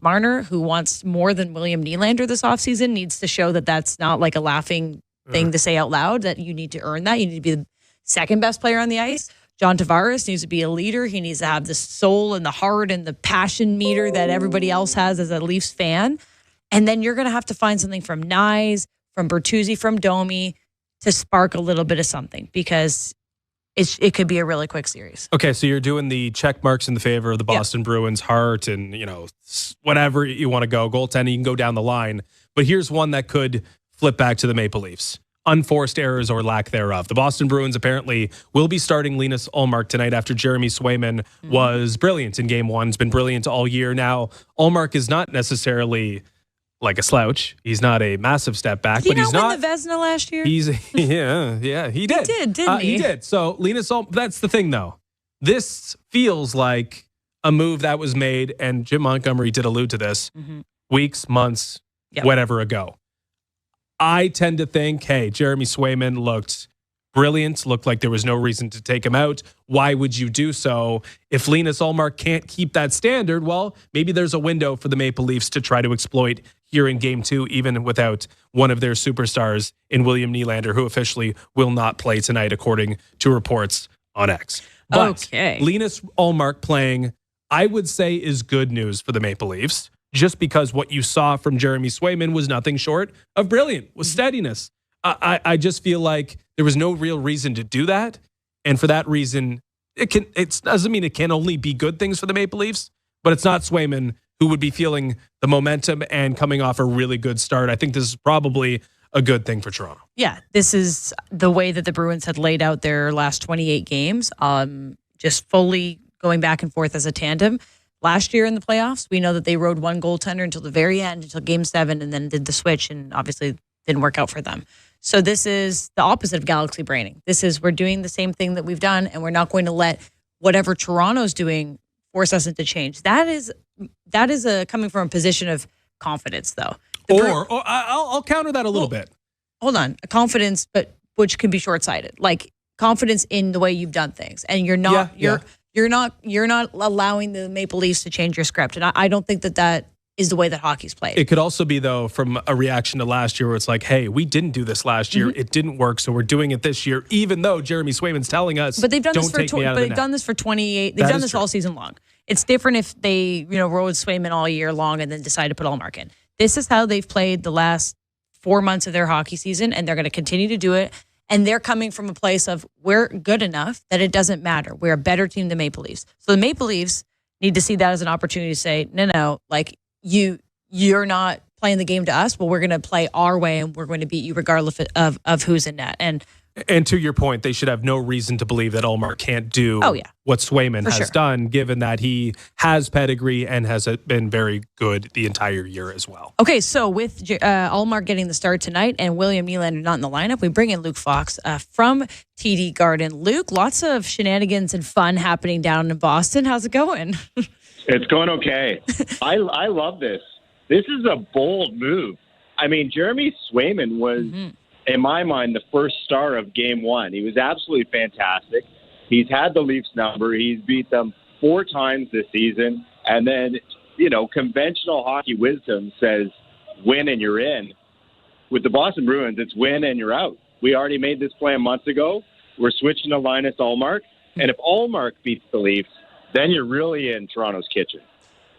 Mitch Marner, who wants more than William Nylander this offseason, needs to show that that's not like a laughing thing to say out loud, that you need to earn that. You need to be the second best player on the ice. John Tavares needs to be a leader. He needs to have the soul and the heart and the passion meter that everybody else has as a Leafs fan. And then you're going to have to find something from Nyes, from Bertuzzi, from Domi to spark a little bit of something, because it could be a really quick series. Okay, so you're doing the check marks in the favor of the Boston Bruins, heart and, whatever you want to go, goaltending, you can go down the line. But here's one that could flip back to the Maple Leafs. Unforced errors or lack thereof. The Boston Bruins apparently will be starting Linus Ullmark tonight after Jeremy Swayman was brilliant in Game 1. He's been brilliant all year. Now, Ullmark is not necessarily like a slouch. He's not a massive step back, Did but he's not win the Vezina last year? He did. He did, didn't he? He did. So that's the thing, though. This feels like a move that was made, and Jim Montgomery did allude to this weeks, months, whatever ago. I tend to think, hey, Jeremy Swayman looked brilliant, looked like there was no reason to take him out. Why would you do so? If Linus Ullmark can't keep that standard, well, maybe there's a window for the Maple Leafs to try to exploit here in Game 2, even without one of their superstars in William Nylander, who officially will not play tonight, according to reports on X. But Linus Ullmark playing, I would say, is good news for the Maple Leafs, just because what you saw from Jeremy Swayman was nothing short of brilliant, was steadiness. I just feel like there was no real reason to do that. And for that reason, it doesn't mean it can only be good things for the Maple Leafs, but it's not Swayman who would be feeling the momentum and coming off a really good start. I think this is probably a good thing for Toronto. Yeah, this is the way that the Bruins had laid out their last 28 games, just fully going back and forth as a tandem. Last year in the playoffs, we know that they rode one goaltender until the very end, until Game 7, and then did the switch, and obviously didn't work out for them. So this is the opposite of galaxy braining. This is, we're doing the same thing that we've done, and we're not going to let whatever Toronto's doing force us into change. That is coming from a position of confidence, though. I'll counter that a little bit. Hold on, a confidence, but which can be short-sighted. Like confidence in the way you've done things, and you're not you're not allowing the Maple Leafs to change your script, and I don't think that is the way that hockey's played. It could also be, though, from a reaction to last year where it's like, hey, we didn't do this last year. It didn't work, so we're doing it this year, even though Jeremy Swayman's telling us, but they've done don't this for take me out of the net. They've done this for 28. They've done this all season long. It's different if they, rode Swayman all year long and then decide to put Ullmark in. This is how they've played the last 4 months of their hockey season, and they're going to continue to do it. And they're coming from a place of, we're good enough that it doesn't matter. We're a better team than Maple Leafs. So the Maple Leafs need to see that as an opportunity to say, no, like you're not playing the game to us, but we're going to play our way, and we're going to beat you regardless of who's in net. And to your point, they should have no reason to believe that Ullmark can't do what Swayman has done, given that he has pedigree and has been very good the entire year as well. Okay, so with Ullmark getting the start tonight and William Nylander not in the lineup, we bring in Luke Fox from TD Garden. Luke, lots of shenanigans and fun happening down in Boston. How's it going? It's going okay. I love this. This is a bold move. I mean, Jeremy Swayman was, in my mind, the first star of Game 1. He was absolutely fantastic. He's had the Leafs number. He's beat them 4 times this season. And then, conventional hockey wisdom says win and you're in. With the Boston Bruins, it's win and you're out. We already made this plan months ago. We're switching to Linus Ullmark. And if Ullmark beats the Leafs, then you're really in Toronto's kitchen.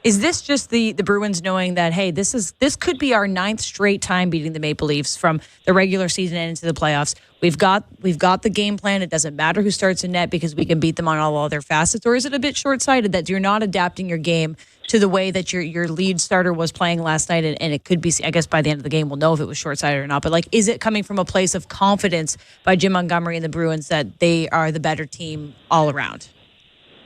Is this just the Bruins knowing that, hey, this could be our 9th straight time beating the Maple Leafs from the regular season and into the playoffs? We've got the game plan. It doesn't matter who starts in net because we can beat them on all other facets. Or is it a bit short-sighted that you're not adapting your game to the way that your lead starter was playing last night? And it could be, I guess by the end of the game, we'll know if it was short-sighted or not. But is it coming from a place of confidence by Jim Montgomery and the Bruins that they are the better team all around?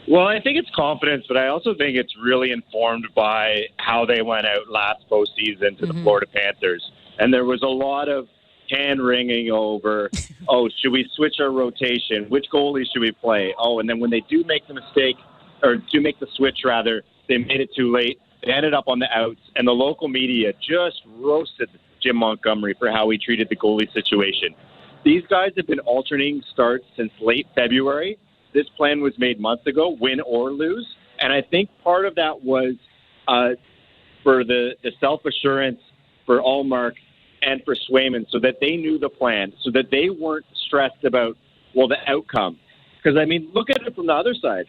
Well, I think it's confidence, but I also think it's really informed by how they went out last postseason to the Florida Panthers. And there was a lot of hand-wringing over, should we switch our rotation? Which goalie should we play? And then when they do make the mistake, or do make the switch, rather, they made it too late. They ended up on the outs, and the local media just roasted Jim Montgomery for how he treated the goalie situation. These guys have been alternating starts since late February. This plan was made months ago, win or lose. And I think part of that was for the self-assurance for Ullmark and for Swayman, so that they knew the plan, so that they weren't stressed about, well, the outcome. Because, I mean, look at it from the other side.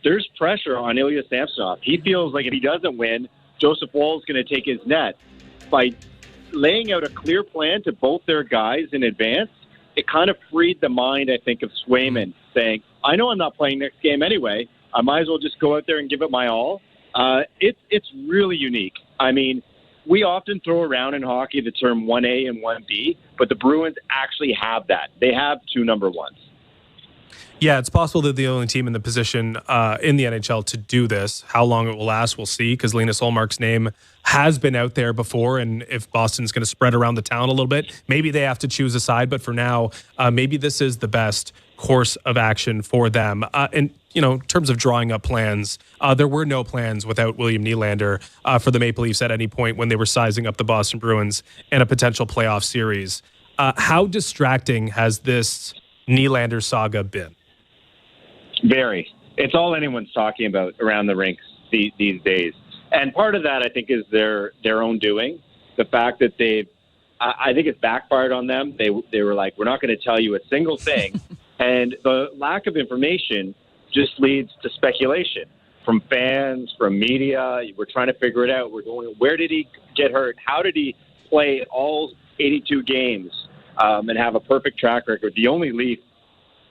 There's pressure on Ilya Samsonov. He feels like if he doesn't win, Joseph Woll's going to take his net. By laying out a clear plan to both their guys in advance, it kind of freed the mind, I think, of Swayman, saying, I know I'm not playing next game anyway. I might as well just go out there and give it my all. It's really unique. I mean, we often throw around in hockey the term 1A and 1B, but the Bruins actually have that. They have two number ones. Yeah, it's possible that the only team in the position in the NHL to do this. How long it will last, we'll see, because Linus Ullmark's name has been out there before, and if Boston's going to spread around the town a little bit, maybe they have to choose a side, but for now, maybe this is the best course of action for them. And, you know, in terms of drawing up plans, there were no plans without William Nylander for the Maple Leafs at any point when they were sizing up the Boston Bruins and a potential playoff series. How distracting has this Nylander saga been? Very. It's all anyone's talking about around the rinks these days. And part of that, I think, is their own doing. The fact that I think it's backfired on them. They were like, we're not going to tell you a single thing. And the lack of information just leads to speculation from fans, from media. We're trying to figure it out. We're going, where did he get hurt? How did he play all 82 games and have a perfect track record? The only Leaf,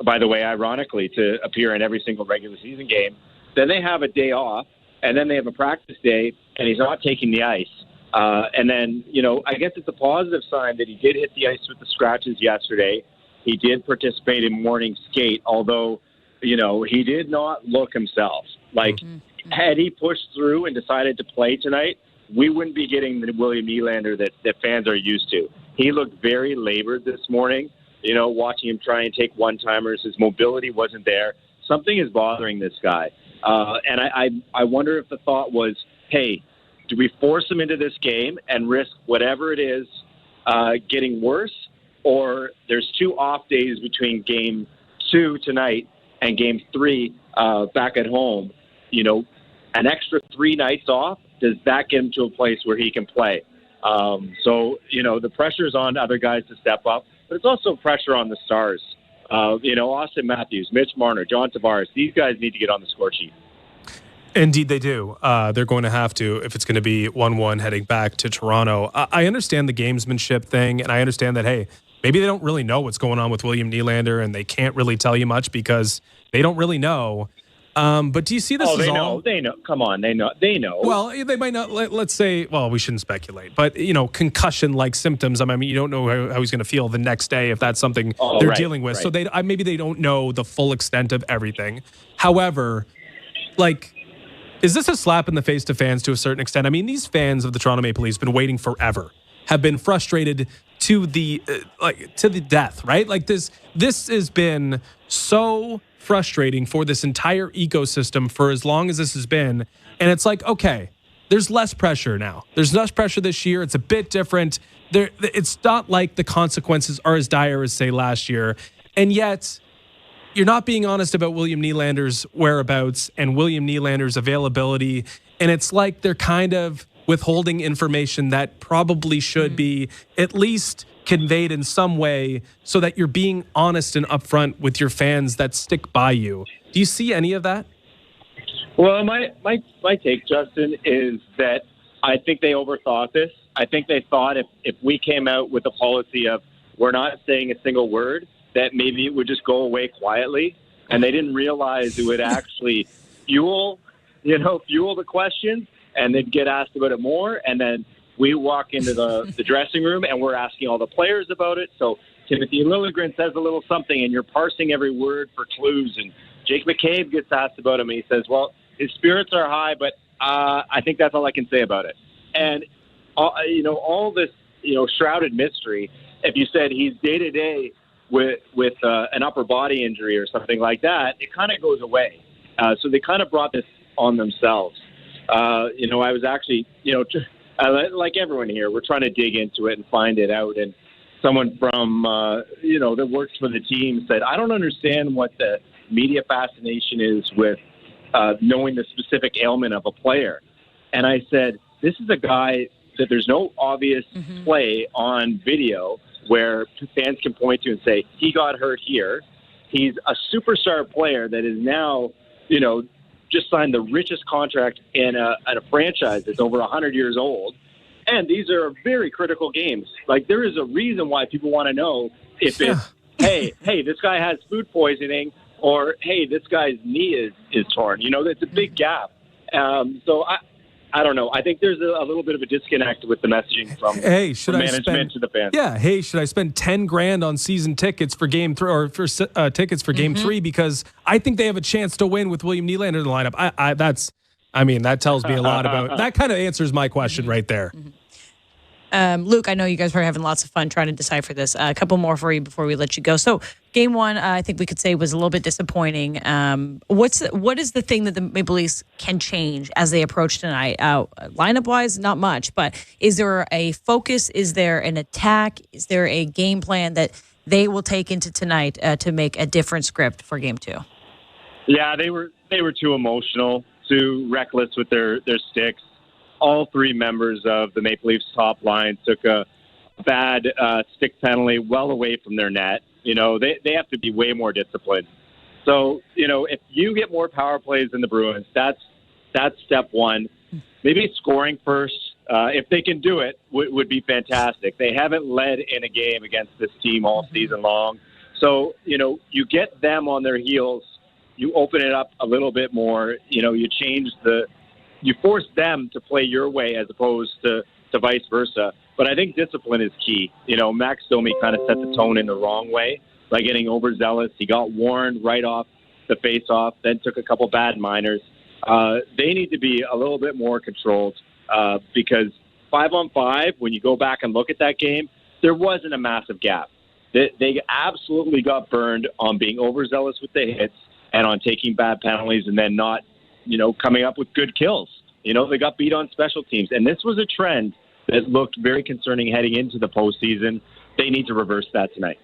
by the way, ironically, to appear in every single regular season game. Then they have a day off, and then they have a practice day, and he's not taking the ice. And then, you know, I guess it's a positive sign that he did hit the ice with the scratches yesterday. He did participate in morning skate, although, you know, he did not look himself. Like, had he pushed through and decided to play tonight, we wouldn't be getting the William Nylander that fans are used to. He looked very labored this morning. You know, watching him try and take one-timers, his mobility wasn't there. Something is bothering this guy. And I wonder if the thought was, hey, do we force him into this game and risk whatever it is getting worse? Or there's 2 off days between game 2 tonight and game 3 back at home. You know, an extra 3 nights off, does that get him to a place where he can play? So, you know, the pressure's on other guys to step up. But it's also pressure on the stars. You know, Auston Matthews, Mitch Marner, John Tavares. These guys need to get on the score sheet. Indeed, they do. They're going to have to if it's going to be 1-1 heading back to Toronto. I understand the gamesmanship thing, and I understand that, hey, maybe they don't really know what's going on with William Nylander, and they can't really tell you much because they don't really know. But do you see this as all? They know. Come on, they know. Well, they might not. Let's say, well, we shouldn't speculate, but, you know, concussion-like symptoms. I mean, you don't know how he's going to feel the next day if that's something they're dealing with. Right. So maybe they don't know the full extent of everything. However, like, is this a slap in the face to fans to a certain extent? I mean, these fans of the Toronto Maple Leafs have been waiting forever, have been frustrated to the death, right? Like this has been so frustrating for this entire ecosystem for as long as this has been. And it's like, okay, there's less pressure now. There's less pressure this year. It's a bit different. It's not like the consequences are as dire as, say, last year. And yet, you're not being honest about William Nylander's whereabouts and William Nylander's availability. And it's like they're kind of withholding information that probably should be at least conveyed in some way so that you're being honest and upfront with your fans that stick by you. Do you see any of that? Well, my take, Justin, is that I think they overthought this. I think they thought if we came out with a policy of we're not saying a single word, that maybe it would just go away quietly. And they didn't realize it would actually fuel the questions, and they'd get asked about it more. And then we walk into the dressing room and we're asking all the players about it. So Timothy Liljegren says a little something and you're parsing every word for clues. And Jake McCabe gets asked about him and he says, well, his spirits are high, but I think that's all I can say about it. And, all this, shrouded mystery, if you said he's day-to-day with an upper body injury or something like that, it kind of goes away. So they kind of brought this on themselves. I was actually, like everyone here, we're trying to dig into it and find it out. And someone from, that works for the team said, I don't understand what the media fascination is with knowing the specific ailment of a player. And I said, this is a guy that there's no obvious play on video where fans can point to and say, he got hurt here. He's a superstar player that is now, just signed the richest contract in a franchise that's over 100 years old. And these are very critical games. Like, there is a reason why people want to know if it's, hey, this guy has food poisoning, or, hey, this guy's knee is torn. It's a big gap. So I don't know. I think there's a little bit of a disconnect with the messaging from management to the fans. Yeah. Hey, should I spend $10,000 on season tickets for game 3 or for tickets for game 3 because I think they have a chance to win with William Nylander in the lineup? That tells me a lot about that. Kind of answers my question right there. Luke, I know you guys are having lots of fun trying to decipher this. A couple more for you before we let you go. So, game 1, I think we could say was a little bit disappointing. What is the thing that the Maple Leafs can change as they approach tonight? Lineup-wise, not much, but is there a focus? Is there an attack? Is there a game plan that they will take into tonight to make a different script for game 2? Yeah, they were too emotional, too reckless with their sticks. All 3 members of the Maple Leafs top line took a bad stick penalty well away from their net. They have to be way more disciplined. So, if you get more power plays than the Bruins, that's step 1. Maybe scoring first, if they can do it, would be fantastic. They haven't led in a game against this team all season long. So, you get them on their heels, you open it up a little bit more, you change you force them to play your way as opposed to vice versa. But I think discipline is key. Max Domi kind of set the tone in the wrong way by getting overzealous. He got warned right off the face-off, then took a couple bad minors. They need to be a little bit more controlled because 5-on-5, when you go back and look at that game, there wasn't a massive gap. They absolutely got burned on being overzealous with the hits and on taking bad penalties and then not coming up with good kills. They got beat on special teams. And this was a trend that looked very concerning heading into the postseason. They need to reverse that tonight.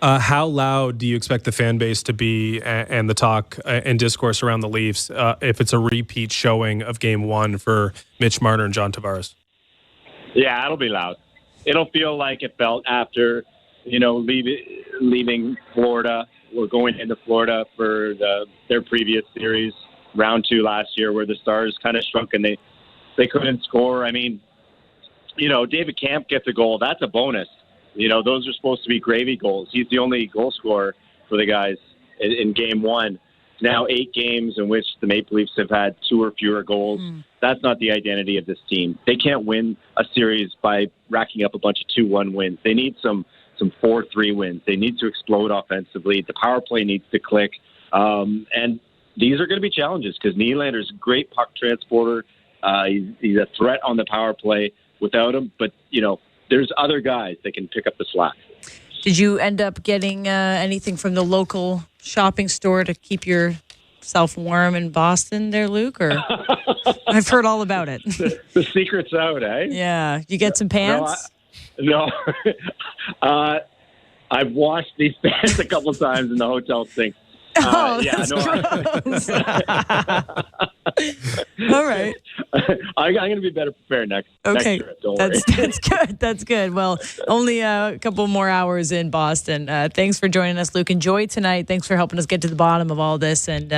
How loud do you expect the fan base to be and the talk and discourse around the Leafs if it's a repeat showing of game 1 for Mitch Marner and John Tavares? Yeah, it'll be loud. It'll feel like it felt after, leaving Florida or going into Florida for their previous series. Round 2 last year where the Stars kind of shrunk and they couldn't score. I mean, David Kampf gets a goal. That's a bonus. Those are supposed to be gravy goals. He's the only goal scorer for the guys in game 1. Now 8 games in which the Maple Leafs have had 2 or fewer goals. That's not the identity of this team. They can't win a series by racking up a bunch of 2-1 wins. They need some 4-3 wins. They need to explode offensively. The power play needs to click. And these are going to be challenges because Nylander's a great puck transporter. He's a threat on the power play without him. But, there's other guys that can pick up the slack. Did you end up getting anything from the local shopping store to keep yourself warm in Boston there, Luke? Or I've heard all about it. The secret's out, eh? Yeah. You get some pants? No. I've washed these pants a couple times in the hotel sink. Gross. All right. I'm going to be better prepared next trip. Don't worry. That's good. That's good. Well, only a couple more hours in Boston. Thanks for joining us, Luke. Enjoy tonight. Thanks for helping us get to the bottom of all this, and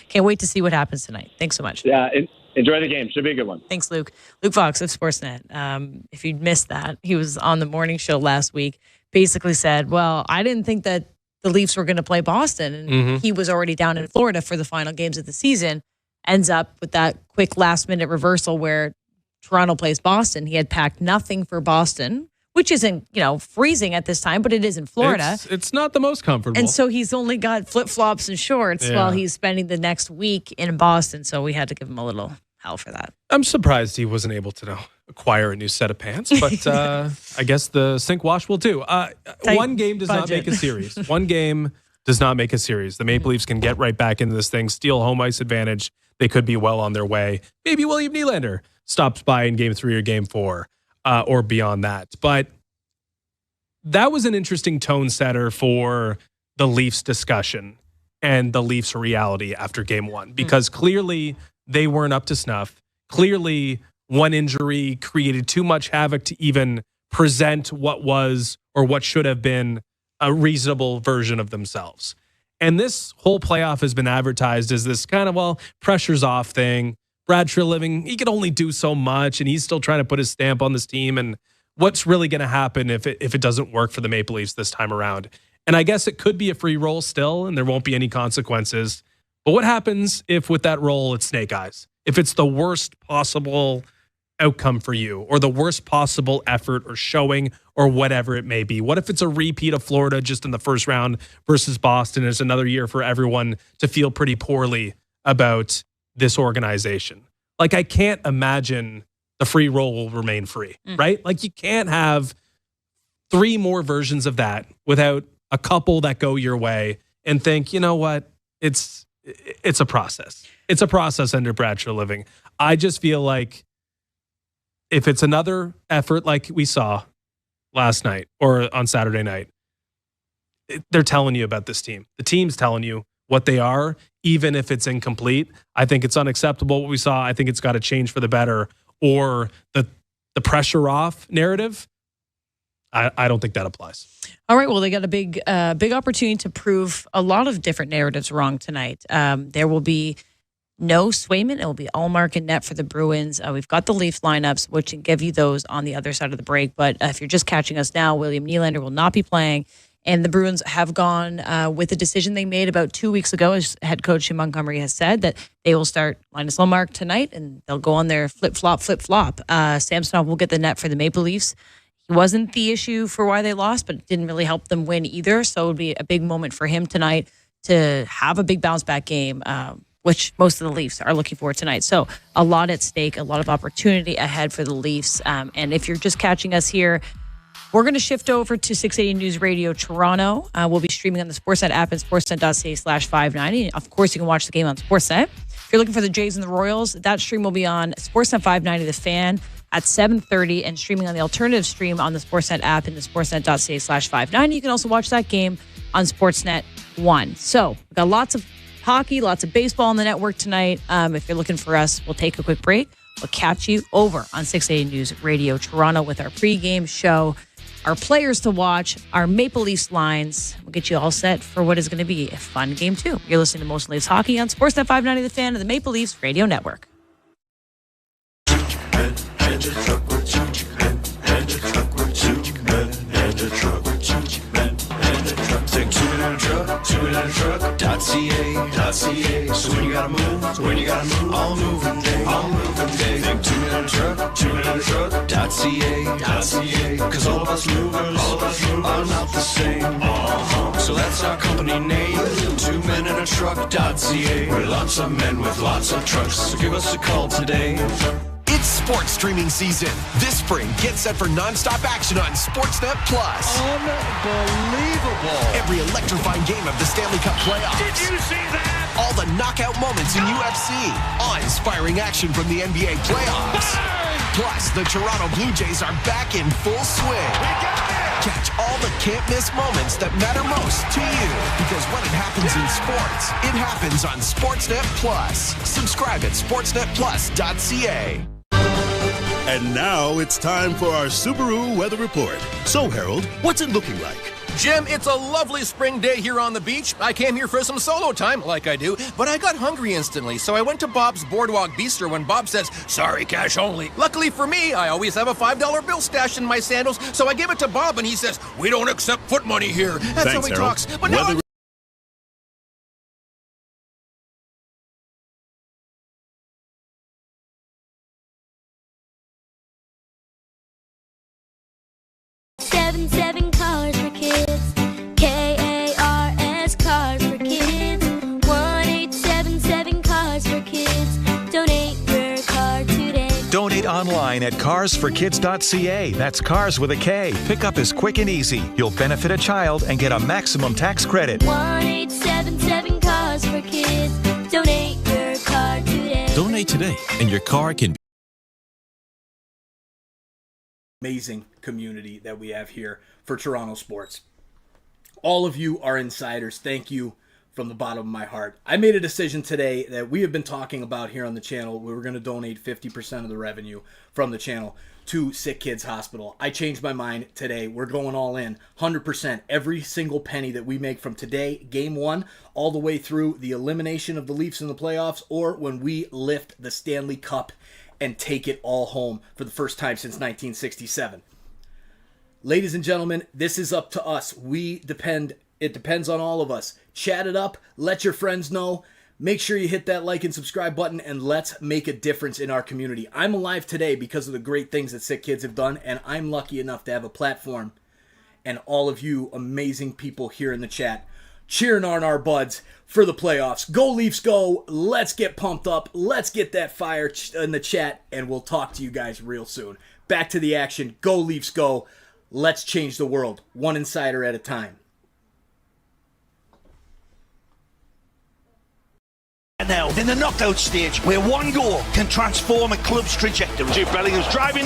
can't wait to see what happens tonight. Thanks so much. Yeah, enjoy the game. Should be a good one. Thanks, Luke. Luke Fox of Sportsnet. If you missed that, he was on the morning show last week. Basically said, well, I didn't think that the Leafs were going to play Boston, and he was already down in Florida for the final games of the season. Ends up with that quick last-minute reversal where Toronto plays Boston. He had packed nothing for Boston, which isn't, freezing at this time, but it is in Florida. It's not the most comfortable. And so he's only got flip-flops and shorts while he's spending the next week in Boston. So we had to give him a little hell for that. I'm surprised he wasn't able to acquire a new set of pants, but I guess the sink wash will do. One game does not make a series. One game does not make a series. The Maple Leafs can get right back into this thing, steal home ice advantage. They could be well on their way. Maybe William Nylander stops by in game 3 or game 4 or beyond that. But that was an interesting tone setter for the Leafs discussion and the Leafs reality after game 1, because clearly they weren't up to snuff. clearly one injury created too much havoc to even present what was or what should have been a reasonable version of themselves. And this whole playoff has been advertised as this kind of, well, pressure's off thing. Brad Treliving, he can only do so much, and he's still trying to put his stamp on this team. And what's really going to happen if it doesn't work for the Maple Leafs this time around? And I guess it could be a free roll still, and there won't be any consequences. But what happens if with that roll it's snake eyes? If it's the worst possible outcome for you, or the worst possible effort or showing, or whatever it may be? What if it's a repeat of Florida just in the first round versus Boston? It's another year for everyone to feel pretty poorly about this organization. Like, I can't imagine the free roll will remain free, right? Like, you can't have 3 more versions of that without a couple that go your way and think, you know what, it's a process. It's a process under Brad Treliving. I just feel like if it's another effort like we saw last night or on Saturday night, they're telling you about this team. The team's telling you what they are, even if it's incomplete. I think it's unacceptable what we saw. I think it's got to change for the better, or the pressure off narrative. I don't think that applies. All right. Well, they got a big opportunity to prove a lot of different narratives wrong tonight. There will be no Swayman. It will be Allmark and net for the Bruins. We've got the Leafs lineups, which can give you those on the other side of the break. But if you're just catching us now, William Nylander will not be playing. And the Bruins have gone with a decision they made about 2 weeks ago, as head coach Jim Montgomery has said, that they will start Linus Ullmark tonight, and they'll go on their flip-flop. Samsonov will get the net for the Maple Leafs. He wasn't the issue for why they lost, but it didn't really help them win either. So it would be a big moment for him tonight to have a big bounce-back game, which most of the Leafs are looking for tonight. So a lot at stake, a lot of opportunity ahead for the Leafs. And if you're just catching us here, we're going to shift over to 680 News Radio Toronto. We'll be streaming on the Sportsnet app and sportsnet.ca/590. Of course, you can watch the game on Sportsnet. If you're looking for the Jays and the Royals, that stream will be on Sportsnet 590 The Fan at 7:30 and streaming on the alternative stream on the Sportsnet app and the sportsnet.ca/590. You can also watch that game on Sportsnet 1. So we've got lots of hockey, lots of baseball on the network tonight. If you're looking for us, we'll take a quick break. We'll catch you over on 680 News Radio Toronto with our pregame show, our players to watch, our Maple Leafs lines. We'll get you all set for what is going to be a fun game, too. You're listening to Most Leafs Hockey on Sportsnet 590 The Fan and the Maple Leafs Radio Network. Truck.ca. So when you gotta move, all moving day. Think 2-minute truck.ca. Cause all of us movers are not the same. So that's our company name, 2-minute truck.ca. We're lots of men with lots of trucks. So give us a call today. It's sports streaming season. This spring, get set for nonstop action on Sportsnet Plus. Unbelievable. Every electrifying game of the Stanley Cup playoffs. Did you see that? All the knockout moments in UFC. Awe-inspiring action from the NBA playoffs. Plus, the Toronto Blue Jays are back in full swing. Catch all the can't-miss moments that matter most to you. Because when it happens in sports, it happens on Sportsnet Plus. Subscribe at sportsnetplus.ca. And now it's time for our Subaru weather report. So, Harold, what's it looking like? Jim, it's a lovely spring day here on the beach. I came here for some solo time, like I do, but I got hungry instantly, so I went to Bob's Boardwalk Bistro when Bob says, sorry, cash only. Luckily for me, I always have a $5 bill stashed in my sandals, so I give it to Bob, and he says, we don't accept foot money here. That's Thanks, how he Harold. talks. But now Seven cars for kids. KARS Cars for Kids. 1-877 Cars for Kids. Donate your car today. Donate online at carsforkids.ca. That's cars with a K. Pickup is quick and easy. You'll benefit a child and get a maximum tax credit. 1-877 Cars for Kids. Donate your car today. Donate today, and your car can be amazing community that we have here for Toronto sports. All of you are insiders. Thank you from the bottom of my heart. I made a decision today that we have been talking about here on the channel. We were going to donate 50% of the revenue from the channel to Sick Kids Hospital. I changed my mind today. We're going all in, 100%. Every single penny that we make from today, Game 1, all the way through the elimination of the Leafs in the playoffs, or when we lift the Stanley Cup and take it all home for the first time since 1967. Ladies and gentlemen, this is up to us. It depends on all of us. Chat it up. Let your friends know. Make sure you hit that like and subscribe button, and let's make a difference in our community. I'm alive today because of the great things that Sick Kids have done, and I'm lucky enough to have a platform and all of you amazing people here in the chat cheering on our buds for the playoffs. Go Leafs, go. Let's get pumped up. Let's get that fire in the chat, and we'll talk to you guys real soon. Back to the action. Go Leafs, go. Let's change the world, one insider at a time. And now, in the knockout stage, where one goal can transform a club's trajectory. Jude Bellingham's driving,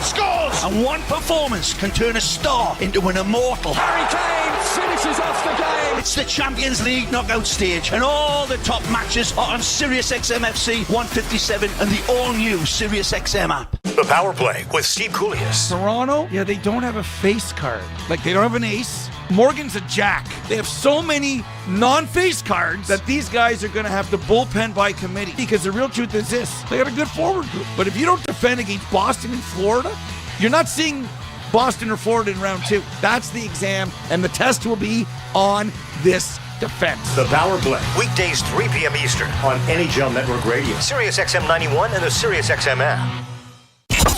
scores! And one performance can turn a star into an immortal. Harry Kane finishes off the game! It's the Champions League knockout stage, and all the top matches are on SiriusXM FC 157 and the all-new SiriusXM app. The Power Play with Steve Koulias. Toronto, they don't have a face card. Like, they don't have an ace. Morgan's a jack. They have so many non-face cards that these guys are going to have to bullpen by committee. Because the real truth is this: they got a good forward group. But if you don't defend against Boston and Florida, you're not seeing Boston or Florida in round 2. That's the exam, and the test will be on this defense. The Power Play, weekdays 3 p.m. Eastern on NHL Network Radio, SiriusXM 91, and the SiriusXM app.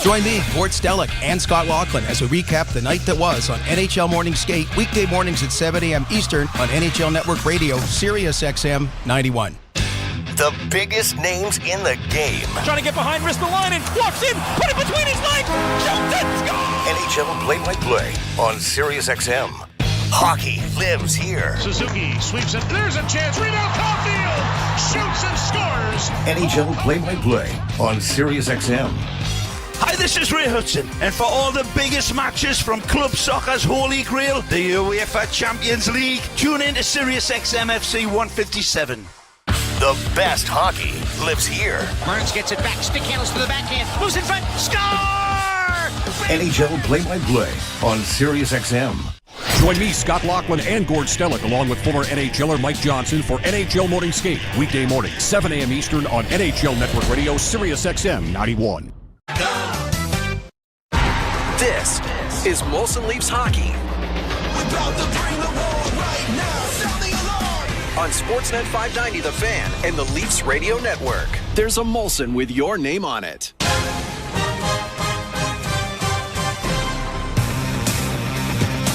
Join me, Gord Stellick, and Scott Laughlin as we recap the night that was on NHL Morning Skate, weekday mornings at 7 a.m. Eastern on NHL Network Radio, SiriusXM 91. The biggest names in the game. Trying to get behind Ristolainen, walks in, put it between his legs, shoots it, score! NHL Play-by-Play on SiriusXM. Hockey lives here. Suzuki sweeps it, there's a chance, rebound, Caulfield, shoots and scores! NHL Play-by-Play on SiriusXM. Hi, this is Ray Hudson, and for all the biggest matches from club soccer's holy grail, the UEFA Champions League, tune in to SiriusXM FC 157. The best hockey lives here. Burns gets it back, stick handles to the backhand, moves in front, score! NHL Play-by-Play on SiriusXM. Join me, Scott Laughlin, and Gord Stellick, along with former NHLer Mike Johnson for NHL Morning Skate, weekday morning, 7 a.m. Eastern on NHL Network Radio, SiriusXM 91. This is Molson Leafs Hockey. On Sportsnet 590 The Fan and the Leafs Radio Network. There's a Molson with your name on it.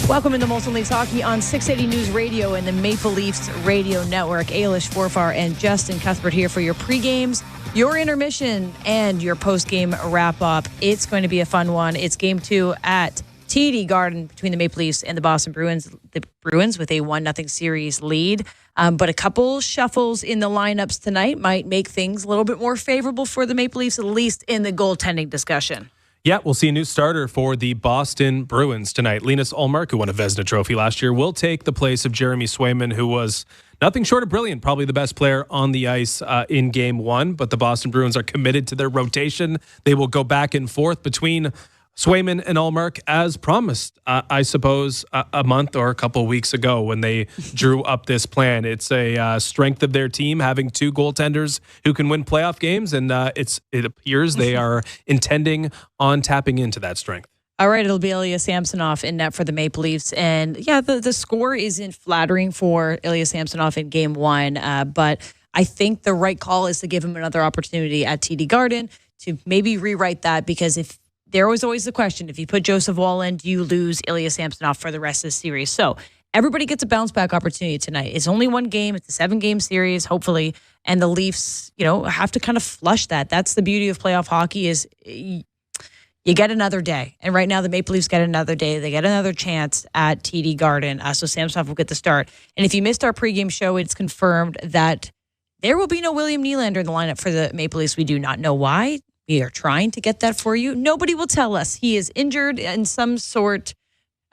Welcome into Molson Leafs Hockey on 680 News Radio and the Maple Leafs Radio Network. Ailish Forfar and Justin Cuthbert here for your pregames, your intermission, and your postgame wrap-up. It's going to be a fun one. It's Game 2 at TD Garden between the Maple Leafs and the Boston Bruins. The Bruins with a 1-0 series lead. But a couple shuffles in the lineups tonight might make things a little bit more favorable for the Maple Leafs, at least in the goaltending discussion. Yeah, we'll see a new starter for the Boston Bruins tonight. Linus Ullmark, who won a Vezina Trophy last year, will take the place of Jeremy Swayman, who was nothing short of brilliant, probably the best player on the ice in Game 1. But the Boston Bruins are committed to their rotation. They will go back and forth between Swayman and Ullmark, as promised, I suppose, a month or a couple of weeks ago when they drew up this plan. It's a strength of their team, having two goaltenders who can win playoff games, and it appears they are intending on tapping into that strength. All right, it'll be Ilya Samsonov in net for the Maple Leafs. And yeah, the score isn't flattering for Ilya Samsonov in Game 1, but I think the right call is to give him another opportunity at TD Garden to maybe rewrite that, because if there was always the question, if you put Joseph Wall in, do you lose Ilya Samsonov for the rest of the series? So everybody gets a bounce back opportunity tonight. It's only one game. It's a 7-game series, hopefully. And the Leafs, have to kind of flush that. That's the beauty of playoff hockey, is you get another day. And right now the Maple Leafs get another day. They get another chance at TD Garden. So Samsonov will get the start. And if you missed our pregame show, it's confirmed that there will be no William Nylander in the lineup for the Maple Leafs. We do not know why. We are trying to get that for you. Nobody will tell us. He is injured in some sort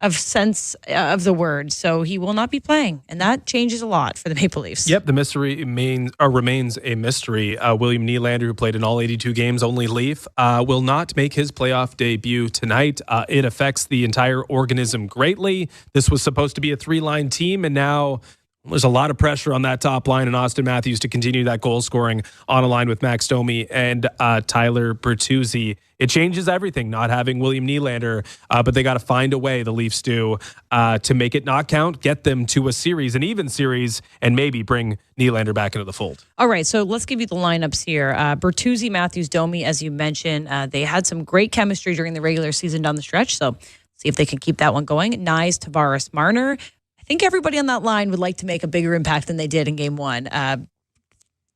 of sense of the word. So he will not be playing, and that changes a lot for the Maple Leafs. Yep, the mystery remains a mystery. William Nylander, who played in all 82 games, only Leaf, will not make his playoff debut tonight. It affects the entire organism greatly. This was supposed to be a 3-line team, and now there's a lot of pressure on that top line and Auston Matthews to continue that goal scoring on a line with Max Domi and Tyler Bertuzzi. It changes everything not having William Nylander, but they got to find a way, the Leafs do, to make it not count, get them to a series, an even series, and maybe bring Nylander back into the fold. All right, so let's give you the lineups here. Bertuzzi, Matthews, Domi, as you mentioned, they had some great chemistry during the regular season down the stretch, so see if they can keep that one going. Nyes, Tavares, Marner. I think everybody on that line would like to make a bigger impact than they did in game one.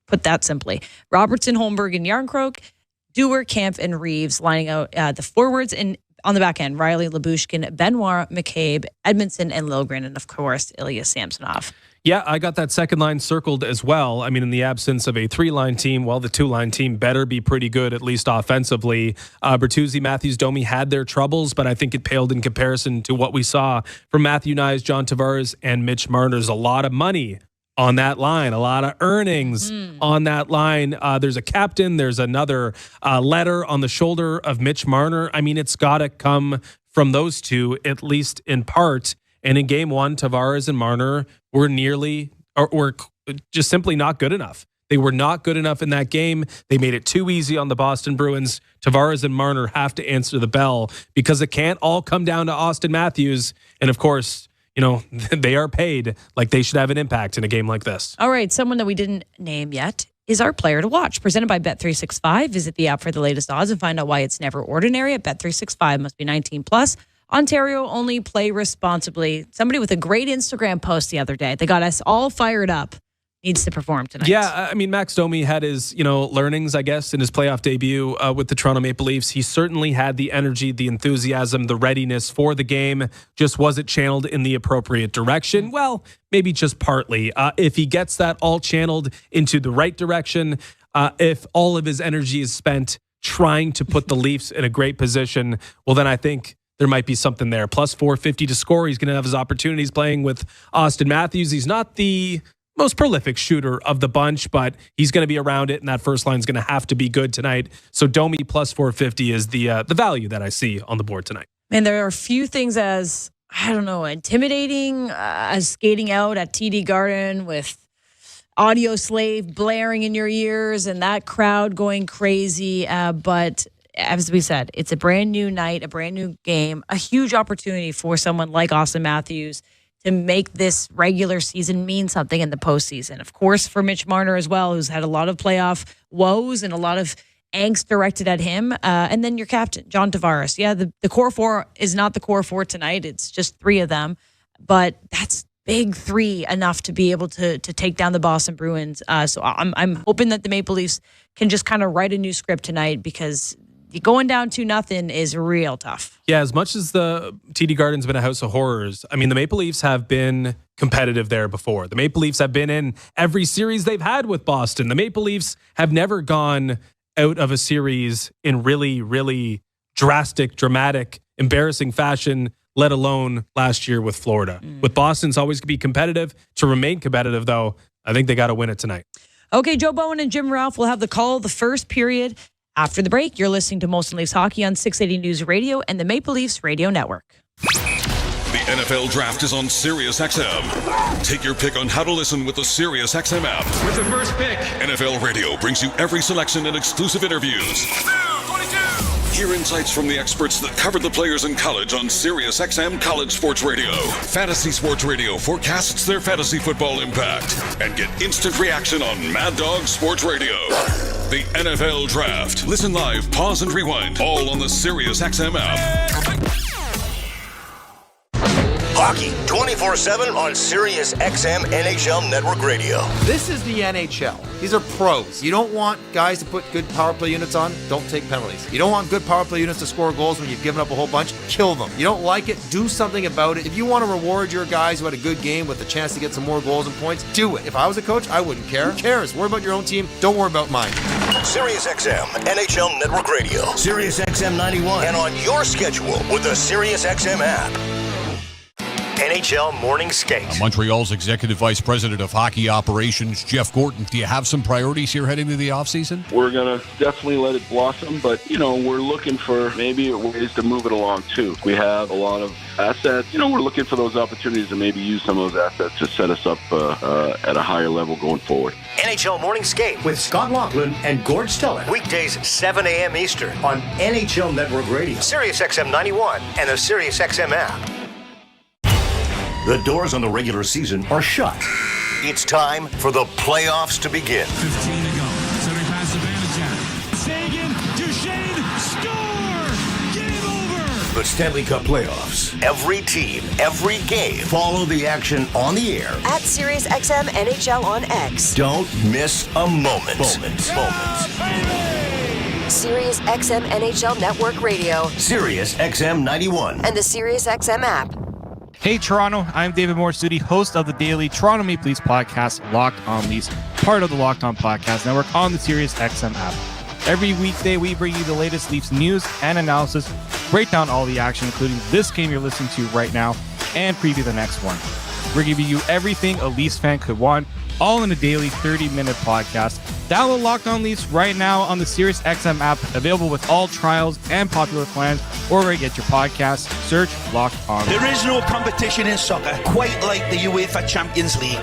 Put that simply. Robertson, Holmberg, and Yarncroke, Dewar, Kampf, and Reeves lining out the forwards, and on the back end, Riley, Lyubushkin, Benoit, McCabe, Edmondson, and Liljegren, and of course, Ilya Samsonov. Yeah, I got that second line circled as well. I mean, in the absence of a 3-line team, well, the 2-line team better be pretty good, at least offensively. Bertuzzi, Matthews, Domi had their troubles, but I think it paled in comparison to what we saw from Matthew Nyes, John Tavares, and Mitch Marner. There's a lot of money on that line, a lot of earnings on that line. There's a captain. There's another letter on the shoulder of Mitch Marner. I mean, it's got to come from those two, at least in part. And in game one, Tavares and Marner were just simply not good enough. They were not good enough in that game. They made it too easy on the Boston Bruins. Tavares and Marner have to answer the bell because it can't all come down to Auston Matthews. And of course, you know, they are paid like they should have an impact in a game like this. All right, someone that we didn't name yet is our player to watch. Presented by Bet365. Visit the app for the latest odds and find out why it's never ordinary at Bet365. Must be 19 plus. Ontario only. Play responsibly. Somebody with a great Instagram post the other day. They got us all fired up. Needs to perform tonight. Yeah, I mean, Max Domi had his, learnings, I guess, in his playoff debut with the Toronto Maple Leafs. He certainly had the energy, the enthusiasm, the readiness for the game. Just wasn't channeled in the appropriate direction. Well, maybe just partly. If he gets that all channeled into the right direction, if all of his energy is spent trying to put the Leafs in a great position, well, then I think there might be something there. Plus 450 to score. He's going to have his opportunities playing with Auston Matthews. He's not the most prolific shooter of the bunch, but he's going to be around it, and that first line is going to have to be good tonight. So Domi plus 450 is the value that I see on the board tonight. And there are a few things as, intimidating as skating out at TD Garden with Audio Slave blaring in your ears and that crowd going crazy. But as we said, it's a brand new night, a brand new game, a huge opportunity for someone like Auston Matthews to make this regular season mean something in the postseason. Of course, for Mitch Marner as well, who's had a lot of playoff woes and a lot of angst directed at him. And then your captain, John Tavares. Yeah, the core four is not the core four tonight. It's just three of them. But that's big three enough to be able to take down the Boston Bruins. So I'm hoping that the Maple Leafs can just kind of write a new script tonight, because going down 2-0 is real tough. Yeah, as much as the TD Garden's been a house of horrors, I mean, the Maple Leafs have been competitive there before. The Maple Leafs have been in every series they've had with Boston. The Maple Leafs have never gone out of a series in really, really dramatic, embarrassing fashion, let alone last year with Florida. With Boston, it's always going to be competitive. To remain competitive, though, I think they got to win it tonight. Okay, Joe Bowen and Jim Ralph will have the call of the first period. After the break, you're listening to Molson Leafs Hockey on 680 News Radio and the Maple Leafs Radio Network. The NFL Draft is on SiriusXM. Take your pick on how to listen with the SiriusXM app. With the first pick, NFL Radio brings you every selection and exclusive interviews. Hear insights from the experts that covered the players in college on SiriusXM College Sports Radio. Fantasy Sports Radio forecasts their fantasy football impact. And get instant reaction on Mad Dog Sports Radio. The NFL Draft. Listen live, pause, and rewind. All on the SiriusXM app. Hockey 24/7 on SiriusXM NHL Network Radio. This is the NHL. These are pros. You don't want guys to put good power play units on, don't take penalties. You don't want good power play units to score goals when you've given up a whole bunch, kill them. You don't like it, do something about it. If you want to reward your guys who had a good game with a chance to get some more goals and points, do it. If I was a coach, I wouldn't care. Who cares? Worry about your own team. Don't worry about mine. SiriusXM NHL Network Radio. SiriusXM 91. And on your schedule with the SiriusXM app. NHL Morning Skate. Montreal's Executive Vice President of Hockey Operations, Jeff Gordon. Do you have some priorities here heading to the offseason? We're going to definitely let it blossom, but, we're looking for maybe ways to move it along, too. We have a lot of assets. We're looking for those opportunities to maybe use some of those assets to set us up at a higher level going forward. NHL Morning Skate with Scott Laughlin and Gord Stellick. Weekdays 7 a.m. Eastern on NHL Network Radio, Sirius XM 91, and the Sirius XM app. The doors on the regular season are shut. It's time for the playoffs to begin. 15 to go. Center pass advantage. Sagan, Duchesne, score! Game over! The Stanley Cup playoffs. Every team, every game. Follow the action on the air. At Sirius XM NHL on X. Don't miss a moment. Sirius XM NHL Network Radio. Sirius XM 91. And the Sirius XM app. Hey Toronto, I'm David Morsuti, host of the daily Toronto Maple Leafs podcast, Locked On Leafs, part of the Locked On Podcast Network on the Sirius XM app. Every weekday, we bring you the latest Leafs news and analysis, break down all the action, including this game you're listening to right now, and preview the next one. We're giving you everything a Leafs fan could want, all in a daily 30-minute podcast. Download Locked On Leafs right now on the Sirius XM app, available with all trials and popular plans, or where you get your podcasts. Search Locked On. There is no competition in soccer quite like the UEFA Champions League.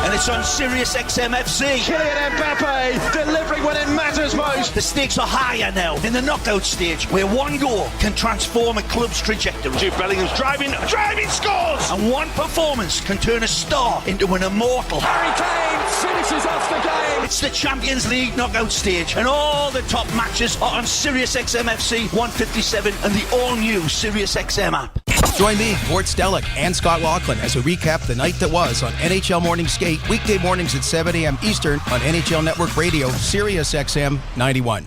And it's on Sirius XM FC. Kylian Mbappe delivering when it matters most. The stakes are higher now in the knockout stage, where one goal can transform a club's trajectory. Jude Bellingham's driving, scores! And one performance can turn a star into an immortal. Harry Kane finishes off the game. It's the Champions League knockout stage, and all the top matches are on Sirius XM FC 157 and the all-new Sirius XM app. Join me, Gord Stellick, and Scott Laughlin as we recap the night that was on NHL Morning Skate, weekday mornings at 7 a.m. Eastern on NHL Network Radio, Sirius XM 91.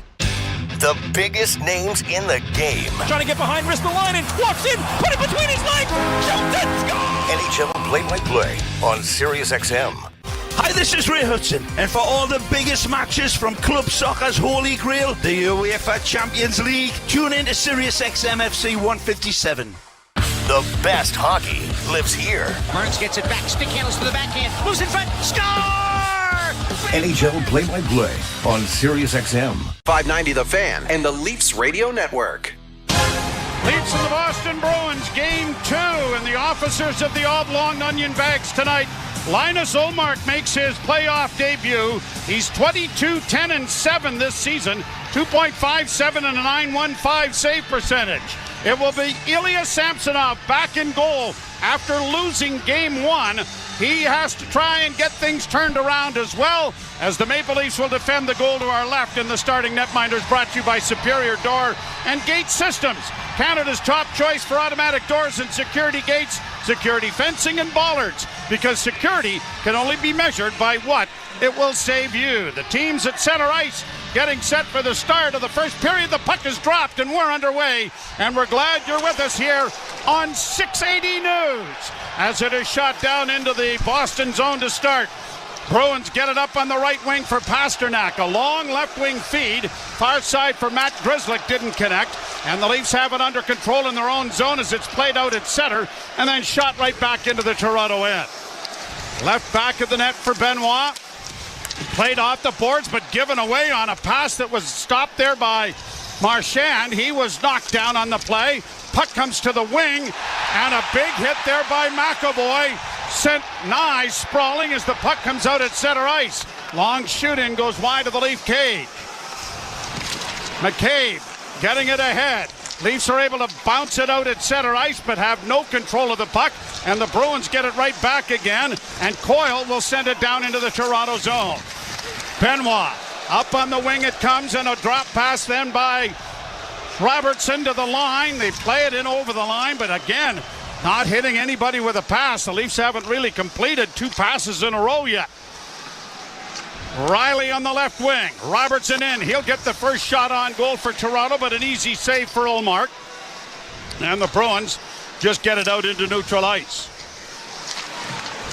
The biggest names in the game. Trying to get behind Ristolainen, walks in, put it between his legs, shoots it, score! NHL play-by-play on Sirius XM. Hi, this is Ray Hudson, and for all the biggest matches from club soccer's holy grail, the UEFA Champions League, tune in to Sirius XM FC 157. The best hockey lives here. Burns gets it back, stick handles to the backhand, moves in front, score! NHL play-by-play on Sirius XM. 590 The Fan and the Leafs Radio Network. Leafs and the Boston Bruins, Game 2, and the officers of the oblong onion bags tonight. Linus Ullmark makes his playoff debut. He's 22-10-7 this season, 2.57 and a .915 save percentage. It will be Ilya Samsonov back in goal after losing Game 1. He has to try and get things turned around as well, as the Maple Leafs will defend the goal to our left in the starting netminders, brought to you by Superior Door and Gate Systems, Canada's top choice for automatic doors and security gates, security fencing and bollards, because security can only be measured by what it will save you. The teams at center ice getting set for the start of the first period. The puck is dropped and we're underway, and we're glad you're with us here on 680 News as it is shot down into the Boston zone to start. Bruins get it up on the right wing for Pasternak. A long left wing feed. Far side for Matt Grzelcyk didn't connect. And the Leafs have it under control in their own zone as it's played out at center and then shot right back into the Toronto end. Left back of the net for Benoit. Played off the boards but given away on a pass that was stopped there by Marchand. He was knocked down on the play. Puck comes to the wing and a big hit there by McAvoy. Sent nigh sprawling as the puck comes out at center ice. Long shooting goes wide of the Leaf cage. McCabe getting it ahead. Leafs are able to bounce it out at center ice but have no control of the puck, and the Bruins get it right back again, and Coyle will send it down into the Toronto zone. Benoit up on the wing it comes, and a drop pass then by Robertson to the line. They play it in over the line, but again, not hitting anybody with a pass. The Leafs haven't really completed two passes in a row yet. Riley on the left wing. Robertson in. He'll get the first shot on goal for Toronto, but an easy save for Ullmark. And the Bruins just get it out into neutral ice.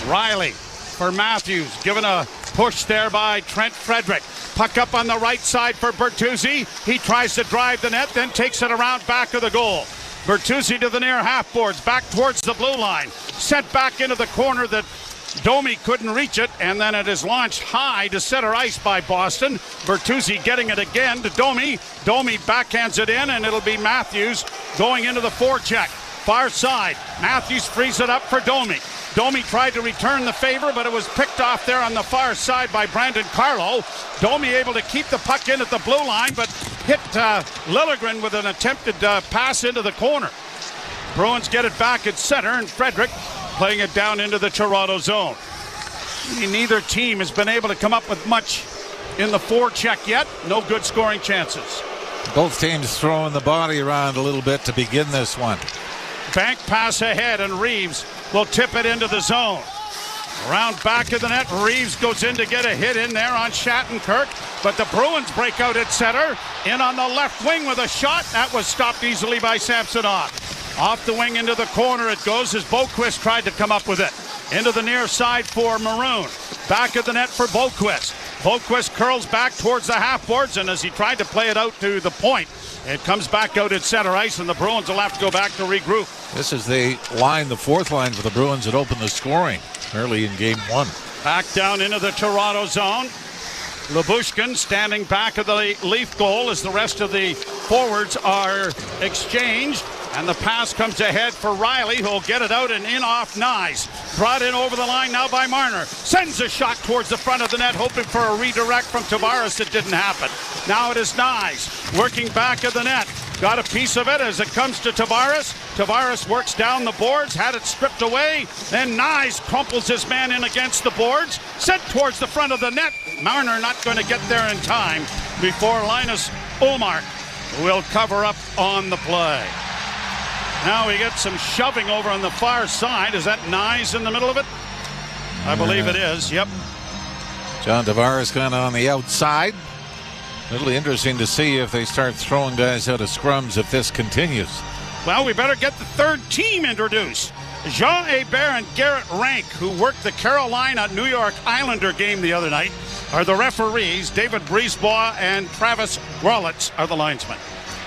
Riley for Matthews. Given a push there by Trent Frederick. Puck up on the right side for Bertuzzi. He tries to drive the net, then takes it around back of the goal. Bertuzzi to the near half boards, back towards the blue line. Sent back into the corner that Domi couldn't reach it, and then it is launched high to center ice by Boston. Bertuzzi getting it again to Domi. Domi backhands it in, and it'll be Matthews going into the forecheck. Far side. Matthews frees it up for Domi. Domi tried to return the favor, but it was picked off there on the far side by Brandon Carlo. Domi able to keep the puck in at the blue line, but hit Liljegren with an attempted pass into the corner. Bruins get it back at center, and Frederick playing it down into the Toronto zone. Neither team has been able to come up with much in the forecheck yet. No good scoring chances. Both teams throwing the body around a little bit to begin this one. Bank pass ahead, and Reeves will tip it into the zone. Around back of the net, Reeves goes in to get a hit in there on Shattenkirk, but the Bruins break out at center. In on the left wing with a shot. That was stopped easily by Samsonov. Off the wing into the corner it goes as Boquist tried to come up with it. Into the near side for Maroon. Back of the net for Boquist. Boquist curls back towards the half boards, and as he tried to play it out to the point, it comes back out at center ice, and the Bruins will have to go back to regroup. This is the fourth line for the Bruins that opened the scoring early in game one. Back down into the Toronto zone. Lyubushkin standing back of the Leaf goal as the rest of the forwards are exchanged. And the pass comes ahead for Riley, who'll get it out and in off Nyes. Brought in over the line now by Marner. Sends a shot towards the front of the net, hoping for a redirect from Tavares. It didn't happen. Now it is Nyes working back of the net. Got a piece of it as it comes to Tavares. Tavares works down the boards, had it stripped away. Then Nyes crumples his man in against the boards. Sent towards the front of the net. Marner not going to get there in time before Linus Ullmark will cover up on the play. Now we get some shoving over on the far side. Is that Nyes in the middle of it? I believe it is, yep. John Tavares kind of on the outside. It'll be interesting to see if they start throwing guys out of scrums if this continues. Well, we better get the third team introduced. Jean Hebert and Garrett Rank, who worked the Carolina-New York Islander game the other night, are the referees. David Brisebois and Travis Grolitz are the linesmen.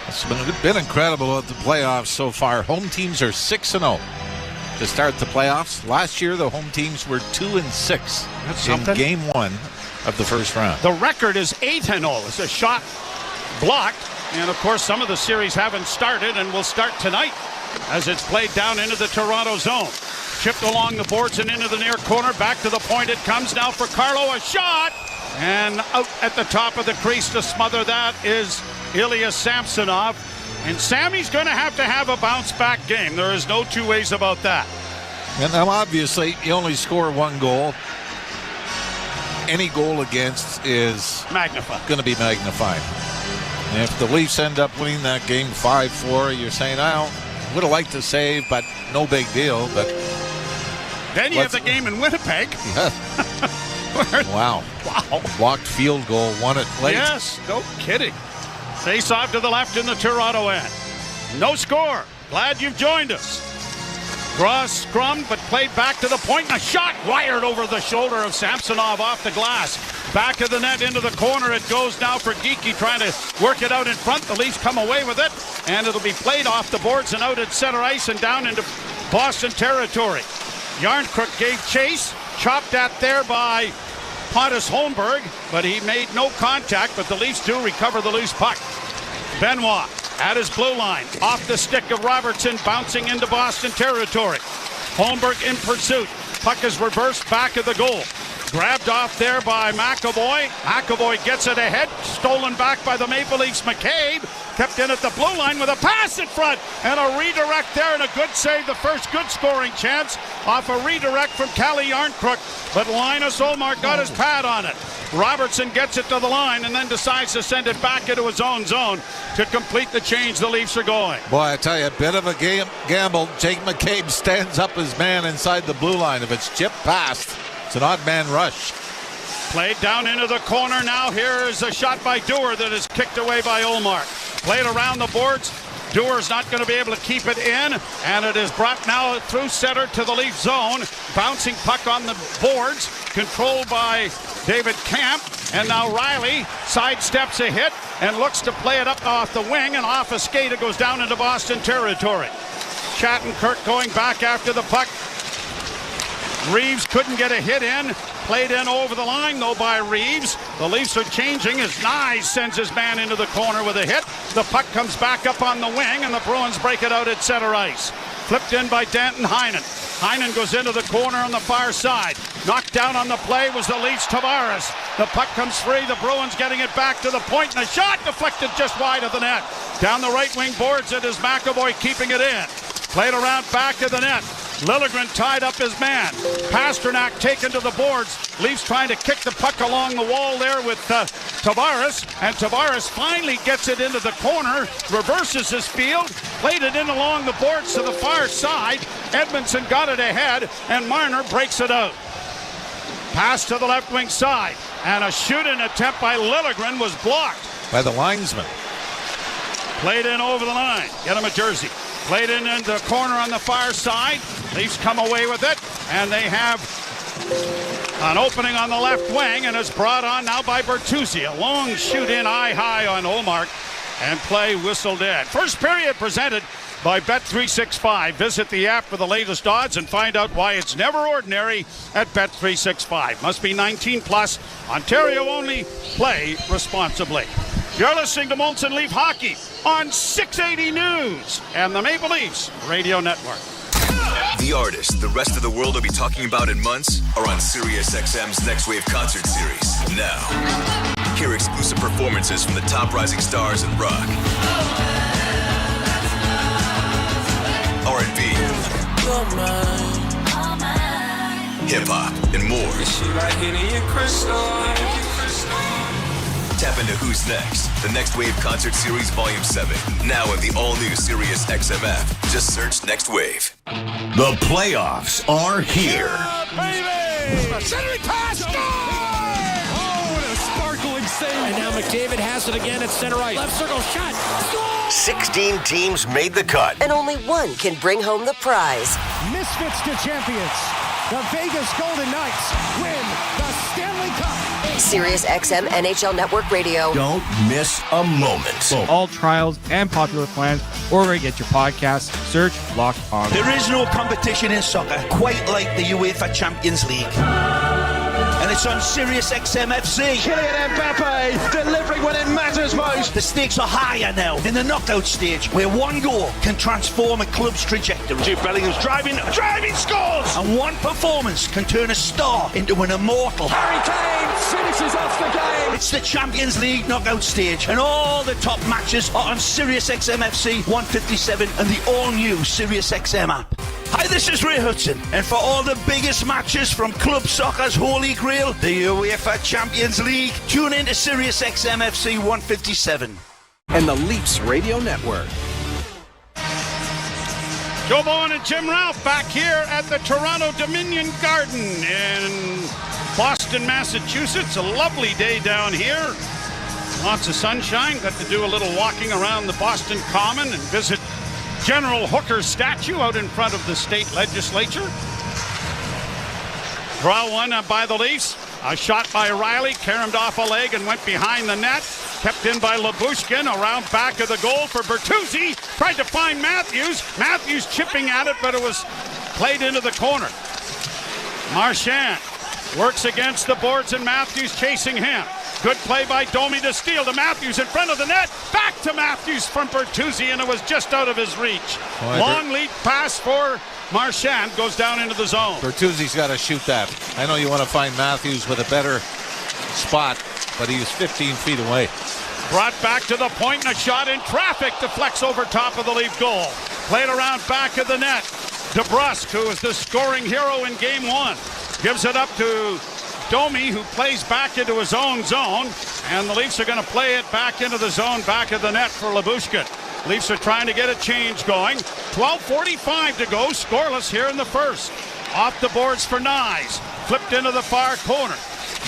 It's been incredible at the playoffs so far. Home teams are 6-0 to start the playoffs. Last year, the home teams were 2-6 in game one of the first round. The record is 8-0. It's a shot blocked. And, of course, some of the series haven't started and will start tonight as it's played down into the Toronto zone. Chipped along the boards and into the near corner. Back to the point it comes now for Carlo. A shot! And out at the top of the crease to smother that is Ilya Samsonov. And Sammy's going to have a bounce-back game. There is no two ways about that. And now, obviously, you only score one goal. Any goal against is going to be magnified. And if the Leafs end up winning that game 5-4, you're saying, I would have liked to save, but no big deal. But then you have the game in Winnipeg. Yeah. Wow. Blocked field goal, won it late. Yes, no kidding. Face off to the left in the Toronto end. No score. Glad you've joined us. Cross scrummed, but played back to the point. And a shot wired over the shoulder of Samsonov off the glass. Back of the net into the corner. It goes now for Geekie trying to work it out in front. The Leafs come away with it. And it'll be played off the boards and out at center ice and down into Boston territory. Yarncrook gave chase. Chopped at there by Pontus Holmberg, but he made no contact, but the Leafs do recover the loose puck. Benoit at his blue line, off the stick of Robertson, bouncing into Boston territory. Holmberg in pursuit. Puck is reversed back of the goal. Grabbed off there by McAvoy. McAvoy gets it ahead. Stolen back by the Maple Leafs. McCabe kept in at the blue line with a pass in front. And a redirect there and a good save. The first good scoring chance off a redirect from Calle Yarncrook. But Linus Ullmark got his pad on it. Robertson gets it to the line and then decides to send it back into his own zone to complete the change the Leafs are going. Boy, I tell you, a bit of a gamble. Jake McCabe stands up his man inside the blue line. If it's chipped past, it's an odd man rush. Played down into the corner. Now here is a shot by Dewar that is kicked away by Ullmark. Played around the boards. Dewar's not going to be able to keep it in, and it is brought now through center to the Leaf zone. Bouncing puck on the boards, controlled by David Camp. And now Riley sidesteps a hit and looks to play it up off the wing, and off a skate it goes down into Boston territory. Shattenkirk going back after the puck. Reeves couldn't get a hit in. Played in over the line, though, by Reeves. The Leafs are changing as Nye sends his man into the corner with a hit. The puck comes back up on the wing, and the Bruins break it out at center ice. Flipped in by Danton Heinen. Heinen goes into the corner on the far side. Knocked down on the play was the Leafs' Tavares. The puck comes free. The Bruins getting it back to the point, and a shot deflected just wide of the net. Down the right wing boards, it is McAvoy keeping it in. Played around back of the net. Liljegren tied up his man. Pasternak taken to the boards. Leafs trying to kick the puck along the wall there with Tavares. And Tavares finally gets it into the corner, reverses his field, played it in along the boards to the far side. Edmondson got it ahead, and Marner breaks it out. Pass to the left wing side, and a shoot-in attempt by Liljegren was blocked by the linesman. Played in over the line. Get him a jersey. Played in the corner on the far side. Leafs come away with it, and they have an opening on the left wing, and it's brought on now by Bertuzzi. A long shoot in eye-high on Ullmark, and play whistle dead. First period presented by Bet365. Visit the app for the latest odds and find out why it's never ordinary at Bet365. Must be 19 plus. Ontario only. Play responsibly. You're listening to Molson Leaf Hockey on 680 News and the Maple Leafs Radio Network. The artists the rest of the world will be talking about in months are on SiriusXM's Next Wave concert series. Now, hear exclusive performances from the top rising stars in rock, R&B, hip-hop, and more. Tap into Who's Next, the Next Wave Concert Series Volume 7. Now in the all-new SiriusXM app. Just search Next Wave. The playoffs are here. Centering pass, score! Oh, what a sparkling save. And now McDavid has it again at center ice. Left circle shot. Score! 16 teams made the cut. And only one can bring home the prize. Misfits to champions. The Vegas Golden Knights win the Stanley Cup. SiriusXM NHL Network Radio. Don't miss a moment. All trials and popular plans, or where you get your podcasts, search Locked On. There is no competition in soccer quite like the UEFA Champions League. And it's on SiriusXM FC. Kylian Mbappe delivering when it matters most. The stakes are higher now in the knockout stage, where one goal can transform a club's trajectory. Jude Bellingham's driving, scores! And one performance can turn a star into an immortal. Harry Kane finishes off the game. It's the Champions League knockout stage, and all the top matches are on SiriusXM FC 157 and the all-new SiriusXM app. Hi, this is Ray Hudson, and for all the biggest matches from club soccer's holy grail, the UEFA Champions League, tune in to SiriusXM FC 157 and the Leafs Radio Network. Joe Bowen and Jim Ralph back here at the Toronto Dominion Garden in Boston, Massachusetts. A lovely day down here. Lots of sunshine. Got to do a little walking around the Boston Common and visit General Hooker's statue out in front of the state legislature. Draw one by the Leafs. A shot by Riley, caromed off a leg and went behind the net. Kept in by Lyubushkin, around back of the goal for Bertuzzi. Tried to find Matthews. Matthews chipping at it, but it was played into the corner. Marchand works against the boards, and Matthews chasing him. Good play by Domi to steal to Matthews in front of the net. Back to Matthews from Bertuzzi, and it was just out of his reach. Long lead pass for Marchand, goes down into the zone. Bertuzzi's got to shoot that. I know you want to find Matthews with a better spot, but he was 15 feet away. Brought back to the point, and a shot in traffic deflects over top of the Leaf goal. Played around back of the net. DeBrusque, who is the scoring hero in Game 1, gives it up to Domi, who plays back into his own zone, and the Leafs are going to play it back into the zone, back of the net for Lyubushkin. Leafs are trying to get a change going. 12:45 to go, scoreless here in the first. Off the boards for Nyes, flipped into the far corner.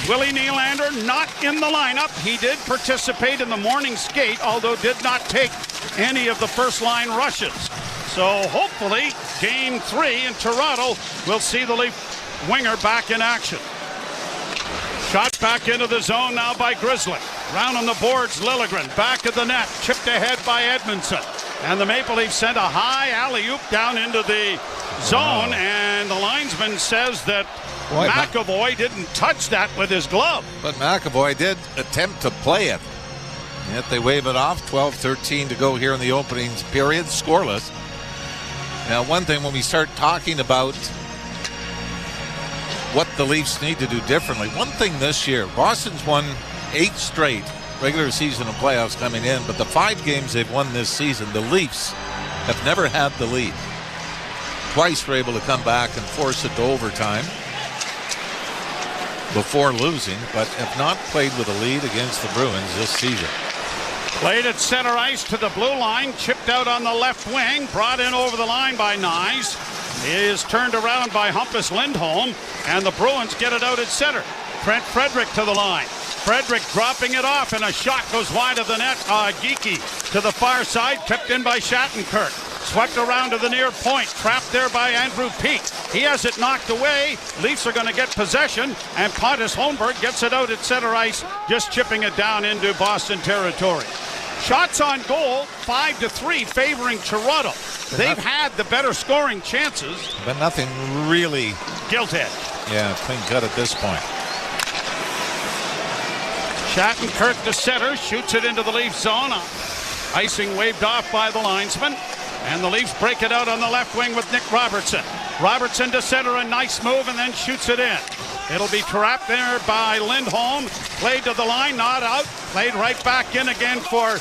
Willie Nylander not in the lineup. He did participate in the morning skate, although did not take any of the first line rushes. So hopefully, Game 3 in Toronto, we'll see the Leaf winger back in action. Shot back into the zone now by Grizzly. Round on the boards, Liljegren. Back of the net. Chipped ahead by Edmondson. And the Maple Leafs sent a high alley-oop down into the zone. And the linesman says that McAvoy didn't touch that with his glove. But McAvoy did attempt to play it. Yet they wave it off. 12-13 to go here in the opening period. Scoreless. Now, one thing when we start talking about what the Leafs need to do differently, one thing this year, Boston's won 8 straight regular season and playoffs coming in, but the 5 games they've won this season, the Leafs have never had the lead. Twice were able to come back and force it to overtime before losing, but have not played with a lead against the Bruins this season. Played at center ice to the blue line, chipped out on the left wing, brought in over the line by Nyes. Is turned around by Hampus Lindholm, and the Bruins get it out at center. Trent Frederick to the line. Frederick dropping it off, and a shot goes wide of the net. Geeky to the far side, tipped in by Shattenkirk. Swept around to the near point, trapped there by Andrew Peeke. He has it knocked away. Leafs are going to get possession, and Pontus Holmberg gets it out at center ice, just chipping it down into Boston territory. Shots on goal, 5-3, favoring Toronto. They've had the better scoring chances. But nothing really... Gilt edge. Yeah, clean cut at this point. Shattenkirk to center, shoots it into the Leafs zone. Icing waved off by the linesman. And the Leafs break it out on the left wing with Nick Robertson. Robertson to center, a nice move, and then shoots it in. It'll be trapped there by Lindholm. Played to the line, not out. Played right back in again for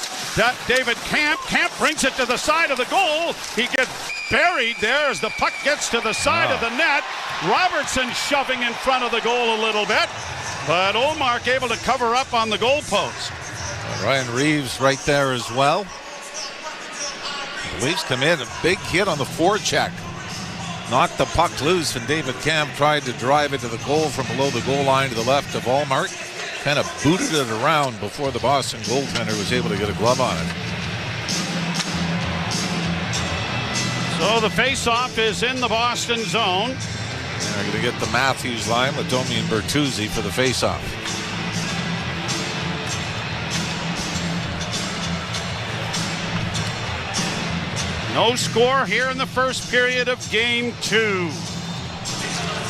David Camp. Camp brings it to the side of the goal. He gets buried there as the puck gets to the side of the net. Robertson shoving in front of the goal a little bit. But Ullmark able to cover up on the goalpost. Ryan Reeves right there as well. The Leafs come in, a big hit on the forecheck. Knocked the puck loose, and David Camp tried to drive it to the goal from below the goal line to the left of Ullmark. Kind of booted it around before the Boston goaltender was able to get a glove on it. So the face-off is in the Boston zone. And they're going to get the Matthews line with Domi and Bertuzzi for the face-off. No score here in the first period of Game 2.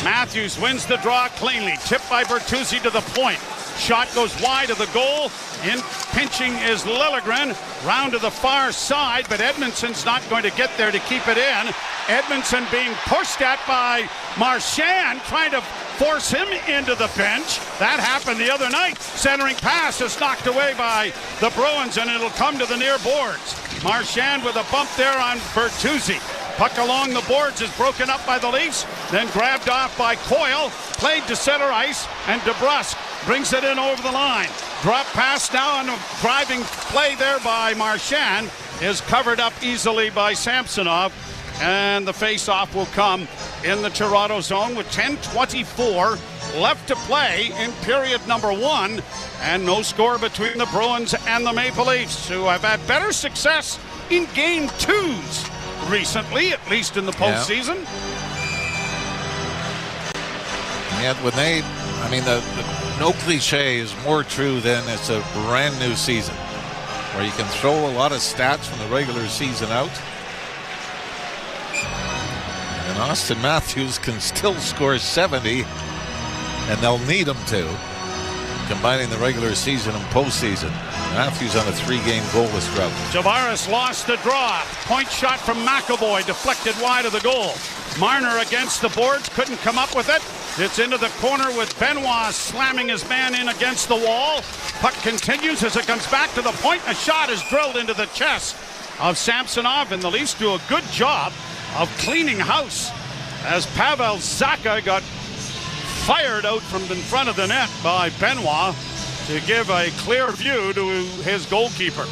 Matthews wins the draw cleanly. Tipped by Bertuzzi to the point. Shot goes wide of the goal. In pinching is Liljegren. Round to the far side, but Edmondson's not going to get there to keep it in. Edmondson being pushed at by Marchand, trying to force him into the bench. That happened the other night. Centering pass is knocked away by the Bruins, and it'll come to the near boards. Marchand with a bump there on Bertuzzi. Puck along the boards is broken up by the Leafs, then grabbed off by Coyle, played to center ice, and DeBrusk brings it in over the line. Drop pass now on a driving play there by Marchand is covered up easily by Samsonov, and the face-off will come in the Toronto zone with 10:24 left to play in period number 1, and no score between the Bruins and the Maple Leafs, who have had better success in Game 2s recently, at least in the postseason. And when they, I mean, the no cliche is more true than it's a brand new season where you can throw a lot of stats from the regular season out. And Auston Matthews can still score 70, and they'll need him to, combining the regular season and postseason. Matthews on a 3-game goalless drought. Tavares lost the draw. Point shot from McAvoy, deflected wide of the goal. Marner against the boards, couldn't come up with it. It's into the corner with Benoit slamming his man in against the wall. Puck continues as it comes back to the point. A shot is drilled into the chest of Samsonov, and the Leafs do a good job of cleaning house as Pavel Zacha got fired out from in front of the net by Benoit to give a clear view to his goalkeeper.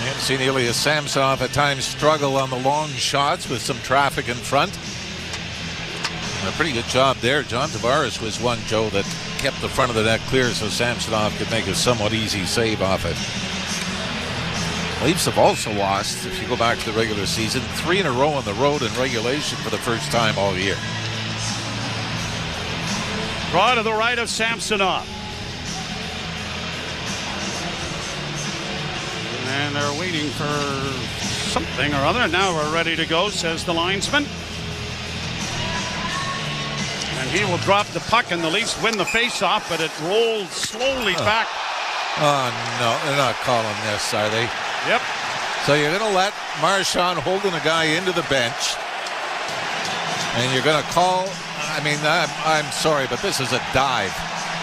And seen Ilya Samsonov at times struggle on the long shots with some traffic in front. And a pretty good job there. John Tavares was one, Joe, that kept the front of the net clear so Samsonov could make a somewhat easy save off it. Leafs have also lost, if you go back to the regular season, 3 in a row on the road in regulation for the first time all year. Draw to the right of Samsonov. And they're waiting for something or other. Now we're ready to go, says the linesman. And he will drop the puck, and the Leafs win the faceoff, but it rolls slowly back. Oh, no, they're not calling this, are they? Yep. So you're going to let Marchand holding a guy into the bench, and you're going to call, I mean, I'm sorry, but this is a dive.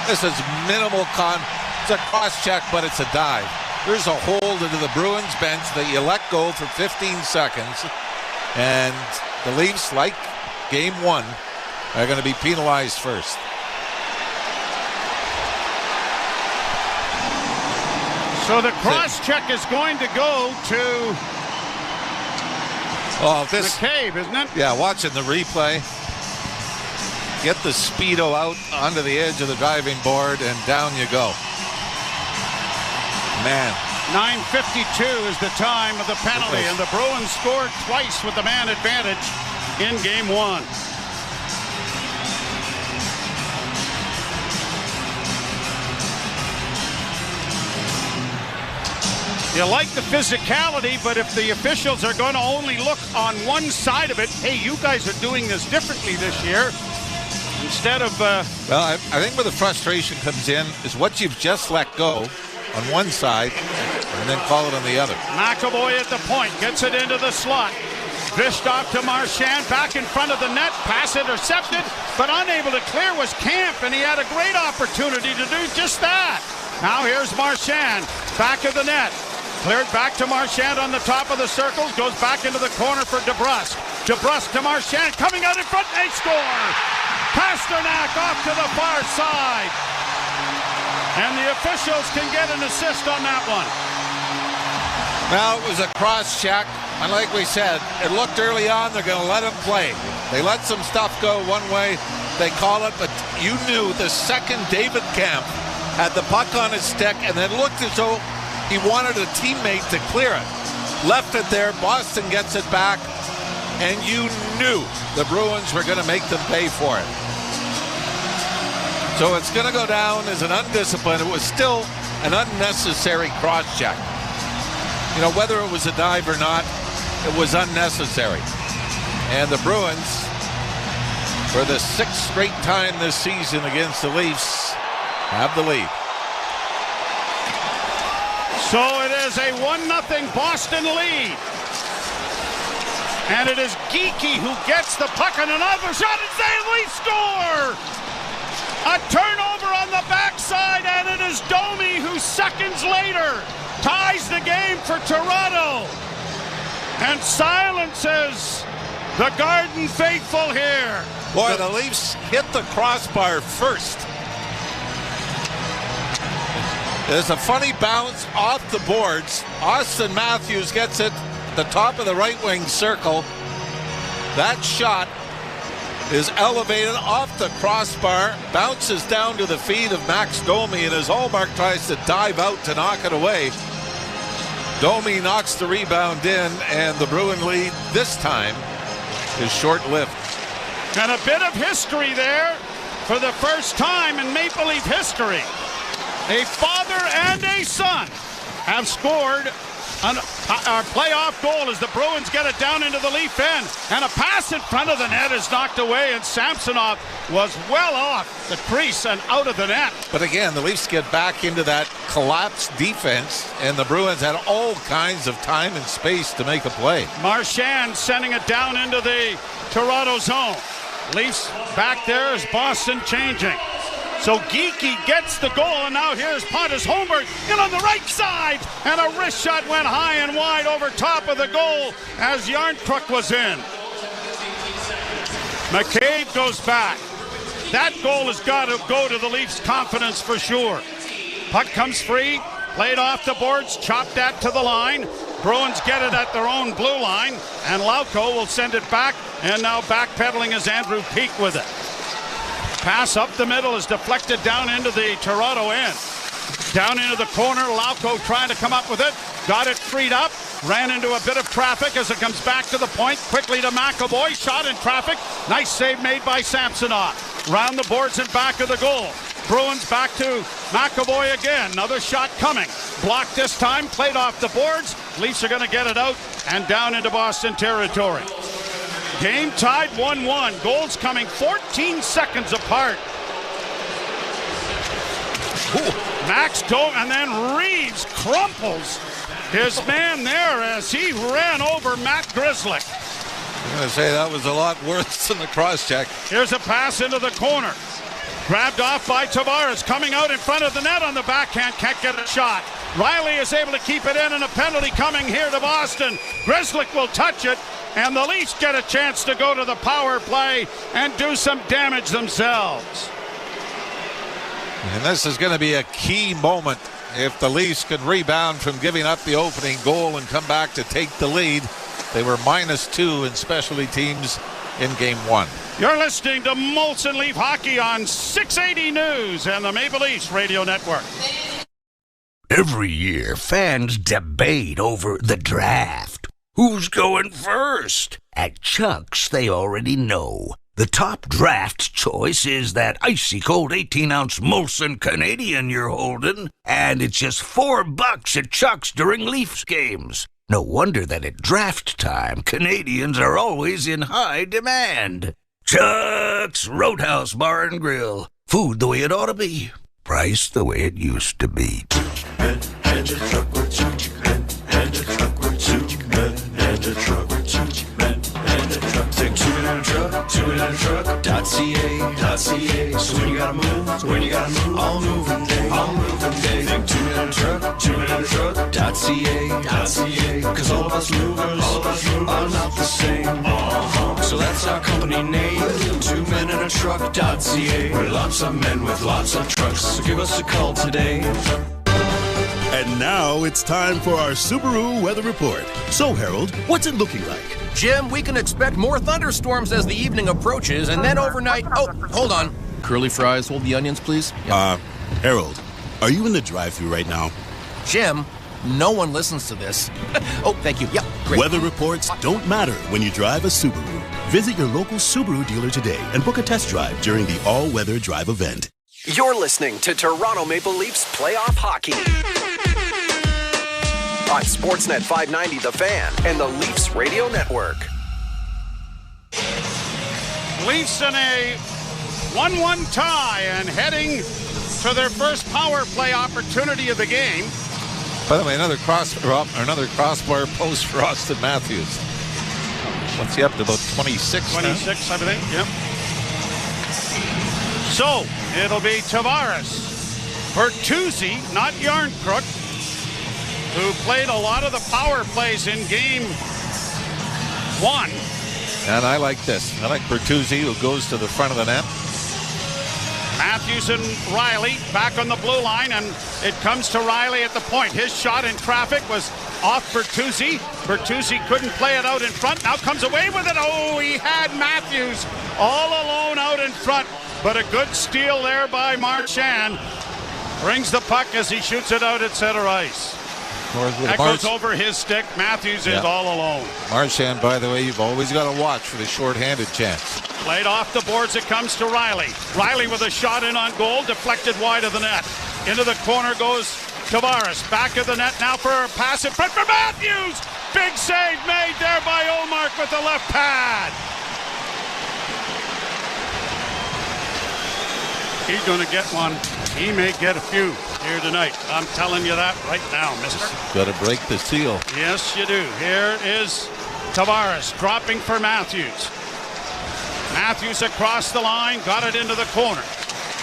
This is minimal it's a cross-check, but it's a dive. There's a hold into the Bruins bench that you let go for 15 seconds, and the Leafs, like Game 1, are going to be penalized first. So the cross-check is going to go to McCabe, isn't it? Yeah, watching the replay. Get the Speedo out onto the edge of the driving board, and down you go. Man. 9:52 is the time of the penalty, and the Bruins scored twice with the man advantage in Game 1. You like the physicality, but if the officials are going to only look on one side of it, hey, you guys are doing this differently this year. Instead of... Well, I think where the frustration comes in is what you've just let go on one side and then call it on the other. McAvoy at the point, gets it into the slot. Fished off to Marchand, back in front of the net, pass intercepted, but unable to clear was Camp, and he had a great opportunity to do just that. Now here's Marchand, back of the net. Cleared back to Marchand on the top of the circles, goes back into the corner for DeBrusk. DeBrusk to Marchand, coming out in front, they score! Pasternak off to the far side. And the officials can get an assist on that one. Now it was a cross check, and like we said, it looked early on they're going to let him play. They let some stuff go one way, they call it, but you knew the second David Camp had the puck on his stick and then looked as though he wanted a teammate to clear it. Left it there, Boston gets it back, and you knew the Bruins were going to make them pay for it. So it's going to go down as an undisciplined. It was still an unnecessary cross-check. You know, whether it was a dive or not, it was unnecessary. And the Bruins, for the 6th straight time this season against the Leafs, have the lead. So it is a 1-0 Boston lead. And it is Geekie who gets the puck on another shot, and they score! A turnover on the backside, and it is Domi who seconds later ties the game for Toronto and silences the Garden faithful here. Boy, the Leafs hit the crossbar first. There's a funny bounce off the boards. Auston Matthews gets it at the top of the right wing circle. That shot is elevated off the crossbar, bounces down to the feet of Max Domi, and as Ullmark tries to dive out to knock it away, Domi knocks the rebound in, and the Bruin lead this time is short-lived. And a bit of history there for the first time in Maple Leaf history. A father and a son have scored a playoff goal as the Bruins get it down into the Leaf end. And a pass in front of the net is knocked away, and Samsonov was well off the crease and out of the net. But again, the Leafs get back into that collapsed defense, and the Bruins had all kinds of time and space to make a play. Marchand sending it down into the Toronto zone. Leafs back there as Boston changing. So Geekie gets the goal, and now here's Pontus Holmberg in on the right side, and a wrist shot went high and wide over top of the goal as Yarncrook was in. McCabe goes back. That goal has got to go to the Leafs' confidence for sure. Puck comes free, played off the boards, chopped that to the line. Bruins get it at their own blue line, and Lauko will send it back, and now backpedaling is Andrew Peeke with it. Pass up the middle is deflected down into the Toronto end. Down into the corner, Lauko trying to come up with it. Got it freed up. Ran into a bit of traffic as it comes back to the point. Quickly to McAvoy. Shot in traffic. Nice save made by Samsonov. round the boards and back of the goal. Bruins back to McAvoy again. Another shot coming. Blocked this time, played off the boards. Leafs are going to get it out and down into Boston territory. Game tied 1-1. Goals coming 14 seconds apart. Max Domi, and then Reeves crumples his man there as he ran over Matt Grzelcyk. I'm going to say that was a lot worse than the cross-check. Here's a pass into the corner. Grabbed off by Tavares, coming out in front of the net on the backhand, can't get a shot. Riley is able to keep it in, and a penalty coming here to Boston. Grzelcyk will touch it, and the Leafs get a chance to go to the power play and do some damage themselves. And this is going to be a key moment if the Leafs can rebound from giving up the opening goal and come back to take the lead. They were -2 in specialty teams in Game 1. You're listening to Molson Leaf Hockey on 680 News and the Maple Leafs Radio Network. Every year, fans debate over the draft. Who's going first? At Chuck's, they already know. The top draft choice is that icy cold 18-ounce Molson Canadian you're holding, and it's just $4 at Chuck's during Leafs games. No wonder that at draft time, Canadians are always in high demand. Chuck's Roadhouse Bar and Grill. Food the way it ought to be. Price the way it used to be. Take 2 in a truck, 2 in a truck.ca. So when you gotta move, all moving day, Think 2 in a truck, 2 in a truck.ca. Cause all of us movers are not the same. So that's our company name, 2 men in a truck.ca. We're lots of men with lots of trucks, so give us a call today. And now it's time for our Subaru weather report. So, Harold, what's it looking like? Jim, we can expect more thunderstorms as the evening approaches, and then overnight... Oh, hold on. Curly fries, hold the onions, please. Yep. Harold, are you in the drive-thru right now? Jim, no one listens to this. Oh, thank you. Yep, great. Weather reports don't matter when you drive a Subaru. Visit your local Subaru dealer today and book a test drive during the all-weather drive event. You're listening to Toronto Maple Leafs playoff hockey on Sportsnet 590 The Fan and the Leafs Radio Network. Leafs in a 1-1 tie and heading to their first power play opportunity of the game. By the way, another crossbar post for Auston Matthews. What's he up to, about 26 now? 26, I think, yep. So, it'll be Tavares, Bertuzzi, not Yarncrook, who played a lot of the power plays in Game 1. And I like this. I like Bertuzzi, who goes to the front of the net. Matthews and Riley back on the blue line, and it comes to Riley at the point. His shot in traffic was off Bertuzzi. Bertuzzi couldn't play it out in front. Now comes away with it. Oh, he had Matthews all alone out in front. But a good steal there by Marchand. Brings the puck as he shoots it out at center ice. That goes over his stick. Matthews is all alone. Marchand, by the way, you've always got to watch for the shorthanded chance. Played off the boards, it comes to Riley. Riley with a shot in on goal, deflected wide of the net. Into the corner goes Tavares. Back of the net now for a pass in front for Matthews. Big save made there by Ullmark with the left pad. He's going to get one. He may get a few here tonight. I'm telling you that right now, mister. Got to break the seal. Yes, you do. Here is Tavares dropping for Matthews. Matthews across the line, got it into the corner.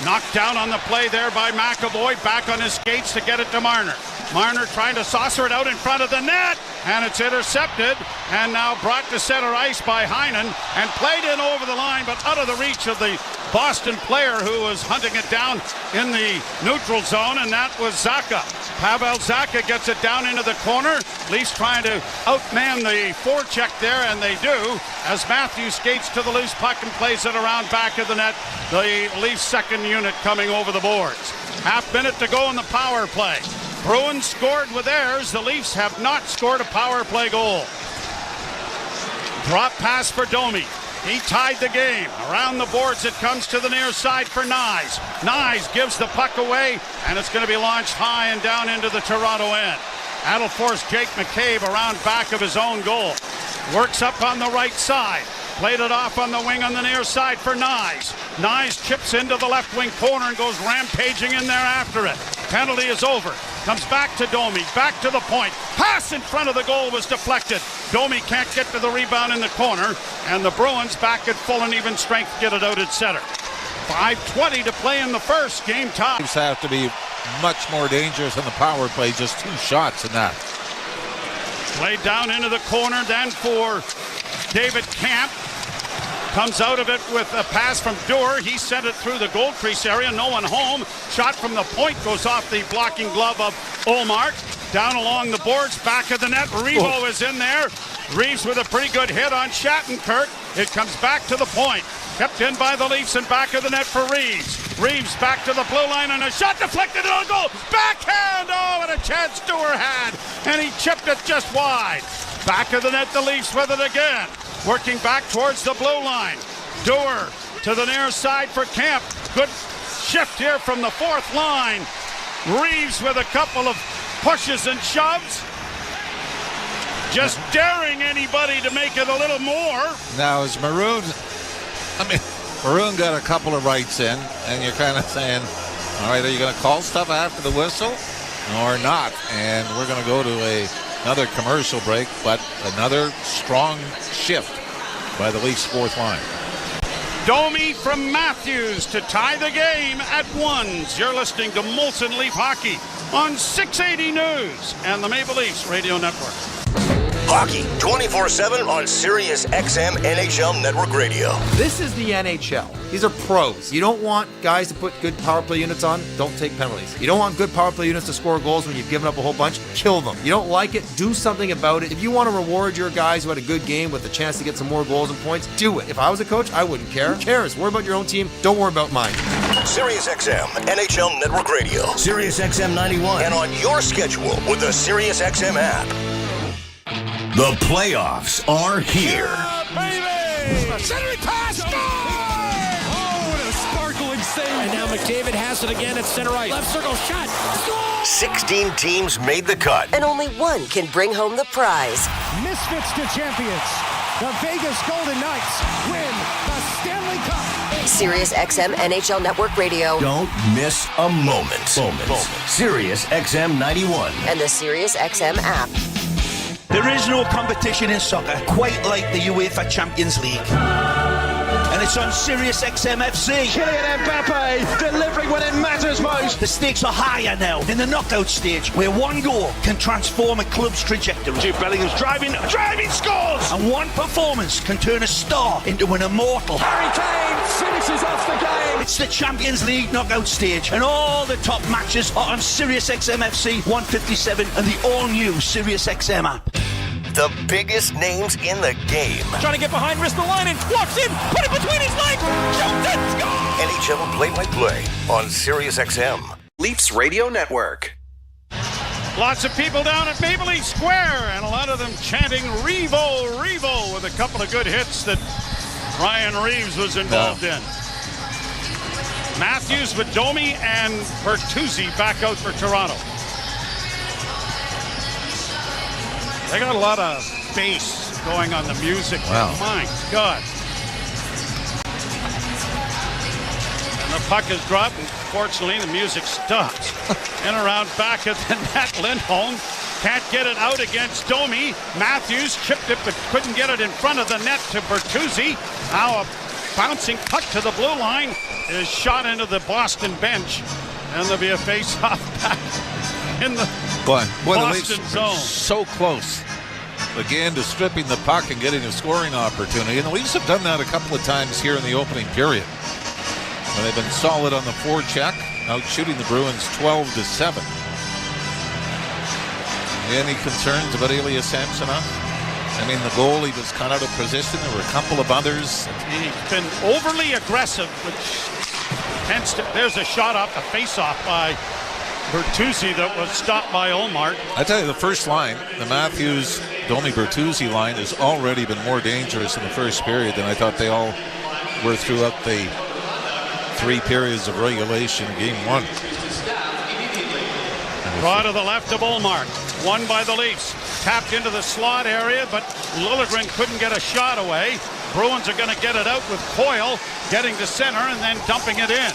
Knocked down on the play there by McAvoy. Back on his skates to get it to Marner. Marner trying to saucer it out in front of the net, and it's intercepted and now brought to center ice by Heinen and played in over the line, but out of the reach of the Boston player who was hunting it down in the neutral zone, and that was Zacha. Pavel Zacha gets it down into the corner. Leafs trying to outman the forecheck there, and they do, as Matthews skates to the loose puck and plays it around back of the net. The Leafs second unit coming over the boards. Half minute to go in the power play. Bruins scored with theirs. The Leafs have not scored a power play goal. Drop pass for Domi. He tied the game. Around the boards it comes to the near side for Nyes. Nyes gives the puck away, and it's going to be launched high and down into the Toronto end. That'll force Jake McCabe around back of his own goal. Works up on the right side. Played it off on the wing on the near side for Nyes. Nyes chips into the left wing corner and goes rampaging in there after it. Penalty is over. Comes back to Domi. Back to the point. Pass in front of the goal was deflected. Domi can't get to the rebound in the corner. And the Bruins back at full and even strength get it out at center. 5:20 to play in the first. Game tie. Teams have to be much more dangerous in the power play. Just 2 shots in that. Played down into the corner then for David Camp. Comes out of it with a pass from Dewar. He sent it through the goal crease area. No one home. Shot from the point goes off the blocking glove of Ullmark. Down along the boards, back of the net. Revo is in there. Reeves with a pretty good hit on Shattenkirk. It comes back to the point. Kept in by the Leafs and back of the net for Reeves. Reeves back to the blue line and a shot deflected on goal. Backhand! Oh, what a chance Dewar had. And he chipped it just wide. Back of the net, the Leafs with it again. Working back towards the blue line. Dewar to the near side for Camp. Good shift here from the fourth line. Reeves with a couple of pushes and shoves. Just daring anybody to make it a little more. Now is Maroon got a couple of rights in, and you're kind of saying, all right, are you going to call stuff after the whistle or not? And we're going to go to another commercial break, but another strong shift by the Leafs fourth line. Domi from Matthews to tie the game at 1. You're listening to Molson Leaf Hockey on 680 News and the Maple Leafs Radio Network. Hockey 24/7 on Sirius XM NHL Network Radio. This is the NHL. These are pros. You don't want guys to put good power play units on, don't take penalties. You don't want good power play units to score goals when you've given up a whole bunch, kill them. You don't like it, do something about it. If you want to reward your guys who had a good game with a chance to get some more goals and points, do it. If I was a coach, I wouldn't care. Who cares? Worry about your own team. Don't worry about mine. Sirius XM NHL Network Radio. Sirius XM 91. And on your schedule with the Sirius XM app. The playoffs are here. Baby! Centering pass, score! Oh, what a sparkling save. And now McDavid has it again at center ice. Left circle shot. Score! 16 teams made the cut. And only one can bring home the prize. Misfits to champions. The Vegas Golden Knights win the Stanley Cup. Sirius XM NHL Network Radio. Don't miss a moment. Sirius XM 91. And the Sirius XM app. There is no competition in soccer quite like the UEFA Champions League. And it's on Sirius XM FC. Kylian Mbappe delivering when it matters most. The stakes are higher now in the knockout stage, where one goal can transform a club's trajectory. Jude Bellingham's driving scores! And one performance can turn a star into an immortal. Harry Kane finishes off the game. It's the Champions League knockout stage, and all the top matches are on Sirius XM FC 157 and the all-new Sirius XM app. The biggest names in the game. Trying to get behind Ristolainen, walks in, put it between his legs, shoots it, score! NHL play-by-play on Sirius XM. Leafs Radio Network. Lots of people down at Maple Leaf Square, and a lot of them chanting Revo, Revo, with a couple of good hits that Ryan Reeves was involved in. Matthews with Domi and Bertuzzi back out for Toronto. They got a lot of bass going on the music. Wow. My God. And the puck is dropped, and fortunately the music stops. And around back at the net, Lindholm can't get it out against Domi. Matthews chipped it but couldn't get it in front of the net to Bertuzzi. Now a bouncing puck to the blue line is shot into the Boston bench. And there'll be a face-off back in the Boston zone. So close again to stripping the puck and getting a scoring opportunity, and the Leafs have done that a couple of times here in the opening period. And they've been solid on the forecheck, out shooting the Bruins 12-7. Any concerns about Elias Samsonov? I mean, the goalie was cut out of position. There were a couple of others. He's been overly aggressive, which tends to. There's a shot off the face-off by Bertuzzi that was stopped by Ullmark. I tell you, the first line, the Matthews, Domi-Bertuzzi line has already been more dangerous in the first period than I thought they all were throughout the 3 periods of regulation in Game 1. Draw to the left of Ullmark. Won by the Leafs. Tapped into the slot area, but Liljegren couldn't get a shot away. Bruins are going to get it out with Coyle getting to center and then dumping it in.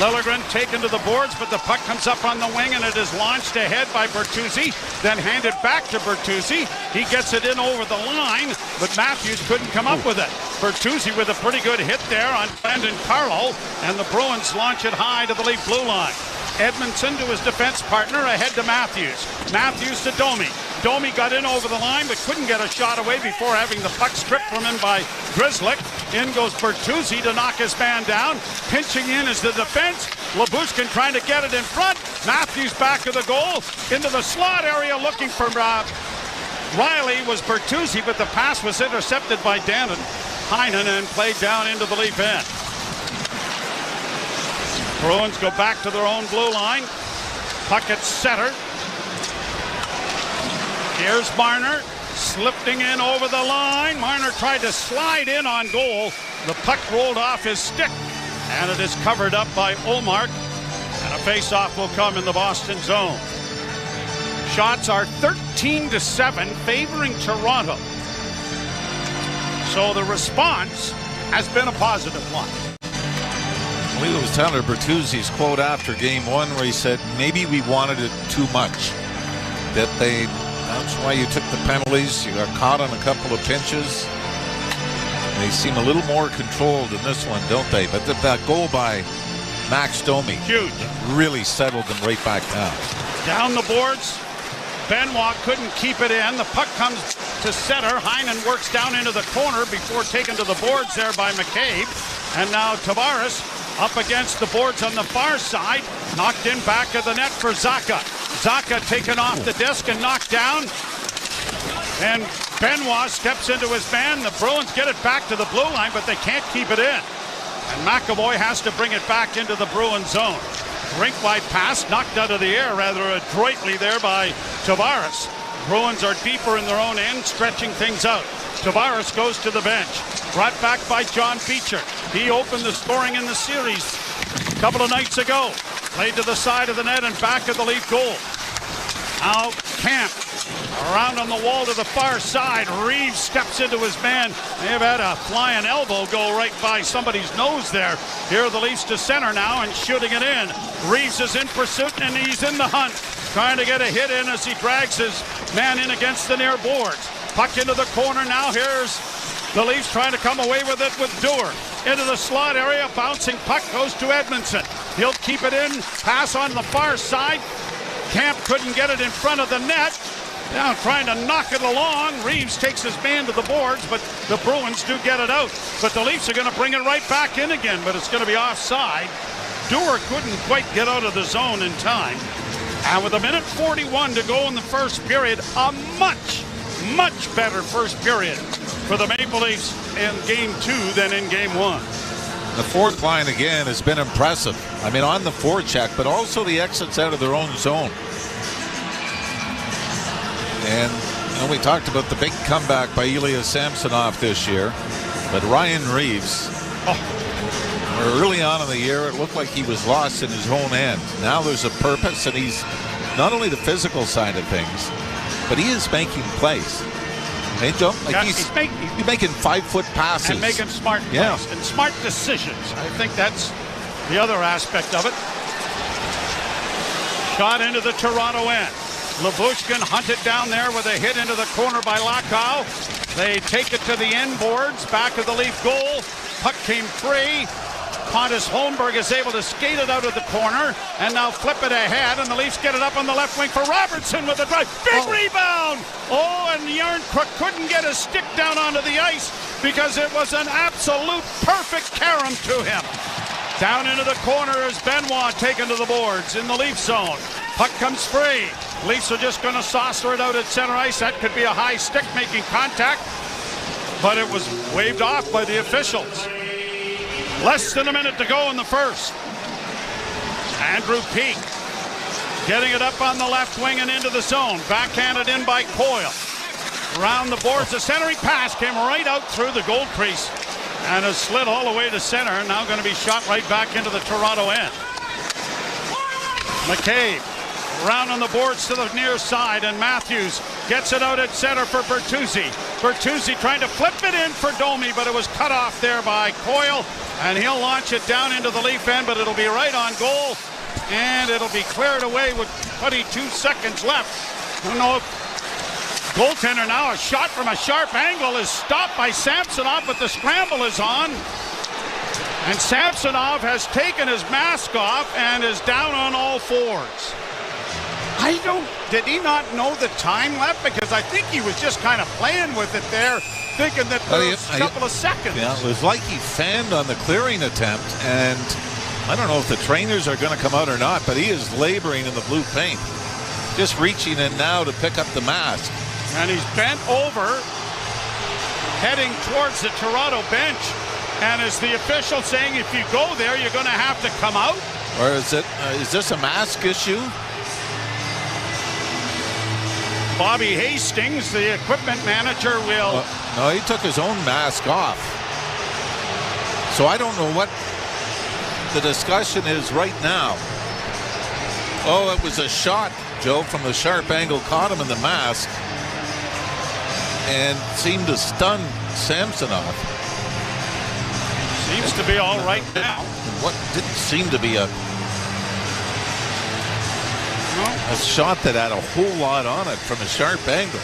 Liljegren taken to the boards, but the puck comes up on the wing and it is launched ahead by Bertuzzi, then handed back to Bertuzzi. He gets it in over the line, but Matthews couldn't come up with it. Bertuzzi with a pretty good hit there on Brandon Carlo, and the Bruins launch it high to the Leaf blue line. Edmondson to his defense partner, ahead to Matthews. Matthews to Domi. Domi got in over the line but couldn't get a shot away before having the puck stripped from him by Grzelcyk. In goes Bertuzzi to knock his man down. Pinching in is the defense. Lyubushkin trying to get it in front. Matthews back to the goal. Into the slot area looking for Riley was Bertuzzi, but the pass was intercepted by Dannon. Heinen and played down into the Leaf end. Bruins go back to their own blue line. Puck at center. Here's Marner slipping in over the line. Marner tried to slide in on goal. The puck rolled off his stick, and it is covered up by Ullmark. And a face-off will come in the Boston zone. Shots are 13-7, favoring Toronto. So the response has been a positive one. I believe it was Tyler Bertuzzi's quote after Game 1 where he said, maybe we wanted it too much. That's why you took the penalties. You got caught on a couple of pinches. They seem a little more controlled in this one, don't they? But that goal by Max Domi, huge, really settled them right back down. Down the boards. Benoit couldn't keep it in. The puck comes to center. Heinen works down into the corner before taken to the boards there by McCabe. And now Tavares up against the boards on the far side. Knocked in back of the net for Zacha. Zacha taken off the disc and knocked down. And Benoit steps into his man. The Bruins get it back to the blue line, but they can't keep it in. And McAvoy has to bring it back into the Bruins zone. Rink-wide pass knocked out of the air rather adroitly there by Tavares. Bruins are deeper in their own end, stretching things out. Tavares goes to the bench. Brought back by John Beecher. He opened the scoring in the series a couple of nights ago. Played to the side of the net and back of the Leaf goal. Now Camp around on the wall to the far side. Reeves steps into his man. They've had a flying elbow go right by somebody's nose there. Here are the Leafs to center now and shooting it in. Reeves is in pursuit and he's in the hunt. Trying to get a hit in as he drags his man in against the near boards. Puck into the corner now. Here's the Leafs trying to come away with it with Dewar. Into the slot area. Bouncing puck goes to Edmondson. He'll keep it in. Pass on the far side. Camp couldn't get it in front of the net. Now trying to knock it along. Reeves takes his man to the boards, but the Bruins do get it out. But the Leafs are going to bring it right back in again, but it's going to be offside. Dewar couldn't quite get out of the zone in time. And with 1:41 to go in the first period, a much better first period for the Maple Leafs in Game 2 than in Game 1. The fourth line again has been impressive. I mean, on the forecheck, but also the exits out of their own zone. And we talked about the big comeback by Ilya Samsonov this year, but Ryan Reeves, early on in the year, it looked like he was lost in his own end. Now there's a purpose, and he's not only the physical side of things, but he is making plays. Hey, Joe, he's making 5-foot passes. And making smart plays and smart decisions. I think that's the other aspect of it. Shot into the Toronto end. Lyubushkin hunted down there with a hit into the corner by Lacau. They take it to the end boards, back of the Leaf goal. Puck came free. Pontus Holmberg is able to skate it out of the corner and now flip it ahead, and the Leafs get it up on the left wing for Robertson with a drive. Big rebound! And Yarncrook couldn't get his stick down onto the ice because it was an absolute perfect carom to him. Down into the corner is Benoit taken to the boards in the Leaf zone. Puck comes free. Leafs are just going to saucer it out at center ice. That could be a high stick making contact, but it was waved off by the officials. Less than a minute to go in the first. Andrew Peeke getting it up on the left wing and into the zone. Backhanded in by Coyle. Around the boards, the centering pass came right out through the goal crease and has slid all the way to center. Now going to be shot right back into the Toronto end. McCabe around on the boards to the near side, and Matthews gets it out at center for Bertuzzi. Bertuzzi trying to flip it in for Domi, but it was cut off there by Coyle, and he'll launch it down into the Leaf end, but it'll be right on goal, and it'll be cleared away with 22 seconds left. I don't know if goaltender now, a shot from a sharp angle is stopped by Samsonov, but the scramble is on. And Samsonov has taken his mask off and is down on all fours. Did he not know the time left? Because I think he was just kind of playing with it there, thinking that there was a couple of seconds. Yeah, it was like he fanned on the clearing attempt, and I don't know if the trainers are going to come out or not, but he is laboring in the blue paint. Just reaching in now to pick up the mask. And he's bent over, heading towards the Toronto bench. And is the official saying if you go there, you're going to have to come out? Or is this a mask issue? Bobby Hastings, the equipment manager, will... No, he took his own mask off. So I don't know what the discussion is right now. Oh, it was a shot, Joe, from the sharp angle, caught him in the mask and seemed to stun Samsonov. Seems to be all right now. What didn't seem to be a shot that had a whole lot on it from a sharp angle.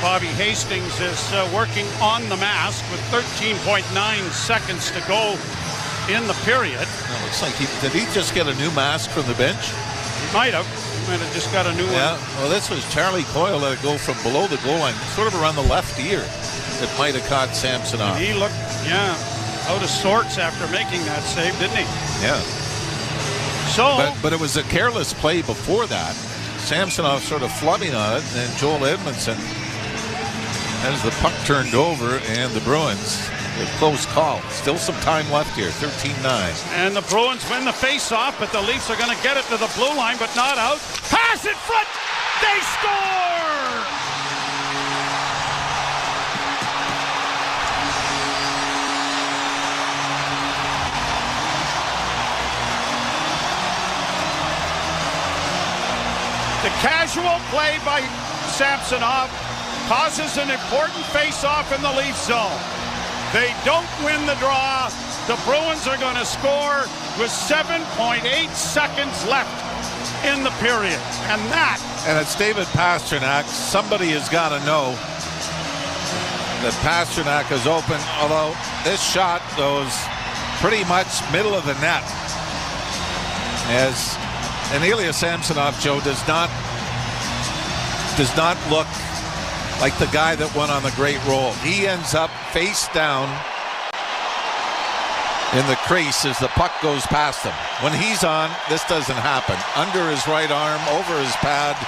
Bobby Hastings is working on the mask with 13.9 seconds to go in the period. It looks like did he just get a new mask from the bench? He might have just got a new one. Yeah, well, this was Charlie Coyle let it go from below the goal line, sort of around the left ear. It might have caught Samsonov. He looked, out of sorts after making that save, didn't he? Yeah. So, but it was a careless play before that. Samsonov sort of flubbing on it, and then Joel Edmondson has the puck turned over, and the Bruins, a close call. Still some time left here, 13-9. And the Bruins win the face-off, but the Leafs are going to get it to the blue line, but not out. Pass in front! They score! The casual play by Samsonov causes an important face-off in the Leaf zone. They don't win the draw. The Bruins are going to score with 7.8 seconds left in the period. And it's David Pastrnak. Somebody has got to know that Pastrnak is open, although this shot goes pretty much middle of the net. And Ilya Samsonov, Joe, does not look like the guy that went on the great roll. He ends up face down in the crease as the puck goes past him. When he's on, this doesn't happen. Under his right arm, over his pad.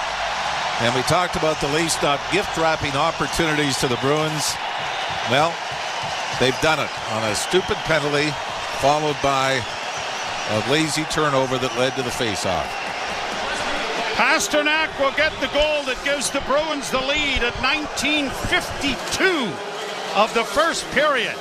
And we talked about the Leafs not gift-wrapping opportunities to the Bruins. Well, they've done it on a stupid penalty followed by a lazy turnover that led to the face-off. Pastrnak will get the goal that gives the Bruins the lead at 19:52 of the first period.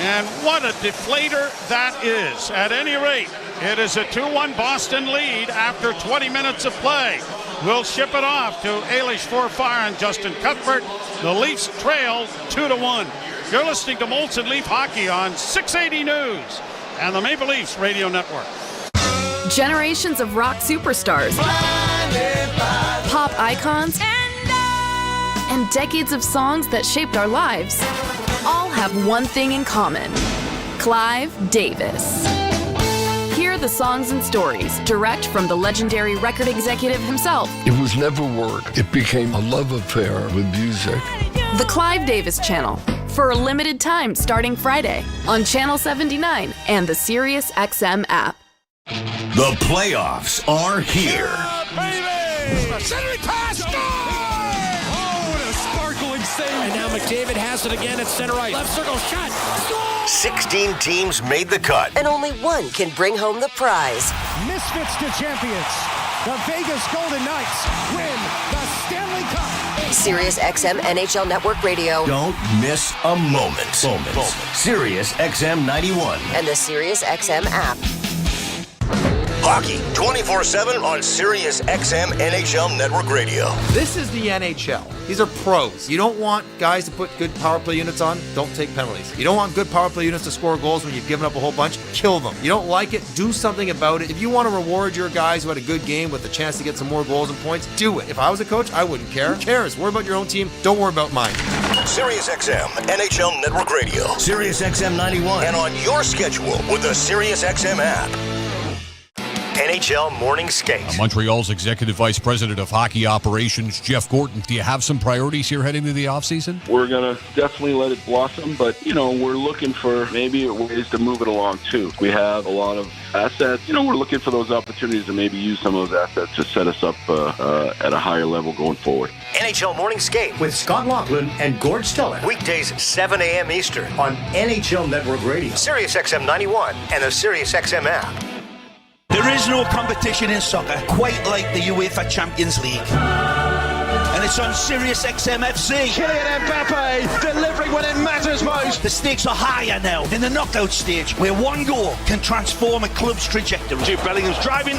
And what a deflator that is. At any rate, it is a 2-1 Boston lead after 20 minutes of play. We'll ship it off to Ailish Forfire and Justin Cuthbert. The Leafs trail 2-1. You're listening to Molson Leaf Hockey on 680 News and the Maple Leafs Radio Network. Generations of rock superstars, pop icons, and decades of songs that shaped our lives all have one thing in common: Clive Davis. Hear the songs and stories direct from the legendary record executive himself. It was never work. It became a love affair with music. The Clive Davis Channel, for a limited time starting Friday on Channel 79 and the Sirius XM app. The playoffs are here. Centering pass, score! Oh, what a sparkling save. And now McDavid has it again at center ice. Left circle shot. Score! 16 teams made the cut. And only one can bring home the prize. Misfits to champions. The Vegas Golden Knights win the Stanley Cup. Sirius XM NHL Network Radio. Don't miss a moment. Sirius XM 91. And the Sirius XM app. Hockey 24/7 on Sirius XM NHL Network Radio. This is the NHL. These are pros. You don't want guys to put good power play units on, don't take penalties. You don't want good power play units to score goals when you've given up a whole bunch, kill them. You don't like it, do something about it. If you want to reward your guys who had a good game with the chance to get some more goals and points, do it. If I was a coach, I wouldn't care. Who cares? Worry about your own team. Don't worry about mine. Sirius XM NHL Network Radio. Sirius XM 91. And on your schedule with the Sirius XM app. NHL Morning Skate. Montreal's Executive Vice President of Hockey Operations, Jeff Gordon. Do you have some priorities here heading into the offseason? We're going to definitely let it blossom, but, we're looking for maybe ways to move it along, too. We have a lot of assets. We're looking for those opportunities to maybe use some of those assets to set us up at a higher level going forward. NHL Morning Skate with Scott Laughlin and Gord Stellick. Weekdays 7 a.m. Eastern on NHL Network Radio, Sirius XM 91, and the Sirius XM app. There is no competition in soccer quite like the UEFA Champions League. And it's on Sirius XM FC. Kylian Mbappe delivering when it matters most. The stakes are higher now in the knockout stage, where one goal can transform a club's trajectory. Jude Bellingham's driving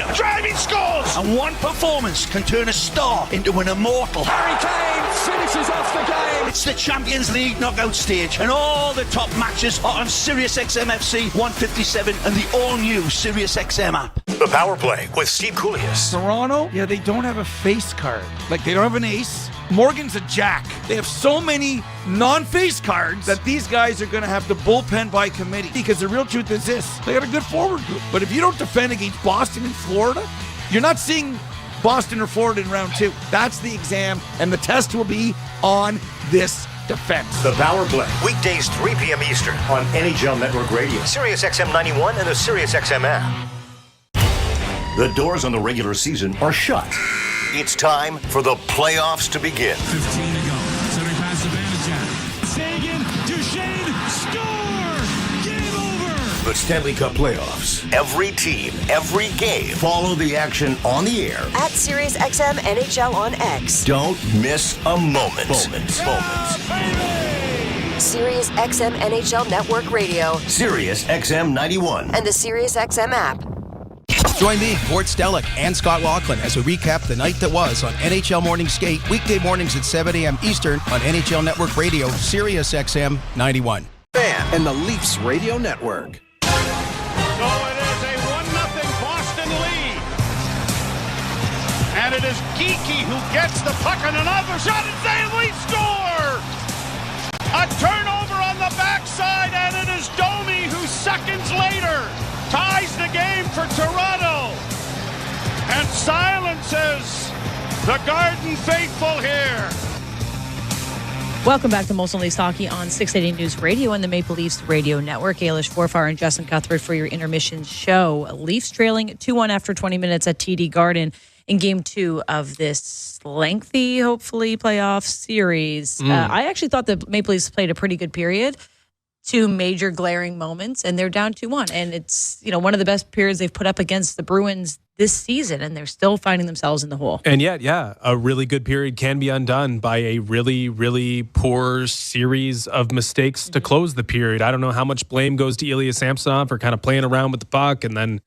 scores! And one performance can turn a star into an immortal. Harry Kane finishes off the game. It's the Champions League knockout stage, and all the top matches are on Sirius XM FC 157 and the all-new Sirius XM app. The Power Play with Steve Koulias. Toronto, they don't have a face card. Like, they don't have an ace. Morgan's a jack. They have so many non-face cards that these guys are going to have to bullpen by committee, because the real truth is this: they got a good forward group. But if you don't defend against Boston and Florida, you're not seeing Boston or Florida in round 2. That's the exam, and the test will be on this defense. The Power Play, weekdays 3 p.m. Eastern on NHL Network Radio, Sirius XM 91, and the Sirius XM app. The doors on the regular season are shut. It's time for the playoffs to begin. 15 to go. Center pass to Vanacek. Sagan, Duchesne, score! Game over! The Stanley Cup playoffs. Every team, every game. Follow the action on the air. At Sirius XM NHL on X. Don't miss a moment. Sirius XM NHL Network Radio. Sirius XM 91. And the Sirius XM app. Join me, Gord Stellick, and Scott Laughlin as we recap the night that was on NHL Morning Skate, weekday mornings at 7 a.m. Eastern on NHL Network Radio, Sirius XM 91. And the Leafs Radio Network. So it is a 1-0 Boston lead. And it is Geekie who gets the puck on another shot, and they lead score! A turnover on the backside, and it is Domi who seconds later ties the game for Toronto and silences the Garden faithful here. Welcome back to Molson Leafs Hockey on 680 News Radio and the Maple Leafs Radio Network. Ailish Forfar and Justin Cuthbert for your intermission show. Leafs trailing 2-1 after 20 minutes at TD Garden in Game 2 of this lengthy, hopefully, playoff series. I actually thought the Maple Leafs played a pretty good period. 2 major glaring moments, and they're down 2-1. And it's, one of the best periods they've put up against the Bruins this season, and they're still finding themselves in the hole. And yet, a really good period can be undone by a really, really poor series of mistakes to close the period. I don't know how much blame goes to Ilya Samsonov for kind of playing around with the puck and then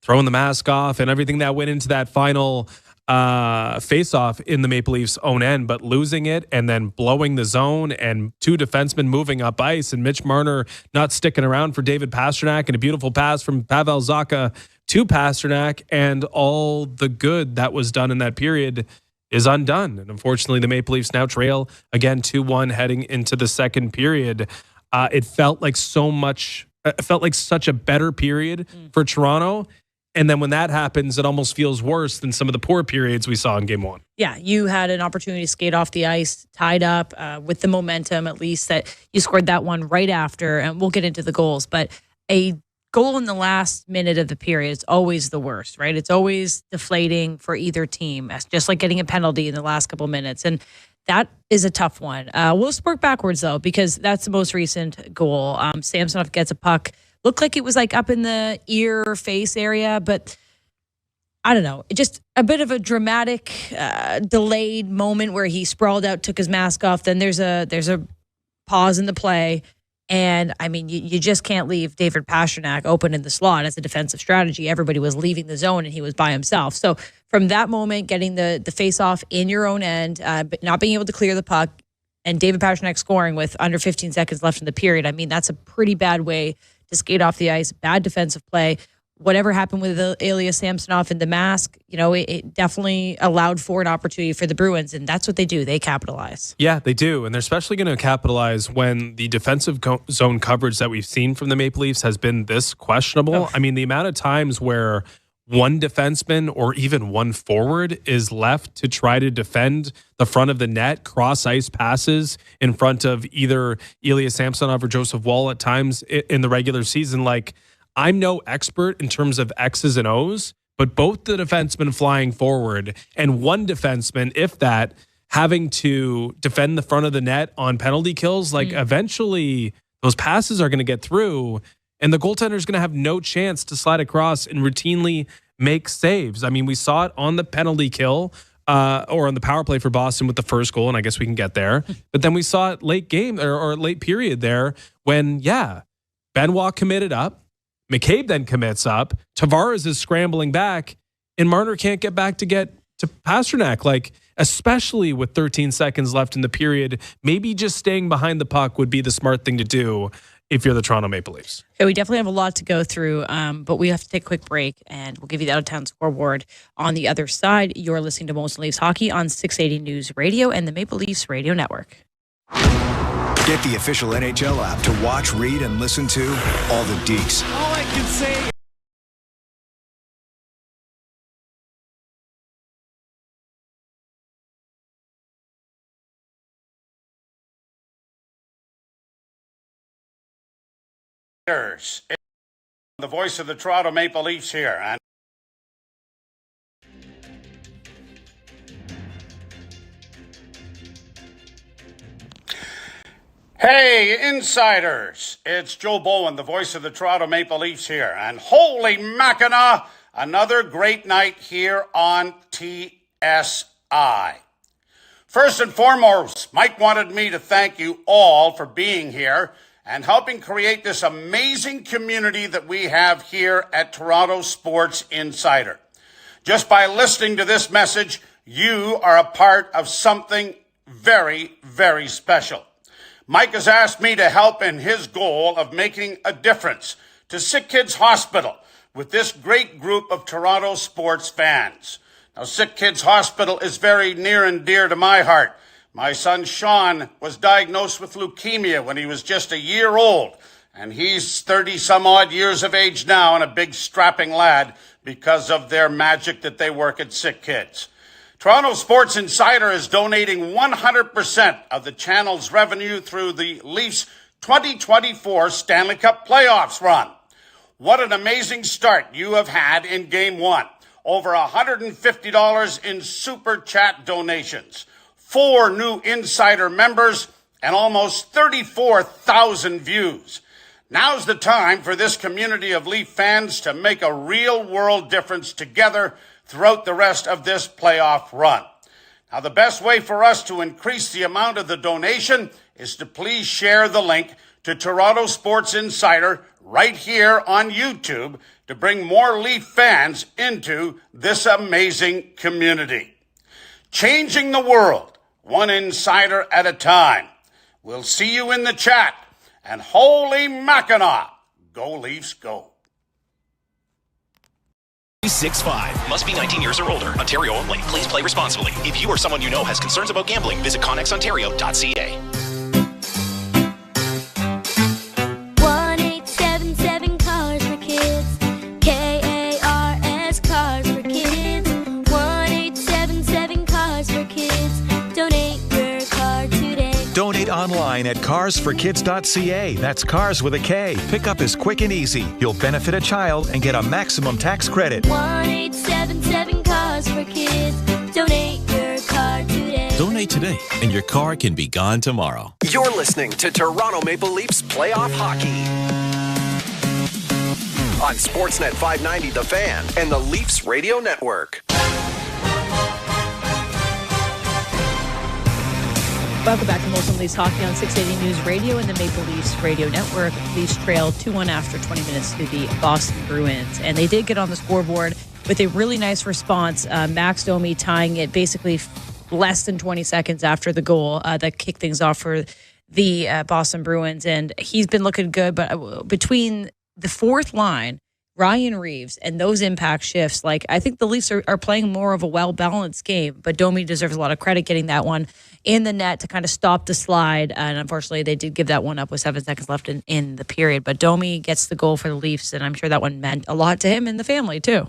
throwing the mask off and everything that went into that final face-off in the Maple Leafs' own end, but losing it and then blowing the zone and 2 defensemen moving up ice and Mitch Marner not sticking around for David Pastrnak and a beautiful pass from Pavel Zacha to Pastrnak, and all the good that was done in that period is undone. And unfortunately, the Maple Leafs now trail again 2-1 heading into the second period. It felt like such a better period for Toronto. And then when that happens, it almost feels worse than some of the poor periods we saw in Game 1. Yeah, you had an opportunity to skate off the ice, tied up with the momentum, at least, that you scored that one right after. And we'll get into the goals. But a goal in the last minute of the period is always the worst, right? It's always deflating for either team, just like getting a penalty in the last couple minutes. And that is a tough one. We'll work backwards, though, because that's the most recent goal. Samsonov gets a puck. Looked like it was like up in the ear face area, but I don't know, just a bit of a dramatic, delayed moment where he sprawled out, took his mask off. Then there's a pause in the play. And, I mean, you just can't leave David Pastrnak open in the slot as a defensive strategy. Everybody was leaving the zone, and he was by himself. So from that moment, getting the face-off in your own end, but not being able to clear the puck, and David Pastrnak scoring with under 15 seconds left in the period, I mean, that's a pretty bad way to skate off the ice. Bad defensive play. Whatever happened with Ilya Samsonov in the mask, it definitely allowed for an opportunity for the Bruins, and that's what they do. They capitalize. Yeah, they do, and they're especially going to capitalize when the defensive zone coverage that we've seen from the Maple Leafs has been this questionable. Oh. I mean, the amount of times where one defenseman or even one forward is left to try to defend the front of the net, cross-ice passes in front of either Ilya Samsonov or Joseph Woll at times in the regular season, like, I'm no expert in terms of X's and O's, but both the defensemen flying forward and one defenseman, if that, having to defend the front of the net on penalty kills, like eventually those passes are going to get through and the goaltender is going to have no chance to slide across and routinely make saves. I mean, we saw it on the penalty kill or on the power play for Boston with the first goal, and I guess we can get there. But then we saw it late game or late period there when, Benoit committed up. McCabe then commits up. Tavares is scrambling back, and Marner can't get back to Pastrnak. Like, especially with 13 seconds left in the period, maybe just staying behind the puck would be the smart thing to do if you're the Toronto Maple Leafs. Okay, we definitely have a lot to go through, but we have to take a quick break, and we'll give you the out-of-town scoreboard on the other side. You're listening to Molson Leafs Hockey on 680 News Radio and the Maple Leafs Radio Network. Get the official NHL app to watch, read, and listen to all the deeks. All I can say... The voice of the Toronto Maple Leafs here. And hey, insiders, it's Joe Bowen, the voice of the Toronto Maple Leafs here. And holy Mackinac, another great night here on TSI. First and foremost, Mike wanted me to thank you all for being here and helping create this amazing community that we have here at Toronto Sports Insider. Just by listening to this message, you are a part of something very, very special. Mike has asked me to help in his goal of making a difference to Sick Kids Hospital with this great group of Toronto sports fans. Now, Sick Kids Hospital is very near and dear to my heart. My son Sean was diagnosed with leukemia when he was just a year old, and he's 30-some-odd years of age now and a big strapping lad because of their magic that they work at Sick Kids. Toronto Sports Insider is donating 100% of the channel's revenue through the Leafs 2024 Stanley Cup playoffs run. What an amazing start you have had in Game 1. Over $150 in Super Chat donations. 4 new Insider members, and almost 34,000 views. Now's the time for this community of Leaf fans to make a real-world difference together throughout the rest of this playoff run. Now, the best way for us to increase the amount of the donation is to please share the link to Toronto Sports Insider right here on YouTube to bring more Leaf fans into this amazing community. Changing the world, one insider at a time. We'll see you in the chat. And holy Mackinac, go Leafs, go. 6-5. Must be 19 years or older. Ontario only. Please play responsibly. If you or someone you know has concerns about gambling, visit connexontario.ca. 1877 Cars for Kids. KARS Cars for Kids. 1877 Cars for Kids. Donate your car today. Donate online at carsforkids.ca. That's cars with a K. Pickup is quick and easy. You'll benefit a child and get a maximum tax credit. 1877 Cars for Kids. Donate your car today. Donate today, and your car can be gone tomorrow. You're listening to Toronto Maple Leafs playoff hockey. on Sportsnet 590 The Fan and the Leafs Radio Network. Welcome back to Molson Leafs Hockey on 680 News Radio and the Maple Leafs Radio Network. Leafs trail 2-1 after 20 minutes to the Boston Bruins. And they did get on the scoreboard with a really nice response. Max Domi tying it basically less than 20 seconds after the goal that kicked things off for the Boston Bruins. And he's been looking good. But between the fourth line, Ryan Reeves, and those impact shifts, I think the Leafs are playing more of a well-balanced game, but Domi deserves a lot of credit getting that one in the net to kind of stop the slide. And unfortunately, they did give that one up with 7 seconds left in the period. But Domi gets the goal for the Leafs, and I'm sure that one meant a lot to him and the family, too.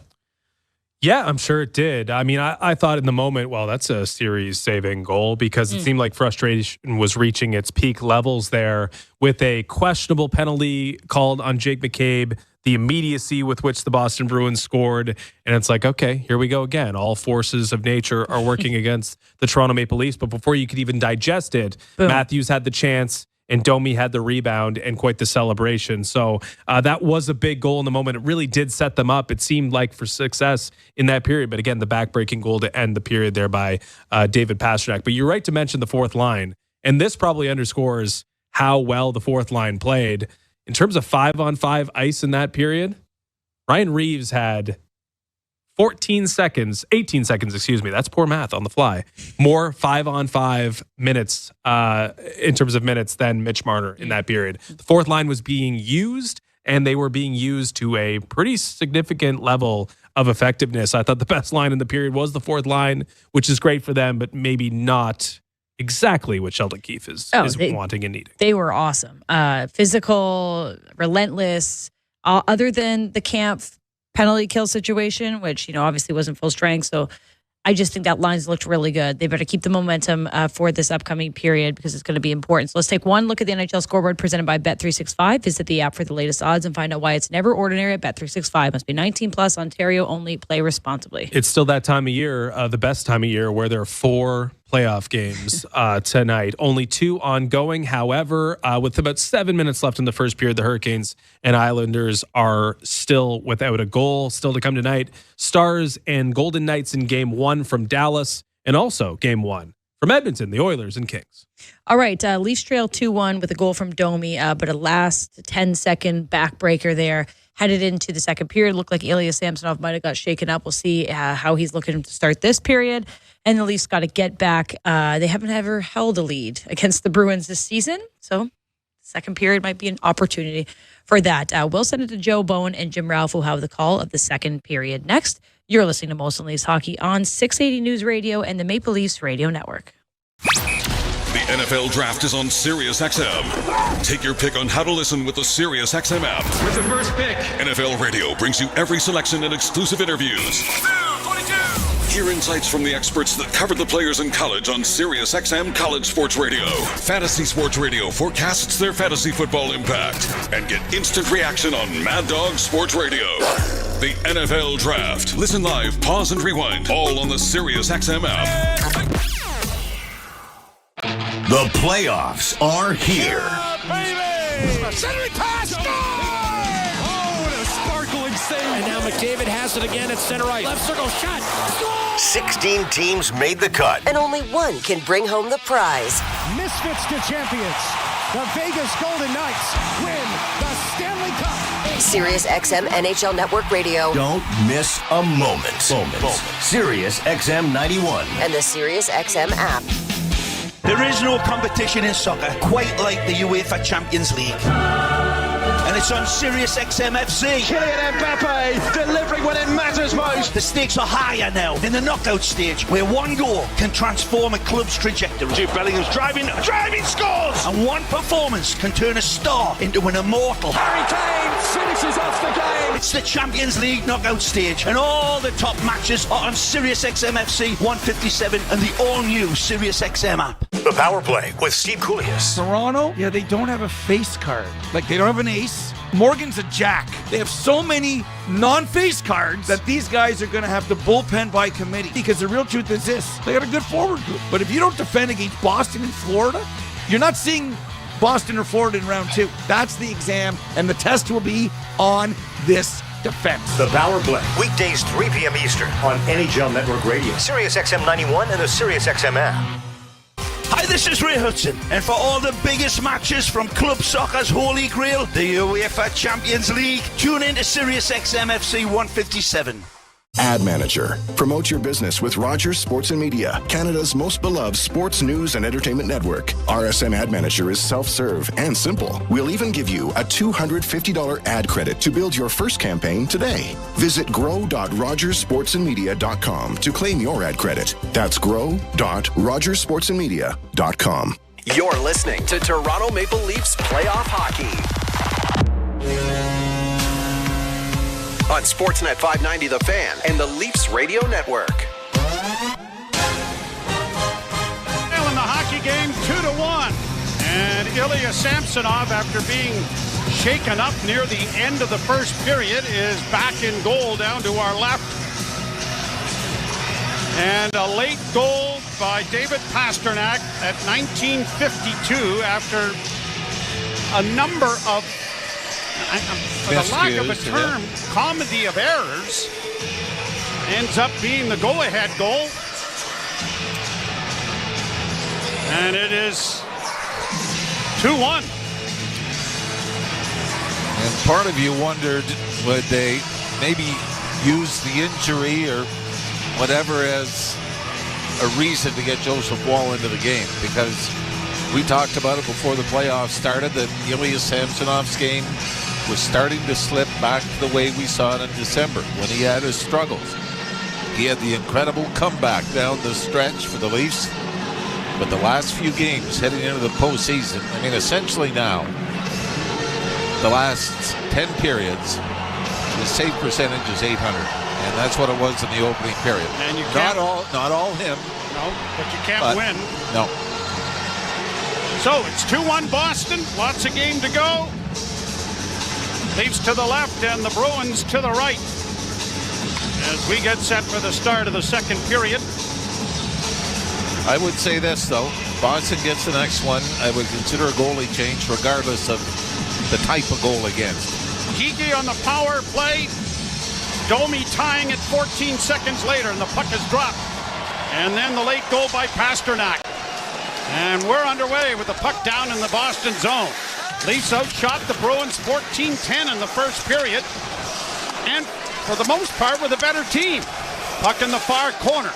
Yeah, I'm sure it did. I mean, I thought in the moment, well, that's a series-saving goal because it seemed like frustration was reaching its peak levels there with a questionable penalty called on Jake McCabe, the immediacy with which the Boston Bruins scored. And it's like, okay, here we go again. All forces of nature are working against the Toronto Maple Leafs. But before you could even digest it, boom. Matthews had the chance and Domi had the rebound and quite the celebration. So that was a big goal in the moment. It really did set them up. It seemed like for success in that period. But again, the backbreaking goal to end the period there by David Pastrnak. But you're right to mention the fourth line. And this probably underscores how well the fourth line played. In terms of 5-on-5 ice in that period, Ryan Reeves had 18 seconds, that's poor math on the fly, more 5-on-5 minutes in terms of minutes than Mitch Marner in that period. The fourth line was being used, and they were being used to a pretty significant level of effectiveness. I thought the best line in the period was the fourth line, which is great for them, but maybe not exactly what Sheldon Keefe is wanting and needing. They were awesome. Physical, relentless, other than the camp penalty kill situation, which, obviously wasn't full strength. So I just think that line's looked really good. They better keep the momentum for this upcoming period because it's going to be important. So let's take one look at the NHL scoreboard presented by Bet365. Visit the app for the latest odds and find out why it's never ordinary at Bet365. Must be 19 plus, Ontario only. Play responsibly. It's still that time of year, the best time of year, where there are 4 playoff games tonight. Only 2 ongoing. However, with about 7 minutes left in the first period, the Hurricanes and Islanders are still without a goal. Still to come tonight, Stars and Golden Knights in Game 1 from Dallas, and also Game 1 from Edmonton, the Oilers and Kings. All right, Leafs trail 2-1 with a goal from Domi, but a last 10-second backbreaker there. Headed into the second period, looked like Ilya Samsonov might have got shaken up. We'll see how he's looking to start this period. And the Leafs got to get back. They haven't ever held a lead against the Bruins this season. So second period might be an opportunity for that. We'll send it to Joe Bowen and Jim Ralph, who have the call of the second period next. You're listening to Molson Leafs Hockey on 680 News Radio and the Maple Leafs Radio Network. The NFL Draft is on SiriusXM. Take your pick on how to listen with the SiriusXM app. With the first pick, NFL Radio brings you every selection and exclusive interviews. 22. Hear insights from the experts that covered the players in college on SiriusXM College Sports Radio. Fantasy Sports Radio forecasts their fantasy football impact. And get instant reaction on Mad Dog Sports Radio. The NFL Draft. Listen live, pause, and rewind. All on the SiriusXM app. The playoffs are here. Baby! Centering pass, score! Oh, what a sparkling save. And now McDavid has it again at center ice. Left circle shot. Score! 16 teams made the cut. And only one can bring home the prize. Misfits to champions. The Vegas Golden Knights win the Stanley Cup. Sirius XM NHL Network Radio. Don't miss a moment. Sirius XM 91. And the Sirius XM app. There is no competition in soccer quite like the UEFA Champions League. And it's on Sirius XM FC. Kylian Mbappe delivering when it matters most. The stakes are higher now in the knockout stage, where one goal can transform a club's trajectory. Jude Bellingham's driving scores! And one performance can turn a star into an immortal. Harry Kane finishes off the game. It's the Champions League knockout stage, and all the top matches are on Sirius XM FC 157 and the all-new Sirius XM app. The Power Play with Steve Koulias. Toronto, they don't have a face card. They don't have an ace. Morgan's a jack. They have so many non-face cards that these guys are going to have to bullpen by committee, because the real truth is this: they got a good forward group. But if you don't defend against Boston and Florida, you're not seeing Boston or Florida in round 2. That's the exam, and the test will be on this defense. The Power Play, weekdays 3 p.m. Eastern on NHL Network Radio, Sirius XM 91, and the Sirius XM app. Hi, this is Ray Hudson, and for all the biggest matches from club soccer's holy grail, the UEFA Champions League, tune in to Sirius XM FC 157. Ad Manager. Promote your business with Rogers Sports and Media, Canada's most beloved sports news and entertainment network. RSM Ad Manager is self-serve and simple. We'll even give you a $250 ad credit to build your first campaign today. Visit grow.rogersportsandmedia.com to claim your ad credit. That's grow.rogersportsandmedia.com. You're listening to Toronto Maple Leafs playoff hockey. On Sportsnet 590 The Fan and the Leafs Radio Network. In the hockey game, 2-1. And Ilya Samsonov, after being shaken up near the end of the first period, is back in goal down to our left. And a late goal by David Pastrnak at 1952 after a number of, for the lack of a term, comedy of errors, ends up being the go-ahead goal. And it is 2-1. And part of you wondered, would they maybe use the injury or whatever as a reason to get Joseph Woll into the game? Because we talked about it before the playoffs started, that Ilya Samsonov's game was starting to slip back to the way we saw it in December when he had his struggles. He had the incredible comeback down the stretch for the Leafs, but the last few games heading into the postseason, I mean, essentially now, the last 10 periods, his save percentage is .800, and that's what it was in the opening period. And you not all him. No, but you can't win. No. So it's 2-1 Boston. Lots of game to go. Leafs to the left and the Bruins to the right as we get set for the start of the second period. I would say this, though. Boston gets the next one. I would consider a goalie change regardless of the type of goal against. Gigi on the power play. Domi tying it 14 seconds later, and the puck is dropped. And then the late goal by Pastrnak. And we're underway with the puck down in the Boston zone. Leafs outshot the Bruins 14-10 in the first period. And for the most part, with a better team. Puck in the far corner.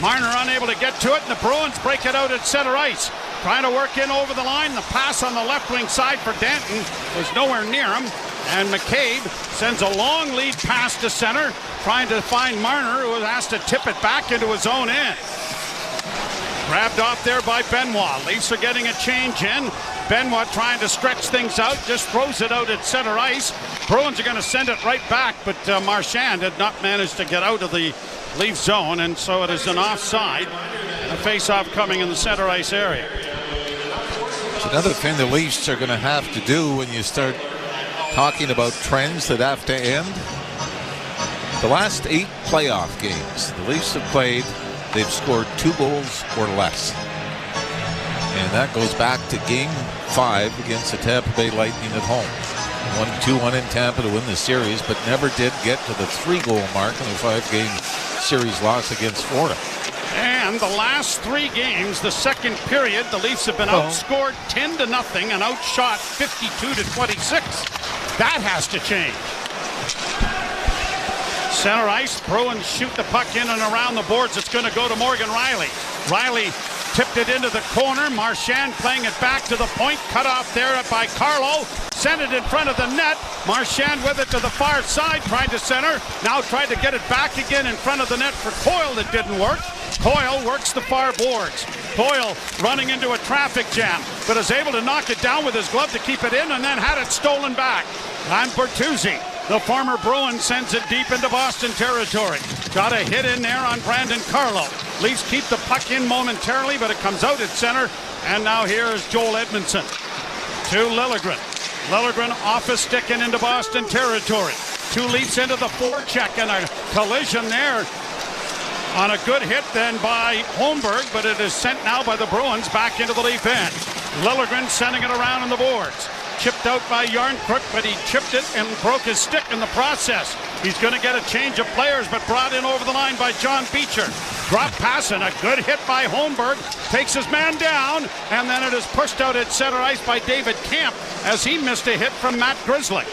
Marner unable to get to it, and the Bruins break it out at center ice. Trying to work in over the line. The pass on the left wing side for Danton was nowhere near him. And McCabe sends a long lead pass to center, trying to find Marner, who has to tip it back into his own end. Grabbed off there by Benoit. Leafs are getting a change in. Benoit trying to stretch things out, just throws it out at center ice. Bruins are going to send it right back, but Marchand had not managed to get out of the Leaf zone, and so it is an offside. A face-off coming in the center ice area. It's another thing the Leafs are going to have to do when you start talking about trends that have to end. The last 8 playoff games the Leafs have played, they've scored 2 goals or less. And that goes back to Game 5 against the Tampa Bay Lightning at home. Won 2-1 in Tampa to win the series, but never did get to the 3-goal mark in a 5-game series loss against Florida. And the last 3 games, the second period, the Leafs have been outscored 10-0 and outshot 52-26. That has to change. Center ice, Bruins shoot the puck in and around the boards. It's going to go to Morgan Rielly. Rielly tipped it into the corner. Marchand playing it back to the point. Cut off there by Carlo. Sent it in front of the net. Marchand with it to the far side. Tried to center. Now tried to get it back again in front of the net for Coyle. That didn't work. Coyle works the far boards. Coyle running into a traffic jam, but is able to knock it down with his glove to keep it in, and then had it stolen back. And Bertuzzi, the former Bruin, sends it deep into Boston territory. Got a hit in there on Brandon Carlo. Leafs keep the puck in momentarily, but it comes out at center. And now here is Joel Edmondson to Liljegren. Liljegren off a stick and into Boston territory. 2 Leafs into the forecheck, and a collision there on a good hit then by Holmberg, but it is sent now by the Bruins back into the Leaf end. Liljegren sending it around on the boards. Chipped out by Yarncrook, but he chipped it and broke his stick in the process. He's going to get a change of players, but brought in over the line by John Beecher. Drop pass and a good hit by Holmberg. Takes his man down, and then it is pushed out at center ice by David Camp as he missed a hit from Matt Grizzly.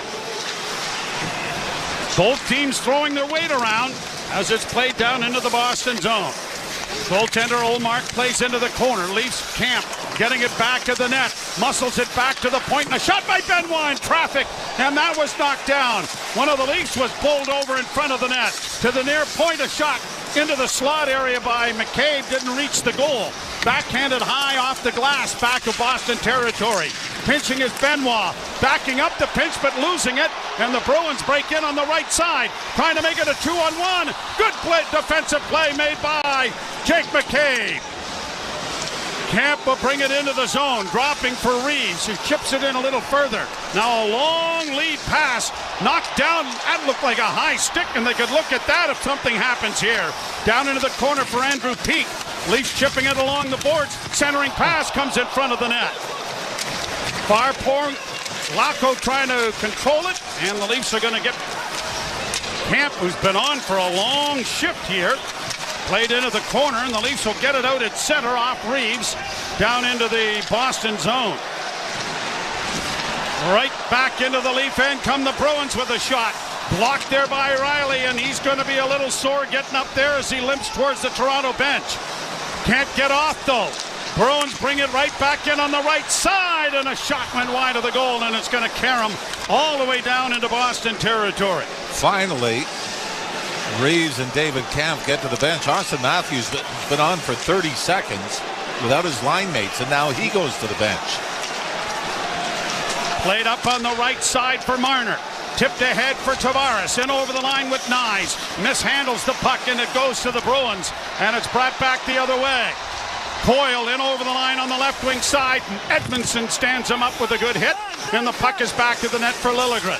Both teams throwing their weight around as it's played down into the Boston zone. Goaltender Olmark plays into the corner. Leafs Camp getting it back to the net. Muscles it back to the point. And a shot by Benoit in traffic. And that was knocked down. One of the Leafs was bowled over in front of the net. To the near point, a shot into the slot area by McCabe. Didn't reach the goal. Backhanded high off the glass back of Boston territory. Pinching is Benoit. Backing up the pinch but losing it. And the Bruins break in on the right side. Trying to make it a 2-on-1. Good defensive play made by Jake McCabe. Camp will bring it into the zone, dropping for Reeves, who chips it in a little further. Now a long lead pass, knocked down. That looked like a high stick, and they could look at that if something happens here. Down into the corner for Andrew Peak. Leafs chipping it along the boards. Centering pass comes in front of the net. Far pouring. Laco trying to control it, and the Leafs are going to get Camp, who's been on for a long shift here. Played into the corner, and the Leafs will get it out at center off Reeves down into the Boston zone. Right back into the Leaf end come the Bruins with a shot. Blocked there by Riley, and he's going to be a little sore getting up there as he limps towards the Toronto bench. Can't get off, though. Bruins bring it right back in on the right side, and a shot went wide of the goal, and it's going to carry them all the way down into Boston territory. Finally, Reeves and David Camp get to the bench. Auston Matthews has been on for 30 seconds without his line mates, and now he goes to the bench. Played up on the right side for Marner. Tipped ahead for Tavares. In over the line with Nyes. Mishandles the puck, and it goes to the Bruins, and it's brought back the other way. Coyle in over the line on the left wing side. Edmondson stands him up with a good hit, and the puck is back to the net for Liljegren.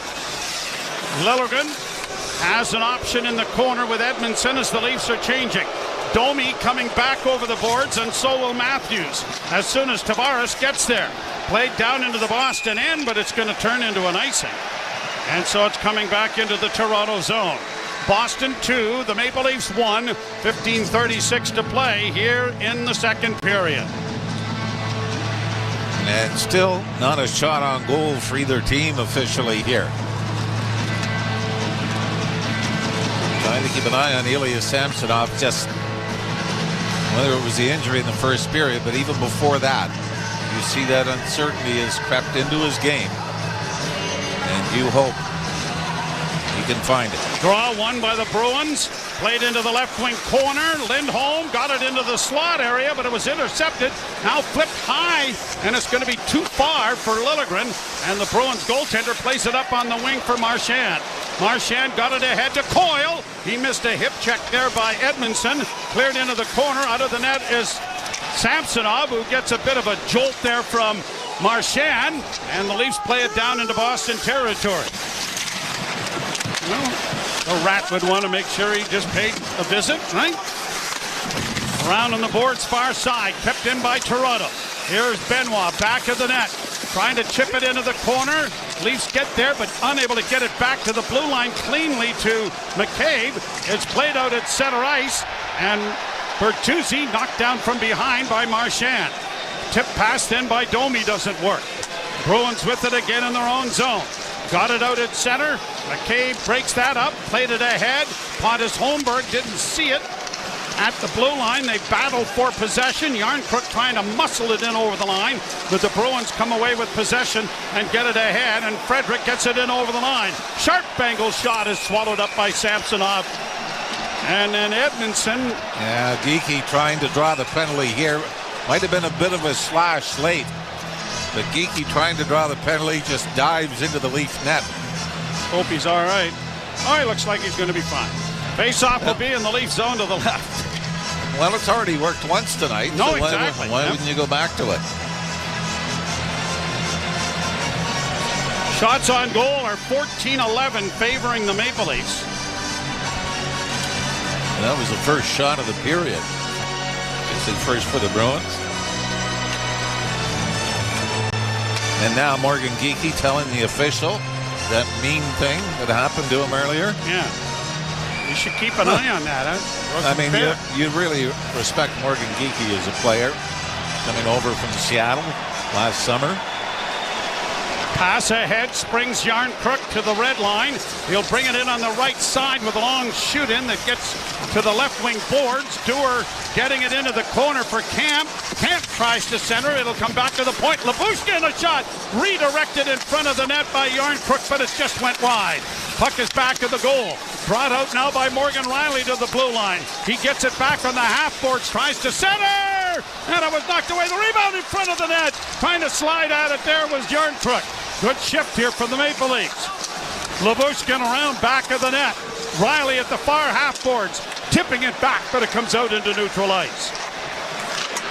Liljegren has an option in the corner with Edmondson as the Leafs are changing. Domi coming back over the boards, and so will Matthews as soon as Tavares gets there. Played down into the Boston end, but it's going to turn into an icing. And so it's coming back into the Toronto zone. Boston 2, the Maple Leafs 1, 15:36 to play here in the second period. And still not a shot on goal for either team officially here. Trying to keep an eye on Ilya Samsonov, just whether it was the injury in the first period, but even before that, you see that uncertainty has crept into his game. And you hope he can find it. Draw one by the Bruins. Played into the left wing corner. Lindholm got it into the slot area, but it was intercepted. Now flipped high, and it's going to be too far for Liljegren. And the Bruins goaltender plays it up on the wing for Marchand. Marchand got it ahead to Coyle. He missed a hip check there by Edmondson. Cleared into the corner. Out of the net is Samsonov, who gets a bit of a jolt there from Marchand. And the Leafs play it down into Boston territory. Well, the Rat would want to make sure he just paid a visit, right? Around on the board's far side, kept in by Toronto. Here's Benoit, back of the net, trying to chip it into the corner. Leafs get there, but unable to get it back to the blue line cleanly to McCabe. It's played out at center ice, and Bertuzzi knocked down from behind by Marchand. Tip pass then by Domi doesn't work. Bruins with it again in their own zone. Got it out at center. McCabe breaks that up, played it ahead. Pontus Holmberg didn't see it at the blue line. They battle for possession. Yarncrook trying to muscle it in over the line, but the Bruins come away with possession and get it ahead, and Frederick gets it in over the line. Sharp angle shot is swallowed up by Samsonov. And then Edmondson. Yeah, Geekie trying to draw the penalty here. Might have been a bit of a slash late. But Geekie trying to draw the penalty just dives into the Leaf net. Hope he's all right. Oh, he looks like he's going to be fine. Face-off will be in the Leaf zone to the left. Well, it's already worked once tonight. No, so exactly. Why wouldn't you go back to it? Shots on goal are 14-11 favoring the Maple Leafs. And that was the first shot of the period. Is it first for the Bruins? And now Morgan Geekie telling the official that mean thing that happened to him earlier. Yeah. You should keep an eye on that, huh? I mean, you really respect Morgan Geekie as a player, coming over from Seattle last summer. Pass ahead, springs Yarncrook to the red line. He'll bring it in on the right side with a long shoot in that gets to the left wing boards. Dewar getting it into the corner for Camp. Camp tries to center. It'll come back to the point. Labushkin a shot. Redirected in front of the net by Yarncrook, but it just went wide. Puck is back to the goal. Brought out now by Morgan Riley to the blue line. He gets it back on the half boards. Tries to center. And it was knocked away. The rebound in front of the net. Trying to slide at it there was Yarncrook. Good shift here from the Maple Leafs. Labushkin around back of the net. Riley at the far half boards, tipping it back, but it comes out into neutral ice.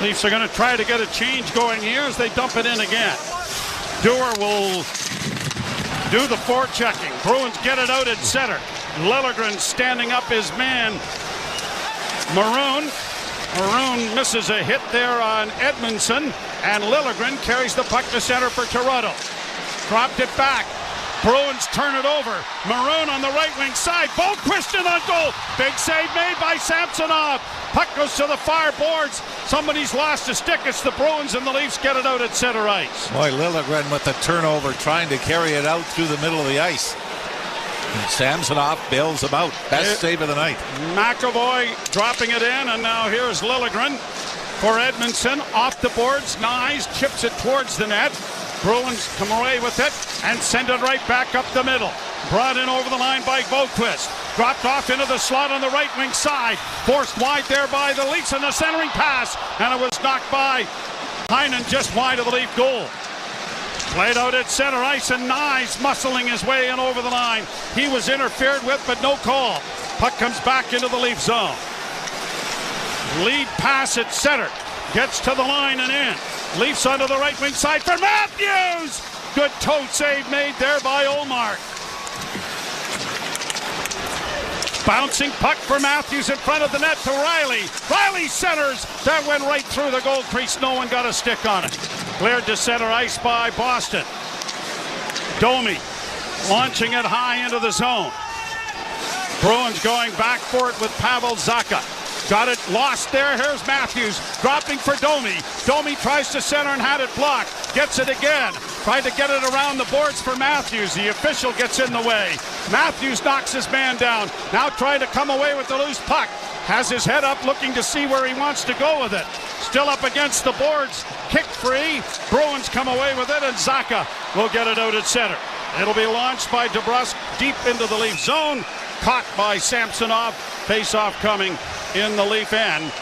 Leafs are going to try to get a change going here as they dump it in again. Dewar will do the forechecking. Bruins get it out at center. Liljegren standing up his man. Maroon misses a hit there on Edmondson, and Liljegren carries the puck to center for Toronto. Dropped it back. Bruins turn it over. Maroon on the right wing side. Boquist on goal. Big save made by Samsonov. Puck goes to the far boards. Somebody's lost a stick. It's the Bruins, and the Leafs get it out at center ice. Boy, Liljegren with the turnover, trying to carry it out through the middle of the ice. And Samsonov bails him out. Best save of the night. McAvoy dropping it in, and now here's Liljegren for Edmondson. Off the boards. Nyes chips it towards the net. Bruins come away with it and send it right back up the middle. Brought in over the line by Boquist. Dropped off into the slot on the right wing side. Forced wide there by the Leafs in the centering pass. And it was knocked by Heinen just wide of the Leaf goal. Played out at center ice, and Nyes muscling his way in over the line. He was interfered with, but no call. Puck comes back into the Leaf zone. Lead pass at center. Gets to the line and in. Leafs onto the right wing side for Matthews. Good toe save made there by Ullmark. Bouncing puck for Matthews in front of the net to Riley. Riley centers. That went right through the goal crease. No one got a stick on it. Cleared to center ice by Boston. Domi launching it high into the zone. Bruins going back for it with Pavel Zacha. Got it lost there. Here's Matthews dropping for Domi. Domi tries to center and had it blocked. Gets it again. Tried to get it around the boards for Matthews. The official gets in the way. Matthews knocks his man down. Now trying to come away with the loose puck. Has his head up looking to see where he wants to go with it. Still up against the boards. Kick free. Bruins come away with it, and Zacha will get it out at center. It'll be launched by DeBrusk deep into the Leaf zone. Caught by Samsonov. Face-off coming in the Leaf end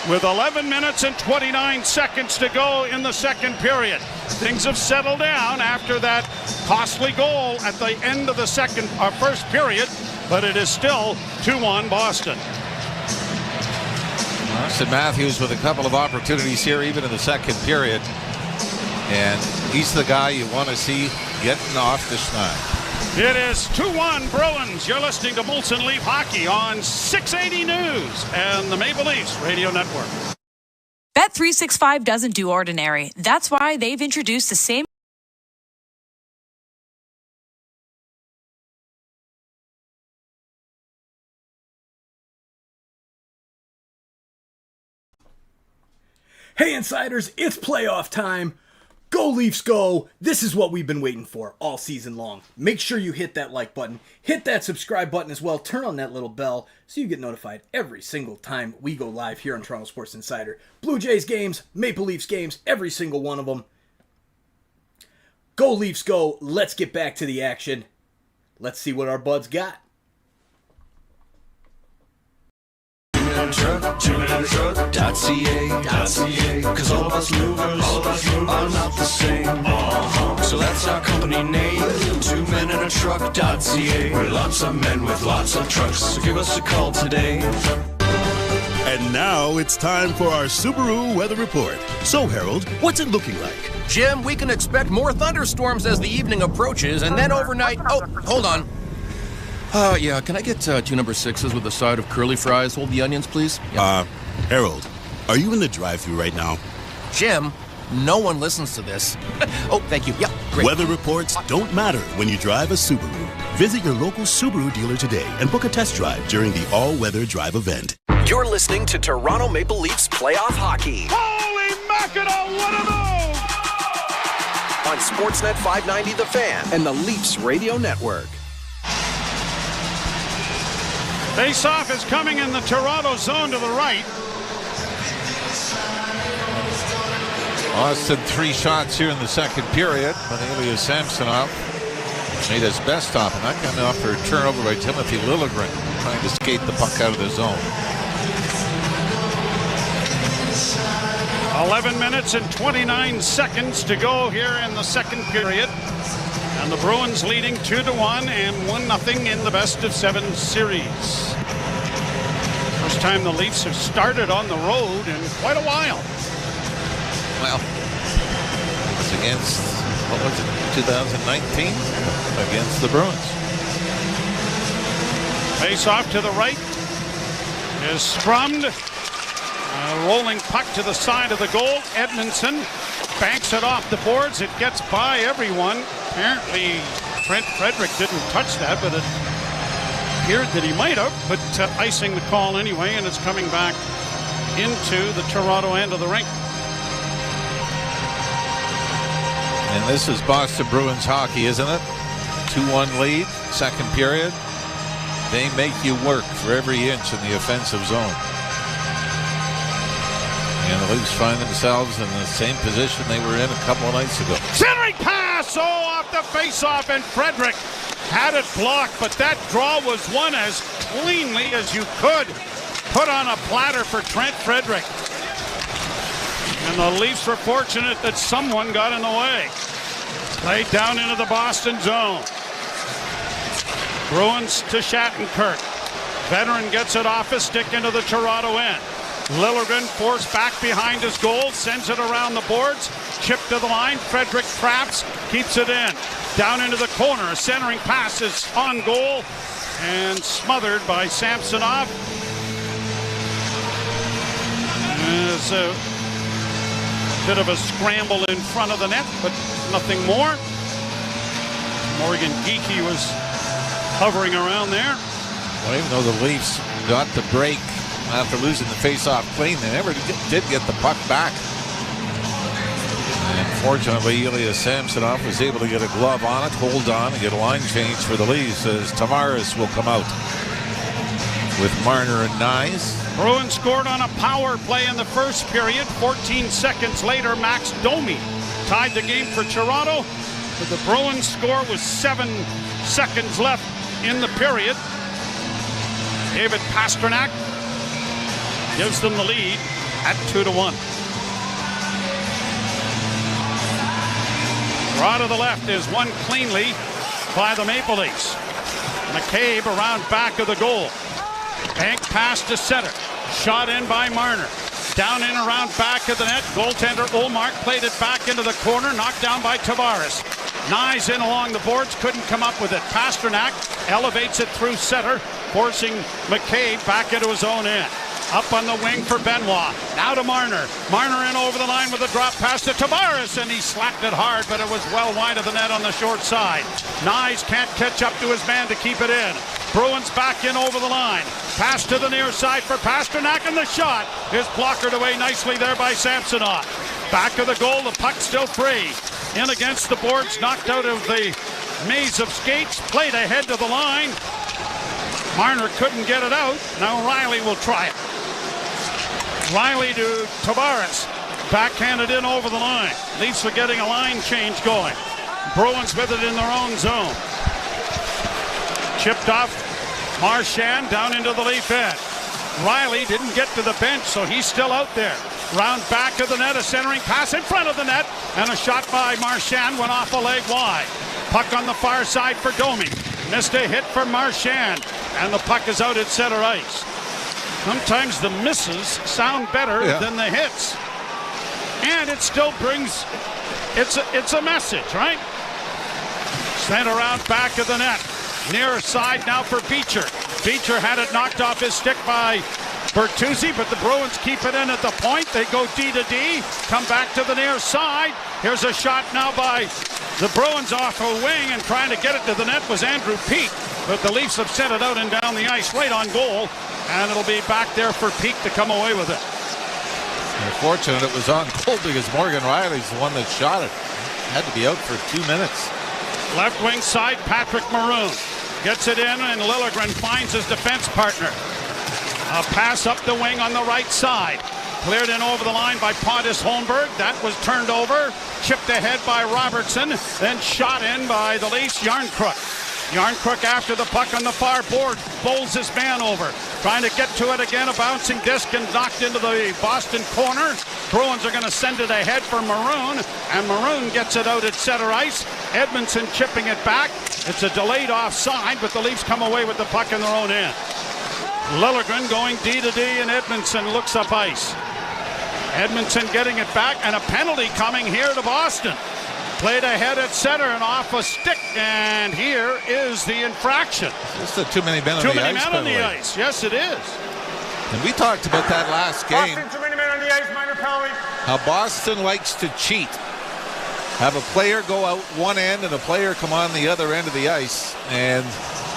with 11 minutes and 29 seconds to go in the second period. Things have settled down after that costly goal at the end of the first period, but it is still 2-1 Boston. Auston Matthews with a couple of opportunities here even in the second period, and he's the guy you want to see getting off the schneid. It is 2-1 Bruins. You're listening to Molson Leaf Hockey on 680 News and the Maple Leafs Radio Network. Bet365 doesn't do ordinary. That's why they've introduced the same. Hey Insiders, it's playoff time. Go Leafs go! This is what we've been waiting for all season long. Make sure you hit that like button, hit that subscribe button as well, turn on that little bell so you get notified every single time we go live here on Toronto Sports Insider. Blue Jays games, Maple Leafs games, every single one of them. Go Leafs go! Let's get back to the action. Let's see what our buds got. Truck.ca. Cause all of us movers are not the same. So that's our company name. 2 men in a truck.ca. We're lots of men with lots of trucks. So give us a call today. And now it's time for our Subaru weather report. So, Harold, what's it looking like? Jim, we can expect more thunderstorms as the evening approaches, and then overnight... Oh, hold on. Yeah, can I get 2 number 6s with a side of curly fries? Hold the onions, please. Harold, are you in the drive-thru right now? Jim, No one listens to this. Oh, thank you. Yep, great. Weather reports don't matter when you drive a Subaru. Visit your local Subaru dealer today and book a test drive during the all-weather drive event. You're listening to Toronto Maple Leafs playoff hockey. Holy mackerel, what a move! On Sportsnet 590 The Fan and the Leafs Radio Network. Face-off is coming in the Toronto zone to the right. Auston 3 shots here in the second period, but Ilya Samsonov made his best stop, and that got off for a turnover by Timothy Liljegren, trying to skate the puck out of the zone. 11 minutes and 29 seconds to go here in the second period. And the Bruins leading 2-1 and 1-0 in the best-of-7 series. First time the Leafs have started on the road in quite a while. Well, it's against, what was it, 2019? Against the Bruins. Face off to the right is strummed. Rolling puck to the side of the goal. Edmondson banks it off the boards. It gets by everyone. Apparently, Trent Frederick didn't touch that, but it appeared that he might have. But icing the call anyway, and it's coming back into the Toronto end of the rink. And this is Boston Bruins hockey, isn't it? 2-1 lead, second period. They make you work for every inch in the offensive zone. And the Leafs find themselves in the same position they were in a couple of nights ago. Centering pass! Oh, off the face-off, and Frederick had it blocked, but that draw was won as cleanly as you could. Put on a platter for Trent Frederick. And the Leafs were fortunate that someone got in the way. Played down into the Boston zone. Bruins to Shattenkirk. Veteran gets it off his stick into the Toronto end. Liljegren forced back behind his goal, sends it around the boards, chip to the line. Frederick traps, keeps it in. Down into the corner, a centering pass is on goal and smothered by Samsonov. There's a bit of a scramble in front of the net, but nothing more. Morgan Geekie was hovering around there. Well, even though the Leafs got the break after losing the face-off clean, they never did get the puck back. And fortunately, Ilya Samsonov was able to get a glove on it, hold on, and get a line change for the Leafs as Tavares will come out with Marner and Nyes. Bruins scored on a power play in the first period. 14 seconds later, Max Domi tied the game for Toronto. But the Bruins score with 7 seconds left in the period. David Pastrnak gives them the lead at 2-1. Draw to the left is won cleanly by the Maple Leafs. McCabe around back of the goal. Bank pass to center. Shot in by Marner. Down in around back of the net. Goaltender Ullmark played it back into the corner. Knocked down by Tavares. Nyes in along the boards. Couldn't come up with it. Pastrnak elevates it through center, forcing McCabe back into his own end. Up on the wing for Benoit. Now to Marner. Marner in over the line with a drop pass to Tavares, and he slapped it hard, but it was well wide of the net on the short side. Nyes can't catch up to his man to keep it in. Bruins back in over the line. Pass to the near side for Pastrnak, and the shot is blockered away nicely there by Samsonov. Back of the goal, the puck still free. In against the boards, knocked out of the maze of skates, played ahead to the line. Marner couldn't get it out. Now Riley will try it. Riley to Tavares. Backhanded in over the line. Leafs are getting a line change going. Bruins with it in their own zone. Chipped off Marchand down into the Leaf end. Riley didn't get to the bench, so he's still out there. Round back of the net, a centering pass in front of the net, and a shot by Marchand went off a leg wide. Puck on the far side for Domi. Missed a hit for Marchand, and the puck is out at center ice. Sometimes the misses sound better than the hits. And it still brings, it's a message, right? Sent around back of the net. Near side now for Beecher. Beecher had it knocked off his stick by Bertuzzi, but the Bruins keep it in at the point. They go D to D, come back to the near side. Here's a shot now by the Bruins off a wing, and trying to get it to the net was Andrew Peeke. But the Leafs have sent it out and down the ice right on goal, and it'll be back there for Peeke to come away with it. Unfortunate it was on goal because Morgan Riley's the one that shot it. Had to be out for 2 minutes. Left wing side, Patrick Maroon gets it in, and Liljegren finds his defense partner. A pass up the wing on the right side. Cleared in over the line by Pontus Holmberg. That was turned over. Chipped ahead by Robertson. Then shot in by the Leafs, Yarncrook. Yarncrook after the puck on the far board. Bowls his man over. Trying to get to it again. A bouncing disc and knocked into the Boston corner. Bruins are going to send it ahead for Maroon. And Maroon gets it out at center ice. Edmondson chipping it back. It's a delayed offside, but the Leafs come away with the puck in their own end. Liljegren going D to D, and Edmondson looks up ice. Edmondson getting it back, and a penalty coming here to Boston. Played ahead at center and off a stick, and here is the infraction. Just too many men on the ice. Too many men on the ice. Yes, it is. And we talked about that last game. Boston, too many men on the ice, minor penalty. How Boston likes to cheat. Have a player go out one end and a player come on the other end of the ice, and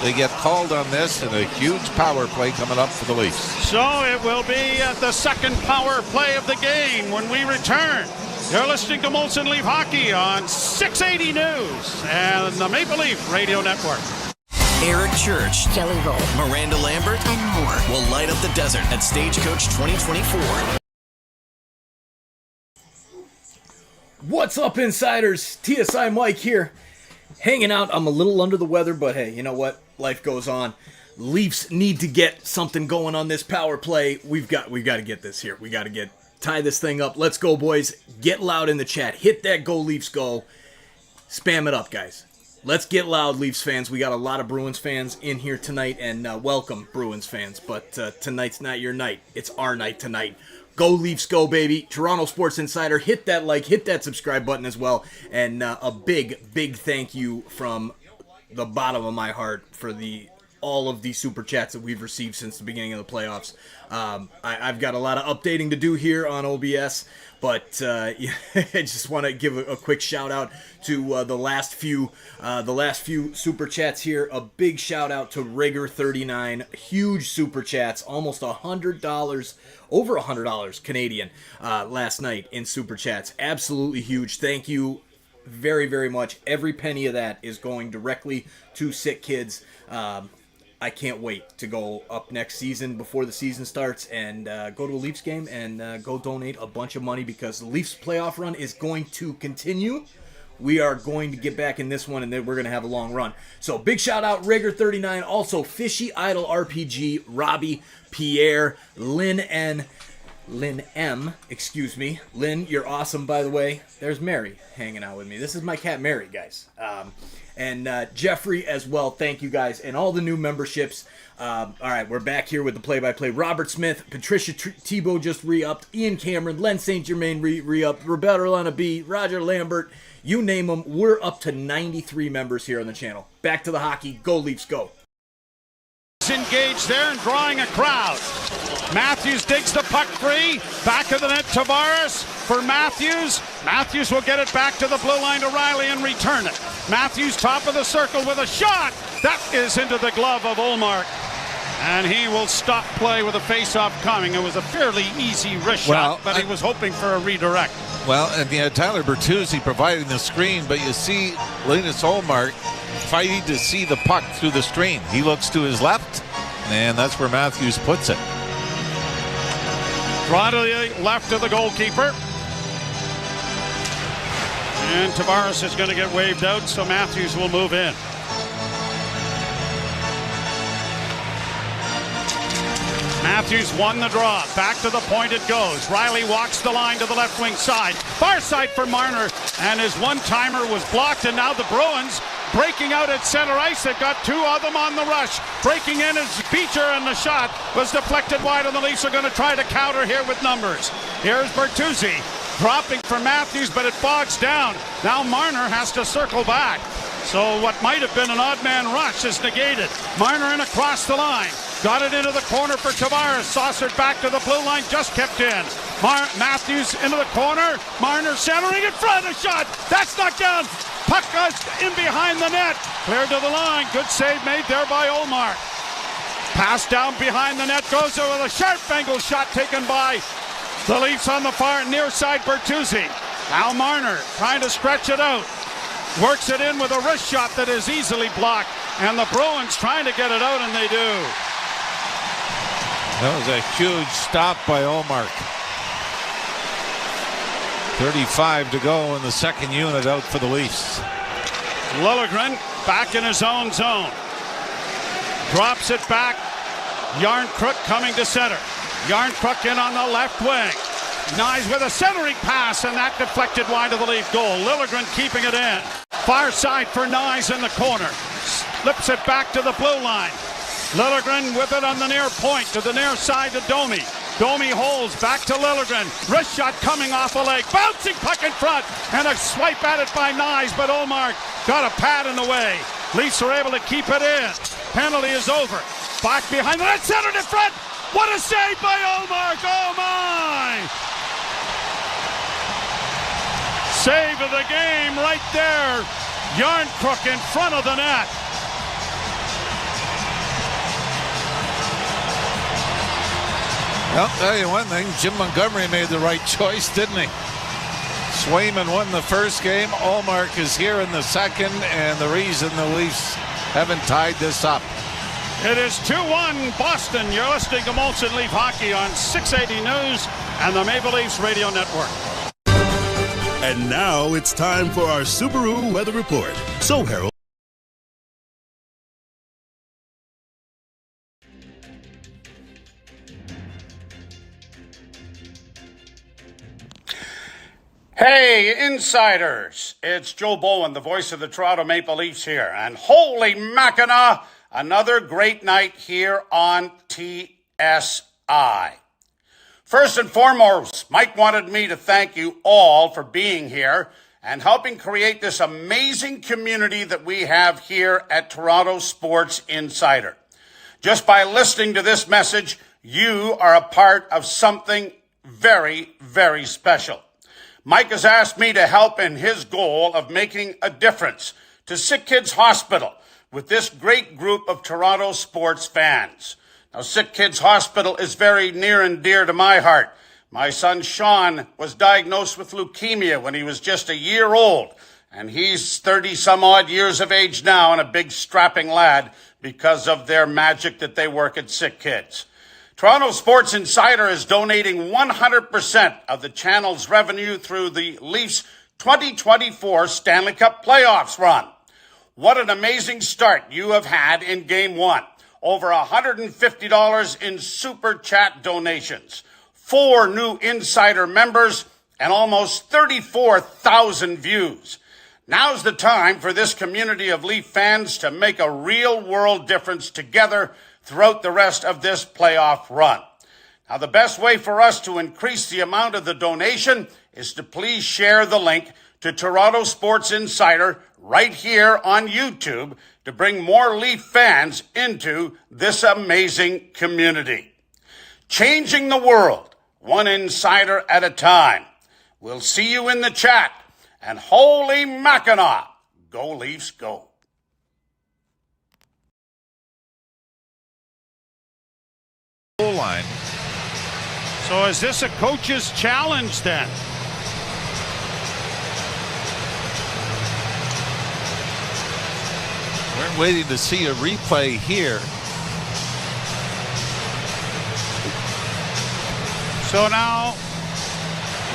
they get called on this, and a huge power play coming up for the Leafs. So it will be at the second power play of the game when we return. You're listening to Molson Leaf Hockey on 680 News and the Maple Leaf Radio Network. Eric Church, Kelly Roll, Miranda Lambert, and more will light up the desert at Stagecoach 2024. What's up, Insiders? TSI Mike here. Hanging out. I'm a little under the weather, but hey, you know what? Life goes on. Leafs need to get something going on this power play. We've got to get this here. We got to tie this thing up. Let's go, boys. Get loud in the chat. Hit that Go Leafs Go. Spam it up, guys. Let's get loud, Leafs fans. We got a lot of Bruins fans in here tonight, and welcome, Bruins fans. But tonight's not your night. It's our night tonight. Go Leafs Go, baby. Toronto Sports Insider. Hit that like, hit that subscribe button as well. And a big, big thank you from the bottom of my heart for all of the super chats that we've received since the beginning of the playoffs. I've got a lot of updating to do here on OBS, but I just want to give a quick shout out to the last few super chats here. A big shout out to Rigger39, huge super chats, almost $100, over $100 Canadian last night in super chats. Absolutely huge. Thank you very, very much. Every penny of that is going directly to sick kids. I can't wait to go up next season before the season starts and go to a Leafs game and go donate a bunch of money, because the Leafs playoff run is going to continue. We are going to get back in this one, and then we're going to have a long run. So big shout out Rigger39, also Fishy Idol RPG, Robbie, Pierre, Lynn M, excuse me. Lynn, you're awesome, by the way. There's Mary hanging out with me. This is my cat Mary, guys. And Jeffrey as well. Thank you, guys. And all the new memberships. All right, we're back here with the play-by-play. Robert Smith, Patricia Tebow just re-upped, Ian Cameron, Len St. Germain re-upped, Roberto Lana B, Roger Lambert, you name them. We're up to 93 members here on the channel. Back to the hockey. Go Leafs, go. Engaged there and drawing a crowd. Matthews digs the puck free. Back of the net, Tavares for Matthews. Matthews will get it back to the blue line to Riley and return it. Matthews top of the circle with a shot. That is into the glove of Ullmark. And he will stop play with a face-off coming. It was a fairly easy wrist shot, but he was hoping for a redirect. Well, and Tyler Bertuzzi providing the screen, but you see Linus Ullmark fighting to see the puck through the screen. He looks to his left, and that's where Matthews puts it. Draw to the left of the goalkeeper. And Tavares is going to get waved out, so Matthews will move in. Matthews won the draw. Back to the point it goes. Riley walks the line to the left wing side. Far side for Marner, and his one-timer was blocked, and now the Bruins breaking out at center ice. They've got two of them on the rush. Breaking in is Beecher, and the shot was deflected wide, and the Leafs are going to try to counter here with numbers. Here's Bertuzzi dropping for Matthews, but it bogs down. Now Marner has to circle back. So what might have been an odd man rush is negated. Marner in across the line. Got it into the corner for Tavares. Saucered back to the blue line. Just kept in. Matthews into the corner. Marner centering in front. A shot. That's knocked down. Puck goes in behind the net. Cleared to the line. Good save made there by Ullmark. Pass down behind the net. Goes over the sharp angle shot taken by the Leafs on the far near side. Bertuzzi. Now Marner trying to stretch it out. Works it in with a wrist shot that is easily blocked. And the Bruins trying to get it out, and they do. That was a huge stop by Ullmark. 35 to go in the second unit out for the Leafs. Liljegren back in his own zone. Drops it back. Yarncrook coming to center. Yarncrook in on the left wing. Nyes with a centering pass, and that deflected wide of the Leaf goal. Liljegren keeping it in. Far side for Nyes in the corner. Slips it back to the blue line. Liljegren with it on the near point to the near side to Domi. Domi holds back to Liljegren. Wrist shot coming off a leg. Bouncing puck in front. And a swipe at it by Nyes, but Ullmark got a pad in the way. Leafs are able to keep it in. Penalty is over. Back behind the net, centered in front. What a save by Ullmark. Oh my! Save of the game right there. Yarncrook in front of the net. Well, I'll tell you one thing, Jim Montgomery made the right choice, didn't he? Swayman won the first game. Ullmark is here in the second, and the reason the Leafs haven't tied this up. It is 2-1 Boston. You're listening to Molson Leaf Hockey on 680 News and the Maple Leafs Radio Network. And now it's time for our Subaru Weather Report. So, Harold. Hey, insiders. It's Joe Bowen, the voice of the Toronto Maple Leafs here. And holy Mackinac, another great night here on TSI. First and foremost, Mike wanted me to thank you all for being here and helping create this amazing community that we have here at Toronto Sports Insider. Just by listening to this message, you are a part of something very, very special. Mike has asked me to help in his goal of making a difference to Sick Kids Hospital with this great group of Toronto sports fans. Now, Sick Kids Hospital is very near and dear to my heart. My son Sean was diagnosed with leukemia when he was just a year old, and he's 30-some-odd years of age now and a big strapping lad because of their magic that they work at Sick Kids. Toronto Sports Insider is donating 100% of the channel's revenue through the Leafs 2024 Stanley Cup Playoffs run. What an amazing start you have had in Game 1. Over $150 in Super Chat donations, 4 new Insider members, and almost 34,000 views. Now's the time for this community of Leaf fans to make a real-world difference together throughout the rest of this playoff run. Now, the best way for us to increase the amount of the donation is to please share the link to Toronto Sports Insider right here on YouTube to bring more Leaf fans into this amazing community. Changing the world, one insider at a time. We'll see you in the chat. And holy Mackinac, go Leafs, go. Line. So is this a coach's challenge then? We're waiting to see a replay here. So now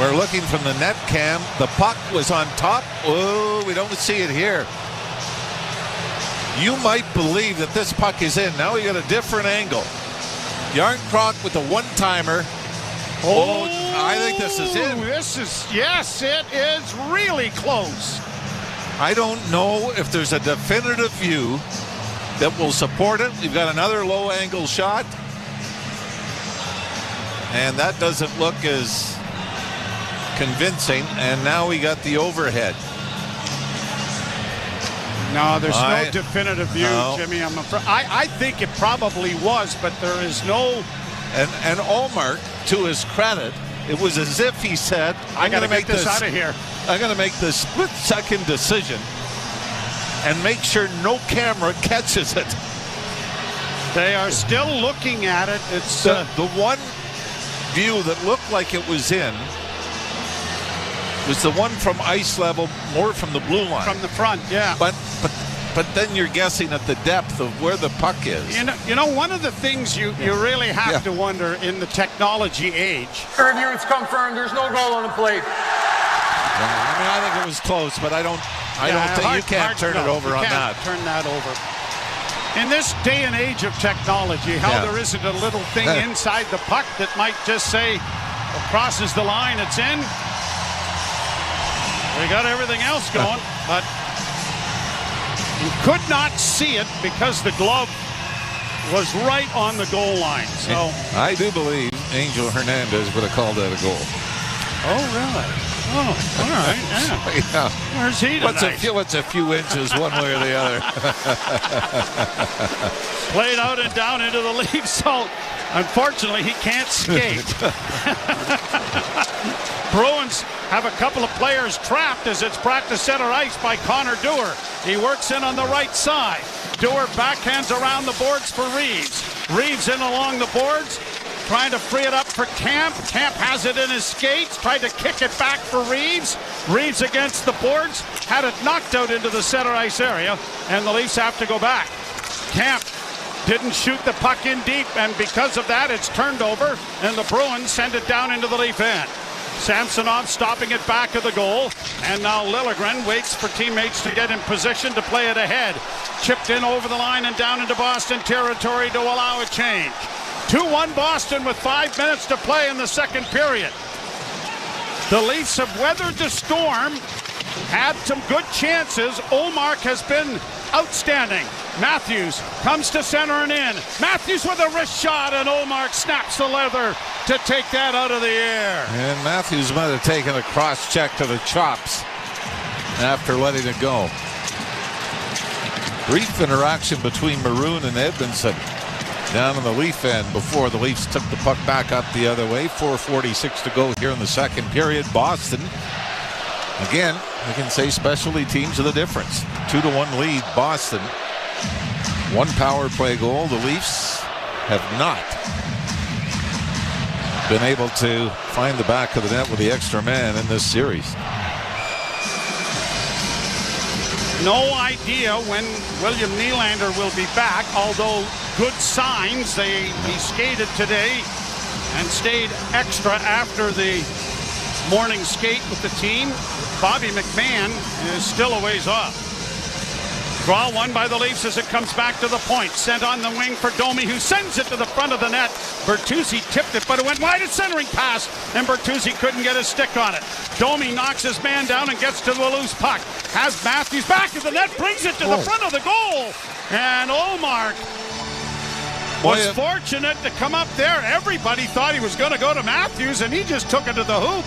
we're looking from the net cam. The puck was on top. Oh, we don't see it here. You might believe that this puck is in. Now we got a different angle. Yarncroc with the one-timer. Oh, I think this is in. Yes, it is really close. I don't know if there's a definitive view that will support it. We've got another low-angle shot. And that doesn't look as convincing. And now we got the overhead. No, there's no definitive view, Jimmy. I'm afraid. I think it probably was, but there is no. And Ullmark, to his credit, it was as if he said, I got to make this out of here. I'm going to make this split-second decision and make sure no camera catches it. They are still looking at it. It's the one view that looked like it was in was the one from ice level, more from the blue line. From the front, yeah. But then you're guessing at the depth of where the puck is. You know, one of the things you really have to wonder in the technology age. Review, it's confirmed. There's no goal on the plate. I mean, I think it was close, but I don't think you can't turn it over on that. Turn that over. In this day and age of technology, how there isn't a little thing inside the puck that might just say, crosses the line, it's in. We got everything else going, but you could not see it because the glove was right on the goal line. So I do believe Angel Hernandez would have called that a goal. Oh, really? Oh, all right. Yeah. Where's he tonight? What's a few inches one way or the other? Played out and down into the Leafs. So unfortunately, he can't skate. Bruins have a couple of players trapped as it's brought to center ice by Connor Dewar. He works in on the right side. Dewar backhands around the boards for Reeves. Reeves in along the boards, trying to free it up for Camp. Camp has it in his skates, tried to kick it back for Reeves. Reeves against the boards, had it knocked out into the center ice area, and the Leafs have to go back. Camp didn't shoot the puck in deep, and because of that, it's turned over, and the Bruins send it down into the Leaf end. Samsonov stopping it back of the goal, and now Liljegren waits for teammates to get in position to play it ahead. Chipped in over the line and down into Boston territory to allow a change. 2-1 Boston with 5 minutes to play in the second period. The Leafs have weathered the storm, had some good chances. Ullmark has been outstanding. Matthews comes to center and in. Matthews with a wrist shot, and Ullmark snaps the leather to take that out of the air. And Matthews might have taken a cross-check to the chops after letting it go. Brief interaction between Maroon and Edmondson down in the Leaf end before the Leafs took the puck back up the other way. 4:46 to go here in the second period. Boston, again, we can say specialty teams are the difference. 2-1 lead, Boston. One power play goal. The Leafs have not been able to find the back of the net with the extra man in this series. No idea when William Nylander will be back, although good signs. He skated today and stayed extra after the morning skate with the team. Bobby McMahon is still a ways off. Draw one by the Leafs as it comes back to the point. Sent on the wing for Domi, who sends it to the front of the net. Bertuzzi tipped it, but it went wide. A centering pass, and Bertuzzi couldn't get his stick on it. Domi knocks his man down and gets to the loose puck. Has Matthews back of the net, brings it to the front of the goal. And Ullmark was fortunate to come up there. Everybody thought he was going to go to Matthews, and he just took it to the hoop.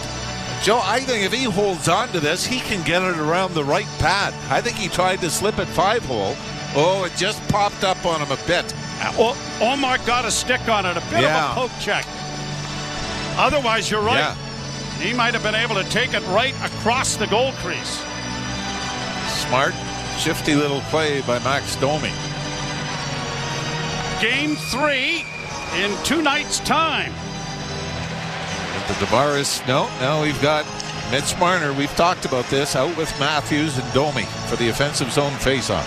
Joe, I think if he holds on to this, he can get it around the right pad. I think he tried to slip it 5-hole. Oh, it just popped up on him a bit. Ullmark got a stick on it, a bit of a poke check. Otherwise, you're right. Yeah. He might have been able to take it right across the goal crease. Smart, shifty little play by Max Domi. Game 3 in 2 nights' time. The Tavares, now we've got Mitch Marner. We've talked about this, out with Matthews and Domi for the offensive zone faceoff.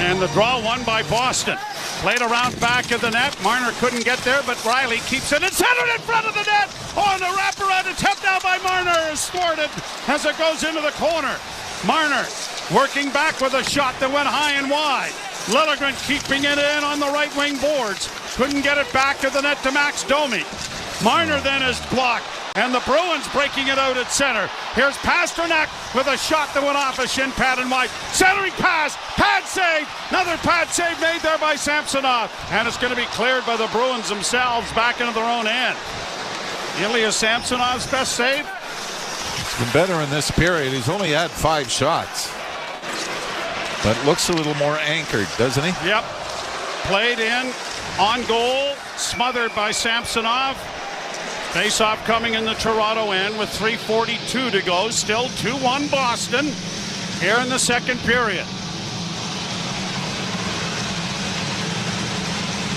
And the draw won by Boston. Played around back of the net. Marner couldn't get there, but Riley keeps it and centered in front of the net. On the wraparound attempt now by Marner is thwarted as it goes into the corner. Marner working back with a shot that went high and wide. Liljegren keeping it in on the right wing boards. Couldn't get it back to the net to Max Domi. Marner then is blocked, and the Bruins breaking it out at center. Here's Pasternak with a shot that went off a shin pad and wide. Centering pass, pad save, another pad save made there by Samsonov, and it's going to be cleared by the Bruins themselves back into their own end. Ilya Samsonov's best save. It's been better in this period. He's only had 5 shots. But looks a little more anchored, doesn't he? Yep. Played in, on goal, smothered by Samsonov. Face-off coming in the Toronto end with 3:42 to go. Still 2-1 Boston here in the second period.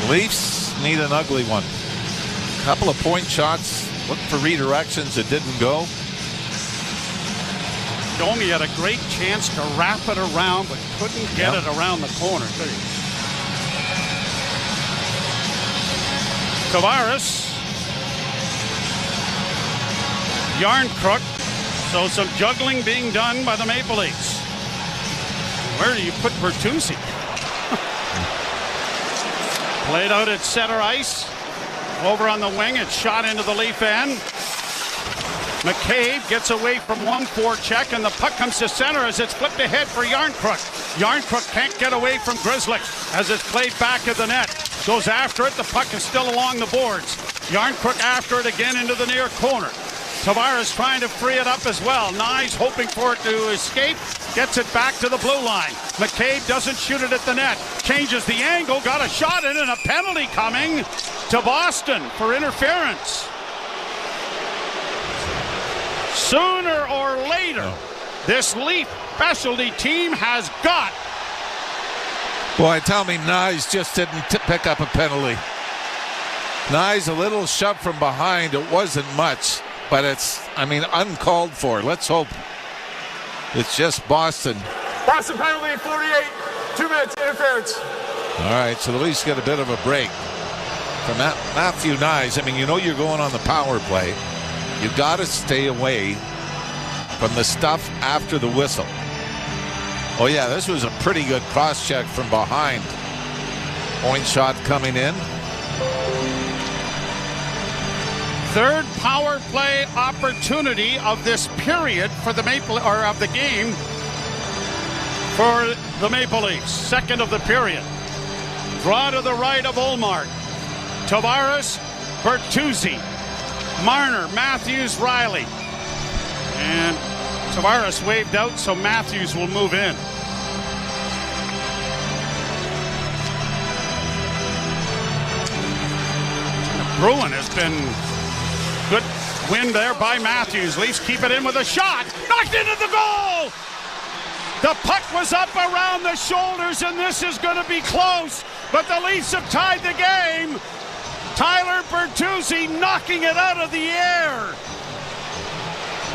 Leafs need an ugly one. Couple of point shots. Looked for redirections that didn't go. Domi had a great chance to wrap it around, but couldn't get it around the corner. Tavares. Yarncrook. So some juggling being done by the Maple Leafs. Where do you put Bertuzzi? Played out at center ice. Over on the wing, it's shot into the Leaf end. McCabe gets away from 1-4 check, and the puck comes to center as it's flipped ahead for Yarncrook. Yarncrook can't get away from Grizzly as it's played back of the net. Goes after it. The puck is still along the boards. Yarncrook after it again into the near corner. Tavares trying to free it up as well. Nyes hoping for it to escape. Gets it back to the blue line. McCabe doesn't shoot it at the net. Changes the angle. Got a shot in and a penalty coming to Boston for interference. Sooner or later, this Leaf specialty team has got. Boy, tell me Nyes just didn't pick up a penalty. Nyes a little shove from behind. It wasn't much, but it's, uncalled for. Let's hope it's just Boston. Boston penalty, 48. 2 minutes, interference. All right, so the Leafs get a bit of a break from Matthew Nyes. You're going on the power play. You got to stay away from the stuff after the whistle. Oh, yeah, this was a pretty good cross-check from behind. Point shot coming in. Third power play opportunity of this period for the of the game for the Maple Leafs. Second of the period. Draw to the right of Ullmark. Tavares, Bertuzzi. Marner, Matthews, Riley. And Tavares waved out, so Matthews will move in. Bruin has been good win there by Matthews. Leafs keep it in with a shot. Knocked into the goal! The puck was up around the shoulders, and this is going to be close. But the Leafs have tied the game. Tyler Bertuzzi knocking it out of the air.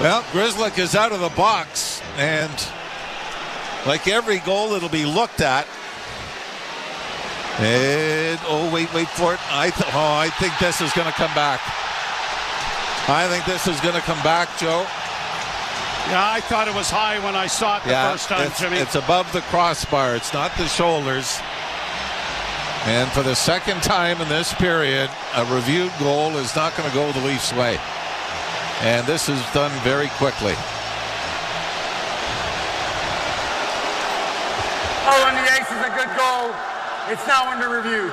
Well, Grizzlick is out of the box, and like every goal, it'll be looked at. And wait for it. I think this is going to come back. I think this is going to come back, Joe. Yeah, I thought it was high when I saw it the first time, Jimmy. It's above the crossbar. It's not the shoulders. And for the second time in this period, a reviewed goal is not going to go the Leafs' way. And this is done very quickly. Oh, and the ace is a good goal. It's now under review.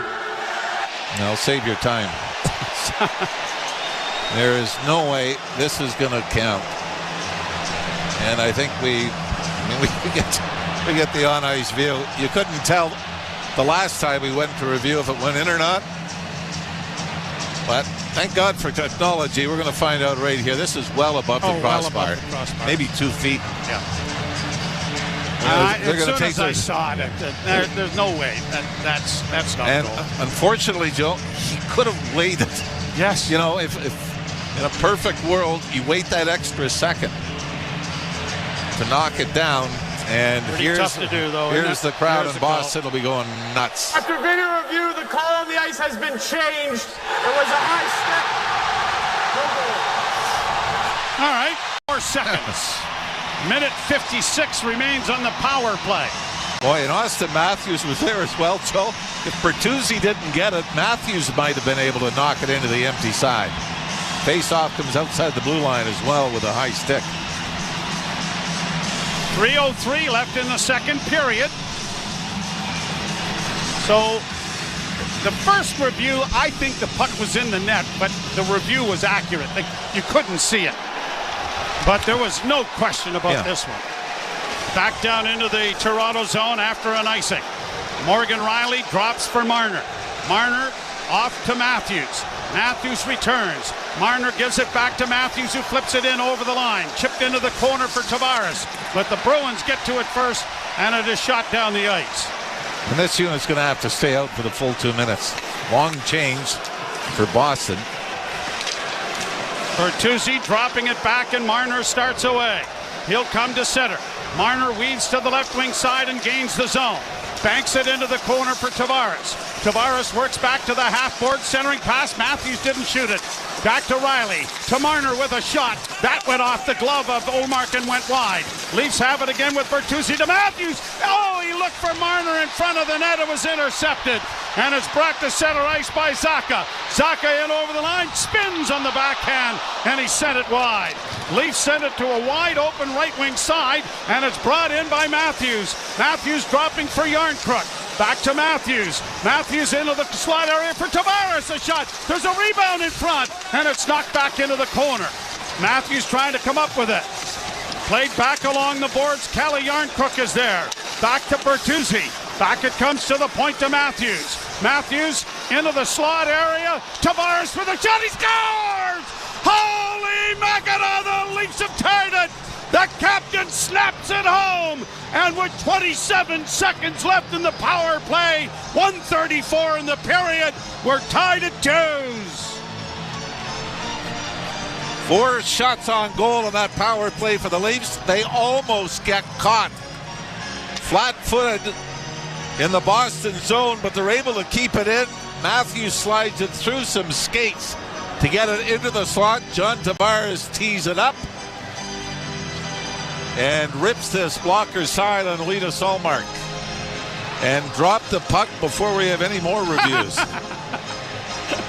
Now save your time. There is no way this is going to count. And I think we get the on-ice view. You couldn't tell the last time we went to review if it went in or not. But thank God for technology. We're going to find out right here. This is well above the crossbar. Well above the crossbar. Maybe 2 feet. Yeah. They're as soon as I saw it, there's no way. That's not and goal. Unfortunately, Joe, he could have laid it. Yes. If in a perfect world, you wait that extra second to knock it down. And pretty tough to do, though. Here's the crowd in Boston. It'll be going nuts. After video review, the call on the ice has been changed. It was a high step. All right, 4 seconds. Minute 56 remains on the power play. Boy, and Auston Matthews was there as well, Joe. If Bertuzzi didn't get it, Matthews might have been able to knock it into the empty side. Face-off comes outside the blue line as well with a high stick. 3:03 left in the second period. So the first review, I think the puck was in the net, but the review was accurate. You couldn't see it. But there was no question about this one. Back down into the Toronto zone after an icing. Morgan Riley drops for Marner. Marner off to Matthews. Matthews returns. Marner gives it back to Matthews, who flips it in over the line. Chipped into the corner for Tavares. But the Bruins get to it first, and it is shot down the ice. And this unit's going to have to stay out for the full 2 minutes. Long change for Boston. Bertuzzi dropping it back, and Marner starts away. He'll come to center. Marner weaves to the left wing side and gains the zone. Banks it into the corner for Tavares. Tavares works back to the half-board, centering pass. Matthews didn't shoot it. Back to Riley. To Marner with a shot. That went off the glove of Ullmark and went wide. Leafs have it again with Bertuzzi to Matthews. Oh, he looked for Marner in front of the net. It was intercepted. And it's brought to center ice by Zacha. Zacha in over the line. Spins on the backhand. And he sent it wide. Leafs send it to a wide open right wing side. And it's brought in by Matthews. Matthews dropping for Yarncrook. Back to Matthews. Matthews into the slot area for Tavares. A shot. There's a rebound in front. And it's knocked back into the corner. Matthews trying to come up with it. Played back along the boards. Kelly Yarncrook is there. Back to Bertuzzi. Back it comes to the point to Matthews. Matthews into the slot area. Tavares with a shot. He scores! Holy Mackinac! The Leafs have tied it. The captain snaps it home. And with 27 seconds left in the power play, 1:34 in the period, we're tied at 2s. 4 shots on goal in that power play for the Leafs. They almost get caught flat-footed in the Boston zone, but they're able to keep it in. Matthews slides it through some skates to get it into the slot. John Tavares tees it up and rips this blocker side on Linus Ullmark and drop the puck before we have any more reviews.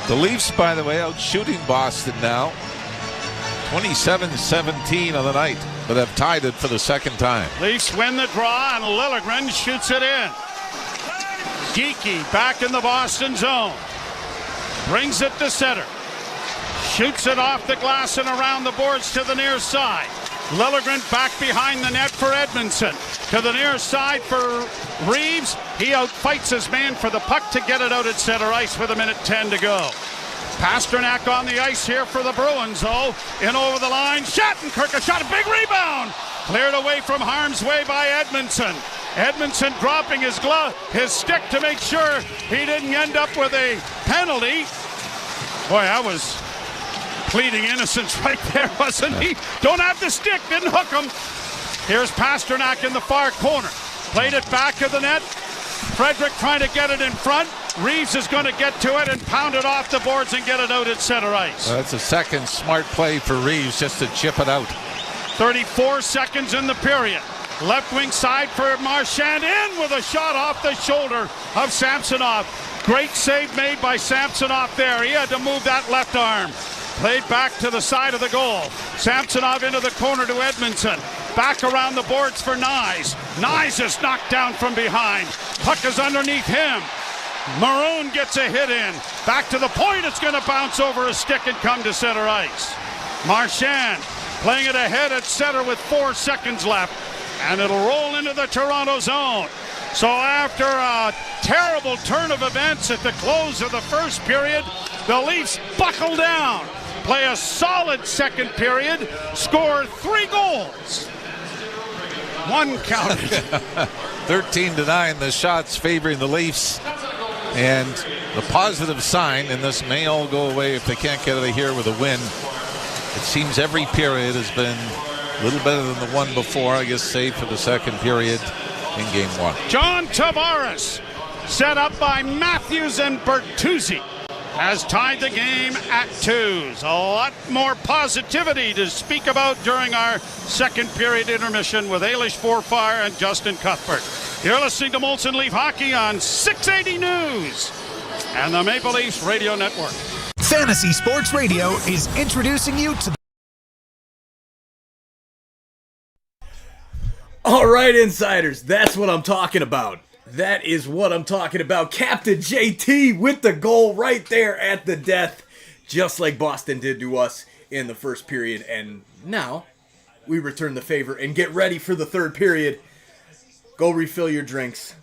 The Leafs, by the way, out shooting Boston now. 27-17 on the night, but have tied it for the second time. Leafs win the draw, and Liljegren shoots it in. Geekie back in the Boston zone. Brings it to center. Shoots it off the glass and around the boards to the near side. Liljegren back behind the net for Edmondson. To the near side for Reeves. He outfights his man for the puck to get it out at center ice with 1:10 to go. Pasternak on the ice here for the Bruins, though. In over the line. Shattenkirk, a shot, a big rebound. Cleared away from harm's way by Edmondson. Edmondson dropping his glove, his stick to make sure he didn't end up with a penalty. Boy, that was pleading innocence right there, wasn't he? Don't have the stick, didn't hook him. Here's Pasternak in the far corner. Played it back of the net. Frederick trying to get it in front. Reeves is going to get to it and pound it off the boards and get it out at center ice. That's a second smart play for Reeves, just to chip it out. 34 seconds in the period. Left wing side for Marchand, in with a shot off the shoulder of Samsonov. Great save made by Samsonov there. He had to move that left arm. Played back to the side of the goal. Samsonov into the corner to Edmondson. Back around the boards for Nyes. Nyes is knocked down from behind. Puck is underneath him. Maroon gets a hit in. Back to the point. It's going to bounce over a stick and come to center ice. Marchand playing it ahead at center with 4 seconds left. And it'll roll into the Toronto zone. So after a terrible turn of events at the close of the first period, the Leafs buckle down, play a solid second period, score 3 goals. 1 counted. 13-9, the shots favoring the Leafs. And the positive sign, and this may all go away if they can't get out of here with a win, it seems every period has been a little better than the one before, I guess, save for the second period in Game 1. John Tavares, set up by Matthews and Bertuzzi, has tied the game at 2s. A lot more positivity to speak about during our second period intermission with Ailish Forfire and Justin Cuthbert. You're listening to Molson Leaf Hockey on 680 News and the Maple Leafs Radio Network. Fantasy Sports Radio is introducing you to All right, insiders, that's what I'm talking about. That is what I'm talking about. Captain JT with the goal right there at the death, just like Boston did to us in the first period. And now we return the favor and get ready for the third period. go refill your drinks.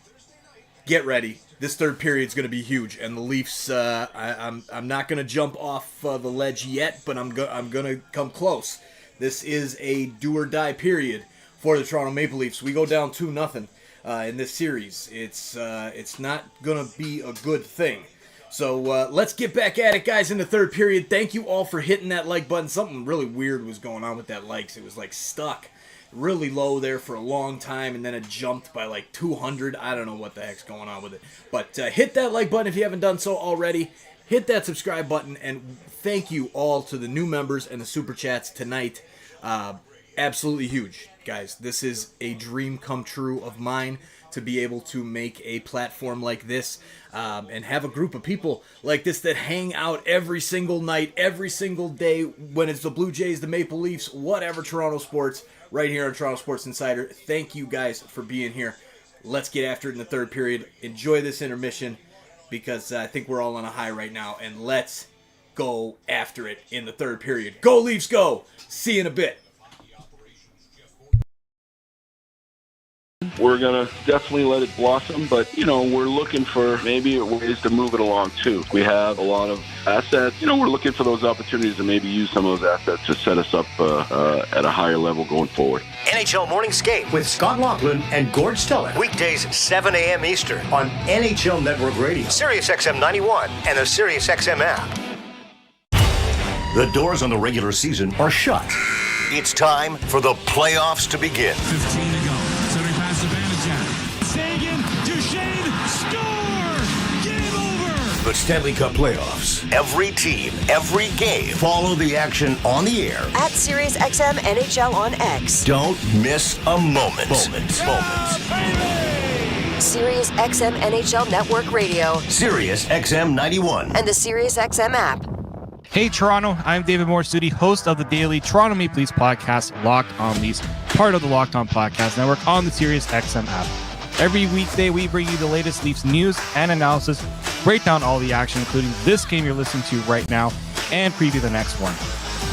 Get ready. This third period is going to be huge, and the Leafs. I'm not going to jump off the ledge yet, but I'm going to come close. This is a do or die period for the Toronto Maple Leafs. We go down 2-0 in this series. It's not going to be a good thing. So let's get back at it, guys, in the third period. Thank you all for hitting that like button. Something really weird was going on with that likes. It was like stuck really low there for a long time, and then it jumped by like 200. I don't know what the heck's going on with it. But hit that like button if you haven't done so already. Hit that subscribe button, and thank you all to the new members and the super chats tonight. Absolutely huge, guys. This is a dream come true of mine, to be able to make a platform like this and have a group of people like this that hang out every single night, every single day, when it's the Blue Jays, the Maple Leafs, whatever, Toronto sports, right here on Toronto Sports Insider. Thank you guys for being here. Let's get after it in the third period. Enjoy this intermission, because I think we're all on a high right now, and let's go after it in the third period. Go Leafs, go! See you in a bit. We're going to definitely let it blossom, but, we're looking for maybe ways to move it along, too. We have a lot of assets. We're looking for those opportunities to maybe use some of those assets to set us up at a higher level going forward. NHL Morning Skate with Scott Laughlin and Gord Stellick. Weekdays, 7 a.m. Eastern on NHL Network Radio, Sirius XM 91, and the Sirius XM app. The doors on the regular season are shut. It's time for the playoffs to begin. 15 to go. Centering pass to Vanacek. Sagan, Duchesne, score! Game over! The Stanley Cup playoffs. Every team, every game. Follow the action on the air. At Sirius XM NHL on X. Don't miss a moment. Sirius XM NHL Network Radio. Sirius XM 91. And the Sirius XM app. Hey Toronto, I'm David Morsuti, host of the daily Toronto Maple Leafs podcast, Locked On Leafs, part of the Locked On Podcast Network on the Sirius XM app. Every weekday, we bring you the latest Leafs news and analysis, break down all the action, including this game you're listening to right now, and preview the next one.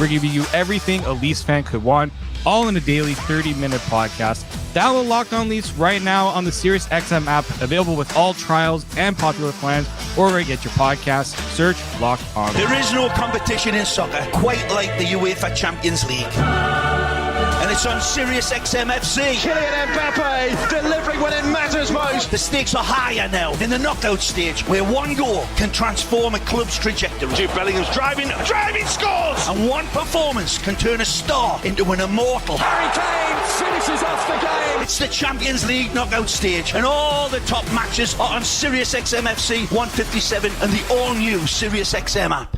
We're giving you everything a Leafs fan could want, all in a daily 30-minute podcast. Download Locked On Leafs right now on the Sirius XM app, available with all trials and popular plans, or where you get your podcasts. Search Locked On. There is no competition in soccer quite like the UEFA Champions League. And it's on Sirius XM FC. Kylian Mbappe delivering when it matters most. The stakes are higher now in the knockout stage, where one goal can transform a club's trajectory. Jude Bellingham's driving scores! And one performance can turn a star into an immortal. Harry Kane finishes off the game. It's the Champions League knockout stage, and all the top matches are on Sirius XM FC 157 and the all-new Sirius XM app.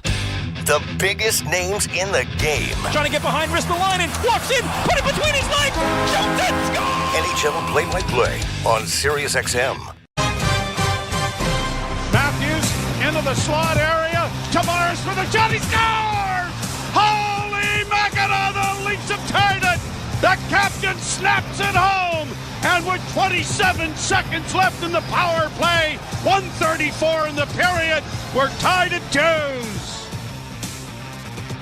The biggest names in the game. Trying to get behind Ristolainen, walks in, put it between his legs, shoots it, score! NHL play-by-play on Sirius XM. Matthews into the slot area. Tavares for the shot. He scores! Holy Mackinac, the Leafs have tied it. The captain snaps it home. And with 27 seconds left in the power play, 1:34 in the period, we're tied at 2s.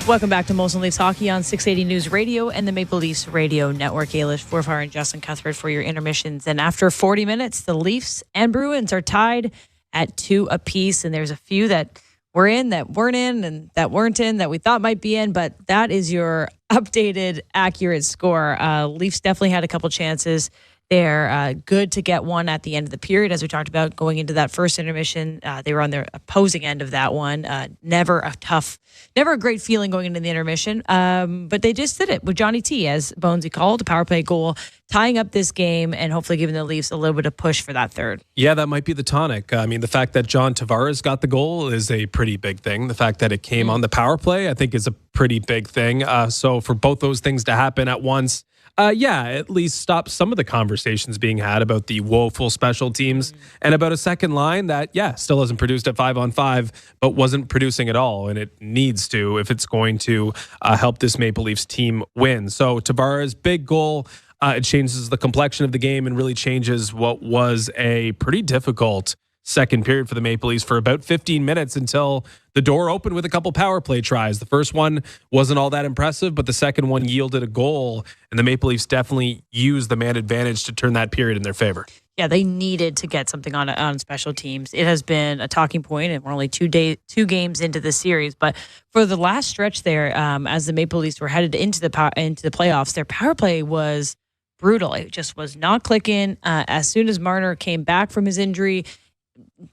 Welcome back to Molson Leafs Hockey on 680 News Radio and the Maple Leafs Radio Network. Ailish Forfar and Justin Cuthbert for your intermissions. And after 40 minutes, the Leafs and Bruins are tied at 2 apiece. And there's a few that were in, that weren't in, and that weren't in, that we thought might be in. But that is your updated, accurate score. Leafs definitely had a couple chances. They're good to get one at the end of the period, as we talked about going into that first intermission. They were on their opposing end of that one. Never a great feeling going into the intermission. But they just did it with Johnny T, as Bonesy called, a power play goal, tying up this game and hopefully giving the Leafs a little bit of push for that third. Yeah, that might be the tonic. I mean, the fact that John Tavares got the goal is a pretty big thing. The fact that it came on the power play, I think, is a pretty big thing. So for both those things to happen at once, at least stop some of the conversations being had about the woeful special teams and about a second line that, still hasn't produced at 5-on-5, but wasn't producing at all. And it needs to if it's going to help this Maple Leafs team win. So Tavares, big goal. It changes the complexion of the game and really changes what was a pretty difficult second period for the Maple Leafs for about 15 minutes until the door opened with a couple power play tries. The first one wasn't all that impressive, but the second one yielded a goal, and the Maple Leafs definitely used the man advantage to turn that period in their favor. Yeah, they needed to get something on special teams. It has been a talking point, and we're only two games into the series. But for the last stretch there, as the Maple Leafs were headed into the playoffs, their power play was brutal. It just was not clicking. As soon as Marner came back from his injury,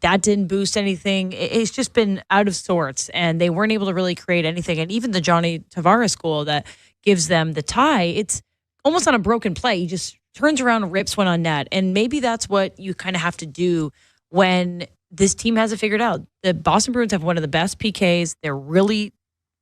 that didn't boost anything. It's just been out of sorts, and they weren't able to really create anything. And even the Johnny Tavares goal that gives them the tie, it's almost on a broken play. He just turns around and rips one on net. And maybe that's what you kind of have to do when this team has it figured out. The Boston Bruins have one of the best PKs. They're really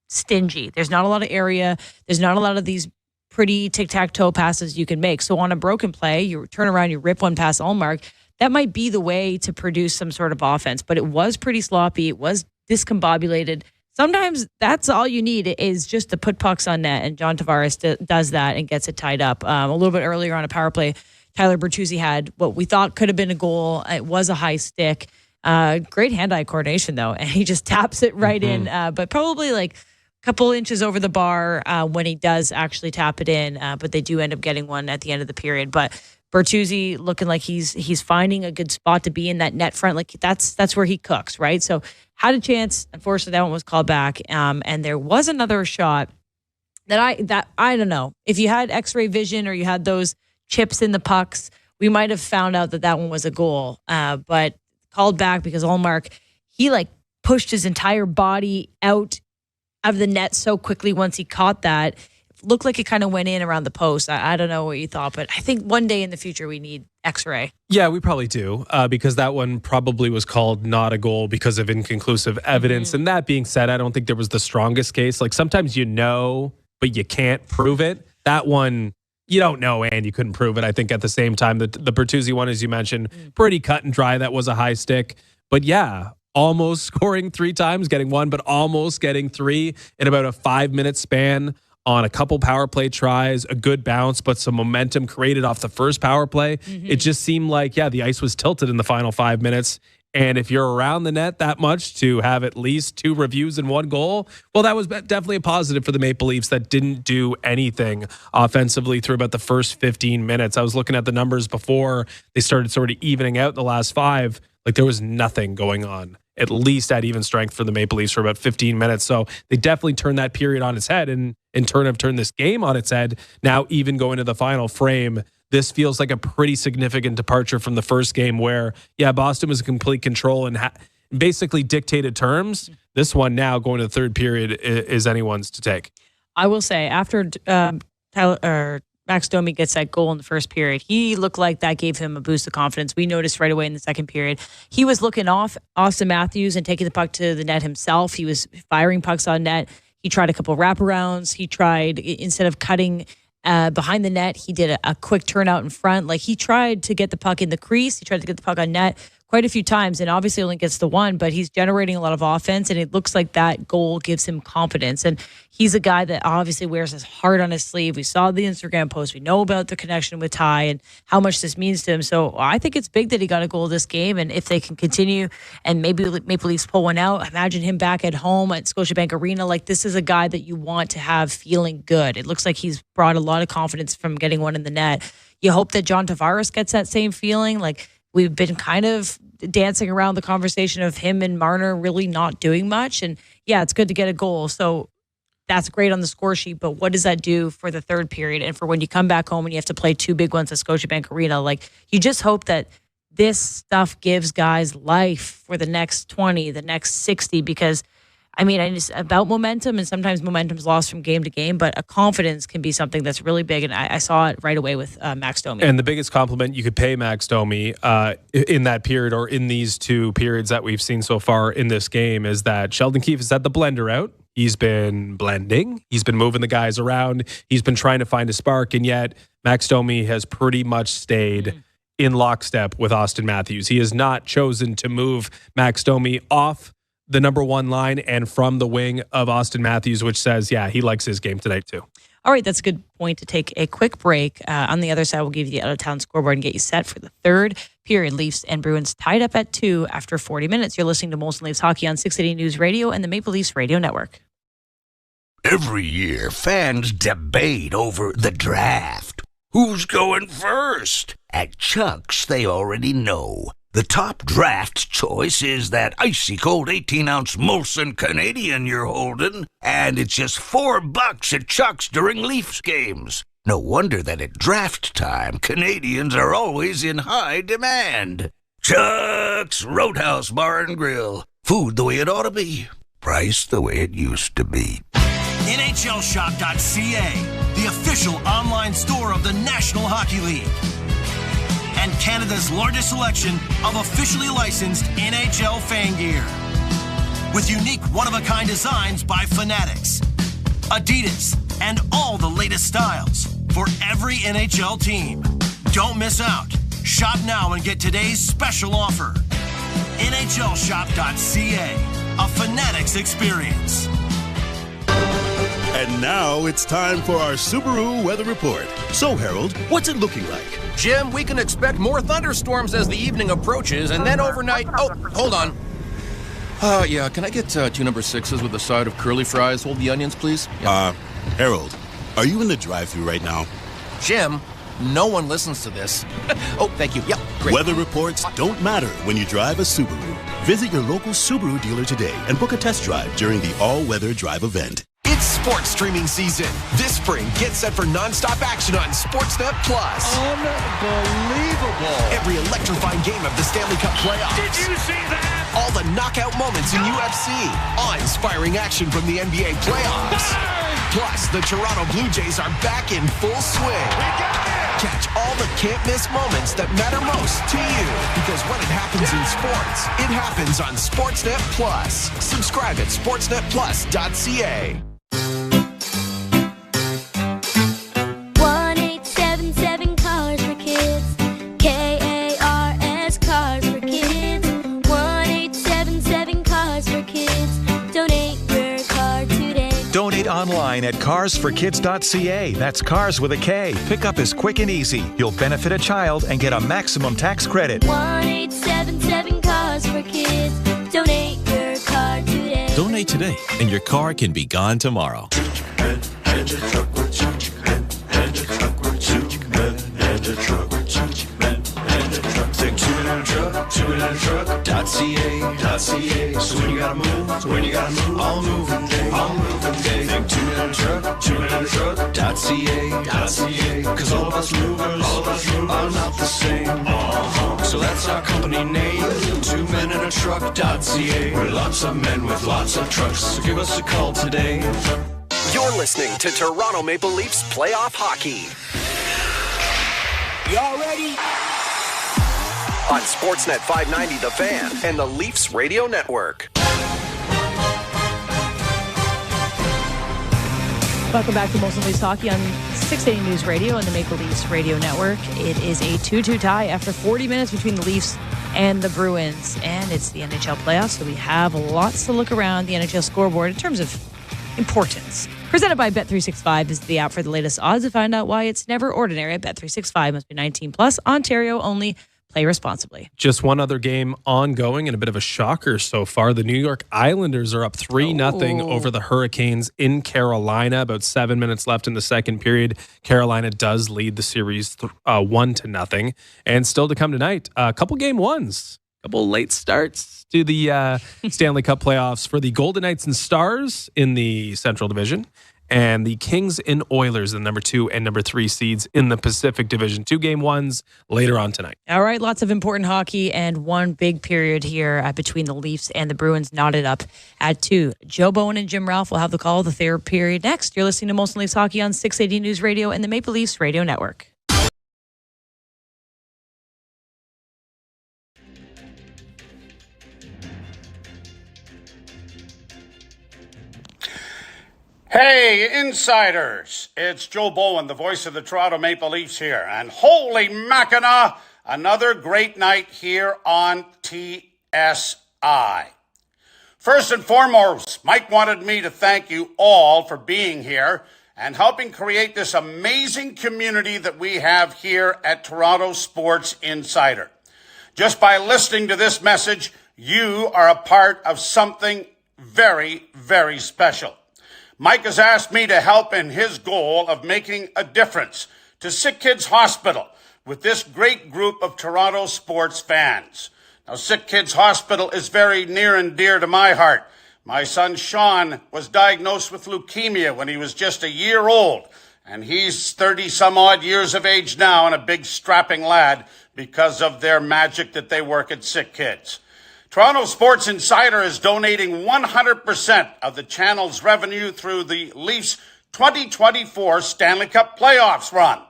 stingy. There's not a lot of area. There's not a lot of these pretty tic-tac-toe passes you can make. So on a broken play, you turn around, you rip one past Ullmark. That might be the way to produce some sort of offense. But it was pretty sloppy. It was discombobulated. Sometimes that's all you need is just to put pucks on net, and John Tavares does that and gets it tied up. A little bit earlier on a power play, Tyler Bertuzzi had what we thought could have been a goal. It was a high stick. Great hand-eye coordination, though, and he just taps it right in, but probably like a couple inches over the bar when he does actually tap it in, but they do end up getting one at the end of the period. But Bertuzzi looking like he's finding a good spot to be in that net front. Like that's where he cooks, right? So had a chance. Unfortunately, that one was called back. And there was another shot that I don't know. If you had X-ray vision or you had those chips in the pucks, we might have found out that one was a goal. But called back because Ullmark, he like pushed his entire body out of the net so quickly once he caught that. Looked like it kind of went in around the post. I don't know what you thought, but I think one day in the future we need X-ray. Yeah, we probably do, because that one probably was called not a goal because of inconclusive evidence. And that being said, I don't think there was the strongest case. Like sometimes you know, but you can't prove it. That one, you don't know and you couldn't prove it. I think at the same time, the Bertuzzi one, as you mentioned, pretty cut and dry. That was a high stick. But yeah, almost scoring 3 times, getting one, but almost getting 3 in about a 5-minute span on a couple power play tries, a good bounce, but some momentum created off the first power play. It just seemed like, the ice was tilted in the final 5 minutes. And if you're around the net that much to have at least 2 reviews and 1 goal, well, that was definitely a positive for the Maple Leafs that didn't do anything offensively through about the first 15 minutes. I was looking at the numbers before they started sort of evening out the last 5. Like there was nothing going on, at least at even strength for the Maple Leafs for about 15 minutes. So they definitely turned that period on its head and in turn have turned this game on its head. Now even going to the final frame, this feels like a pretty significant departure from the first game where, Boston was in complete control and basically dictated terms. This one now going to the third period is anyone's to take. I will say after Max Domi gets that goal in the first period, he looked like that gave him a boost of confidence. We noticed right away in the second period. He was looking off Auston Matthews and taking the puck to the net himself. He was firing pucks on net. He tried a couple wraparounds. He tried, instead of cutting behind the net, he did a quick turnout in front. Like he tried to get the puck in the crease. He tried to get the puck on net quite a few times and obviously only gets the one, but he's generating a lot of offense and it looks like that goal gives him confidence. And he's a guy that obviously wears his heart on his sleeve. We saw the Instagram post. We know about the connection with Ty and how much this means to him. So I think it's big that he got a goal this game. And if they can continue and maybe Maple Leafs pull one out, imagine him back at home at Scotiabank Arena. Like this is a guy that you want to have feeling good. It looks like he's brought a lot of confidence from getting one in the net. You hope that John Tavares gets that same feeling. Like we've been kind of dancing around the conversation of him and Marner really not doing much. And it's good to get a goal. So that's great on the score sheet. But what does that do for the third period? And for when you come back home and you have to play 2 big ones at Scotiabank Arena, like you just hope that this stuff gives guys life for the next 20, the next 60, because it's about momentum, and sometimes momentum's lost from game to game, but a confidence can be something that's really big, and I saw it right away with Max Domi. And the biggest compliment you could pay Max Domi in that period or in these 2 periods that we've seen so far in this game is that Sheldon Keefe has had the blender out. He's been blending. He's been moving the guys around. He's been trying to find a spark, and yet Max Domi has pretty much stayed in lockstep with Auston Matthews. He has not chosen to move Max Domi off the number 1 line and from the wing of Auston Matthews, which says, he likes his game tonight too. All right, that's a good point to take a quick break. On the other side, we'll give you the out-of-town scoreboard and get you set for the third period. Leafs and Bruins tied up at 2 after 40 minutes. You're listening to Molson Leafs Hockey on 680 News Radio and the Maple Leafs Radio Network. Every year, fans debate over the draft. Who's going first? At Chuck's, they already know. The top draft choice is that icy cold 18-ounce Molson Canadian you're holding, and it's just $4 at Chuck's during Leafs games. No wonder that at draft time, Canadians are always in high demand. Chuck's Roadhouse Bar and Grill. Food the way it ought to be. Price the way it used to be. NHLshop.ca, the official online store of the National Hockey League. And Canada's largest selection of officially licensed NHL fan gear. With unique one-of-a-kind designs by Fanatics, Adidas, and all the latest styles for every NHL team. Don't miss out. Shop now and get today's special offer. NHLshop.ca, a Fanatics experience. And now it's time for our Subaru weather report. So, Harold, what's it looking like? Jim, we can expect more thunderstorms as the evening approaches, and then overnight... Oh, hold on. Yeah, can I get 2 number 6s with a side of curly fries? Hold the onions, please. Yeah. Harold, are you in the drive-thru right now? Jim, no one listens to this. Oh, thank you. Yep, great. Weather reports don't matter when you drive a Subaru. Visit your local Subaru dealer today and book a test drive during the all-weather drive event. It's sports streaming season. This spring, get set for nonstop action on Sportsnet Plus. Unbelievable. Every electrifying game of the Stanley Cup playoffs. Did you see that? All the knockout moments in UFC. Awe-inspiring action from the NBA playoffs. Plus, the Toronto Blue Jays are back in full swing. Catch all the can't-miss moments that matter most to you. Because when it happens in sports, it happens on Sportsnet Plus. Subscribe at sportsnetplus.ca. 1877 Cars for Kids. KARS Cars for Kids. 1877 Cars for Kids. Donate your car today. Donate online at carsforkids.ca. That's cars with a K. Pickup is quick and easy. You'll benefit a child and get a maximum tax credit. 1877 Cars for Kids. Donate your car today. Donate today, and your car can be gone tomorrow. Truck.ca. So when you gotta move, all moving day. Think 2-minute truck.ca. Cause all of us movers are not the same. So that's our company name, 2-minute-truck.ca. We're lots of men with lots of trucks, so give us a call today. You're listening to Toronto Maple Leafs playoff hockey. Y'all ready? On Sportsnet 590 The Fan and the Leafs Radio Network. Welcome back to Molson Leafs Hockey on 680 News Radio and the Maple Leafs Radio Network. It is a 2-2 tie after 40 minutes between the Leafs and the Bruins, and it's the NHL playoffs, so we have lots to look around the NHL scoreboard in terms of importance. Presented by Bet365 is the app for the latest odds to find out why it's never ordinary. Bet365 must be 19 plus, Ontario only. Play responsibly. Just one other game ongoing and a bit of a shocker so far. The New York Islanders are up 3-0 over the Hurricanes in Carolina. About 7 minutes left in the second period. Carolina does lead the series 1-0. And still to come tonight, a couple game ones. A couple late starts to the Stanley Cup playoffs for the Golden Knights and Stars in the Central Division. And the Kings and Oilers, the number 2 and number 3 seeds in the Pacific Division. 2 game ones later on tonight. All right, lots of important hockey and one big period here between the Leafs and the Bruins knotted up at 2. Joe Bowen and Jim Ralph will have the call the third period next. You're listening to Molson Leafs Hockey on 680 News Radio and the Maple Leafs Radio Network. Hey, insiders! It's Joe Bowen, the voice of the Toronto Maple Leafs here. And holy Mackinac, another great night here on TSI. First and foremost, Mike wanted me to thank you all for being here and helping create this amazing community that we have here at Toronto Sports Insider. Just by listening to this message, you are a part of something very, very special. Mike has asked me to help in his goal of making a difference to Sick Kids Hospital with this great group of Toronto sports fans. Now, Sick Kids Hospital is very near and dear to my heart. My son Sean was diagnosed with leukemia when he was just a year old, and he's 30-some-odd years of age now and a big strapping lad because of their magic that they work at Sick Kids. Toronto Sports Insider is donating 100% of the channel's revenue through the Leafs 2024 Stanley Cup playoffs run.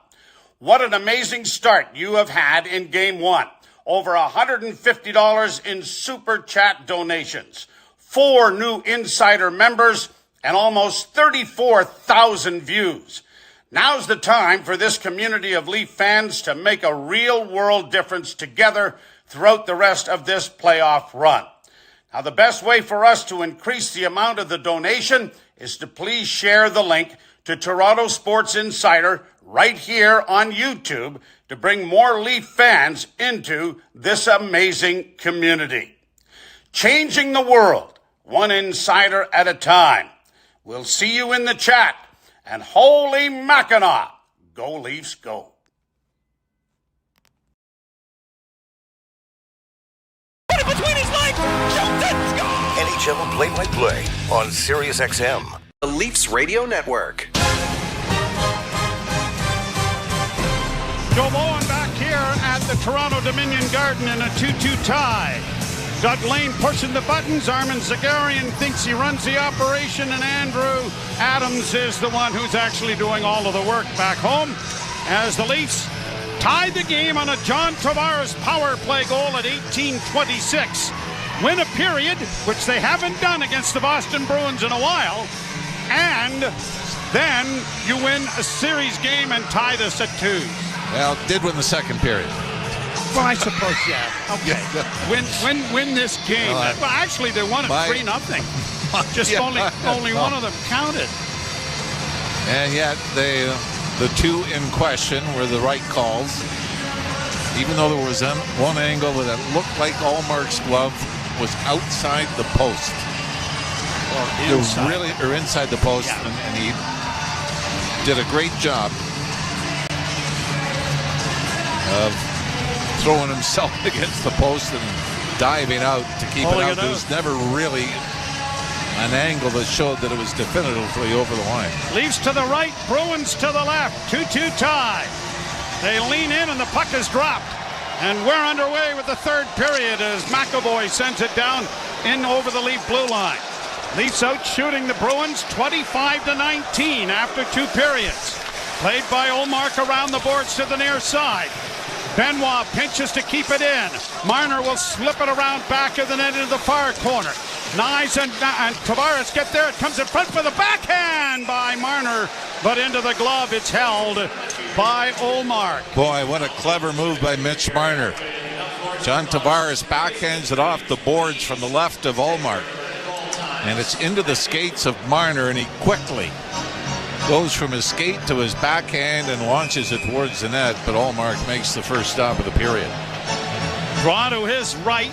What an amazing start you have had in Game 1. Over $150 in Super Chat donations, 4 new Insider members, and almost 34,000 views. Now's the time for this community of Leaf fans to make a real-world difference together throughout the rest of this playoff run. Now, the best way for us to increase the amount of the donation is to please share the link to Toronto Sports Insider right here on YouTube to bring more Leaf fans into this amazing community. Changing the world, one insider at a time. We'll see you in the chat. And holy Mackinac, go Leafs, go. Between his legs, shoots it, scores! NHL play-by-play on Sirius XM. The Leafs Radio Network. Joe Bowen back here at the Toronto Dominion Garden in a 2-2 tie. Doug Lane pushing the buttons. Armin Zagarian thinks he runs the operation, and Andrew Adams is the one who's actually doing all of the work back home as the Leafs tied the game on a John Tavares power play goal at 18:26. Win a period, which they haven't done against the Boston Bruins in a while, and then you win a series game and tie this at 2. Well, did win the second period. Well, I suppose, yeah. Okay. Win this game. Well, actually, they won it 3-0. Just only one of them counted. And yet, the two in question were the right calls. Even though there was one angle that looked like Allmark's glove was outside the post. Or inside the post. Yeah. And he did a great job of throwing himself against the post and diving out to keep it out. There was never really an angle that showed that it was definitively over the line. Leafs to the right, Bruins to the left. 2-2 tie. They lean in and the puck is dropped. And we're underway with the third period as McAvoy sends it down in over the Leaf blue line. Leafs out shooting the Bruins 25-19 after 2 periods. Played by Ullmark around the boards to the near side. Benoit pinches to keep it in. Marner will slip it around back of the net into the far corner. Knies and Tavares get there. It comes in front for the backhand by Marner, but into the glove. It's held by Ullmark. Boy, what a clever move by Mitch Marner. John Tavares backhands it off the boards from the left of Ullmark. And it's into the skates of Marner, and he quickly goes from his skate to his backhand and launches it towards the net, but Ullmark makes the first stop of the period. Draw to his right.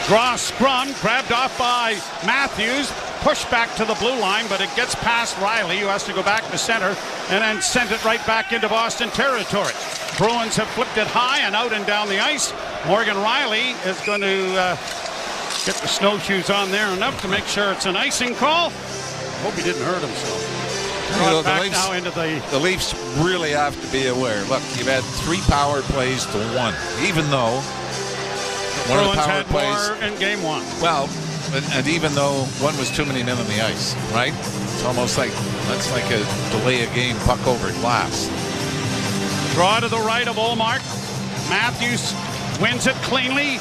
Draw scrum, grabbed off by Matthews, pushed back to the blue line, but it gets past Riley, who has to go back to center, and then sent it right back into Boston territory. Bruins have flipped it high and out and down the ice. Morgan Riley is going to get the snowshoes on there enough to make sure it's an icing call. Hope he didn't hurt himself. The Leafs really have to be aware. Look, you've had 3 power plays to 1, even though one of the power plays more in game 1. Well, and even though one was too many men on the ice, right? It's almost like that's like a delay a game puck over glass. Draw to the right of Ullmark. Matthews wins it cleanly.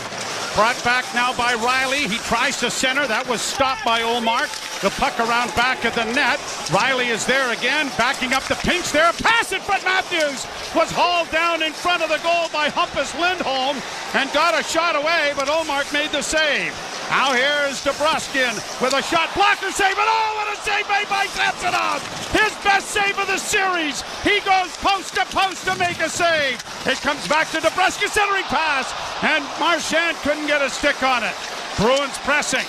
Brought back now by Riley. He tries to center. That was stopped by Ullmark. The puck around back of the net. Riley is there again, backing up the pinch there. A pass in front. Matthews was hauled down in front of the goal by Hampus Lindholm and got a shot away, but Ullmark made the save. Now here's DeBrusk with a shot blocker save, and oh, what a save made by Samsonov! His best save of the series. He goes post to make a save. It comes back to DeBrusk, a centering pass, and Marchand couldn't get a stick on it. Bruins pressing.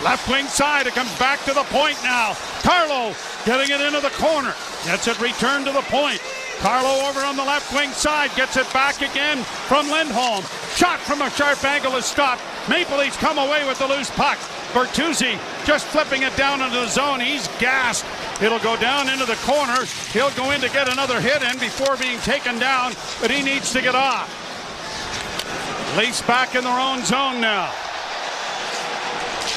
Left wing side, it comes back to the point now. Carlo getting it into the corner. Gets it returned to the point. Carlo over on the left wing side, gets it back again from Lindholm. Shot from a sharp angle is stopped. Maple Leafs come away with the loose puck. Bertuzzi just flipping it down into the zone. He's gassed. It'll go down into the corner. He'll go in to get another hit in before being taken down, but he needs to get off. Leafs back in their own zone now.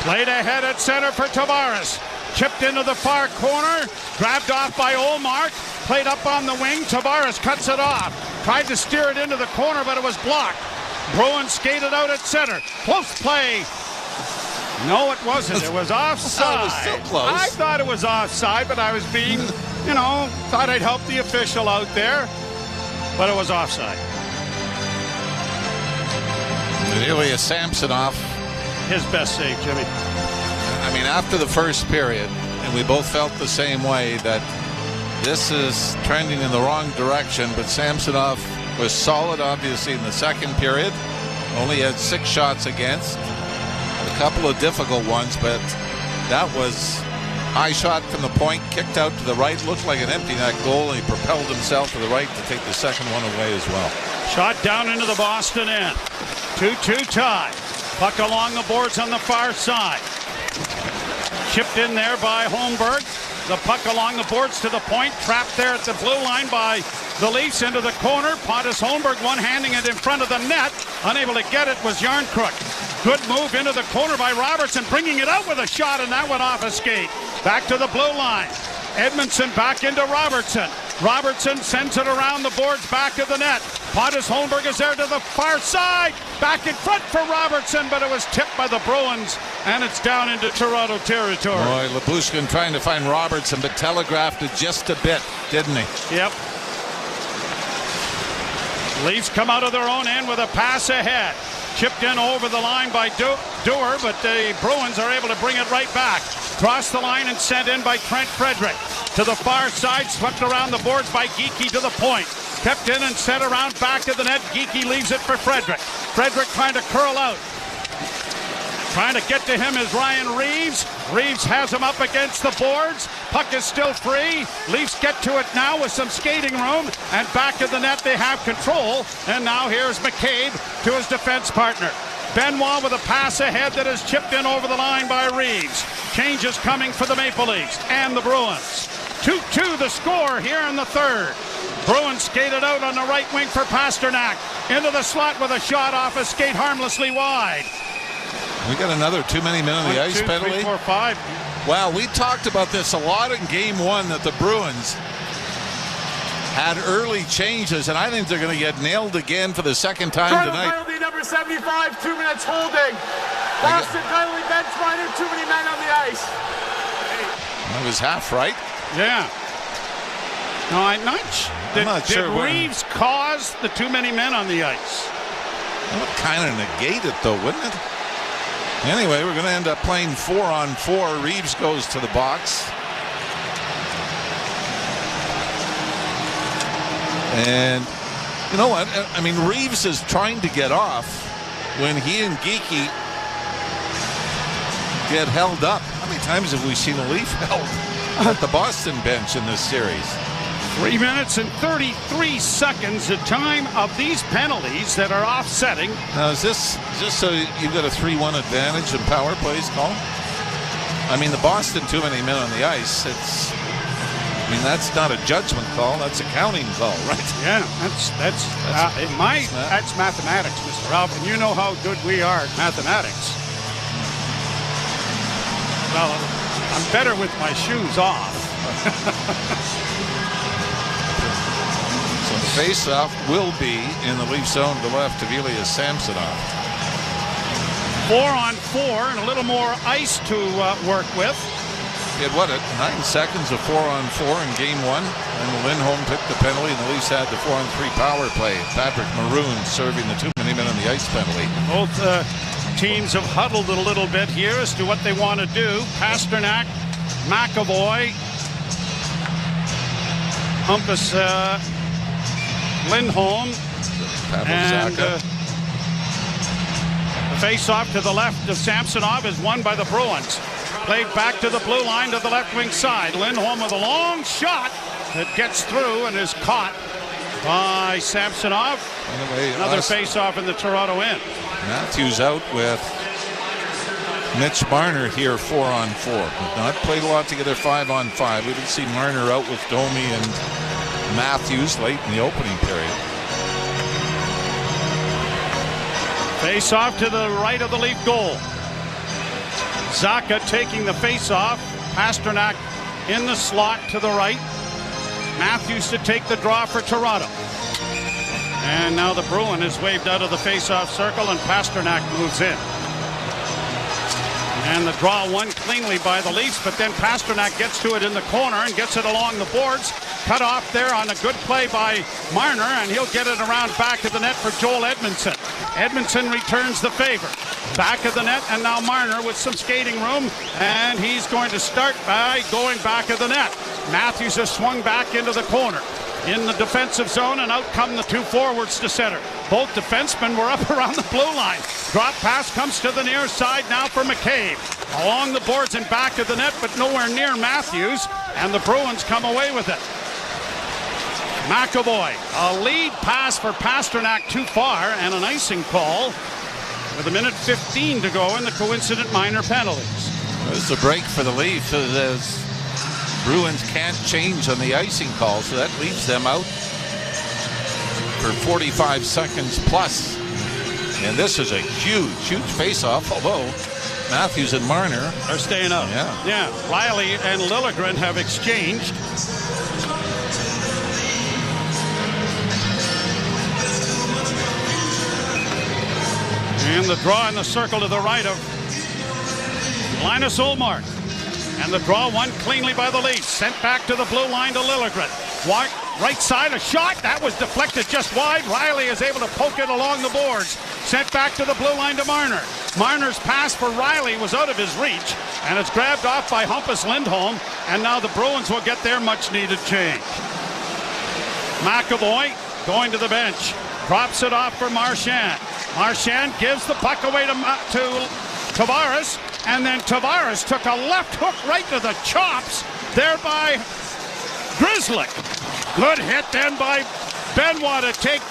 Played ahead at center for Tavares. Chipped into the far corner. Grabbed off by Ullmark. Played up on the wing. Tavares cuts it off. Tried to steer it into the corner, but it was blocked. Bruins skated out at center. Close play. No, it wasn't. It was offside. It was so close. I thought it was offside, but I was being, thought I'd help the official out there. But it was offside. Ilya Samsonov. His best save, Jimmy. I mean, after the first period, and we both felt the same way, that this is trending in the wrong direction, but Samsonov was solid, obviously, in the second period. Only had 6 shots against. A couple of difficult ones, but that was high shot from the point, kicked out to the right, looked like an empty net goal, and he propelled himself to the right to take the second one away as well. Shot down into the Boston end. 2-2 tie. Puck along the boards on the far side. Chipped in there by Holmberg. The puck along the boards to the point. Trapped there at the blue line by the Leafs into the corner. Pontus Holmberg one-handing it in front of the net. Unable to get it was Yarncrook. Good move into the corner by Robertson, bringing it out with a shot, and that went off a skate. Back to the blue line. Edmondson back into Robertson. Robertson sends it around the boards back of the net. Pontus Holmberg is there to the far side. Back in front for Robertson, but it was tipped by the Bruins, and it's down into Toronto territory. Boy, Labushkin trying to find Robertson, but telegraphed it just a bit, didn't he? Yep. Leafs come out of their own end with a pass ahead. Chipped in over the line by Dewar, but the Bruins are able to bring it right back. Cross the line and sent in by Trent Frederick. To the far side, swept around the boards by Geekie to the point. Kept in and sent around back of the net. Geekie leaves it for Frederick. Frederick trying to curl out. Trying to get to him is Ryan Reeves. Reeves has him up against the boards. Puck is still free. Leafs get to it now with some skating room. And back of the net they have control. And now here's McCabe to his defense partner. Benoit with a pass ahead that is chipped in over the line by Reeves. Changes coming for the Maple Leafs and the Bruins. 2-2 the score here in the third. Bruins skated out on the right wing for Pasternak. Into the slot with a shot off a skate harmlessly wide. We got another too many men on the ice penalty. 3, 4, 5. Well, we talked about this a lot in game one, that the Bruins had early changes, and I think they're going to get nailed again for the second time tonight. Penalty number 75, 2 minutes holding. Boston penalty, bench minor, too many men on the ice. That was half right. Yeah. No, I'm not sure. Did Reeves cause the too many men on the ice? That would kind of negate it, though, wouldn't it? Anyway, we're going to end up playing 4-on-4. Reeves goes to the box. And you know what? I mean, Reeves is trying to get off when he and Geekie get held up. How many times have we seen a Leaf held at the Boston bench in this series? 3 minutes and 33 seconds, the time of these penalties that are offsetting. Now, is this so you've got a 3-1 advantage in power plays call? I mean, the Boston too many men on the ice. That's not a judgment call. That's a counting call, right? Yeah, that's mathematics, Mr. Ralph, and you know how good we are at mathematics. Well, I'm better with my shoes off. So the face-off will be in the Leaf zone to the left of Ilya Samsonov. 4-on-4 and a little more ice to work with. He had 9 seconds of 4-on-4 in game 1, and Lindholm took the penalty, and the Leafs had the 4-on-3 power play. Patrick Maroon serving the 2-minute men on the ice penalty. Both teams have huddled a little bit here as to what they want to do. Pasternak, McAvoy, Humpus, Lindholm, and the face-off to the left of Samsonov is won by the Bruins. Played back to the blue line to the left wing side. Lindholm with a long shot that gets through and is caught by Samsonov. Another face-off in the Toronto end. Matthews out with Mitch Marner here 4-on-4. Not played a lot together 5-on-5. We did see Marner out with Domi and Matthews late in the opening period. Face-off to the right of the Leaf goal. Zacha taking the face-off. Pasternak in the slot to the right. Matthews to take the draw for Toronto. And now the Bruin is waved out of the face-off circle, and Pasternak moves in. And the draw won cleanly by the Leafs, but then Pasternak gets to it in the corner and gets it along the boards. Cut off there on a good play by Marner, and he'll get it around back of the net for Joel Edmondson. Edmondson returns the favor. Back of the net, and now Marner with some skating room, and he's going to start by going back of the net. Matthews has swung back into the corner. In the defensive zone, and out come the two forwards to center. Both defensemen were up around the blue line. Drop pass comes to the near side now for McCabe. Along the boards and back of the net, but nowhere near Matthews, and the Bruins come away with it. McAvoy, a lead pass for Pasternak too far, and an icing call with 1:15 to go in the coincident minor penalties. There's a break for the Leafs as Bruins can't change on the icing call, so that leaves them out for 45 seconds plus. And this is a huge face-off, although Matthews and Marner are staying out. Yeah. Riley and Liljegren have exchanged. And the draw in the circle to the right of Linus Ullmark. And the draw won cleanly by the Leafs. Sent back to the blue line to Liljegren. Right side, a shot. That was deflected just wide. Riley is able to poke it along the boards. Sent back to the blue line to Marner. Marner's pass for Riley was out of his reach. And it's grabbed off by Humpus Lindholm. And now the Bruins will get their much-needed change. McAvoy going to the bench. Drops it off for Marchand. Marchand gives the puck away to Tavares. And then Tavares took a left hook right to the chops there by Grzelcyk. Good hit then by Benoit to take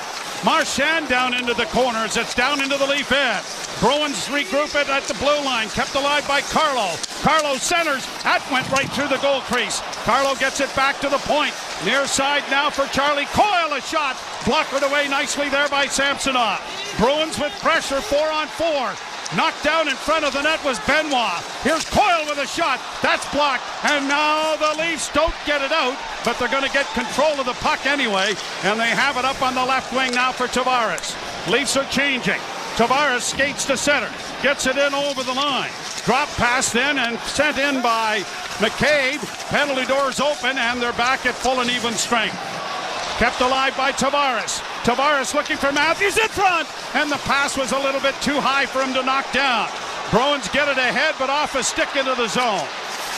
Marchand down into the corners. It's down into the Leaf end. Bruins regroup it at the blue line. Kept alive by Carlo. Carlo centers. That went right through the goal crease. Carlo gets it back to the point. Near side now for Charlie Coyle. A shot. Blocked away nicely there by Samsonov. Bruins with pressure 4-on-4. Knocked down in front of the net was Benoit. Here's Coyle with a shot. That's blocked. And now the Leafs don't get it out, but they're going to get control of the puck anyway. And they have it up on the left wing now for Tavares. Leafs are changing. Tavares skates to center. Gets it in over the line. Drop pass then and sent in by McCabe. Penalty doors open and they're back at full and even strength. Kept alive by Tavares. Tavares looking for Matthews in front. And the pass was a little bit too high for him to knock down. Bruins get it ahead, but off a stick into the zone.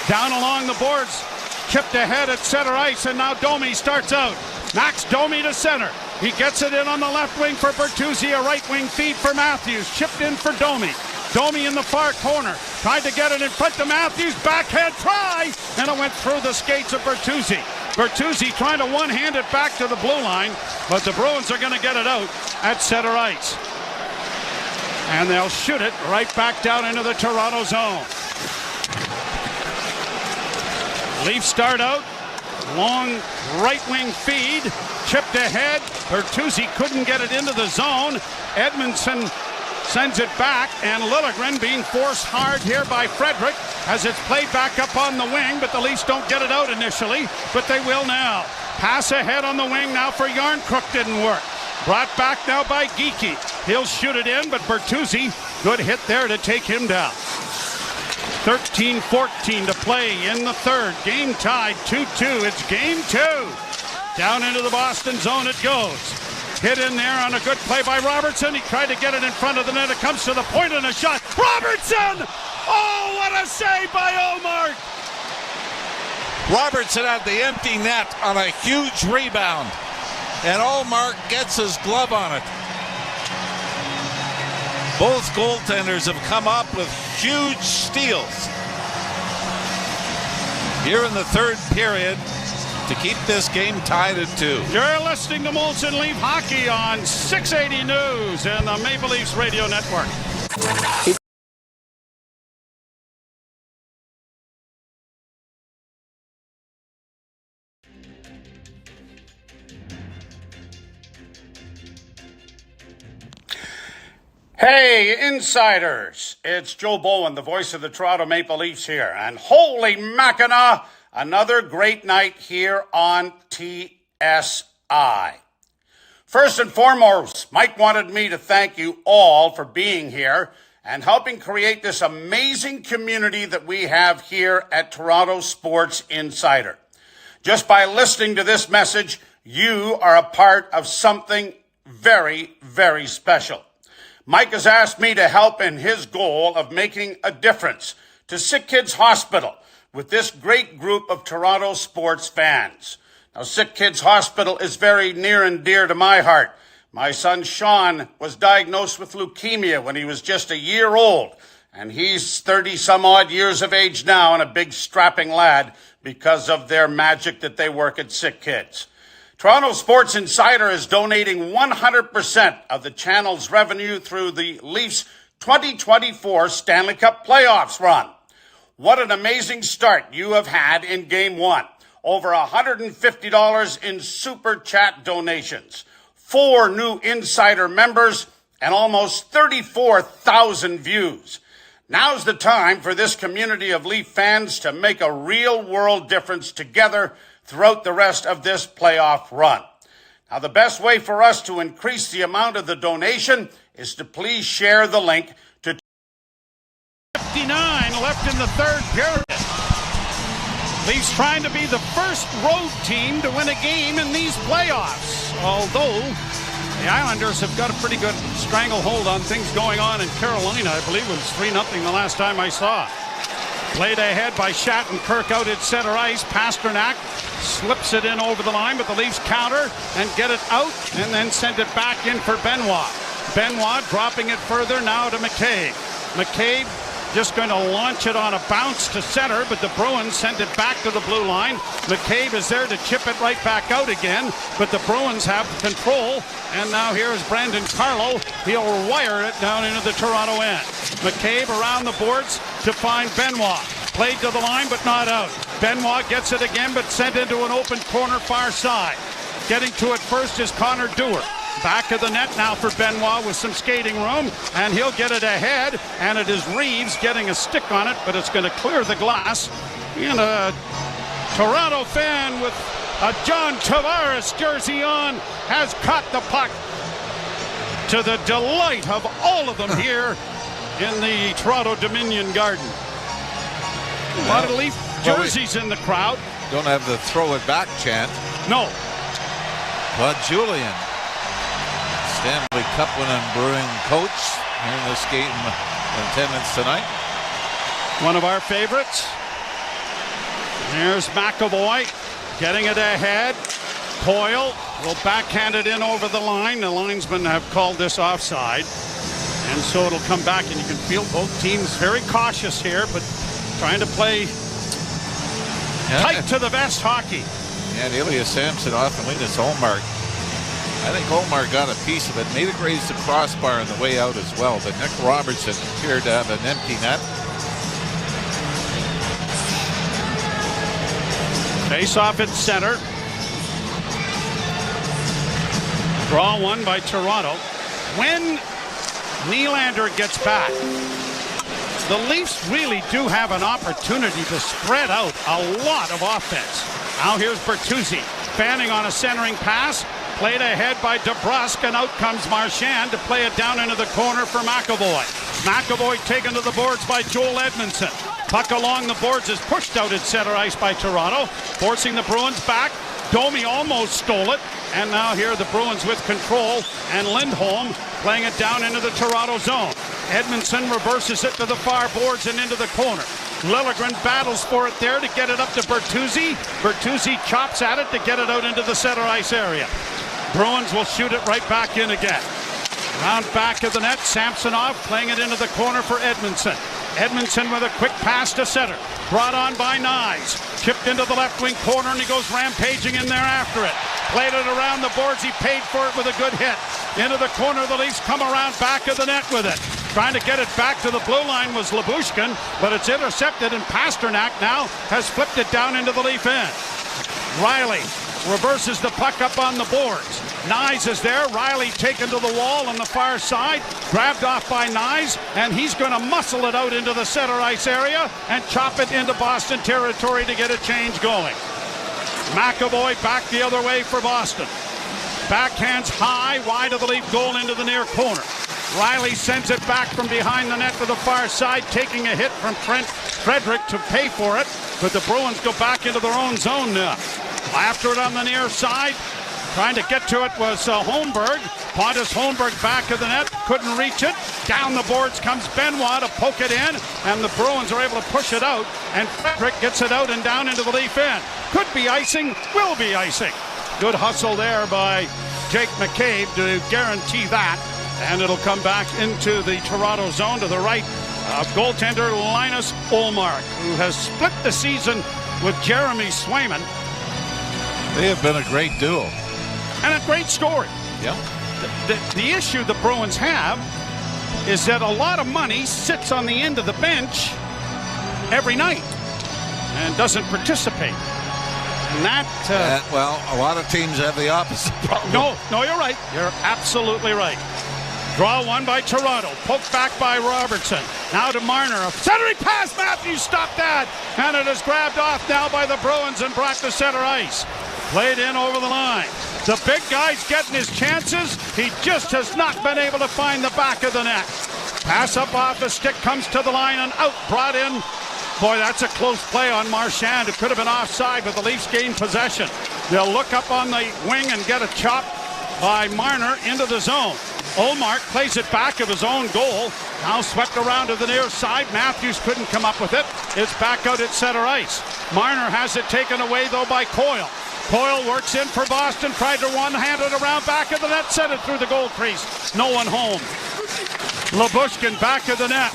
Down along the boards. Chipped ahead at center ice, and now Domi starts out. Max Domi to center. He gets it in on the left wing for Bertuzzi. A right wing feed for Matthews. Chipped in for Domi. Domi in the far corner. Tried to get it in front to Matthews. Backhand try. And it went through the skates of Bertuzzi. Bertuzzi trying to one-hand it back to the blue line, but the Bruins are going to get it out at center ice. And they'll shoot it right back down into the Toronto zone. Leafs start out. Long right wing feed. Chipped ahead. Bertuzzi couldn't get it into the zone. Edmondson sends it back, and Liljegren being forced hard here by Frederick as it's played back up on the wing, but the Leafs don't get it out initially, but they will now. Pass ahead on the wing now for Yarncrook, didn't work. Brought back now by Geekie. He'll shoot it in, but Bertuzzi, good hit there to take him down. 13-14 to play in the third. Game tied 2-2. It's game 2. Down into the Boston zone it goes. Hit in there on a good play by Robertson. He tried to get it in front of the net. It comes to the point and a shot. Robertson! Oh, what a save by Ullmark! Robertson at the empty net on a huge rebound. And Ullmark gets his glove on it. Both goaltenders have come up with huge steals here in the third period to keep this game tied at 2. You're listening to Molson Leaf Hockey on 680 News and the Maple Leafs Radio Network. Hey, insiders, it's Joe Bowen, the voice of the Toronto Maple Leafs here. And holy Mackinac, another great night here on TSI. First and foremost, Mike wanted me to thank you all for being here and helping create this amazing community that we have here at Toronto Sports Insider. Just by listening to this message, you are a part of something very, very special. Mike has asked me to help in his goal of making a difference to Sick Kids Hospital with this great group of Toronto sports fans. Now, Sick Kids Hospital is very near and dear to my heart. My son Sean was diagnosed with leukemia when he was just a year old, and he's 30-some-odd years of age now and a big strapping lad because of their magic that they work at Sick Kids. Toronto Sports Insider is donating 100% of the channel's revenue through the Leafs 2024 Stanley Cup Playoffs run. What an amazing start you have had in Game 1. Over $150 in Super Chat donations, 4 new Insider members, and almost 34,000 views. Now's the time for this community of Leaf fans to make a real-world difference together throughout the rest of this playoff run. Now, the best way for us to increase the amount of the donation is to please share the link to 59 left in the third period. Leafs trying to be the first road team to win a game in these playoffs. Although the Islanders have got a pretty good stranglehold on things going on in Carolina. I believe it was 3-0 the last time I saw. Played ahead by Shattenkirk out at center ice. Pasternak slips it in over the line, but the Leafs counter and get it out and then send it back in for Benoit. Benoit dropping it further now to McCabe. McCabe just going to launch it on a bounce to center, but the Bruins send it back to the blue line. McCabe is there to chip it right back out again, but the Bruins have control, and now here's Brandon Carlo. He'll wire it down into the Toronto end. McCabe around the boards to find Benoit. Played to the line, but not out. Benoit gets it again, but sent into an open corner far side. Getting to it first is Connor Dewar. Back of the net now for Benoit with some skating room, and he'll get it ahead, and it is Reeves getting a stick on it, but it's going to clear the glass. And a Toronto fan with a John Tavares jersey on has caught the puck, to the delight of all of them here in the Toronto Dominion Garden. A lot of Leaf jerseys in the crowd. Don't have the throw it back chant. No. But Julian, Stanley Cup winning Bruin coach here in this game in attendance tonight. One of our favorites. There's McAvoy getting it ahead. Coyle will backhand it in over the line. The linesmen have called this offside. And so it'll come back, and you can feel both teams very cautious here, but trying to play tight to the vest hockey. And Ilya Samson off and Linus Ullmark. I think Ullmark got a piece of it. Made it raise the crossbar on the way out as well. But Nick Robertson appeared to have an empty net. Face off at center. Draw one by Toronto. When Nylander gets back, the Leafs really do have an opportunity to spread out a lot of offense. Now here's Bertuzzi fanning on a centering pass. Played ahead by DeBrusk, and out comes Marchand to play it down into the corner for McAvoy. McAvoy taken to the boards by Joel Edmondson. Puck along the boards is pushed out at center ice by Toronto, forcing the Bruins back. Domi almost stole it, and now here the Bruins with control, and Lindholm playing it down into the Toronto zone. Edmondson reverses it to the far boards and into the corner. Liljegren battles for it there to get it up to Bertuzzi. Bertuzzi chops at it to get it out into the center ice area. Bruins will shoot it right back in again. Round back of the net, Samsonov playing it into the corner for Edmondson. Edmondson with a quick pass to center. Brought on by Nyes. Chipped into the left wing corner, and he goes rampaging in there after it. Played it around the boards. He paid for it with a good hit. Into the corner, the Leafs come around back of the net with it. Trying to get it back to the blue line was Lyubushkin, but it's intercepted, and Pasternak now has flipped it down into the Leaf end. Riley reverses the puck up on the boards. Nyes is there. Riley taken to the wall on the far side. Grabbed off by Nyes, and he's going to muscle it out into the center ice area and chop it into Boston territory to get a change going. McAvoy back the other way for Boston. Backhands high, wide of the Leaf goal into the near corner. Riley sends it back from behind the net to the far side, taking a hit from Frederick to pay for it, but the Bruins go back into their own zone now. After it on the near side, trying to get to it was Holmberg. Pontus Holmberg back of the net, couldn't reach it. Down the boards comes Benoit to poke it in, and the Bruins are able to push it out, and Frederick gets it out and down into the Leaf end. Could be icing, will be icing. Good hustle there by Jake McCabe to guarantee that, and it'll come back into the Toronto zone to the right of goaltender Linus Ullmark, who has split the season with Jeremy Swayman. They have been a great duo. And a great story. Yeah. The issue the Bruins have is that a lot of money sits on the end of the bench every night and doesn't participate. And that... well, a lot of teams have the opposite problem. No, you're right. You're absolutely right. Draw one by Toronto. Poked back by Robertson. Now to Marner. A centering pass. Matthews stopped that. And it is grabbed off now by the Bruins and brought to center ice. Played in over the line. The big guy's getting his chances. He just has not been able to find the back of the net. Pass up off the stick, comes to the line and out. Brought in. Boy, that's a close play on Marchand. It could have been offside, but the Leafs gained possession. They'll look up on the wing and get a chop by Marner into the zone. Ullmark plays it back of his own goal. Now swept around to the near side. Matthews couldn't come up with it. It's back out at center ice. Marner has it taken away, though, by Coyle. Coyle works in for Boston, tried to one-hand it around back of the net, sent it through the goal crease. No one home. Lyubushkin back of the net.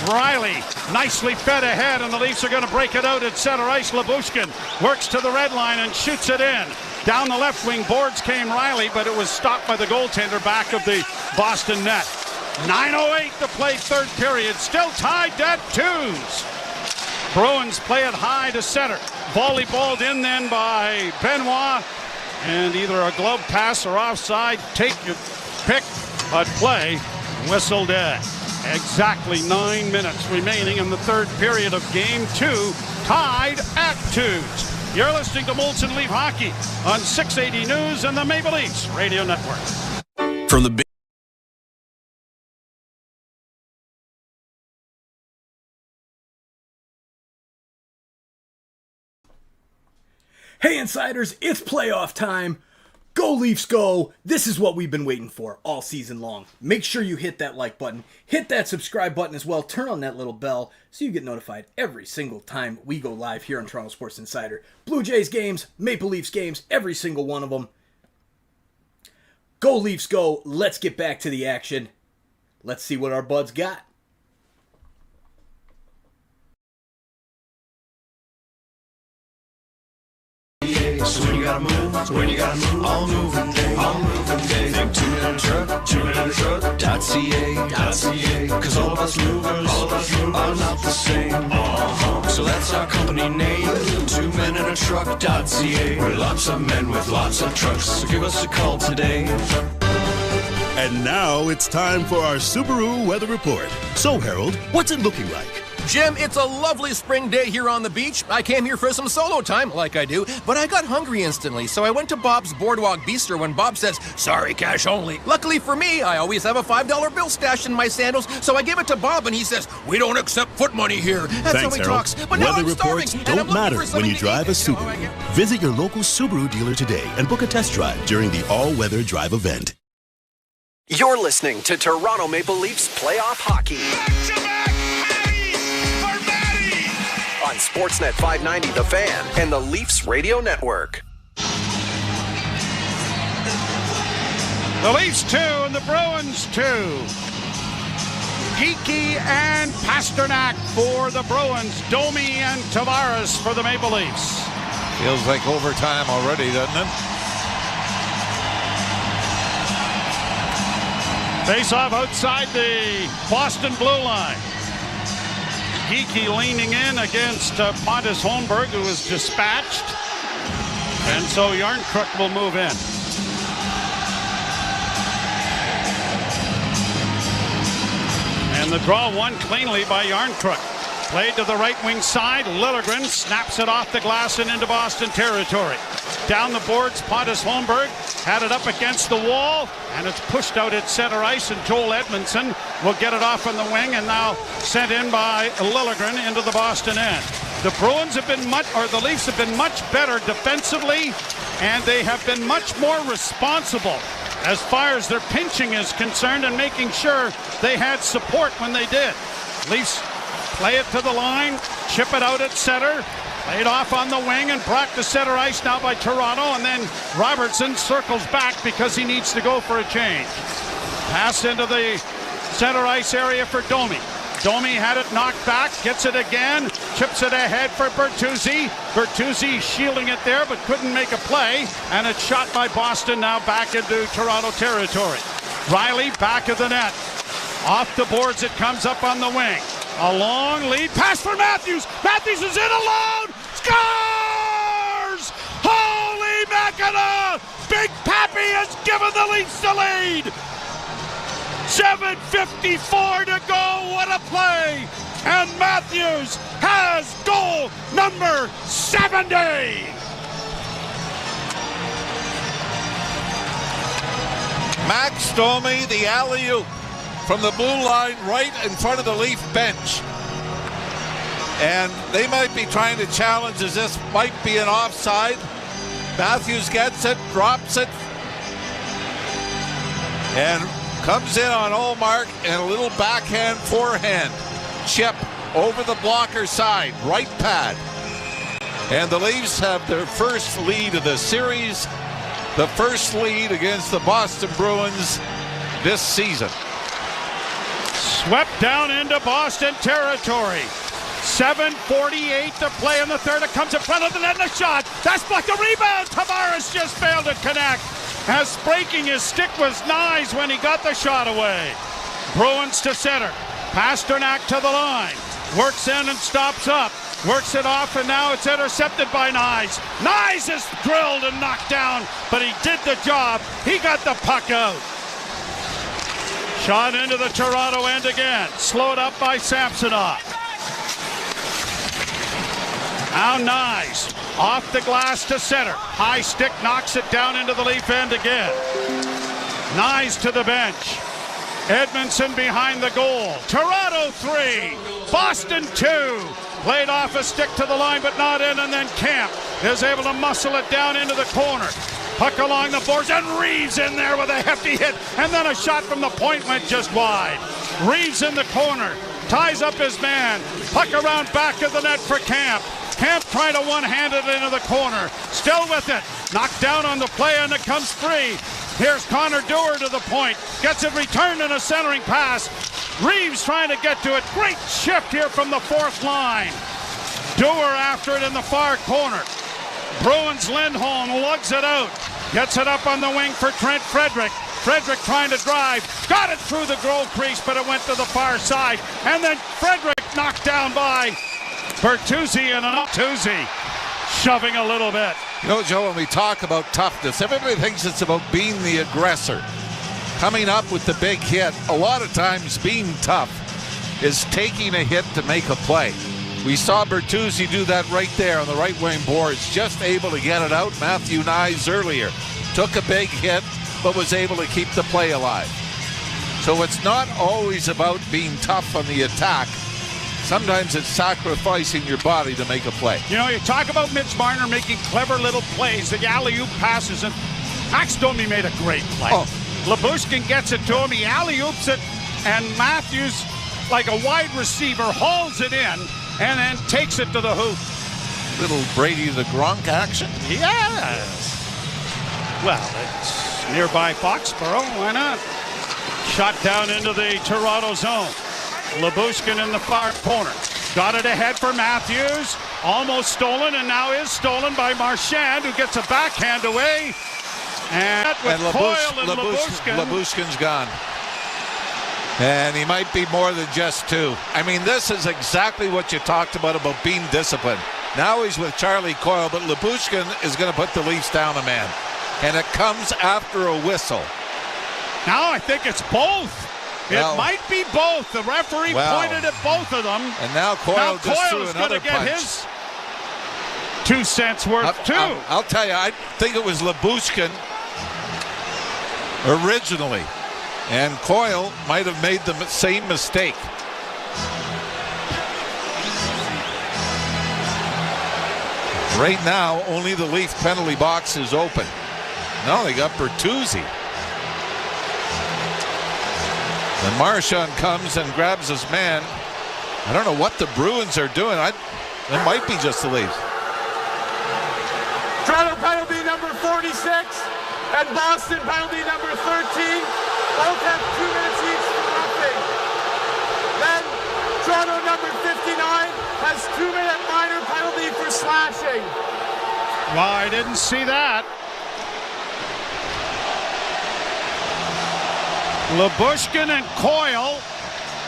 Riley nicely fed ahead, and the Leafs are going to break it out at center ice. Lyubushkin works to the red line and shoots it in. Down the left wing boards came Riley, but it was stopped by the goaltender back of the Boston net. 9:08 to play third period. Still tied at 2s. Bruins play it high to center. Volleyballed in then by Benoit, and either a glove pass or offside. Take your pick, but play whistled in. Exactly 9 minutes remaining in the third period of Game 2, tied at 2s. You're listening to Molson Leaf Hockey on 680 News and the Maple Leafs Radio Network. From the Hey Insiders, it's playoff time. Go Leafs go. This is what we've been waiting for all season long. Make sure you hit that like button, hit that subscribe button as well, turn on that little bell so you get notified every single time we go live here on Toronto Sports Insider. Blue Jays games, Maple Leafs games, every single one of them. Go Leafs go. Let's get back to the action. Let's see what our buds got. So when you gotta move, all moving day, think 2 minute truck, 2 minute truck.ca. Cause all of us movers are not the same. So that's our company name, 2 minute truck.ca. We're lots of men with lots of trucks, so give us a call today. And now it's time for our Subaru weather report. So, Harold, what's it looking like? Jim, it's a lovely spring day here on the beach. I came here for some solo time, like I do, but I got hungry instantly, so I went to Bob's Boardwalk Bistro when Bob says, sorry, cash only. Luckily for me, I always have a $5 bill stashed in my sandals, so I give it to Bob, and he says, we don't accept foot money here. That's Thanks, how he Harold. talks. But now Weather I'm reports starving, and I'm don't looking matter for when something you to drive eat. a Subaru. Visit your local Subaru dealer today and book a test drive during the all-weather drive event. You're listening to Toronto Maple Leafs playoff hockey. On Sportsnet 590 The Fan and the Leafs Radio Network. The Leafs 2 and the Bruins 2. Geeky and Pasternak for the Bruins. Domi and Tavares for the Maple Leafs. Feels like overtime already, doesn't it? Face off outside the Boston blue line. Geeky leaning in against Pontus Holmberg, who is dispatched. And so Yarncrook will move in. And the draw won cleanly by Yarncrook. Played to the right wing side. Liljegren snaps it off the glass and into Boston territory. Down the boards, Pontus Holmberg had it up against the wall, and it's pushed out at center ice, and Joel Edmondson will get it off on the wing, and now sent in by Liljegren into the Boston end. The Bruins have been the Leafs have been much better defensively, and they have been much more responsible as far as their pinching is concerned and making sure they had support when they did. Leafs play it to the line, chip it out at center, played off on the wing and brought to center ice now by Toronto, and then Robertson circles back because he needs to go for a change. Pass into the center ice area for Domi. Domi had it knocked back, gets it again, chips it ahead for Bertuzzi. Bertuzzi shielding it there but couldn't make a play, and it's shot by Boston now back into Toronto territory. Riley back of the net. Off the boards it comes up on the wing. A long lead pass for Matthews. Matthews is in alone. Scores! Holy Mackinac! Big Pappy has given the Leafs the lead. 7:54 to go. What a play! And Matthews has goal number 70. Max Domi, the alley-oop from the blue line right in front of the Leaf bench. And they might be trying to challenge as this might be an offside. Matthews gets it, drops it, and comes in on Ullmark and a little backhand forehand chip over the blocker side, right pad. And the Leafs have their first lead of the series, the first lead against the Boston Bruins this season. Swept down into Boston territory. 7:48 to play in the third. It comes in front of the net and a shot. That's blocked. A rebound. Tavares just failed to connect, as breaking his stick was Nyes when he got the shot away. Bruins to center. Pasternak to the line. Works in and stops up. Works it off, and now it's intercepted by Nyes. Nyes is drilled and knocked down, but he did the job. He got the puck out. Shot into the Toronto end again. Slowed up by Samsonov. Now Nyes off the glass to center. High stick knocks it down into the Leaf end again. Nyes to the bench. Edmondson behind the goal. Toronto 3, Boston 2. Played off a stick to the line but not in, and then Camp is able to muscle it down into the corner. Puck along the boards, and Reeves in there with a hefty hit, and then a shot from the point went just wide. Reeves in the corner, ties up his man. Puck around back of the net for Camp. Camp trying to one-hand it into the corner. Still with it. Knocked down on the play, and it comes free. Here's Connor Dewar to the point. Gets it returned in a centering pass. Reeves trying to get to it. Great shift here from the fourth line. Dewar after it in the far corner. Bruins Lindholm lugs it out. Gets it up on the wing for Trent Frederick. Frederick trying to drive. Got it through the goal crease, but it went to the far side. And then Frederick knocked down by Bertuzzi, and Bertuzzi shoving a little bit. You know, Joe, when we talk about toughness, everybody thinks it's about being the aggressor. Coming up with the big hit, a lot of times being tough. is taking a hit to make a play. We saw Bertuzzi do that right there on the right wing boards, just able to get it out. Matthew Nyes earlier took a big hit, but was able to keep the play alive. So it's not always about being tough on the attack. Sometimes it's sacrificing your body to make a play. You know, you talk about Mitch Marner making clever little plays, the alley-oop passes, and Max Domi made a great play. Lyubushkin gets it to him, he alley-oops it, and Matthews, like a wide receiver, hauls it in and then takes it to the hoop. Little Brady the Gronk action? Yes. Well, it's nearby Foxborough, why not? Shot down into the Toronto zone. Lyubushkin in the far corner. Got it ahead for Matthews. Almost stolen, and now is stolen by Marchand, who gets a backhand away. And with Coyle and Lyubushkin's gone. And he might be more than just two. I mean, this is exactly what you talked about being disciplined. Now he's with Charlie Coyle, but Lyubushkin is going to put the Leafs down a man. And it comes after a whistle. Now I think it's both. It might be both. The referee pointed at both of them. And now Coyle just threw another punch. His 2 cents worth too. I'll tell you, I think it was Lyubushkin originally. And Coyle might have made the same mistake. Right now, only the Leaf penalty box is open. No, they got Bertuzzi. And Marchand comes and grabs his man. I don't know what the Bruins are doing. It might be just the Leafs. Toronto penalty number 46 and Boston penalty number 13. Both have 2 minutes each for nothing. Then Toronto number 59 has 2-minute minor penalty for slashing. Well, I didn't see that. Lyubushkin and Coyle.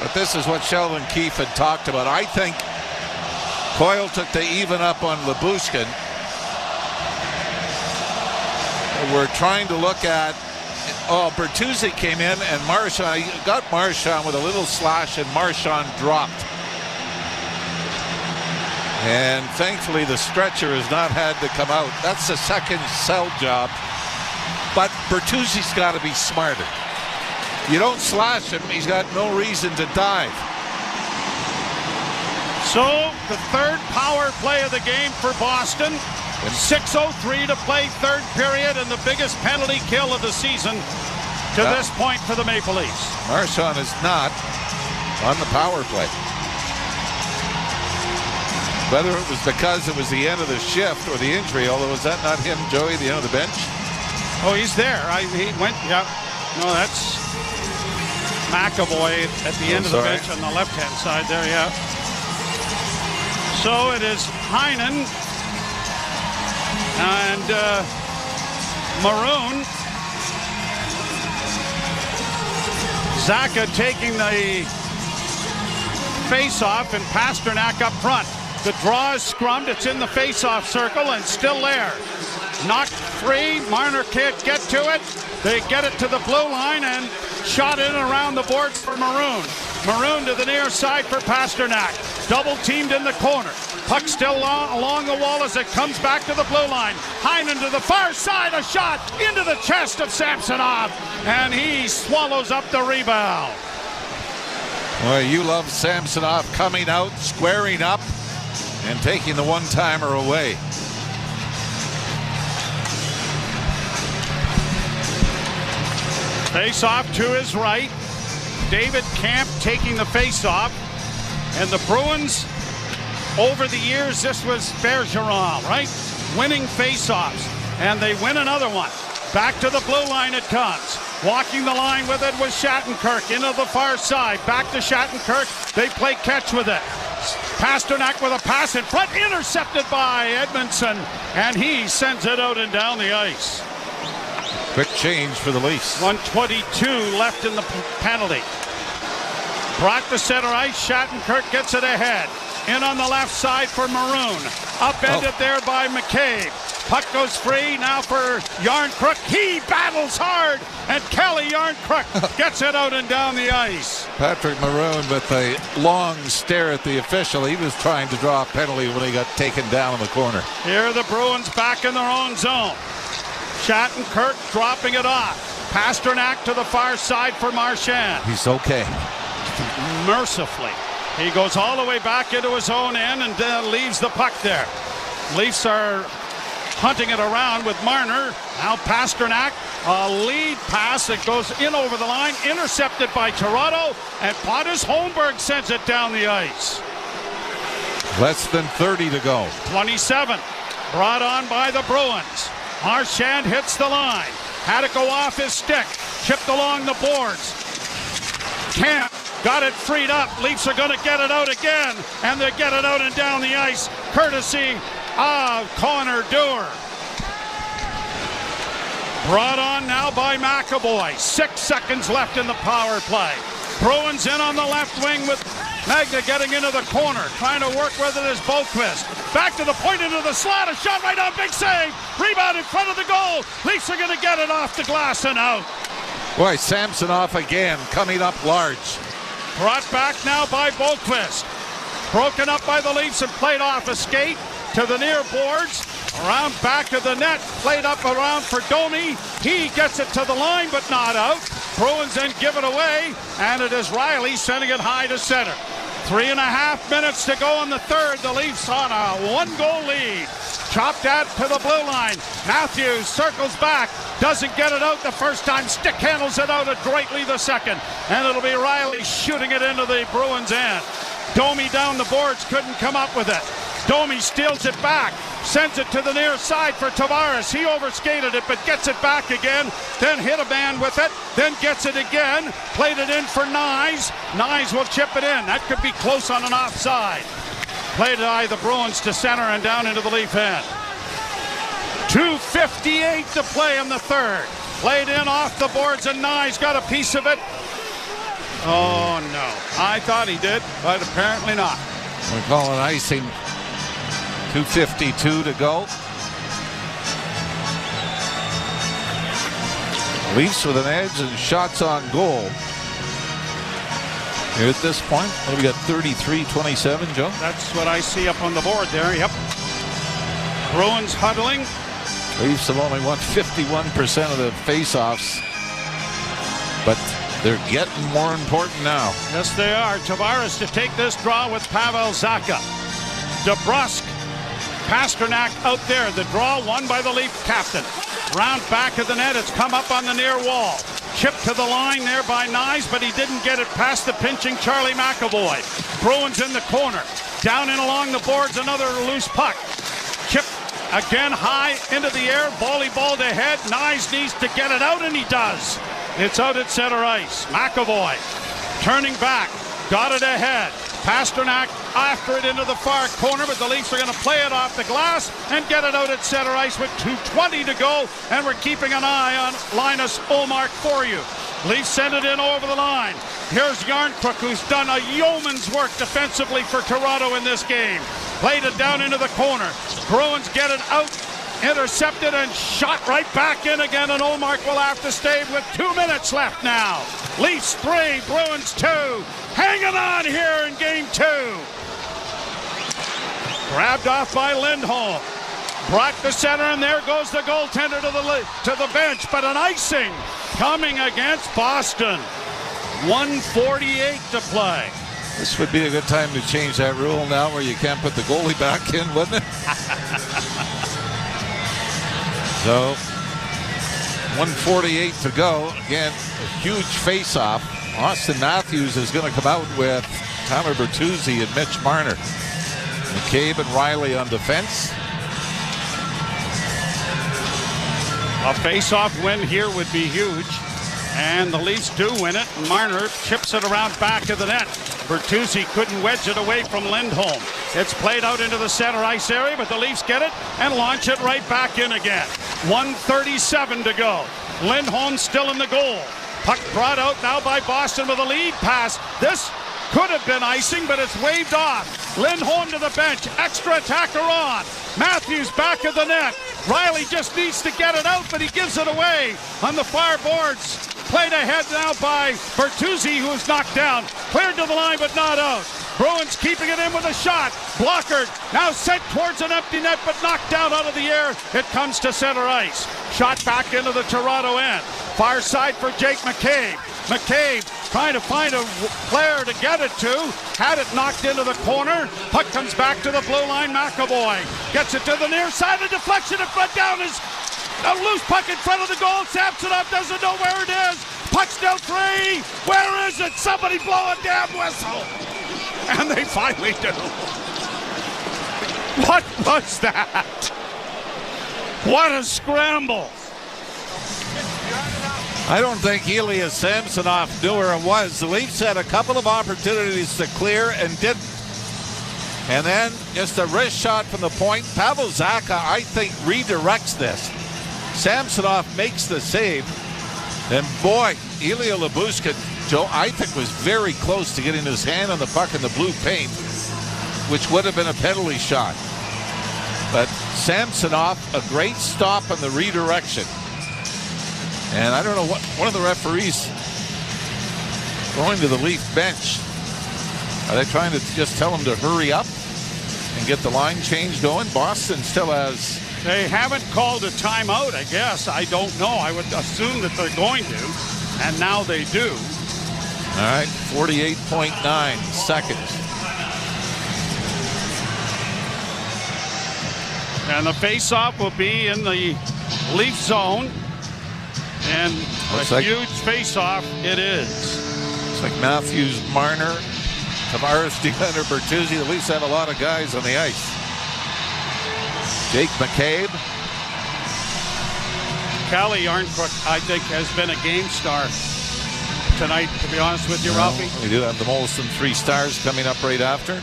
But this is what Sheldon Keefe had talked about. I think Coyle took the even up on Lyubushkin. We're trying to look at, Bertuzzi came in and Marchand got Marchand with a little slash and Marchand dropped. And thankfully the stretcher has not had to come out. That's the second cell job. But Bertuzzi's got to be smarter. You don't slash him, he's got no reason to dive. So the third power play of the game for Boston. 6:03 to play, third period, and the biggest penalty kill of the season to this point for the Maple Leafs. Marchand is not on the power play. Whether it was because it was the end of the shift or the injury, although was that not him, Joey, the end of the bench? Oh, he's there. He went, yeah. No, that's McAvoy at the end of the bench on the left-hand side there, yeah. So it is Heinen and Maroon. Zacha taking the face-off and Pasternak up front. The draw is scrummed. It's in the face-off circle and still there. Knocked free. Marner can't get to it. They get it to the blue line and shot in around the board for Maroon. Maroon to the near side for Pasternak. Double teamed in the corner. Puck still along the wall as it comes back to the blue line. Heinen to the far side. A shot into the chest of Samsonov. And he swallows up the rebound. Well, you love Samsonov coming out, squaring up, and taking the one-timer away. Face-off to his right. David Camp taking the face-off. And the Bruins, over the years, this was Bergeron, right? Winning face-offs. And they win another one. Back to the blue line it comes. Walking the line with it was Shattenkirk into the far side. Back to Shattenkirk. They play catch with it. Pasternak with a pass in front. Intercepted by Edmondson. And he sends it out and down the ice. Quick change for the Leafs. 1:22 left in the penalty. Brought to center ice. Shattenkirk gets it ahead. in on the left side for Maroon. Upended there by McCabe. Puck goes free now for Yarncrook. He battles hard, and Kelly Yarncrook gets it out and down the ice. Patrick Maroon with a long stare at the official. He was trying to draw a penalty when he got taken down in the corner. Here are the Bruins back in their own zone. Shattenkirk dropping it off. Pasternak to the far side for Marchand. He's okay. Mercifully. He goes all the way back into his own end and leaves the puck there. Leafs are hunting it around with Marner. Now Pasternak, a lead pass that goes in over the line, intercepted by Toronto, and Pontus Holmberg sends it down the ice. Less than 30 to go. 27, brought on by the Bruins. Marchand hits the line. Had to go off his stick. Chipped along the boards. Camp got it freed up. Leafs are going to get it out again, and they get it out and down the ice, courtesy of Connor Dewar. Brought on now by McAvoy. 6 seconds left in the power play. Bruins in on the left wing with Magna getting into the corner, trying to work with it as Boquist. Back to the point into the slot, a shot right on, big save. Rebound in front of the goal. Leafs are going to get it off the glass and out. Boy, Samsonov again coming up large. Brought back now by Boquist. Broken up by the Leafs and played off a skate to the near boards. Around back of the net, played up around for Domi. He gets it to the line, but not out. Bruins then give it away, and it is Riley sending it high to center. 3.5 minutes to go in the third. The Leafs on a 1-goal lead. Chopped out to the blue line. Matthews circles back. Doesn't get it out the first time. Stick handles it out adroitly the second. And it'll be Riley shooting it into the Bruins' end. Domi down the boards, couldn't come up with it. Domi steals it back. Sends it to the near side for Tavares. He overskated it, but gets it back again. Then hit a man with it. Then gets it again. Played it in for Nyes. Nyes will chip it in. That could be close on an offside. Played by the Bruins to center and down into the Leaf end. 2:58 to play in the third. Played in off the boards, and Nyes got a piece of it. Oh, no. I thought he did, but apparently not. We're calling icing. 2:52 to go. Leafs with an edge and shots on goal. Here at this point, what do we got? 33-27, Joe? That's what I see up on the board there. Yep. Bruins huddling. Leafs have only won 51% of the faceoffs, but they're getting more important now. Yes, they are. Tavares to take this draw with Pavel Zacha. DeBrusk. Pasternak out there. The draw won by the Leaf captain. Round back of the net. It's come up on the near wall. Chip to the line there by Nyes, but he didn't get it past the pinching Charlie McAvoy. Bruins in the corner. Down and along the boards, another loose puck. Chip again high into the air. Volleyballed ahead. Nyes needs to get it out, and he does. It's out at center ice. McAvoy turning back. Got it ahead. Pasternak after it into the far corner, but the Leafs are going to play it off the glass and get it out at center ice with 2:20 to go, and we're keeping an eye on Linus Ullmark for you. Leafs send it in over the line. Here's Yarncrook, who's done a yeoman's work defensively for Toronto in this game. Played it down into the corner. Bruins get it out, intercepted, and shot right back in again, and Ullmark will have to stay with 2 minutes left now. Leafs 3, Bruins 2. Hanging on here in game 2. Grabbed off by Lindholm. Brought to center, and there goes the goaltender to the bench, but an icing coming against Boston. 1:48 to play. This would be a good time to change that rule now where you can't put the goalie back in, wouldn't it? So, 1:48 to go. Again, a huge face-off. Auston Matthews is going to come out with Tyler Bertuzzi and Mitch Marner. McCabe and Riley on defense. A face-off win here would be huge. And the Leafs do win it. Marner chips it around back of the net. Bertuzzi couldn't wedge it away from Lindholm. It's played out into the center ice area, but the Leafs get it and launch it right back in again. 1:37 to go. Lindholm still in the goal. Puck brought out now by Boston with a lead pass. This Could have been icing, but it's waved off. Lindholm to the bench. Extra attacker on. Matthews back of the net. Riley just needs to get it out, but he gives it away on the far boards. Played ahead now by Bertuzzi, who is knocked down. Cleared to the line, but not out. Bruins keeping it in with a shot. Blockered. Now sent towards an empty net, but knocked down out of the air. It comes to center ice. Shot back into the Toronto end. Far side for Jake McCabe. McCabe trying to find a player to get it to. Had it knocked into the corner. Puck comes back to the blue line. McAvoy gets it to the near side. The deflection in front down is a loose puck in front of the goal. Samsonov doesn't know where it is. Puck's down 3. Where is it? Somebody blow a damn whistle. And they finally do. What was that? What a scramble. I don't think Ilya Samsonov knew where it was. The Leafs had a couple of opportunities to clear and didn't. And then just a wrist shot from the point. Pavel Zacha, I think, redirects this. Samsonov makes the save. And boy, Ilya Lyubushkin, Joe, I think was very close to getting his hand on the puck in the blue paint, which would have been a penalty shot. But Samsonov, a great stop on the redirection. And I don't know what one of the referees going to the Leaf bench. Are they trying to just tell him to hurry up and get the line change going? Boston still has. They haven't called a timeout, I guess. I don't know. I would assume that they're going to. And now they do. All right, 48.9 seconds. And the face-off will be in the Leaf zone. And a huge face-off it is. It's like Matthews, Marner, Tavares, Deander, Bertuzzi. The Leafs have a lot of guys on the ice. Jake McCabe. Calle Yarncrook, I think, has been a game star tonight, to be honest with you, Ralphie. We do have the Molson 3 stars coming up right after.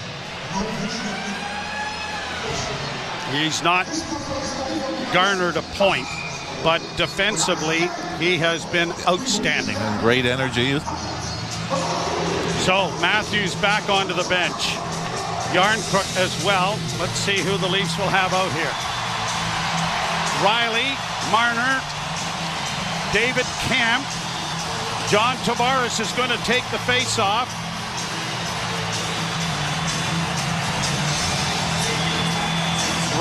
He's not garnered a point, but defensively, he has been outstanding. And great energy. So, Matthews back onto the bench. Yarncrook as well. Let's see who the Leafs will have out here. Riley, Marner, David Camp. John Tavares is going to take the face-off.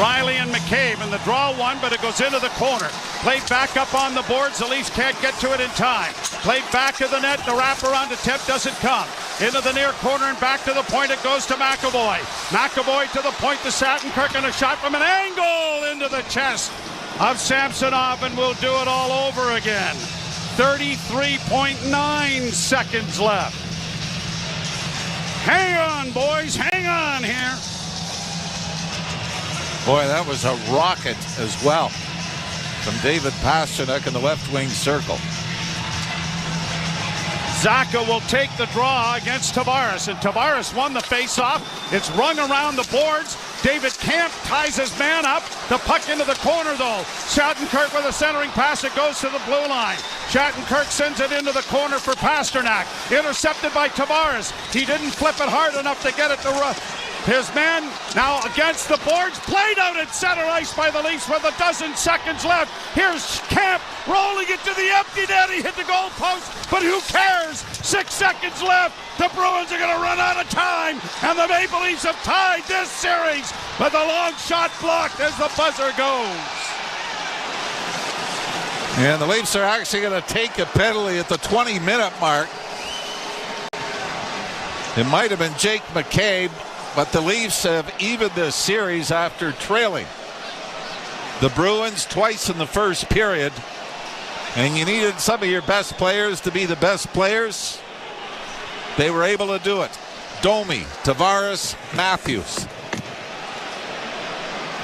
Riley and McCabe in the draw one, but it goes into the corner. Played back up on the boards. The Leafs can't get to it in time. Played back of the net. The wraparound attempt doesn't come. Into the near corner and back to the point. It goes to McAvoy. McAvoy to the point to Shattenkirk, and a shot from an angle into the chest of Samsonov, and we'll do it all over again. 33.9 seconds left. Hang on, boys. Hang on here. Boy, that was a rocket as well from David Pastrnak in the left wing circle. Zacha will take the draw against Tavares, and Tavares won the faceoff. It's rung around the boards. David Camp ties his man up. The puck into the corner, though. Shattenkirk with a centering pass. It goes to the blue line. Shattenkirk sends it into the corner for Pastrnak. Intercepted by Tavares. He didn't flip it hard enough to get it to his man now against the boards. Played out at center ice by the Leafs with a dozen seconds left. Here's Camp rolling it to the empty net. He hit the goal post, but who cares? 6 seconds left. The Bruins are going to run out of time, and the Maple Leafs have tied this series. But the long shot blocked as the buzzer goes. And the Leafs are actually going to take a penalty at the 20-minute mark. It might have been Jake McCabe, but the Leafs have evened this series after trailing the Bruins twice in the first period. And you needed some of your best players to be the best players. They were able to do it. Domi, Tavares, Matthews.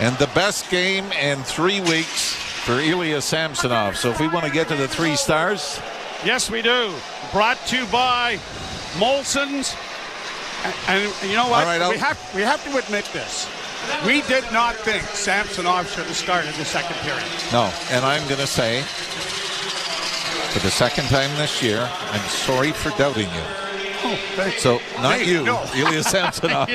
And the best game in 3 weeks for Ilya Samsonov. So if we want to get to the 3 stars. Yes, we do. Brought to you by Molson's. And you know what? All right, we have to admit this. We did not think Samsonov should have started the second period. No, and I'm going to say, for the second time this year, I'm sorry for doubting you. So, not Hey, you, no. Ilya Samsonov.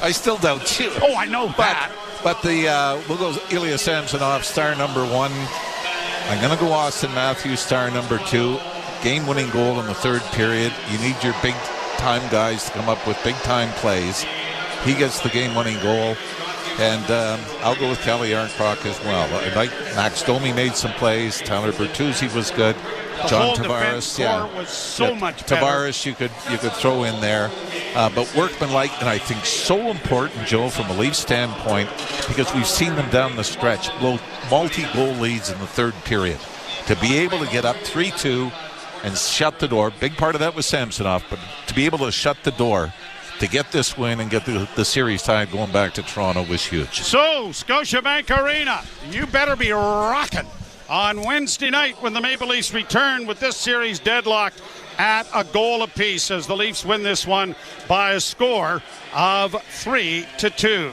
I still doubt you. Oh, I know that. But we'll go Ilya Samsonov, star number 1. I'm going to go Auston Matthews, star number 2. Game-winning goal in the third period. You need your big-time guys to come up with big-time plays. He gets the game-winning goal. And I'll go with Kelly Arncroft as well. Like Max Domi made some plays. Tyler Bertuzzi was good. John Tavares, was so much better. Tavares, you could throw in there, but workmanlike, and I think so important, Joe, from a Leafs standpoint, because we've seen them down the stretch blow multi-goal leads in the third period. To be able to get up 3-2 and shut the door, big part of that was Samsonov, but to be able to shut the door to get this win and get the series tied going back to Toronto was huge. So, Scotiabank Arena, you better be rocking on Wednesday night when the Maple Leafs return with this series deadlocked at a goal apiece as the Leafs win this one by a score of 3-2.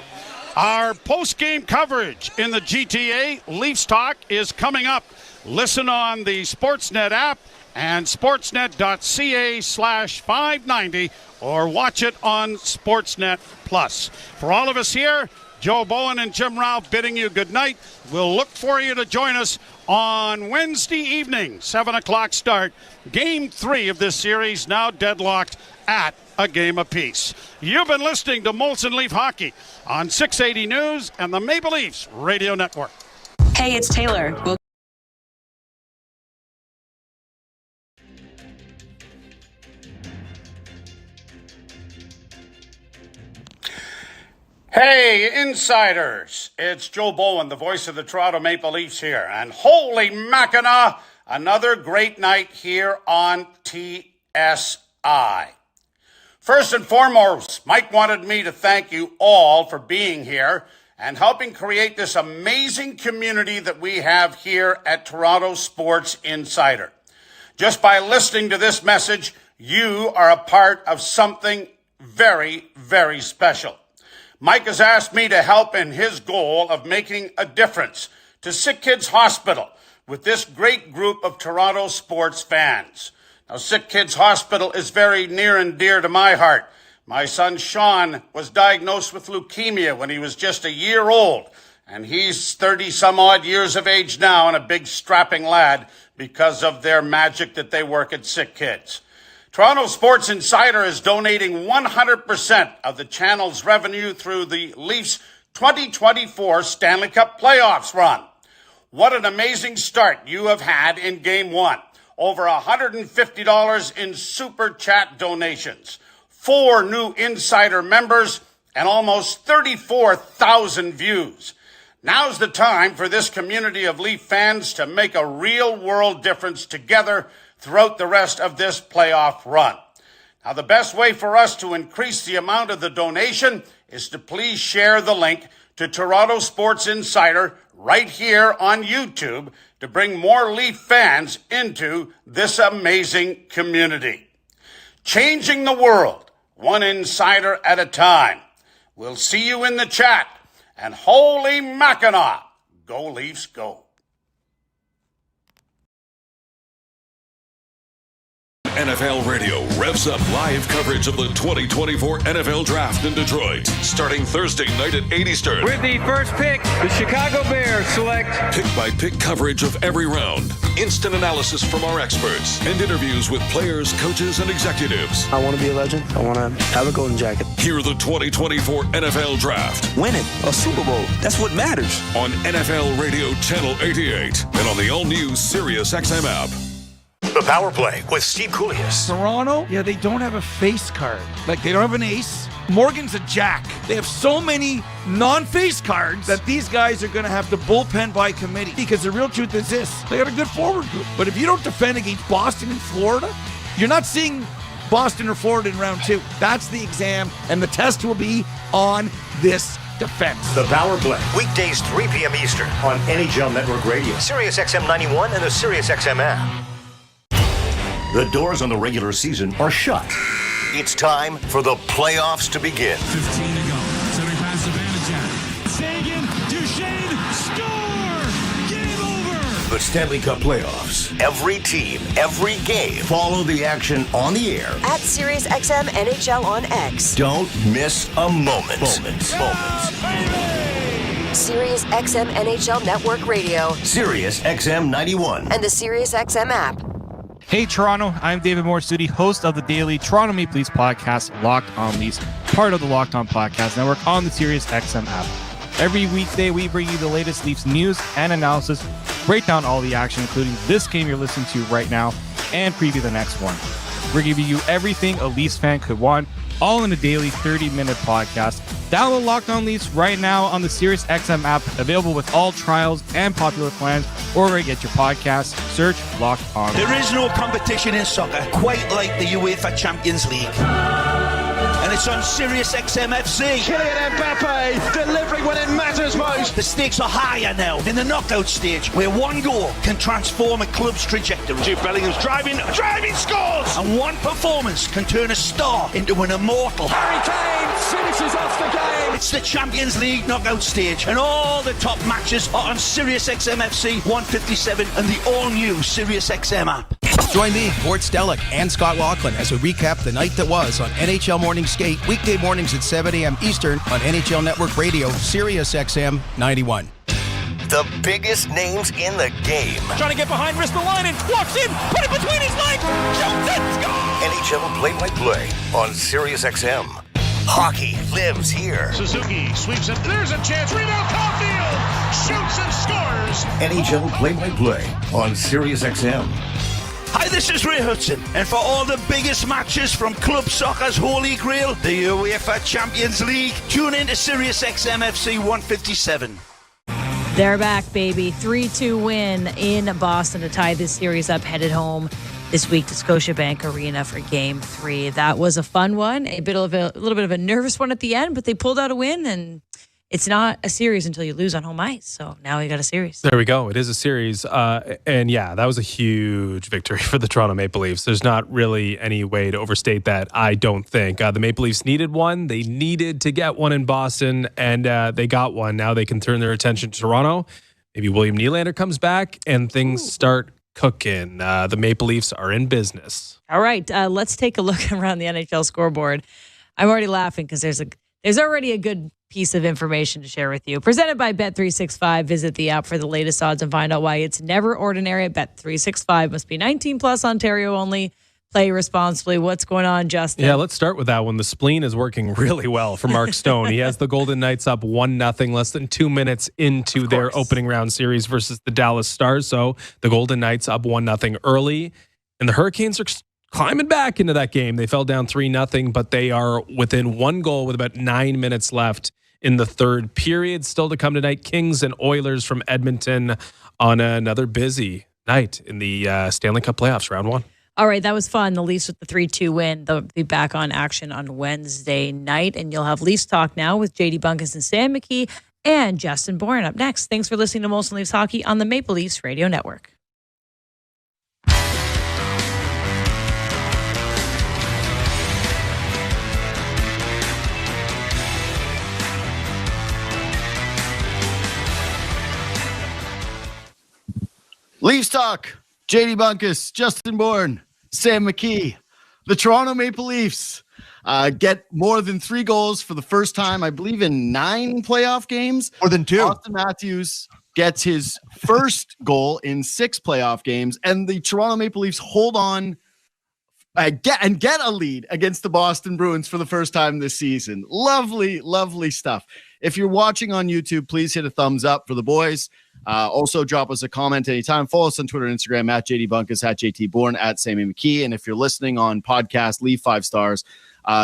Our post-game coverage in the GTA Leafs Talk is coming up. Listen on the Sportsnet app and sportsnet.ca/590 or watch it on Sportsnet Plus. For all of us here, Joe Bowen and Jim Ralph bidding you good night. We'll look for you to join us on Wednesday evening, 7 o'clock start. Game 3 of this series now deadlocked at a game apiece. You've been listening to Molson Leaf Hockey on 680 News and the Maple Leafs Radio Network. Hey, it's Taylor. Hey, insiders, it's Joe Bowen, the voice of the Toronto Maple Leafs here. And holy Mackinac, another great night here on TSI. First and foremost, Mike wanted me to thank you all for being here and helping create this amazing community that we have here at Toronto Sports Insider. Just by listening to this message, you are a part of something very, very special. Mike has asked me to help in his goal of making a difference to Sick Kids Hospital with this great group of Toronto sports fans. Now, Sick Kids Hospital is very near and dear to my heart. My son Sean was diagnosed with leukemia when he was just a year old, and he's 30-some-odd years of age now and a big strapping lad because of their magic that they work at Sick Kids. Toronto Sports Insider is donating 100% of the channel's revenue through the Leafs 2024 Stanley Cup Playoffs run. What an amazing start you have had in Game 1. Over $150 in Super Chat donations, 4 new Insider members, and almost 34,000 views. Now's the time for this community of Leaf fans to make a real-world difference together throughout the rest of this playoff run. Now, the best way for us to increase the amount of the donation is to please share the link to Toronto Sports Insider right here on YouTube to bring more Leaf fans into this amazing community. Changing the world, one insider at a time. We'll see you in the chat. And holy Mackinac, go Leafs, go. NFL Radio revs up live coverage of the 2024 NFL Draft in Detroit, starting Thursday night at 8 Eastern. With the first pick, the Chicago Bears select pick-by-pick coverage of every round, instant analysis from our experts, and interviews with players, coaches, and executives. I want to be a legend. I want to have a golden jacket. Hear the 2024 NFL Draft. Win it, a Super Bowl. That's what matters. On NFL Radio Channel 88 and on the all-new Sirius XM app. The Power Play with Steve Koulias. Toronto, they don't have a face card. Like, they don't have an ace. Morgan's a jack. They have so many non-face cards that these guys are going to have to bullpen by committee. Because the real truth is this. They got a good forward group. But if you don't defend against Boston and Florida, you're not seeing Boston or Florida in round 2. That's the exam, and the test will be on this defense. The Power Play, weekdays 3 p.m. Eastern on NHL Network Radio, Sirius XM 91, and the Sirius XM app. The doors on the regular season are shut. It's time for the playoffs to begin. 15 to go. Centering pass to Vanacek. Sagan, Duchesne, score! Game over! the Stanley Cup playoffs. Every team, every game. Follow the action on the air. At SiriusXM NHL on X. Don't miss a moment. SiriusXM NHL Network Radio. SiriusXM 91. And the SiriusXM app. Hey Toronto, I'm David Morsuti, host of the daily Toronto Maple Leafs podcast, Locked On Leafs, part of the Locked On Podcast Network on the SiriusXM app. Every weekday, we bring you the latest Leafs news and analysis, break down all the action, including this game you're listening to right now, and preview the next one. We're giving you everything a Leafs fan could want, all in a daily 30-minute podcast. Download Locked On Leafs right now on the SiriusXM app, available with all trials and popular plans, or where you get your podcasts. Search Locked On. There is no competition in soccer quite like the UEFA Champions League. And it's on SiriusXM FC. Kylian Mbappe delivering when it matters most. The stakes are higher now in the knockout stage, where one goal can transform a club's trajectory. Jude Bellingham's driving, scores! And one performance can turn a star into an immortal. Harry Kane finishes off the game. It's the Champions League knockout stage, and all the top matches are on SiriusXM FC 157 and the all-new SiriusXM app. Join me, Gord Stellick, and Scott Laughlin as we recap the night that was on NHL Morning Skate, weekday mornings at 7 a.m. Eastern on NHL Network Radio, SiriusXM 91. The biggest names in the game. Trying to get behind Ristolainen, walks in, put it between his legs, shoots it, scores! NHL play-by-play on SiriusXM. Hockey lives here. Suzuki sweeps it. There's a chance. Rebound, Caulfield shoots and scores. NHL play-by-play on SiriusXM. Hi, this is Ray Hudson, and for all the biggest matches from club soccer's holy grail, the UEFA Champions League, tune in to SiriusXM FC 157. They're back, baby. 3-2 win in Boston to tie this series up, headed home this week to Scotiabank Arena for Game 3. That was a fun one, a little bit of a nervous one at the end, but they pulled out a win, and it's not a series until you lose on home ice. So now we got a series. There we go. It is a series. And yeah, that was a huge victory for the Toronto Maple Leafs. There's not really any way to overstate that, I don't think. The Maple Leafs needed one. They needed to get one in Boston, and they got one. Now they can turn their attention to Toronto. Maybe William Nylander comes back and things start cooking. The Maple Leafs are in business. All right, let's take a look around the NHL scoreboard. I'm already laughing because there's already a good piece of information to share with you. Presented by Bet365. Visit the app for the latest odds and find out why it's never ordinary at Bet365. Must be 19 plus, Ontario only. Play responsibly. What's going on, Justin? Yeah, let's start with that one. The spleen is working really well for Mark Stone. He has the Golden Knights up 1-0, less than 2 minutes into their opening round series versus the Dallas Stars. So the Golden Knights up 1-0 early, and the Hurricanes are climbing back into that game. They fell down 3-0, but they are within one goal with about 9 minutes left in the third period. Still to come tonight, Kings and Oilers from Edmonton on another busy night in the Stanley Cup playoffs, round one. All right, that was fun. The Leafs with the 3-2 win. They'll be back on action on Wednesday night, and you'll have Leafs Talk now with JD Bunkus and Sam McKee and Justin Bourne up next. Thanks for listening to Molson Leafs Hockey on the Maple Leafs Radio Network. Leafs Talk, JD Bunkus, Justin Bourne, Sam McKee. The Toronto Maple Leafs get more than 3 goals for the first time, I believe, in 9 playoff games. More than 2. Auston Matthews gets his first goal in 6 playoff games, and the Toronto Maple Leafs hold on get a lead against the Boston Bruins for the first time this season. Lovely, lovely stuff. If you're watching on YouTube, please hit a thumbs up for the boys. Also, drop us a comment anytime. Follow us on Twitter and Instagram at JD Bunkus, at JT Bourne, at Sammy McKee. And if you're listening on podcast, leave 5 stars.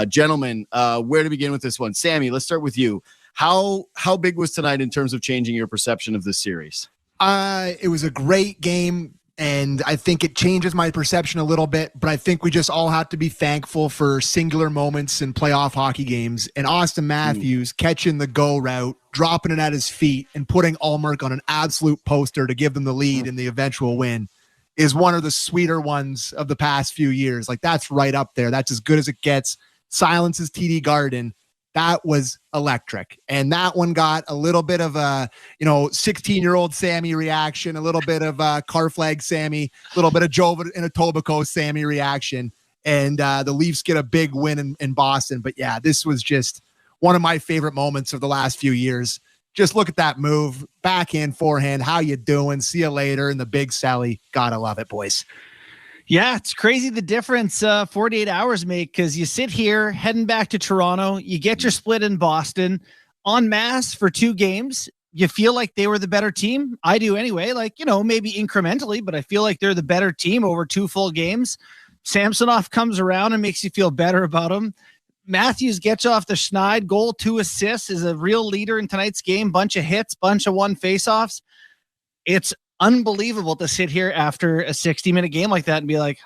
Gentlemen, where to begin with this one? Sammy, let's start with you. How big was tonight in terms of changing your perception of this series? It was a great game, and I think it changes my perception a little bit, but I think we just all have to be thankful for singular moments in playoff hockey games. And Auston Matthews catching the go route, dropping it at his feet, and putting Allmark on an absolute poster to give them the lead in the eventual win is one of the sweeter ones of the past few years. Like, that's right up there. That's as good as it gets. Silences TD Garden. That was electric. And that one got a little bit of a, 16-year-old Sammy reaction, a little bit of a car flag Sammy, a little bit of Jova and Etobicoke Sammy reaction. And the Leafs get a big win in Boston. But yeah, this was just one of my favorite moments of the last few years. Just look at that move, backhand, forehand. How you doing? See you later. And the big Sally. Gotta love it, boys. Yeah, it's crazy the difference 48 hours make, because you sit here heading back to Toronto, you get your split in Boston en masse for 2 games. You feel like they were the better team. I do anyway, maybe incrementally, but I feel like they're the better team over 2 full games. Samsonov comes around and makes you feel better about him. Matthews gets off the schneid, goal, 2 assists, is a real leader in tonight's game. Bunch of hits, bunch of won faceoffs. It's unbelievable to sit here after a 60-minute game like that and be like,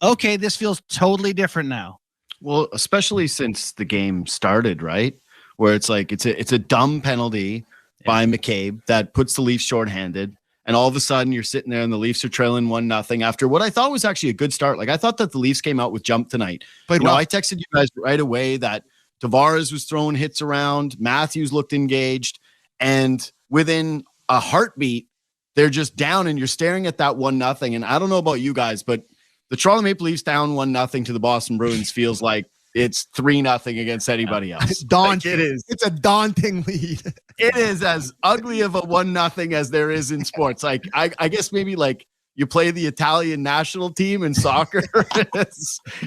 okay, this feels totally different now. Well, especially since the game started, right? Where it's like, it's a dumb penalty by McCabe that puts the Leafs shorthanded. And all of a sudden you're sitting there and the Leafs are trailing 1-0 after what I thought was actually a good start. Like, I thought that the Leafs came out with jump tonight. I texted you guys right away that Tavares was throwing hits around. Matthews looked engaged. And within a heartbeat, they're just down and you're staring at that 1-0. And I don't know about you guys, but the Toronto Maple Leafs down 1-0 to the Boston Bruins feels like it's 3-0 against anybody else. Daunting. Like, it is. It's a daunting lead. It is as ugly of a 1-0 as there is in sports. Like, I guess maybe like you play the Italian national team in soccer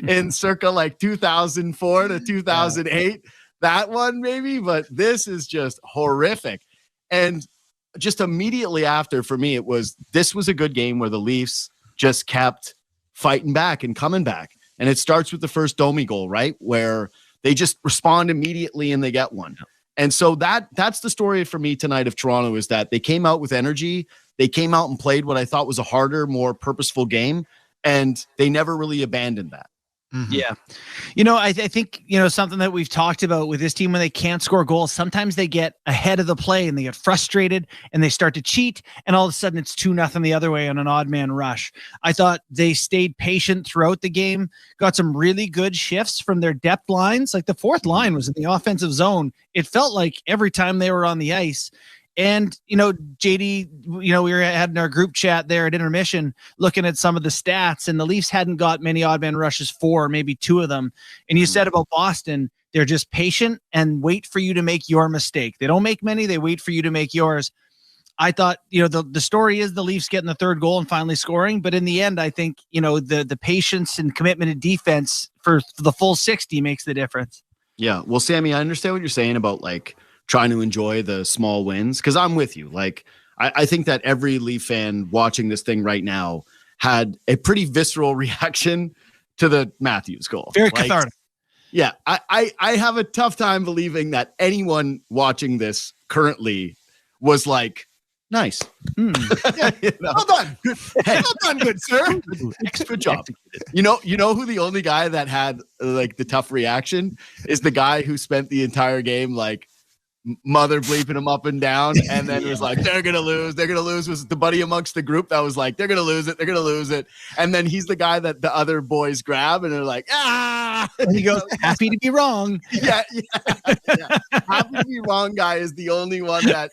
in circa like 2004 to 2008. That one maybe, but this is just horrific. And just immediately after, for me, this was a good game where the Leafs just kept fighting back and coming back. And it starts with the first Domi goal, right? Where they just respond immediately and they get one. And so that's the story for me tonight of Toronto, is that they came out with energy. They came out and played what I thought was a harder, more purposeful game. And they never really abandoned that. Mm-hmm. Yeah. I think, something that we've talked about with this team, when they can't score goals, sometimes they get ahead of the play and they get frustrated and they start to cheat. And all of a sudden it's 2-0 the other way on an odd man rush. I thought they stayed patient throughout the game, got some really good shifts from their depth lines. Like the 4th line was in the offensive zone. It felt like every time they were on the ice. And, JD, we were having our group chat there at intermission looking at some of the stats, and the Leafs hadn't got many odd man rushes, 4, maybe 2 of them. And you said about Boston, they're just patient and wait for you to make your mistake. They don't make many. They wait for you to make yours. I thought, the story is the Leafs getting the 3rd goal and finally scoring. But in the end, I think, the patience and commitment to defense for the full 60 makes the difference. Yeah. Well, Sammy, I understand what you're saying about like trying to enjoy the small wins, because I'm with you. Like, I think that every Leaf fan watching this thing right now had a pretty visceral reaction to the Matthews goal. Very cathartic. Yeah. I have a tough time believing that anyone watching this currently was like, nice. Well done. Well done, good sir. Good job. You know who the only guy that had like the tough reaction is? The guy who spent the entire game like mother bleeping him up and down, and then it was like, they're gonna lose, was the buddy amongst the group that was like, they're gonna lose it, and then he's the guy that the other boys grab and they're like, and he goes, happy to be wrong. Yeah. Happy to be wrong guy is the only one that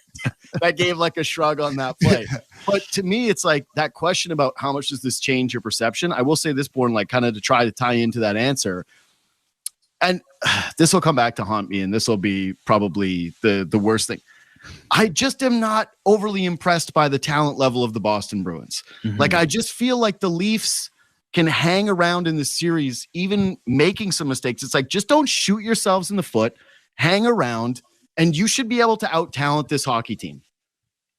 gave like a shrug on that play. But to me, it's like that question about how much does this change your perception. I will say this, Born, like kind of to try to tie into that answer. And this will come back to haunt me, and this will be probably the worst thing. I just am not overly impressed by the talent level of the Boston Bruins. Mm-hmm. Like, I just feel like the Leafs can hang around in this series, even making some mistakes. It's like, just don't shoot yourselves in the foot, hang around, and you should be able to out-talent this hockey team.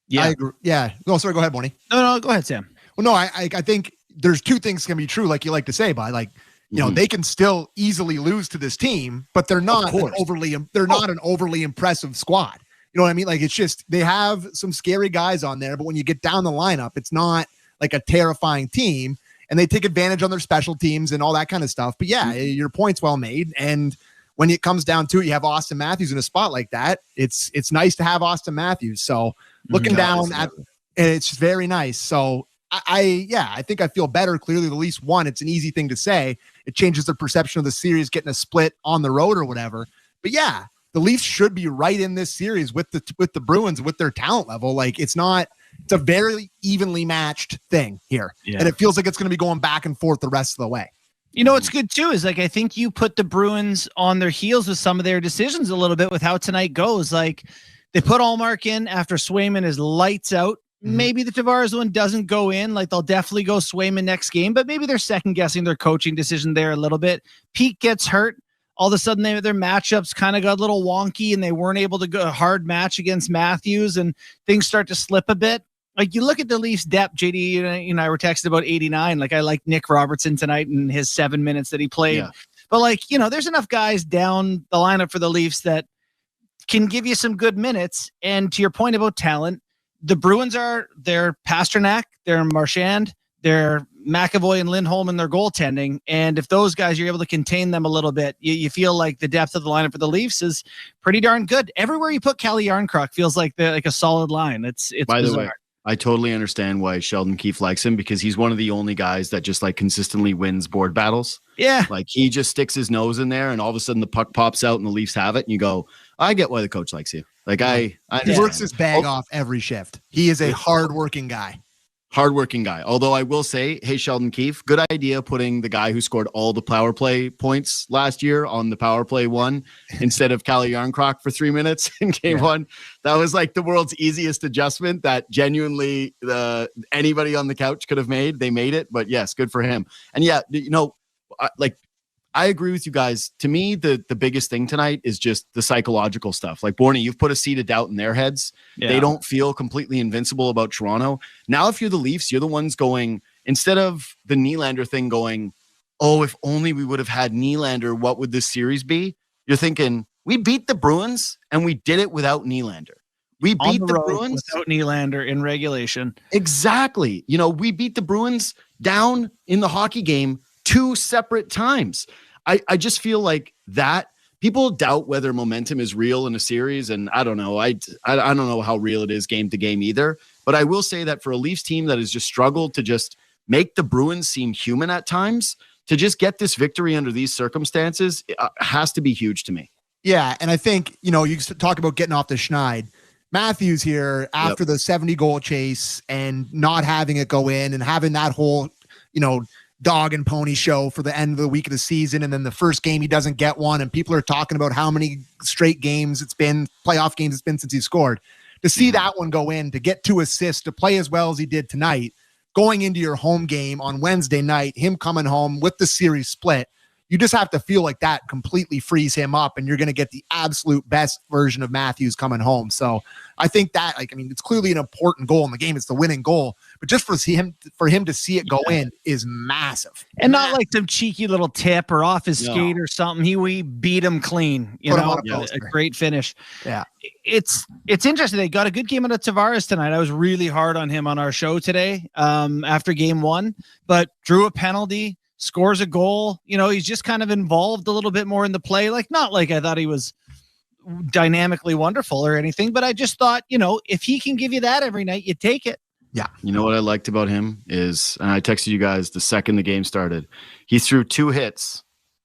Yeah. I agree. Yeah. No, sorry, go ahead, Bonnie. No, go ahead, Sam. Well, no, I think there's 2 things can be true, like you like to say, by like, they can still easily lose to this team, but they're not an overly impressive squad. You know what I mean? Like, it's just, they have some scary guys on there, but when you get down the lineup, it's not like a terrifying team, and they take advantage on their special teams and all that kind of stuff. But yeah, your point's well made. And when it comes down to it, you have Auston Matthews in a spot like that. It's nice to have Auston Matthews. So looking down at, and it's very nice. So I think I feel better. Clearly, the Leafs won. It's an easy thing to say. It changes the perception of the series getting a split on the road or whatever. But yeah, the Leafs should be right in this series with the Bruins, with their talent level. Like it's a very evenly matched thing here. Yeah. And it feels like it's going to be going back and forth the rest of the way. You know what's good too is like I think you put the Bruins on their heels with some of their decisions a little bit with how tonight goes. Like they put Allmark in after Swayman is lights out. Maybe the Tavares one doesn't go in. Like they'll definitely go Swayman next game, but maybe they're second guessing their coaching decision there a little bit. Pete gets hurt. All of a sudden their matchups kind of got a little wonky and they weren't able to go a hard match against Matthews and things start to slip a bit. Like you look at the Leafs depth, JD and I were texting about 89. Like I like Nick Robertson tonight in his 7 minutes that he played. Yeah. But like, there's enough guys down the lineup for the Leafs that can give you some good minutes. And to your point about talent, the Bruins are their Pasternak, their Marchand, their McAvoy and Lindholm and their goaltending. And if those guys, you're able to contain them a little bit, you feel like the depth of the lineup for the Leafs is pretty darn good. Everywhere you put Calle Yarncroc feels like a solid line. It's by bizarre. The way, I totally understand why Sheldon Keefe likes him because he's one of the only guys that just like consistently wins board battles. Yeah. Like he just sticks his nose in there and all of a sudden the puck pops out and the Leafs have it and you go, I get why the coach likes you. Like I he works his bag off every shift. He is a hardworking guy. Although I will say, hey, Sheldon Keefe, good idea putting the guy who scored all the power play points last year on the power play one instead of Calle Yarncroc for 3 minutes in game one. That was like the world's easiest adjustment that genuinely anybody on the couch could have made. They made it, but yes, good for him. And yeah, I agree with you guys. To me, the biggest thing tonight is just the psychological stuff. Like, Borny, you've put a seed of doubt in their heads. Yeah. They don't feel completely invincible about Toronto. Now, if you're the Leafs, you're the ones going, instead of the Nylander thing going, oh, if only we would have had Nylander, what would this series be? You're thinking, we beat the Bruins, and we did it without Nylander. We beat the Bruins without Nylander in regulation. Exactly. We beat the Bruins down in the hockey game 2 separate times. I just feel like that people doubt whether momentum is real in a series. And I don't know. I don't know how real it is game to game either. But I will say that for a Leafs team that has just struggled to just make the Bruins seem human at times, to just get this victory under these circumstances has to be huge to me. Yeah. And I think, you talk about getting off the schneid. Matthews here after the 70 goal chase and not having it go in and having that whole, dog and pony show for the end of the week of the season. And then the first game, he doesn't get one. And people are talking about how many straight games playoff games it's been since he scored. To see that one go in, to get 2 assists, to play as well as he did tonight, going into your home game on Wednesday night, him coming home with the series split, you just have to feel like that completely frees him up and you're going to get the absolute best version of Matthews coming home. So I think that, it's clearly an important goal in the game. It's the winning goal, but just for him to see it go in is massive. And not like some cheeky little tip or off his skate or something. We beat him clean, a great finish. Yeah. It's interesting. They got a good game out of Tavares tonight. I was really hard on him on our show today after game 1, but drew a penalty, scores a goal. He's just kind of involved a little bit more in the play. Like, not like I thought he was dynamically wonderful or anything, but I just thought, if he can give you that every night, you take it. Yeah. You know what I liked about him is, and I texted you guys the second the game started, he threw 2 hits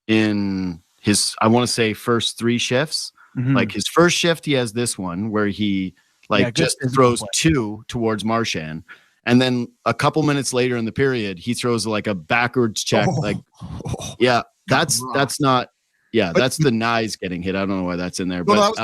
in his, I want to say, first 3 shifts. Mm-hmm. Like his first shift, he has this one where he just throws 2 towards Marchand. And then a couple minutes later in the period, he throws like a backwards check. That's the Nyes getting hit. I don't know why that's in there. Well, that was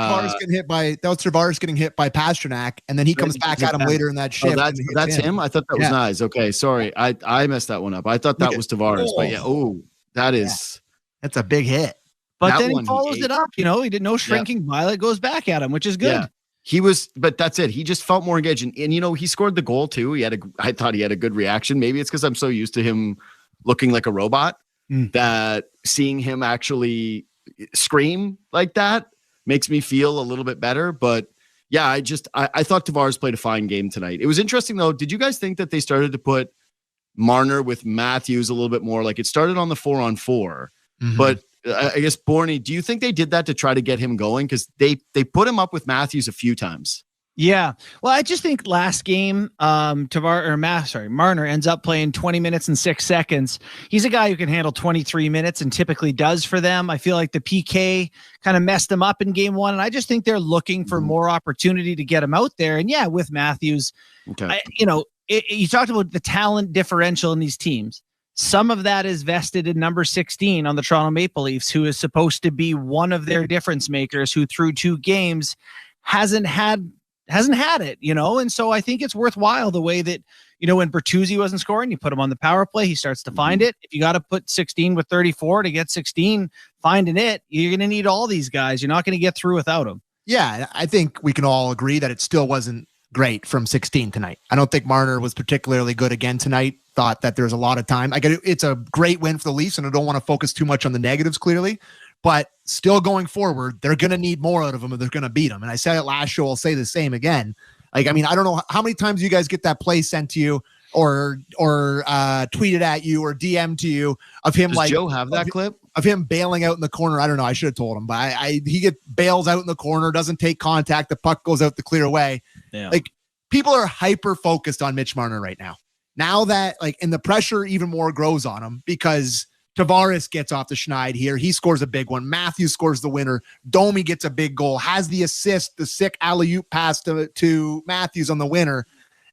Tavares getting hit by Pasternak, and then he comes back at him later in that shift. That's him? I thought that was Nyes. Okay, sorry. I messed that one up. I thought that was Tavares. But that's a big hit. But then he follows it up. He did no shrinking violet, goes back at him, which is good. Yeah. He was, but that's it. He just felt more engaged. And he scored the goal too. I thought he had a good reaction. Maybe it's because I'm so used to him looking like a robot that seeing him actually scream like that makes me feel a little bit better. But yeah, I thought Tavares played a fine game tonight. It was interesting though. Did you guys think that they started to put Marner with Matthews a little bit more? Like it started on the 4-on-4, but I guess, Borny, do you think they did that to try to get him going? Because they put him up with Matthews a few times. Yeah. Well, I just think last game, Marner ends up playing 20 minutes and 6 seconds. He's a guy who can handle 23 minutes and typically does for them. I feel like the PK kind of messed him up in game one. And I just think they're looking for more opportunity to get him out there. And yeah, with Matthews, you talked about the talent differential in these teams. Some of that is vested in number 16 on the Toronto Maple Leafs, who is supposed to be one of their difference makers, who through 2 games hasn't had it, and so I think it's worthwhile the way that, when Bertuzzi wasn't scoring, you put him on the power play, he starts to find it. If you got to put 16 with 34 to get 16, finding it, you're going to need all these guys. You're not going to get through without them. Yeah, I think we can all agree that it still wasn't great from 16 tonight. I don't think Marner was particularly good again tonight. Thought that there's a lot of time. It's a great win for the Leafs, and I don't want to focus too much on the negatives, clearly. But still going forward, they're going to need more out of them if they're going to beat them. And I said it last show, I'll say the same again. I don't know how many times you guys get that play sent to you or tweeted at you or DM'd to you of him. Does Joe have that clip? Of him bailing out in the corner. I don't know. I should have told him. But he bails out in the corner, doesn't take contact. The puck goes out the clear way. Yeah. People are hyper focused on Mitch Marner right now. Now that, and the pressure even more grows on him because Tavares gets off the schneid here. He scores a big one. Matthews scores the winner. Domi gets a big goal, has the assist, the sick alley-oop pass to Matthews on the winner.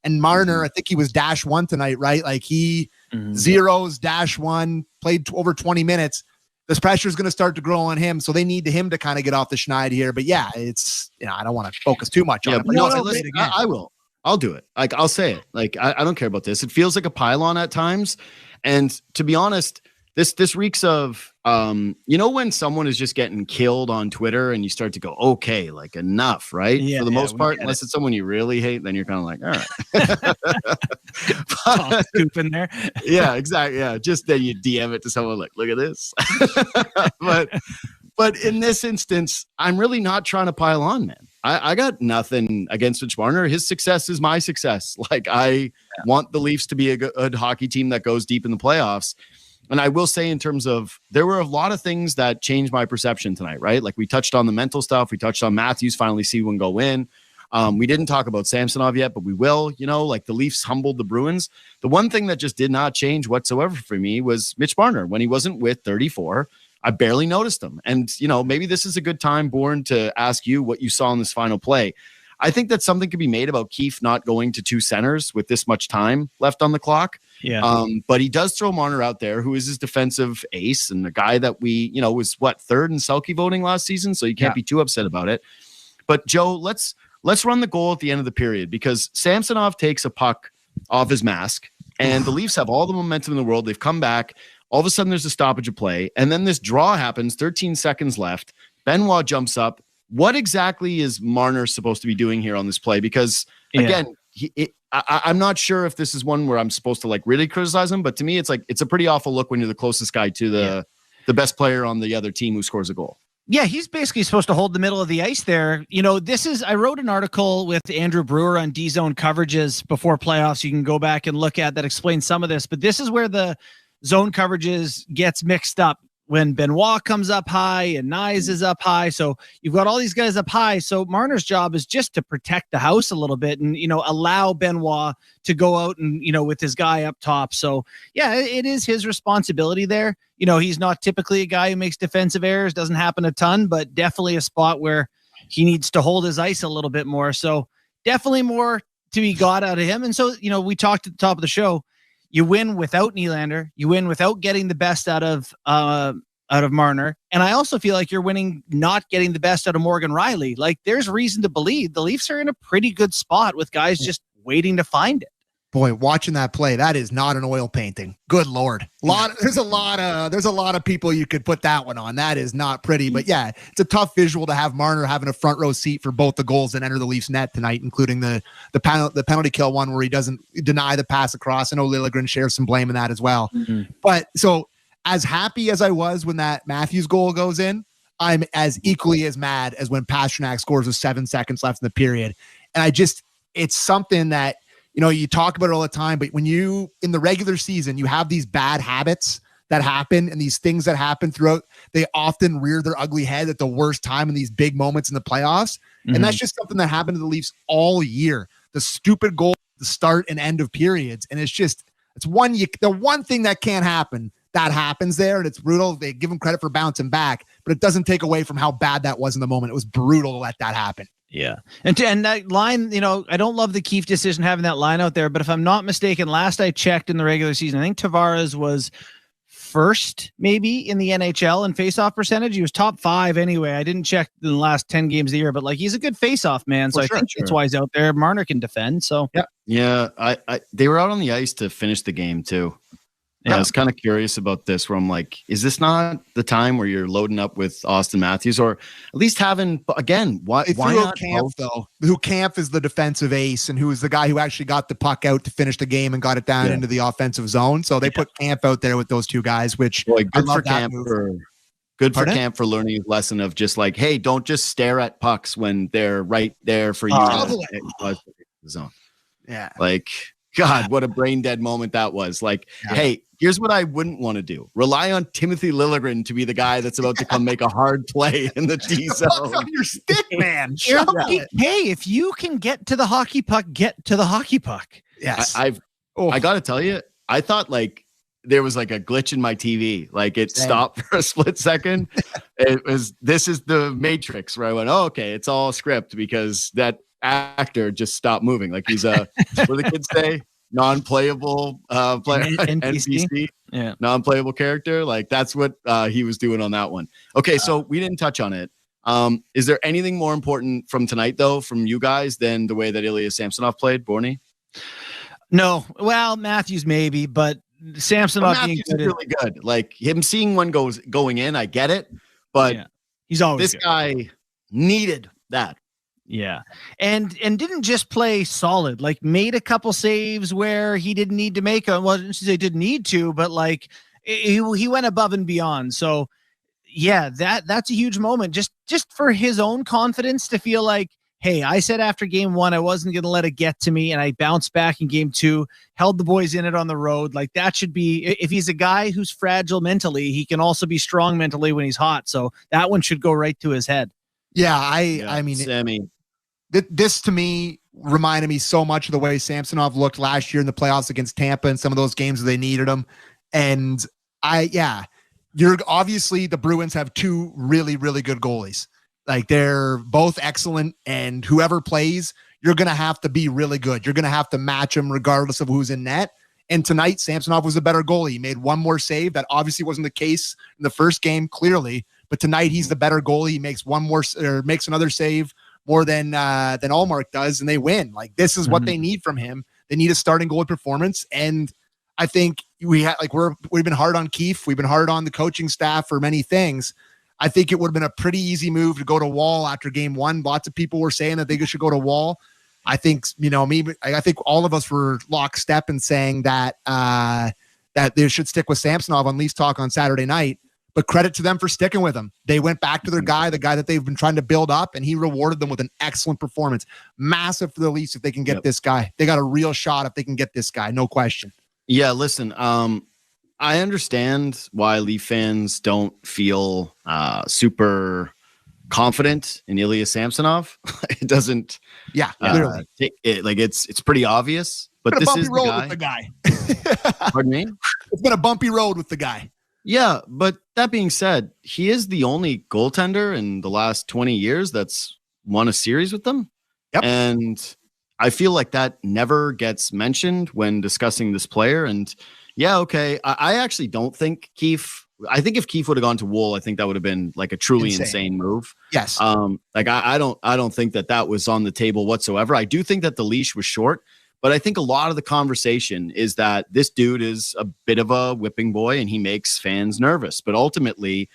And Marner, I think he was -1 tonight, right? He zeros -1, played over 20 minutes. This pressure is going to start to grow on him, so they need him to kind of get off the schneid here. But yeah, it's, I don't want to focus too much on it. But listen, I will. I'll do it. I'll say it. I don't care about this. It feels like a pylon at times. And to be honest, this reeks of, when someone is just getting killed on Twitter and you start to go, okay, enough, right? Yeah, for the most part, unless it's someone you really hate, then you're kind of like, all right. Scoop in there. Yeah, exactly. Yeah. Just that you DM it to someone like, look at this. But in this instance, I'm really not trying to pile on, man. I got nothing against Mitch Marner. His success is my success. I want the Leafs to be a good hockey team that goes deep in the playoffs. And I will say, in terms of, there were a lot of things that changed my perception tonight, right? We touched on the mental stuff. We touched on Matthews finally see one go in. We didn't talk about Samsonov yet, but we will. The Leafs humbled the Bruins. The one thing that just did not change whatsoever for me was Mitch Marner. When he wasn't with 34, I barely noticed him. And, maybe this is a good time, Bourne, to ask you what you saw in this final play. I think that something could be made about Keefe not going to 2 centers with this much time left on the clock. Yeah. But he does throw Marner out there, who is his defensive ace and the guy that we, was 3rd in Selke voting last season. So you can't be too upset about it. But Joe, let's run the goal at the end of the period, because Samsonov takes a puck off his mask and the Leafs have all the momentum in the world. They've come back. All of a sudden there's a stoppage of play. And then this draw happens, 13 seconds left. Benoit jumps up. What exactly is Marner supposed to be doing here on this play? Because again, I'm not sure if this is one where I'm supposed to really criticize him, but to me, it's a pretty awful look when you're the closest guy to the best player on the other team who scores a goal. Yeah, he's basically supposed to hold the middle of the ice there. I wrote an article with Andrew Brewer on D-zone coverages before playoffs. You can go back and look at that, explains some of this, but this is where the zone coverages gets mixed up. When Benoit comes up high and Nyes is up high. So you've got all these guys up high. So Marner's job is just to protect the house a little bit and, allow Benoit to go out and, with his guy up top. So yeah, it is his responsibility there. He's not typically a guy who makes defensive errors, doesn't happen a ton, but definitely a spot where he needs to hold his ice a little bit more. So definitely more to be got out of him. And so, we talked at the top of the show, you win without Nylander. You win without getting the best out of Marner. And I also feel like you're winning not getting the best out of Morgan Riley. There's reason to believe the Leafs are in a pretty good spot with guys just waiting to find it. Boy, watching that play, that is not an oil painting. Good Lord. There's a lot of people you could put that one on. That is not pretty, but yeah, it's a tough visual to have Marner having a front row seat for both the goals that enter the Leafs net tonight, including the penalty kill one where he doesn't deny the pass across. I know Liljegren shares some blame in that as well. Mm-hmm. But so as happy as I was when that Matthews goal goes in, I'm as equally as mad as when Pastrnak scores with 7 seconds left in the period. And it's something that, you talk about it all the time, but when in the regular season, you have these bad habits that happen and these things that happen throughout, they often rear their ugly head at the worst time in these big moments in the playoffs. Mm-hmm. And that's just something that happened to the Leafs all year. The stupid goal, the start and end of periods. And the one thing that can't happen, that happens there, and it's brutal. They give them credit for bouncing back, but it doesn't take away from how bad that was in the moment. It was brutal to let that happen. Yeah. And that line, I don't love the Keefe decision having that line out there, but if I'm not mistaken, last I checked in the regular season, I think Tavares was first maybe in the NHL in faceoff percentage. He was top 5 anyway. I didn't check in the last 10 games of the year, but he's a good faceoff man. So I think that's why he's out there. Marner can defend. So yeah. They were out on the ice to finish the game too. Yeah. I was kind of curious about this where I'm like, is this not the time where you're loading up with Auston Matthews or at least having, again, why not Kampf, though? Who Kampf is the defensive ace and who is the guy who actually got the puck out to finish the game and got it down into the offensive zone. So they put Kampf out there with those two guys, which good for Kampf for learning his lesson of just hey, don't just stare at pucks when they're right there for you. Zone. Yeah. God, what a brain dead moment that was. Hey, here's what I wouldn't want to do. Rely on Timothy Liljegren to be the guy that's about to come make a hard play in the D zone. On your stick, man. Hey, if you can get to the hockey puck, get to the hockey puck. Yes. I got to tell you, I thought there was a glitch in my TV. It stopped for a split second. This is the Matrix where I went, oh, okay, it's all script because that actor just stopped moving. He's a what do the kids say? Non-playable player, NPC. Yeah, non-playable character. That's what he was doing on that one. Okay, so we didn't touch on it. Is there anything more important from tonight though, from you guys, than the way that Ilya Samsonov played, Borny? No. Well, Matthews maybe, but Samsonov being good is really good. Him seeing one going in, I get it, but he's always this guy needed that. Yeah. And didn't just play solid, made a couple saves where he didn't need to make them. Well, I didn't say didn't need to, but he went above and beyond. So yeah, that's a huge moment just for his own confidence to feel hey, I said after game 1, I wasn't going to let it get to me. And I bounced back in game 2, held the boys in it on the road. That should be, if he's a guy who's fragile mentally, he can also be strong mentally when he's hot. So that one should go right to his head. Yeah. I mean, Sammy. This to me reminded me so much of the way Samsonov looked last year in the playoffs against Tampa and some of those games where they needed him. And you're obviously the Bruins have 2 really, really good goalies. They're both excellent, and whoever plays, you're going to have to be really good. You're going to have to match them regardless of who's in net. And tonight, Samsonov was a better goalie. He made one more save. That obviously wasn't the case in the first game, clearly. But tonight, he's the better goalie. He makes makes another save more than Allmark does, and they win. This is what they need from him. They need a starting goalie performance, and I think we've been hard on Keefe. We've been hard on the coaching staff for many things. I think it would have been a pretty easy move to go to Wall after game 1. Lots of people were saying that they should go to Wall. I think I think all of us were lockstep in saying that they should stick with Samsonov on Leafs Talk on Saturday night. But credit to them for sticking with him. They went back to their guy, the guy that they've been trying to build up, and he rewarded them with an excellent performance. Massive for the Leafs if they can get this guy. They got a real shot if they can get this guy, no question. Yeah, listen, I understand why Leaf fans don't feel super confident in Ilya Samsonov. It doesn't. Yeah, literally. It's pretty obvious. But this is the guy. Pardon me? It's been a bumpy road with the guy. Yeah, but that being said, he is the only goaltender in the last 20 years that's won a series with them. Yep. And I feel like that never gets mentioned when discussing this player. And yeah, okay. I actually don't think Keefe. I think if Keefe would have gone to Wool, I think that would have been a truly insane move. Yes. I don't think that was on the table whatsoever. I do think that the leash was short. But I think a lot of the conversation is that this dude is a bit of a whipping boy and he makes fans nervous. But ultimately,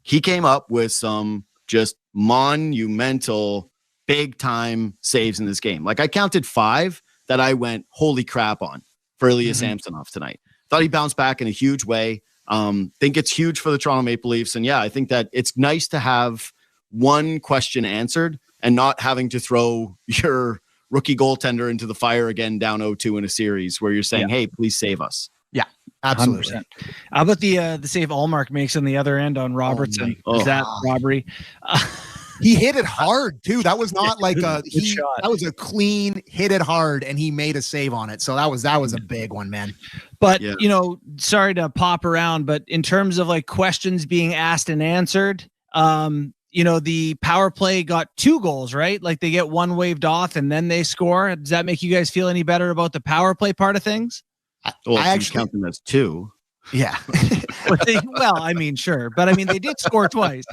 he came up with some just monumental, big time saves in this game. I counted 5 that I went, holy crap on for Ilya Samsonov tonight. Thought he bounced back in a huge way. Think it's huge for the Toronto Maple Leafs. And yeah, I think that it's nice to have one question answered and not having to throw your rookie goaltender into the fire again down 0-2 in a series where you're saying, hey, please save us. Yeah. Absolutely. 100%. How about the save Allmark makes on the other end on Robertson? Is that robbery? He hit it hard too. That was not like shot. That was a clean hit it hard, and he made a save on it. So that was a big one, man. But sorry to pop around, but in terms of like questions being asked and answered, the power play got 2 goals, right? Like they get one waved off and then they score. Does that make you guys feel any better about the power play part of things? I actually count them as 2. Yeah. Sure. But they did score twice.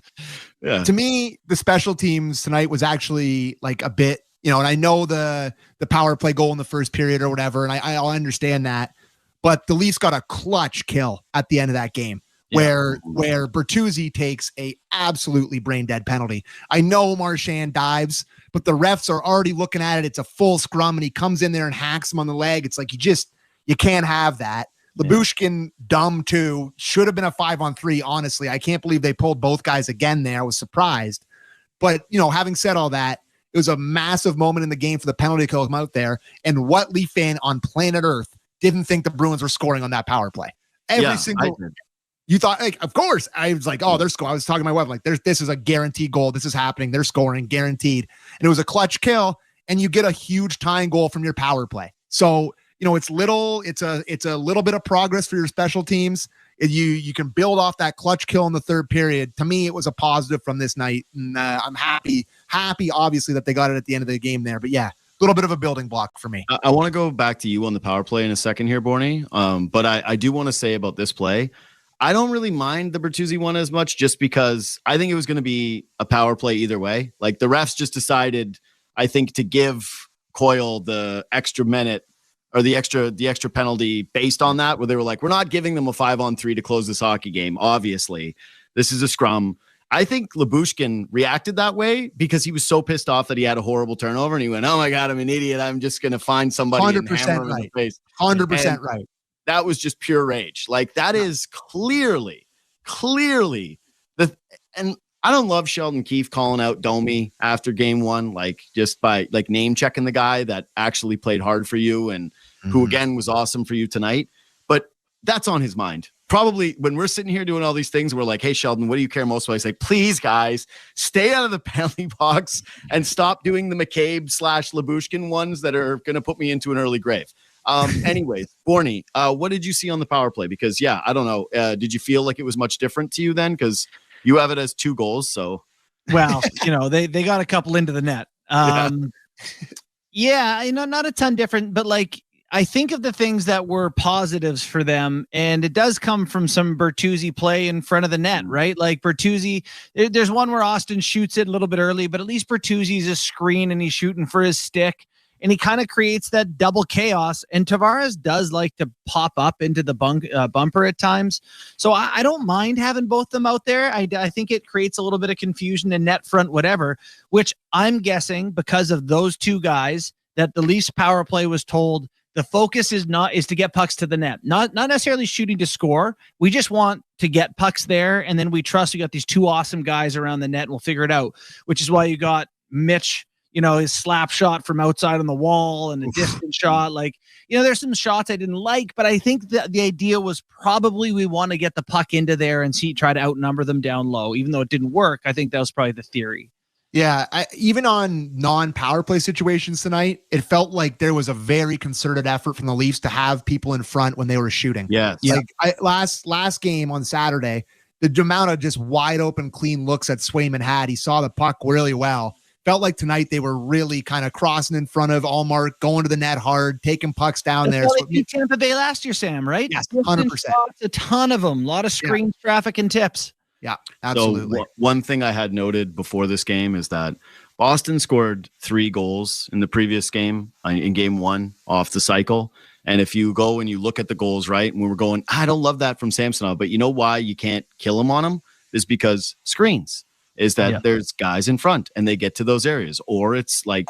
Yeah. To me, the special teams tonight was actually like a bit, and I know the power play goal in the first period or whatever, and I'll understand that. But the Leafs got a clutch kill at the end of that game where Bertuzzi takes a absolutely brain dead penalty. I know Marchand dives, but the refs are already looking at it. It's a full scrum, and he comes in there and hacks him on the leg. It's like you can't have that. Lyubushkin, dumb too. Should have been a 5-on-3, honestly. I can't believe they pulled both guys again there. I was surprised. But, having said all that, it was a massive moment in the game for the penalty kill out there. And what Leaf fan on planet Earth didn't think the Bruins were scoring on that power play? You thought, like, of course. I was like, oh, they're scoring. I was talking to my wife, like, this is a guaranteed goal. This is happening. They're scoring, guaranteed. And it was a clutch kill, and you get a huge tying goal from your power play. So, it's a little bit of progress for your special teams. You can build off that clutch kill in the third period. To me, it was a positive from this night, and I'm happy obviously that they got it at the end of the game there. But yeah, a little bit of a building block for me. I want to go back to you on the power play in a second here, Borny. But I do want to say about this play, I don't really mind the Bertuzzi one as much, just because I think it was going to be a power play either way. Like the refs just decided, I think, to give Coyle the extra minute or the extra penalty based on that, where they were like, we're not giving them a 5-on-3 to close this hockey game. Obviously, this is a scrum. I think Lyubushkin reacted that way because he was so pissed off that he had a horrible turnover, and he went, "Oh my God, I'm an idiot. I'm just going to find somebody 100% and hammer him in the face." 100% right. That was just pure rage. Like that is clearly and I don't love Sheldon Keefe calling out Domi after game 1, like just by like name checking the guy that actually played hard for you and who again was awesome for you tonight. But that's on his mind. Probably when we're sitting here doing all these things, we're like, "Hey Sheldon, what do you care most about?" I say, "Please guys, stay out of the penalty box and stop doing the McCabe/Lyubushkin ones that are going to put me into an early grave." Anyways, Borny, what did you see on the power play? Because I don't know. Did you feel like it was much different to you then? Because you have it as 2 goals. So, well, they got a couple into the net. Not a ton different, but like, I think of the things that were positives for them, and it does come from some Bertuzzi play in front of the net, right? Like Bertuzzi, there's one where Auston shoots it a little bit early, but at least Bertuzzi's a screen and he's shooting for his stick. And he kind of creates that double chaos. And Tavares does like to pop up into the bumper at times. So I don't mind having both of them out there. I think it creates a little bit of confusion in net front, whatever, which I'm guessing because of those 2 guys that the Leafs power play was told the focus is to get pucks to the net, not necessarily shooting to score. We just want to get pucks there. And then we trust we got these 2 awesome guys around the net and we'll figure it out, which is why you got Mitch, his slap shot from outside on the wall and a distant shot. Like, there's some shots I didn't like, but I think that the idea was probably we want to get the puck into there and try to outnumber them down low. Even though it didn't work, I think that was probably the theory. Yeah. Even on non-power play situations tonight, it felt like there was a very concerted effort from the Leafs to have people in front when they were shooting. Yes. Like last game on Saturday, the amount of just wide open, clean looks that Swayman had, he saw the puck really well. Felt like tonight they were really kind of crossing in front of Allmark, going to the net hard, taking pucks down there. Well, they beat Tampa Bay last year, Sam, right? Yes, 100%. A ton of them, a lot of screens, traffic, and tips. Yeah, absolutely. So one thing I had noted before this game is that Boston scored 3 goals in the previous game, in game 1 off the cycle. And if you go and you look at the goals, right, and we were going, I don't love that from Samsonov, but you know why you can't kill him on him? Is because screens. Is that there's guys in front and they get to those areas, or it's like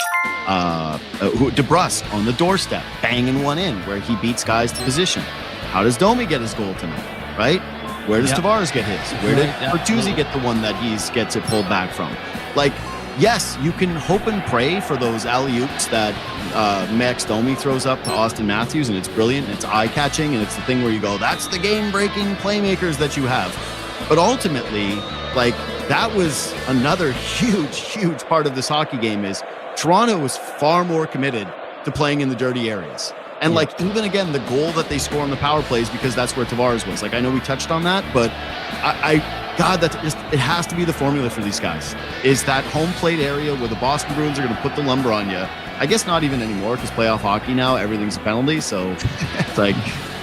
DeBrusk on the doorstep banging one in where he beats guys to position. How does Domi get his goal tonight? Right? Where does Tavares get his? Where did Bertuzzi get the one that he gets it pulled back from? Like yes, you can hope and pray for those alley-oops that Max Domi throws up to Auston Matthews, and it's brilliant, and it's eye-catching, and it's the thing where you go, that's the game-breaking playmakers that you have. But ultimately, like, that was another huge part of this hockey game is Toronto was far more committed to playing in the dirty areas. And like, even again, the goal that they score on the power plays, because that's where Tavares was. Like, I know we touched on that, but God, it has to be the formula for these guys. Is that home plate area where the Boston Bruins are going to put the lumber on you. I guess not even anymore, because playoff hockey now, everything's a penalty. So it's like,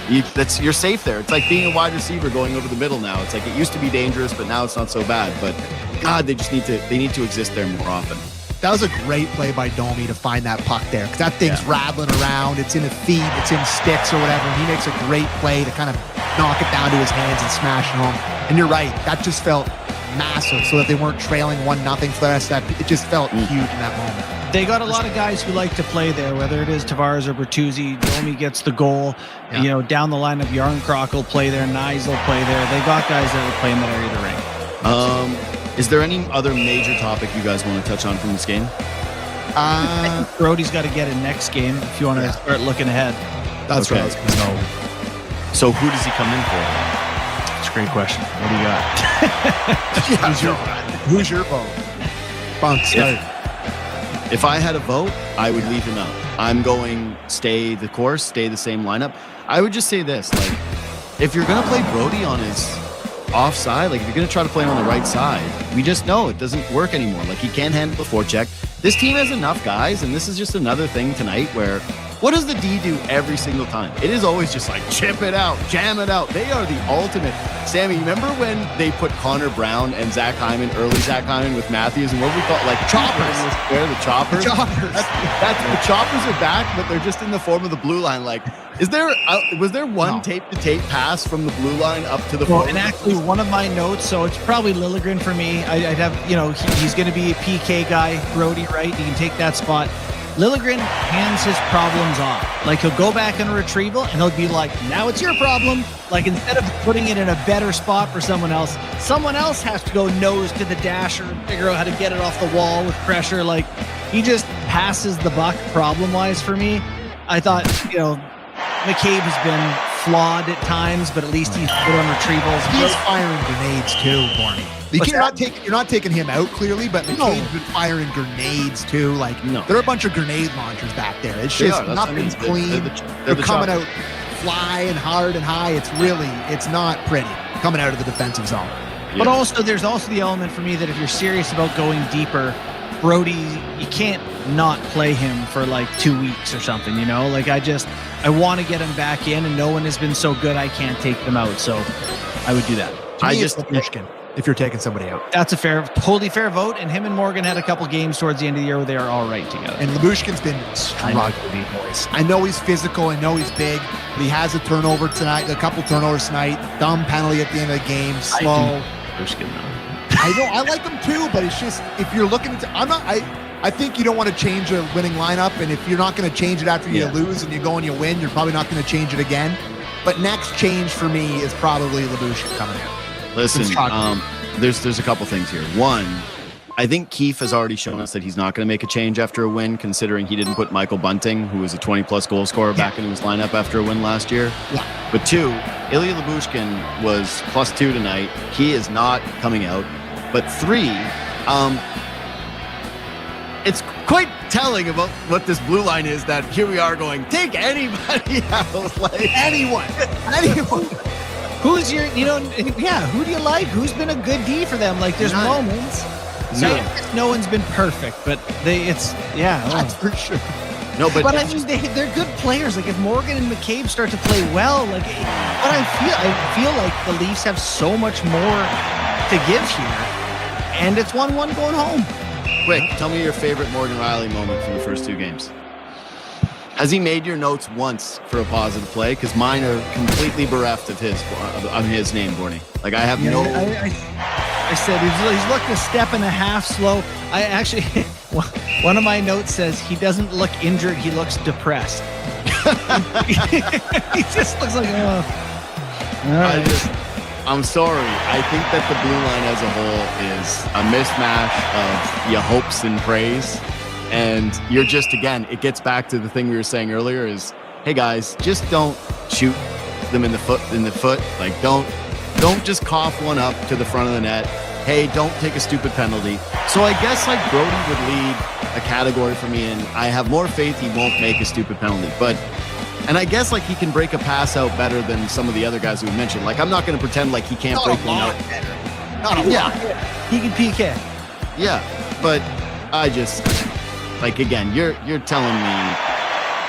you're safe there. It's like being a wide receiver going over the middle now. It's like, it used to be dangerous, but now it's not so bad. But God, they need to exist there more often. That was a great play by Domi to find that puck there, because that thing's rattling around. It's in a feed, it's in sticks or whatever. And he makes a great play to kind of knock it down to his hands and smash it home. And you're right, that just felt massive, so that they weren't trailing 1-0 for the rest of that. It just felt huge in that moment. They got a lot of guys who like to play there, whether it is Tavares or Bertuzzi. Domi gets the goal. Yeah. You know, down the lineup, Yarncroc will play there. Nyes will play there. They got guys that will play in that area of the rink. Is there any other major topic you guys want to touch on from this game? Brody's got to get in next game if you want to start looking ahead. That's okay. what I was going to know. So who does he come in for? That's a great question. What do you got? Who's your vote? Bunk, start. If I had a vote, I would leave him out. I'm going stay the course, stay the same lineup. I would just say this, like, if you're going to play Brody on his offside, like if you're going to try to play him on the right side, we just know it doesn't work anymore. Like, he can't handle the forecheck. This team has enough guys, and this is just another thing tonight where what does the D do every single time? It is always just like chip it out, jam it out. They are the ultimate. Sammy, remember when they put Connor Brown and Zach Hyman, early Zach Hyman with Matthews, and what we thought, like choppers? Where the choppers? The choppers. That's the choppers are back, but they're just in the form of the blue line. Like, was there one tape-to-tape pass from the blue line up to the forward? And actually, one of my notes, so it's probably Liljegren for me. I'd have, he's going to be a PK guy. Brody, right? He can take that spot. Liljegren hands his problems off. Like, he'll go back in a retrieval, and he'll be like, now it's your problem. Like, instead of putting it in a better spot for someone else has to go nose to the dasher and figure out how to get it off the wall with pressure. Like, he just passes the buck problem-wise for me. I thought, McCabe has been flawed at times, but at least he's good on retrievals. He's firing grenades too, Barney. You're not taking him out clearly, but McCabe's been firing grenades too. Like, there are a bunch of grenade launchers back there. It's just nothing's clean. They're coming out flying hard and high. It's not pretty coming out of the defensive zone. But also, there's also the element for me that if you're serious about going deeper, Brody, you can't not play him for like 2 weeks or something, Like, I want to get him back in, and no one has been so good I can't take them out. So I would do that. Michigan, if you're taking somebody out. That's a totally fair vote. And him and Morgan had a couple games towards the end of the year where they are all right together. And Lyubushkin's been struggling, boys. I know he's physical. I know he's big. But he has a couple turnovers tonight. Dumb penalty at the end of the game. Slow. Lyubushkin, though. I know. I like him too, but it's just, if you're looking at, I think you don't want to change a winning lineup, and if you're not going to change it after you lose and you go and you win, you're probably not going to change it again. But next change for me is probably Lyubushkin coming in. Listen, there's a couple things here. One, I think Keefe has already shown us that he's not going to make a change after a win, considering he didn't put Michael Bunting, who was a 20-plus goal scorer, back into his lineup after a win last year. Yeah. But two, Ilya Lyubushkin was +2 tonight. He is not coming out. But three, it's quite telling about what this blue line is that here we are going, take anybody out. Like, anyone. Who's your, who do you like? Who's been a good D for them? Like, there's moments. No one's been perfect, but that's for sure. No, but I mean, they're good players. Like, if Morgan and McCabe start to play well, like, but I feel like the Leafs have so much more to give here, and it's 1-1 going home. Quick, tell me your favorite Morgan Rielly moment from the first two games. Has he made your notes once for a positive play? Because mine are completely bereft of his name, Borny. Like, I have no. I said he's looked a step and a half slow. I actually, one of my notes says he doesn't look injured. He looks depressed. He just looks like I'm sorry. I think that the blue line as a whole is a mismatch of your hopes and praise. And you're just, again, it gets back to the thing we were saying earlier is, hey guys, just don't shoot them in the foot. Like don't just cough one up to the front of the net. Hey, don't take a stupid penalty. So I guess like Brody would lead a category for me, and I have more faith he won't make a stupid penalty. And I guess like he can break a pass out better than some of the other guys we mentioned. Like I'm not going to pretend like he can't break one out better. Not a lot. He can PK. Yeah, but I just like again, you're telling me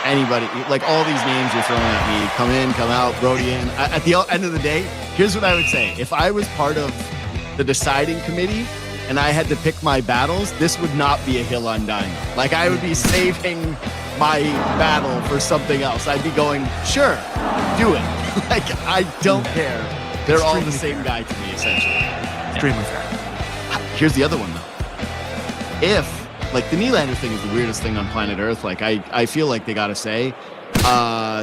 anybody like all these names you're throwing at me, come in, come out, Brody in. At the end of the day, here's what I would say: if I was part of the deciding committee and I had to pick my battles, this would not be a hill I'm dying on. Like I would be saving my battle for something else. I'd be going, sure, do it. Like I don't care. They're all the same guy to me, essentially. Extremely fair. Here's the other one though. If like the Nylander thing is the weirdest thing on planet Earth. Like I feel like they gotta say,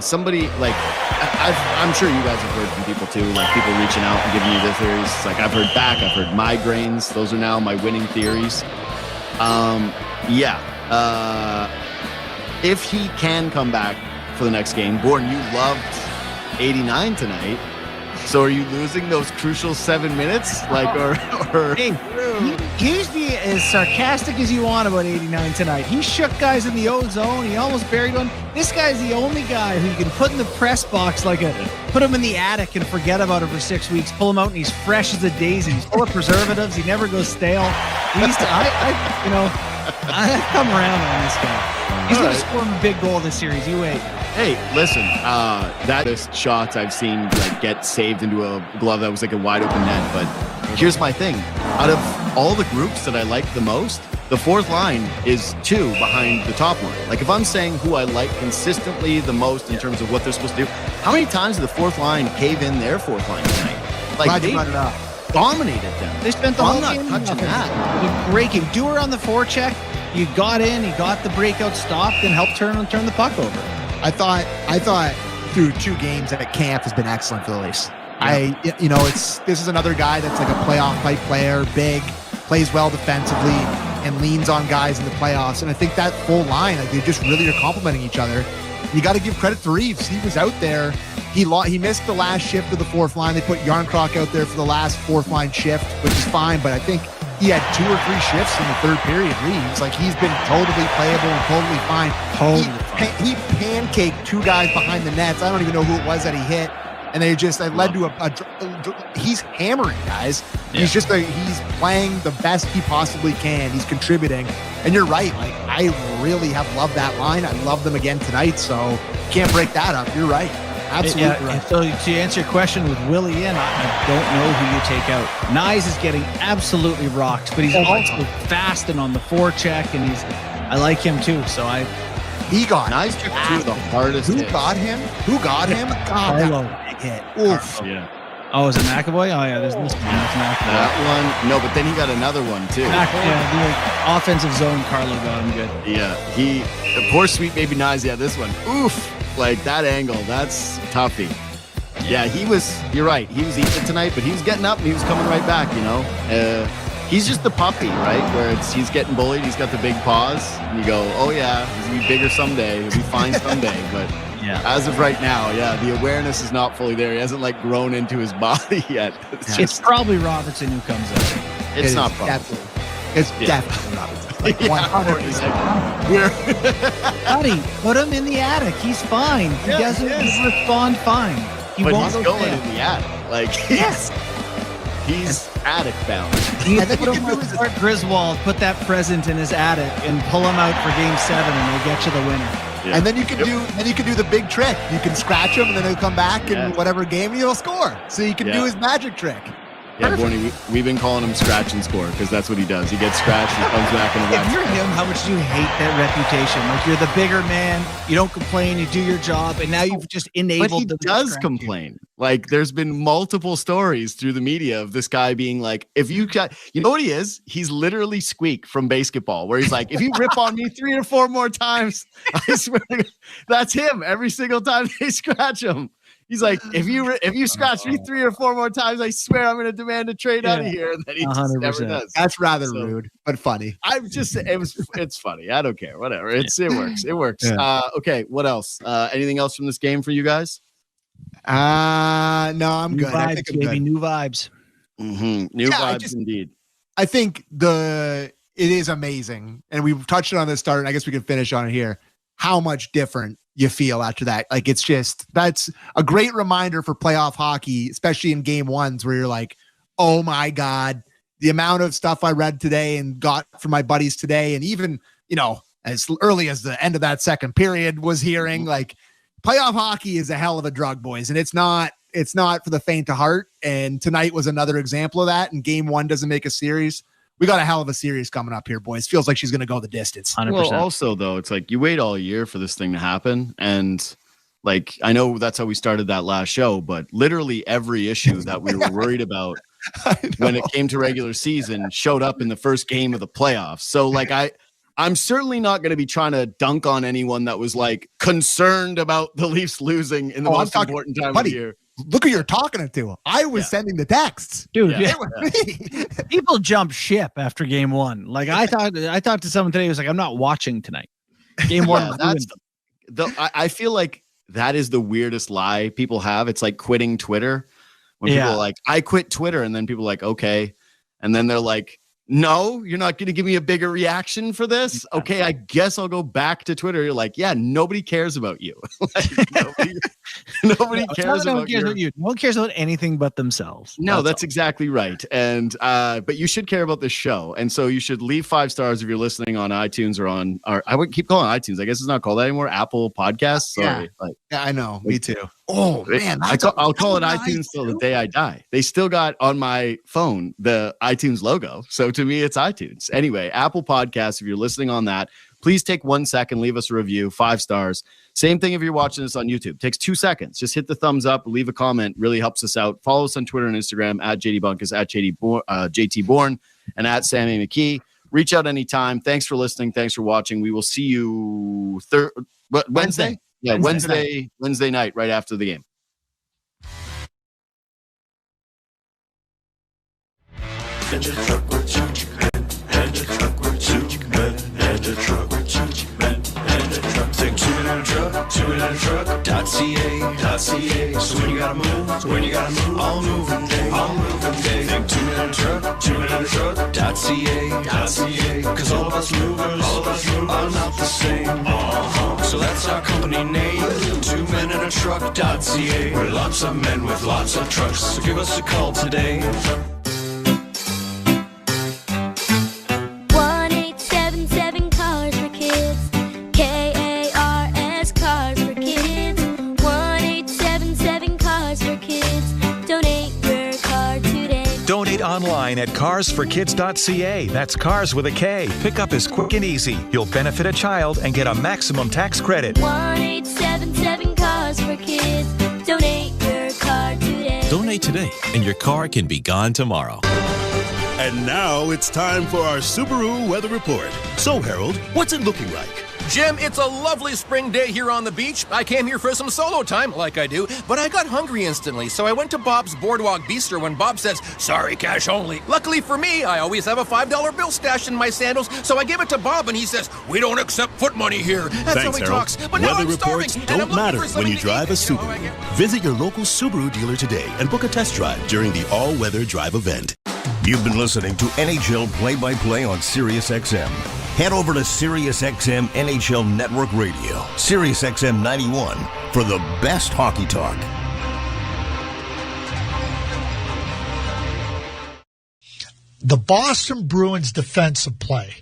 somebody like I'm sure you guys have heard from people too, like people reaching out and giving you their theories. It's like I've heard migraines. Those are now my winning theories. If he can come back for the next game, Gordon, you loved 89 tonight. So are you losing those crucial 7 minutes? Like, or hey, use me as sarcastic as you want about 89 tonight. He shook guys in the O-zone. He almost buried one. This guy's the only guy who you can put in the press box put him in the attic and forget about it for 6 weeks. Pull him out and he's fresh as a daisy. He's full of preservatives. He never goes stale. I've come around on this guy. He's going to score him a big goal this series. You wait. Hey, listen, that is shots I've seen like get saved into a glove that was like a wide open net. But here's my thing. Out of all the groups that I like the most, the fourth line is 2 behind the top line. Like if I'm saying who I like consistently the most in terms of what they're supposed to do, how many times did the fourth line cave in their fourth line tonight? Like they dominated them. They spent the whole game game touching that. Breaking. Dewar on the forecheck. You got in, you got the breakout stopped and helped turn the puck over. I thought through 2 games that camp has been excellent for the Leafs. Yeah. This is another guy that's like a playoff type player, big, plays well defensively, and leans on guys in the playoffs. And I think that full line, like they just really are complimenting each other. You got to give credit to Reeves. He was out there. He missed the last shift of the fourth line. They put Yarncroc out there for the last fourth line shift, which is fine. But I think he had 2 or 3 shifts in the third period. Reeves, like he's been totally playable and totally fine. He pancaked 2 guys behind the nets. I don't even know who it was that he hit, and they led to he's hammering guys. Yeah. He's playing the best he possibly can. He's contributing, and you're right. Like I really have loved that line. I love them again tonight. So can't break that up. You're right. Absolutely right. So to answer your question with Willie in, I don't know who you take out. Nyes is getting absolutely rocked, but he's also fast and on the forecheck, and I like him too. So he got Nyes took 2 of the hardest. Who got him? God, that big hit. Oof. Yeah. Oh, is it McAvoy? Oh yeah, there's this one. That one. No, but then he got another one too. The offensive zone. Carlo got him good. Yeah, the poor sweet baby Nyes. Yeah, this one. Oof. Like that angle, that's toughy. Yeah, you're right. He was eating tonight, but he was getting up and he was coming right back, He's just the puppy, right? Where he's getting bullied, he's got the big paws, and you go, oh yeah, he's gonna be bigger someday, he'll be fine someday. But as of right now, the awareness is not fully there. He hasn't grown into his body yet. It's probably Robertson who comes out. It's not probably. It's definitely Robertson. 100%. Buddy, put him in the attic. He's fine. He doesn't respond fine. He's going in the attic. He's attic bound. And then put him with Art Griswold, put that present in his attic, and pull him out for Game 7, and we'll get you the winner. Yeah. And then you can do the big trick. You can scratch him, and then he'll come back in whatever game and he'll score. So you can do his magic trick. Yeah, Borny, we've been calling him scratch and score because that's what he does. He gets scratched and comes back in the back. If you're him, how much do you hate that reputation? Like you're the bigger man, you don't complain, you do your job, and now you've just enabled. But he does complain. Like there's been multiple stories through the media of this guy being like, if you got, you know what he is? He's literally Squeak from Basketball, where he's like, if you rip on me 3 or 4 more times, I swear to God, that's him every single time they scratch him. He's like, if you scratch me 3 or 4 more times, I swear I'm going to demand a trade out of here. And then he just never does. That's rather rude, but funny. It's funny. I don't care. Whatever. It works. It works. Yeah. Okay. What else? Anything else from this game for you guys? No, I'm good. I think I'm good. New vibes. Mm-hmm. New vibes indeed. I think it is amazing, and we've touched on this start, and I guess we can finish on it here. How much different you feel after that. Like, that's a great reminder for playoff hockey, especially in game ones where you're like, oh my God, the amount of stuff I read today and got from my buddies today. And even, as early as the end of that second period was hearing, like, playoff hockey is a hell of a drug, boys. And it's not for the faint of heart. And tonight was another example of that. And game one doesn't make a series. We got a hell of a series coming up here, boys. Feels like she's going to go the distance. 100%. Well, also, though, it's like you wait all year for this thing to happen. And, like, I know that's how we started that last show, but literally every issue that we were worried about when it came to regular season showed up in the first game of the playoffs. So, like, I'm certainly not going to be trying to dunk on anyone that was, like, concerned about the Leafs losing in the most important time of the year. Look who you're talking to. I was sending the texts. Dude, people jump ship after game one. Like, I talked to someone today who was like, I'm not watching tonight. Game one. I feel like that is the weirdest lie people have. It's like quitting Twitter. When people are like, I quit Twitter. And then people are like, okay. And then they're like, no, you're not going to give me a bigger reaction for this. Okay, I guess I'll go back to Twitter. You're like, yeah, nobody cares about you. nobody cares about you. No one cares about anything but themselves. No, that's exactly right. And but you should care about this show. And so you should leave 5 stars if you're listening on iTunes or I would keep calling iTunes. I guess it's not called that anymore. Apple Podcasts. Sorry. Yeah, I know. Me too. Oh man, I'll call it iTunes till the day I die. They still got on my phone the iTunes logo. So to me, it's iTunes. Anyway, Apple Podcasts, if you're listening on that, please take 1 second, leave us a review, 5 stars. Same thing if you're watching this on YouTube. Takes 2 seconds. Just hit the thumbs up, leave a comment. Really helps us out. Follow us on Twitter and Instagram at JD Bunkus, at JT Bourne, and at Sammy McKee. Reach out anytime. Thanks for listening. Thanks for watching. We will see you Wednesday. Yeah, Wednesday night, right after the game. And a truck with 2 men, and a truck with 2 men, and a truck with 2 men, and a truck. Take 2 men in a truck, 2 men in a truck.ca. So when you gotta move, all moving day. Think 2 men in a truck, 2 men in a truck.ca. Cause all of us movers are not the same. So that's our company name, 2 men in a truck.ca. We're lots of men with lots of trucks. So give us a call today. 1-877 Cars for Kids. KARS Cars for Kids. 1-877 Cars for Kids. Donate your car today. Donate online at carsforkids.ca. That's cars with a K. Pickup is quick and easy. You'll benefit a child and get a maximum tax credit. 1-877 Cars for Kids. Donate your car today. Donate today, and your car can be gone tomorrow. And now it's time for our Subaru weather report. So, Harold, what's it looking like? Jim, it's a lovely spring day here on the beach. I came here for some solo time, like I do, but I got hungry instantly, so I went to Bob's Boardwalk Bistro when Bob says, sorry, cash only. Luckily for me, I always have a $5 bill stashed in my sandals, so I give it to Bob, and he says, we don't accept foot money here. That's Thanks, how he Harold. talks. But now weather I'm reports starving, don't matter when you drive a Subaru. Visit your local Subaru dealer today and book a test drive during the all-weather drive event. You've been listening to NHL Play-by-Play on SiriusXM. Head over to SiriusXM NHL Network Radio, SiriusXM 91, for the best hockey talk. The Boston Bruins defensive play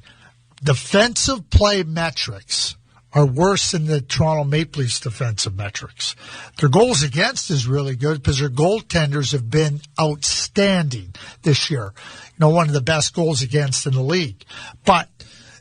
metrics are worse than the Toronto Maple Leafs defensive metrics. Their goals against is really good because their goaltenders have been outstanding this year. One of the best goals against in the league. But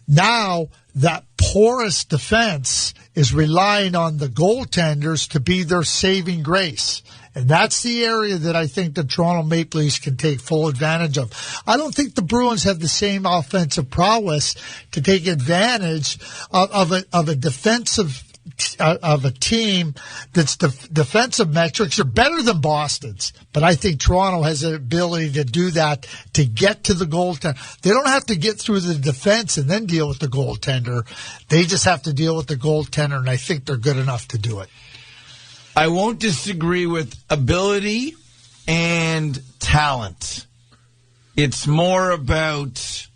now that porous defense is relying on the goaltenders to be their saving grace. And that's the area that I think the Toronto Maple Leafs can take full advantage of. I don't think the Bruins have the same offensive prowess to take advantage of a defensive a team that's defensive metrics are better than Boston's, but I think Toronto has the ability to do that, to get to the goaltender. They don't have to get through the defense and then deal with the goaltender. They just have to deal with the goaltender, and I think they're good enough to do it. I won't disagree with ability and talent. It's more about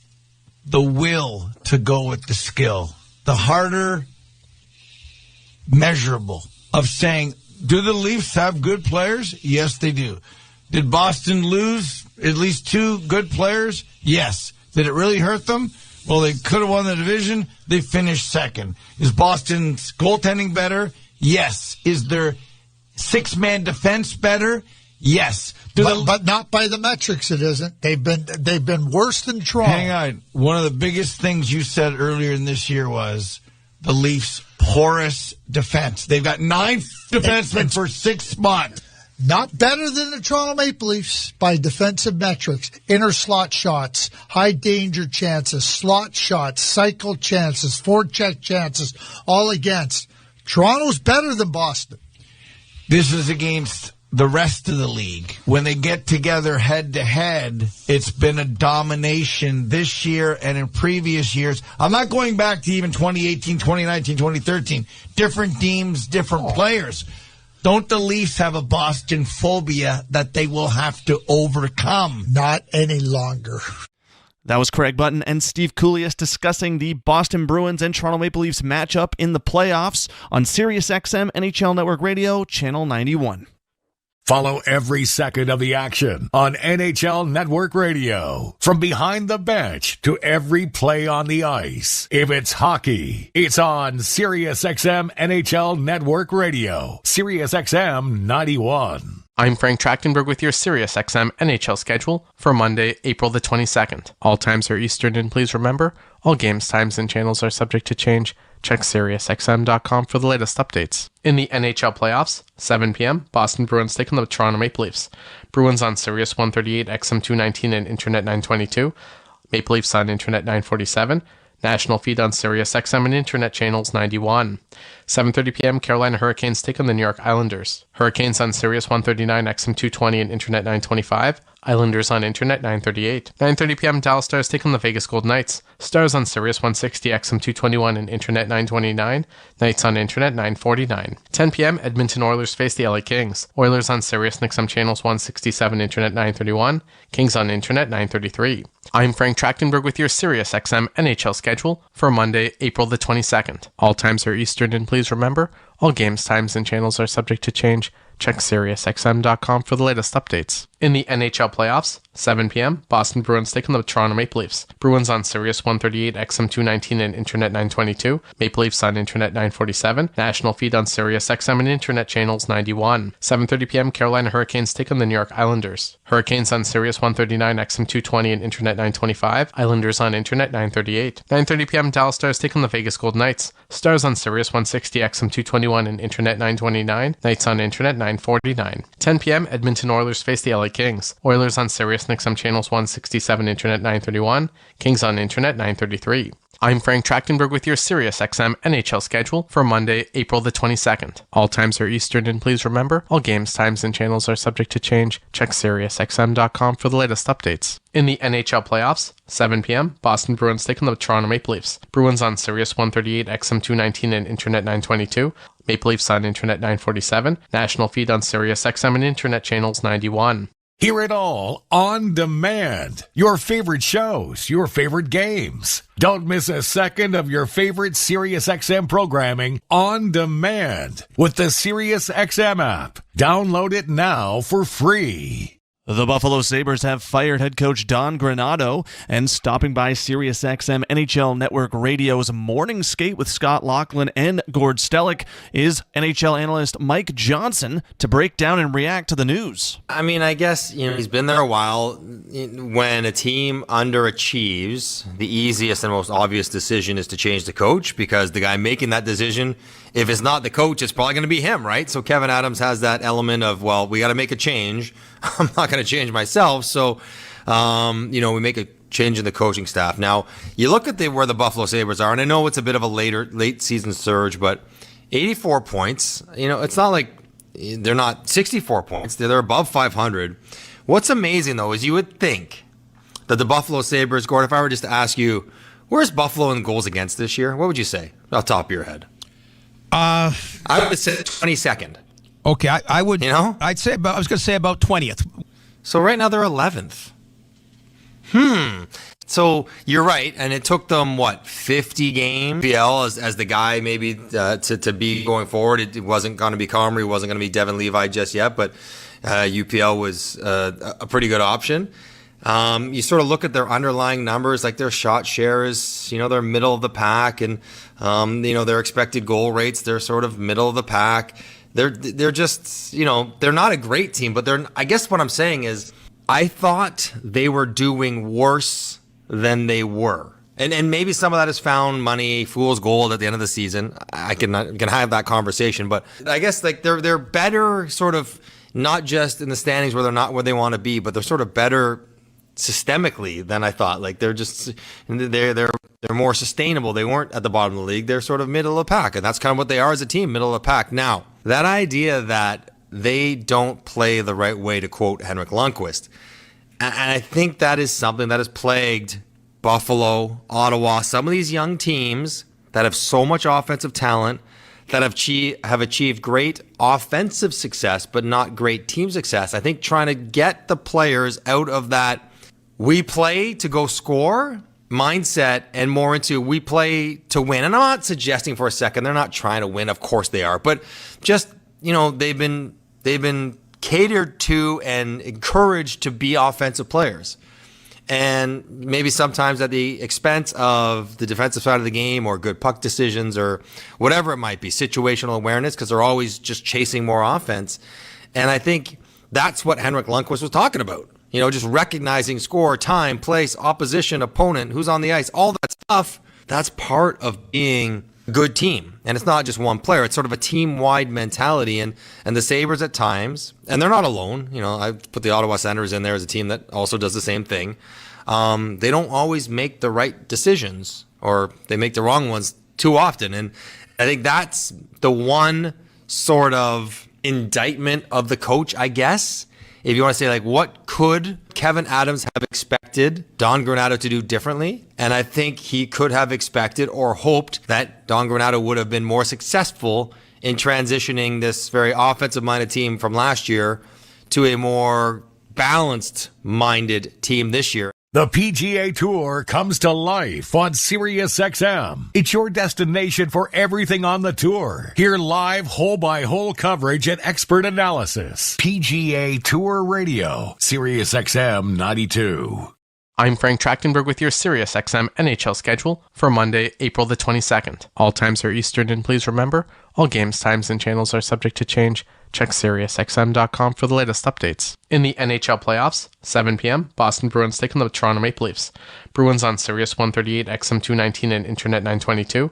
the will to go with the skill. The harder measurable of saying, do the Leafs have good players? Yes, they do. Did Boston lose at least 2 good players? Yes. Did it really hurt them? Well, they could have won the division. They finished second. Is Boston's goaltending better? Yes. Is their 6-man defense better? Yes. But not by the metrics, it isn't. They've been worse than Toronto. Hang on. One of the biggest things you said earlier in this year was the Leafs' porous defense. They've got 9 defensemen for 6 spots. Not better than the Toronto Maple Leafs by defensive metrics. Inner slot shots, high danger chances, slot shots, cycle chances, forecheck chances, all against. Toronto's better than Boston. This is against the rest of the league. When they get together head-to-head, it's been a domination this year and in previous years. I'm not going back to even 2018, 2019, 2013. Different teams, different players. Don't the Leafs have a Boston phobia that they will have to overcome? Not any longer. That was Craig Button and Steve Koulias discussing the Boston Bruins and Toronto Maple Leafs matchup in the playoffs on SiriusXM NHL Network Radio, Channel 91. Follow every second of the action on NHL Network Radio. From behind the bench to every play on the ice. If it's hockey, it's on SiriusXM NHL Network Radio. SiriusXM 91. I'm Frank Trachtenberg with your SiriusXM NHL schedule for Monday, April the 22nd. All times are Eastern, and please remember, all games, times, and channels are subject to change. Check SiriusXM.com for the latest updates. In the NHL playoffs, 7 p.m., Boston Bruins taking the Toronto Maple Leafs. Bruins on Sirius 138, XM 219, and Internet 922. Maple Leafs on Internet 947. National feed on Sirius XM and Internet channels 91. 7:30 p.m., Carolina Hurricanes take on the New York Islanders. Hurricanes on Sirius 139, XM 220, and Internet 925. Islanders on Internet 938. 9:30 p.m., Dallas Stars take on the Vegas Golden Knights. Stars on Sirius 160, XM 221, and Internet 929. Knights on Internet 949. 10 p.m., Edmonton Oilers face the LA Kings. Oilers on Sirius and XM channels 167, Internet 931. Kings on Internet 933. I'm Frank Trachtenberg with your Sirius XM NHL schedule for Monday, April the 22nd. All times are Eastern, and please remember, all games, times, and channels are subject to change. Check SiriusXM.com for the latest updates. In the NHL playoffs, 7 p.m., Boston Bruins taking the Toronto Maple Leafs. Bruins on Sirius 138, XM 219, and Internet 922. Maple Leafs on Internet 947. National feed on Sirius XM and Internet channels 91. 7:30 p.m., Carolina Hurricanes take on the New York Islanders. Hurricanes on Sirius 139, XM 220, and Internet 925. Islanders on Internet 938. 9:30 p.m., Dallas Stars take on the Vegas Golden Knights. Stars on Sirius 160, XM 221, and Internet 929. Knights on Internet 949. 10 p.m., Edmonton Oilers face the LA Kings. Oilers on Sirius and XM channels 167, Internet 931. Kings on Internet 933. I'm Frank Trachtenberg with your SiriusXM NHL schedule for Monday, April the 22nd. All times are Eastern, and please remember, all games, times, and channels are subject to change. Check SiriusXM.com for the latest updates. In the NHL playoffs, 7 p.m., Boston Bruins taking the Toronto Maple Leafs. Bruins on Sirius 138, XM 219, and Internet 922. Maple Leafs on Internet 947. National feed on Sirius XM and Internet channels 91. Hear it all on demand. Your favorite shows, your favorite games. Don't miss a second of your favorite SiriusXM programming on demand with the SiriusXM app. Download it now for free. The Buffalo Sabres have fired head coach Don Granato, and stopping by SiriusXM NHL Network Radio's Morning Skate with Scott Laughlin and Gord Stellick is NHL analyst Mike Johnson to break down and react to the news. I mean, I guess, he's been there a while. When a team underachieves, the easiest and most obvious decision is to change the coach, because the guy making that decision, if it's not the coach, it's probably going to be him, right? So Kevin Adams has that element of, well, we got to make a change. I'm not going to change myself. So, we make a change in the coaching staff. Now, you look at where the Buffalo Sabres are, and I know it's a bit of a late season surge, but 84 points. It's not like they're not 64 points. They're above 500. What's amazing, though, is you would think that the Buffalo Sabres, Gord, if I were just to ask you, where's Buffalo in goals against this year? What would you say off the top of your head? I would say 22nd. Okay, I would. I'd say I was going to say about 20th. So right now they're 11th. So you're right, and it took them 50 games PL as the guy maybe to be going forward. It wasn't going to be Comrie, it wasn't going to be Devin Levi just yet, but UPL was a pretty good option. You sort of look at their underlying numbers, like their shot share is, they're middle of the pack, and their expected goal rates, they're sort of middle of the pack. They're just, they're not a great team, but I guess what I'm saying is I thought they were doing worse than they were. And maybe some of that is found money, fool's gold at the end of the season. I can have that conversation, but I guess like they're better sort of not just in the standings where they're not where they want to be, but they're sort of better systemically than I thought. Like they're more sustainable. They weren't at the bottom of the league. They're sort of middle of the pack, and that's kind of what they are as a team, middle of the pack. Now, that idea that they don't play the right way, to quote Henrik Lundqvist, and I think that is something that has plagued Buffalo, Ottawa, some of these young teams that have so much offensive talent, that have achieved great offensive success, but not great team success. I think trying to get the players out of that we play to go score mindset and more into we play to win. And I'm not suggesting for a second they're not trying to win. Of course they are. But just, they've been catered to and encouraged to be offensive players. And maybe sometimes at the expense of the defensive side of the game or good puck decisions or whatever it might be, situational awareness, because they're always just chasing more offense. And I think that's what Henrik Lundqvist was talking about. Just recognizing score, time, place, opposition, opponent, who's on the ice, all that stuff. That's part of being a good team. And it's not just one player. It's sort of a team-wide mentality. And the Sabres at times, and they're not alone. I put the Ottawa Senators in there as a team that also does the same thing. They don't always make the right decisions, or they make the wrong ones too often. And I think that's the one sort of indictment of the coach, I guess. If you want to say, what could Kevin Adams have expected Don Granato to do differently? And I think he could have expected or hoped that Don Granato would have been more successful in transitioning this very offensive-minded team from last year to a more balanced-minded team this year. The PGA Tour comes to life on SiriusXM. It's your destination for everything on the tour. Hear live hole-by-hole coverage and expert analysis. PGA Tour Radio, SiriusXM 92. I'm Frank Trachtenberg with your SiriusXM NHL schedule for Monday, April the 22nd. All times are Eastern, and please remember, all games, times, and channels are subject to change. Check SiriusXM.com for the latest updates. In the NHL playoffs, 7 p.m., Boston Bruins taking the Toronto Maple Leafs. Bruins on Sirius 138, XM 219, and Internet 922.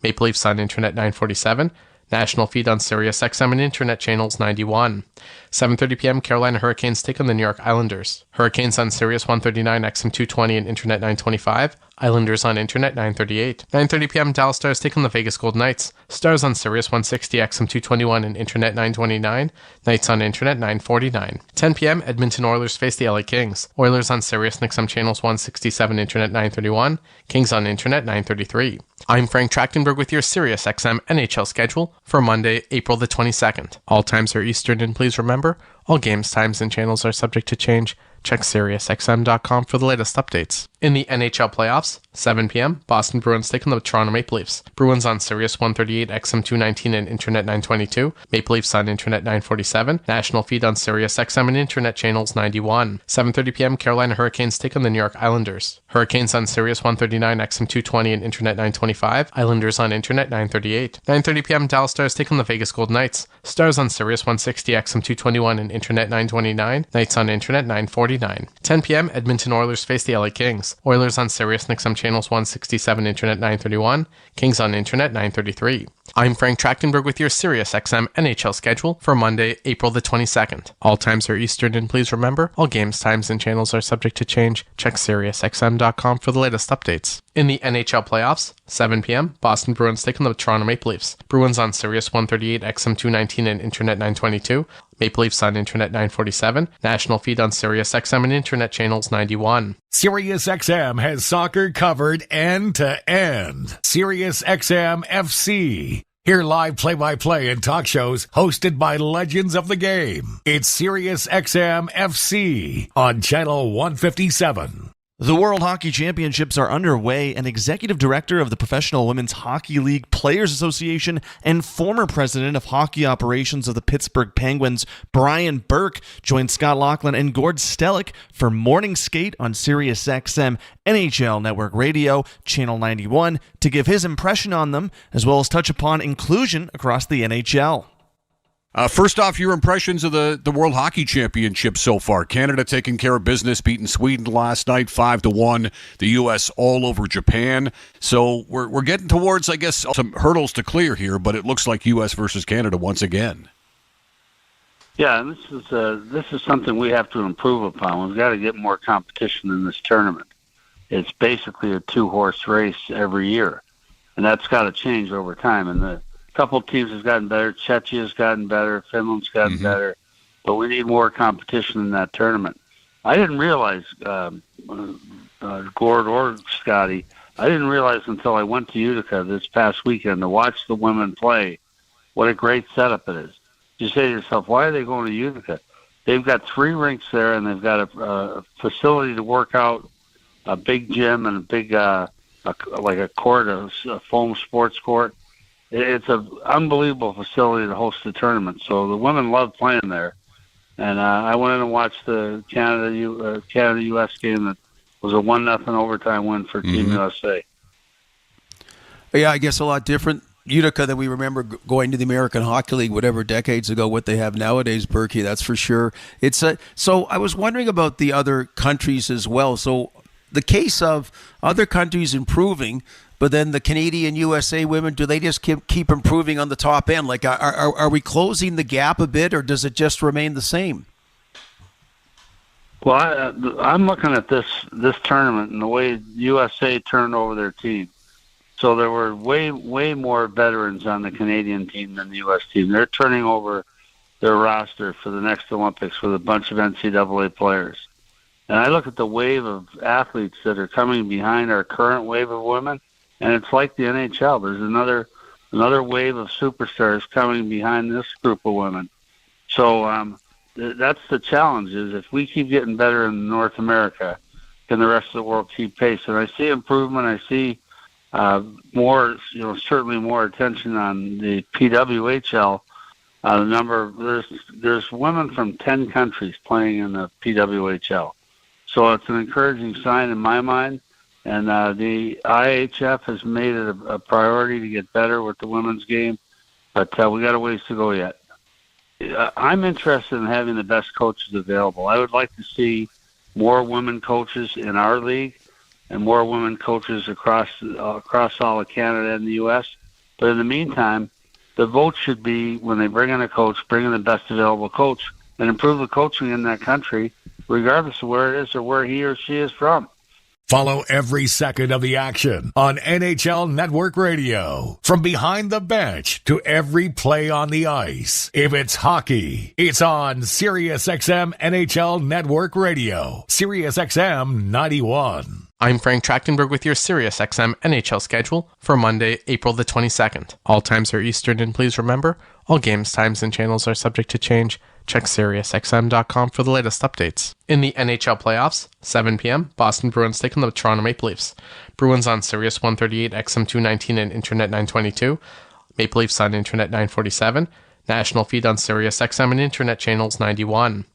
Maple Leafs on Internet 947. National feed on Sirius XM and Internet channels 91. 7:30 p.m. Carolina Hurricanes take on the New York Islanders. Hurricanes on Sirius 139, XM 220, and Internet 925. Islanders on Internet 938. 9:30 p.m. Dallas Stars take on the Vegas Golden Knights. Stars on Sirius 160, XM 221, and Internet 929. Knights on Internet 949. 10 p.m. Edmonton Oilers face the LA Kings. Oilers on Sirius and XM channels 167, Internet 931. Kings on Internet 933. I'm Frank Trachtenberg with your Sirius XM NHL schedule for Monday, April the 22nd. All times are Eastern, and please remember, all games, times, and channels are subject to change. Check SiriusXM.com for the latest updates. In the NHL playoffs, 7 p.m., Boston Bruins taking the Toronto Maple Leafs. Bruins on Sirius 138, XM 219, and Internet 922. Maple Leafs on Internet 947. National feed on Sirius XM and Internet channels 91. 7:30 p.m., Carolina Hurricanes take on the New York Islanders. Hurricanes on Sirius 139, XM 220, and Internet 925. Islanders on Internet 938. 9:30 p.m., Dallas Stars take on the Vegas Golden Knights. Stars on Sirius 160, XM 221, and Internet 929, Knights on Internet 949. 10 p.m., Edmonton Oilers face the LA Kings. Oilers on Sirius XM channels 167, Internet 931, Kings on Internet 933. I'm Frank Trachtenberg with your Sirius XM NHL schedule for Monday, April the 22nd. All times are Eastern, and please remember, all games, times, and channels are subject to change. Check SiriusXM.com for the latest updates. In the NHL playoffs, 7 p.m., Boston Bruins taking the Toronto Maple Leafs. Bruins on Sirius 138, XM 219, and Internet 922. Maple Leafs on Internet 947. National feed on Sirius XM and Internet channels 91. Sirius XM has soccer covered end to end. Sirius XM FC. Hear live play-by-play and talk shows hosted by legends of the game. It's Sirius XM FC on channel 157. The World Hockey Championships are underway, and Executive Director of the Professional Women's Hockey League Players Association and former President of Hockey Operations of the Pittsburgh Penguins, Brian Burke, joined Scott Laughlin and Gord Stellick for Morning Skate on Sirius XM NHL Network Radio, Channel 91, to give his impression on them, as well as touch upon inclusion across the NHL. First off, your impressions of the World Hockey Championship so far. Canada taking care of business, beating Sweden last night 5-1. The U.S. all over Japan. So we're getting towards, I guess, some hurdles to clear here, but it looks like U.S. versus Canada once again. Yeah, and this is something we have to improve upon. We've got to get more competition in this tournament. It's basically a two-horse race every year, and that's got to change over time. And the couple teams has gotten better. Czechia's gotten better. Finland's gotten better. But we need more competition in that tournament. I didn't realize, Gord or Scotty, I didn't realize until I went to Utica this past weekend to watch the women play what a great setup it is. You say to yourself, why are they going to Utica? They've got 3 rinks there, and they've got a facility to work out, a big gym, and a big, like a court, a foam sports court. It's an unbelievable facility to host the tournament. So the women love playing there. And I went in and watched the Canada-U.S. game that was a 1-0 overtime win for Team USA. Yeah, I guess a lot different Utica than we remember going to the American Hockey League, whatever decades ago, what they have nowadays, Berkey, that's for sure. It's so I was wondering about the other countries as well. So the case of other countries improving, but then the Canadian USA women, do they just keep improving on the top end? Like, are we closing the gap a bit, or does it just remain the same? Well, I'm looking at this tournament and the way USA turned over their team. So there were way more veterans on the Canadian team than the U.S. team. They're turning over their roster for the next Olympics with a bunch of NCAA players. And I look at the wave of athletes that are coming behind our current wave of women, and it's like the NHL. There's another wave of superstars coming behind this group of women. So that's the challenge, is if we keep getting better in North America, can the rest of the world keep pace? And I see improvement. I see more, certainly more attention on the PWHL. There's women from 10 countries playing in the PWHL. So it's an encouraging sign in my mind. And the IHF has made it a priority to get better with the women's game, but we got a ways to go yet. I'm interested in having the best coaches available. I would like to see more women coaches in our league and more women coaches across all of Canada and the U.S. But in the meantime, the vote should be, when they bring in a coach, bring in the best available coach and improve the coaching in that country, regardless of where it is or where he or she is from. Follow every second of the action on NHL Network Radio. From behind the bench to every play on the ice. If it's hockey, it's on Sirius XM NHL Network Radio. Sirius XM 91. I'm Frank Trachtenberg with your Sirius XM NHL schedule for Monday, April the 22nd. All times are Eastern, and please remember, all games, times, and channels are subject to change. Check SiriusXM.com for the latest updates. In the NHL playoffs, 7 p.m., Boston Bruins taking the Toronto Maple Leafs. Bruins on Sirius 138, XM 219, and Internet 922. Maple Leafs on Internet 947. National feed on Sirius XM and Internet channels 91.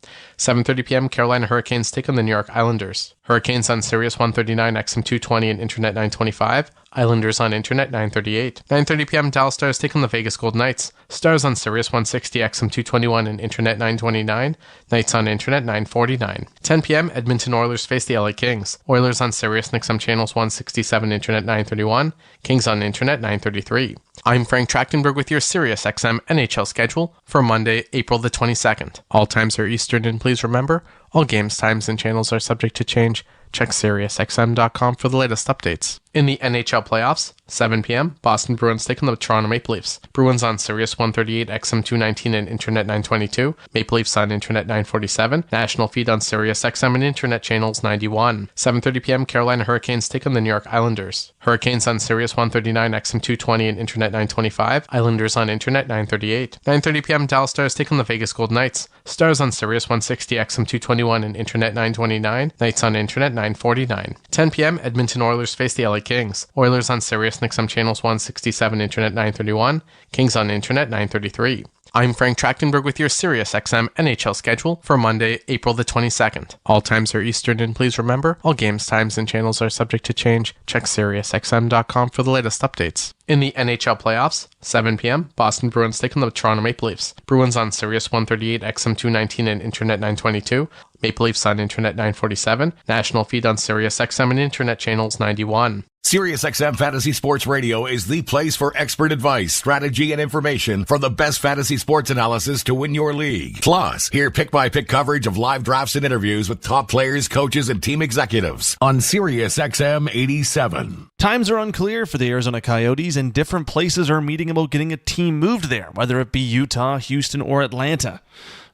7:30 p.m. Carolina Hurricanes take on the New York Islanders. Hurricanes on Sirius 139, XM 220, and Internet 925. Islanders on Internet 938. 9:30 p.m. Dallas Stars take on the Vegas Golden Knights. Stars on Sirius 160, XM 221, and Internet 929. Knights on Internet 949. 10 p.m. Edmonton Oilers face the LA Kings. Oilers on Sirius and XM channels 167, Internet 931. Kings on Internet 933. I'm Frank Trachtenberg with your Sirius XM NHL schedule for Monday, April the 22nd. All times are Eastern, and please remember, all games, times, and channels are subject to change. Check SiriusXM.com for the latest updates. In the NHL playoffs, 7 p.m., Boston Bruins take on the Toronto Maple Leafs. Bruins on Sirius 138, XM 219, and Internet 922. Maple Leafs on Internet 947. National feed on Sirius XM and Internet channels 91. 7:30 p.m., Carolina Hurricanes take on the New York Islanders. Hurricanes on Sirius 139, XM 220, and Internet 925. Islanders on Internet 938. 9:30 p.m., Dallas Stars take on the Vegas Golden Knights. Stars on Sirius 160, XM 221, and Internet 929. Knights on Internet 949. 10 p.m., Edmonton Oilers face the LA Kings. Oilers on Sirius and XM channels 167, Internet 931. Kings on Internet 933. I'm Frank Trachtenberg with your Sirius XM NHL schedule for Monday, April the 22nd. All times are Eastern, and please remember, all games, times, and channels are subject to change. Check SiriusXM.com for the latest updates. In the NHL playoffs, 7 p.m., Boston Bruins take on the Toronto Maple Leafs. Bruins on Sirius 138, XM 219, and Internet 922. Maple Leafs on Internet 947. National feed on Sirius XM and Internet channels 91. SiriusXM Fantasy Sports Radio is the place for expert advice, strategy, and information from the best fantasy sports analysis to win your league. Plus, hear pick-by-pick coverage of live drafts and interviews with top players, coaches, and team executives on SiriusXM 87. Times are unclear for the Arizona Coyotes, and different places are meeting about getting a team moved there, whether it be Utah, Houston, or Atlanta.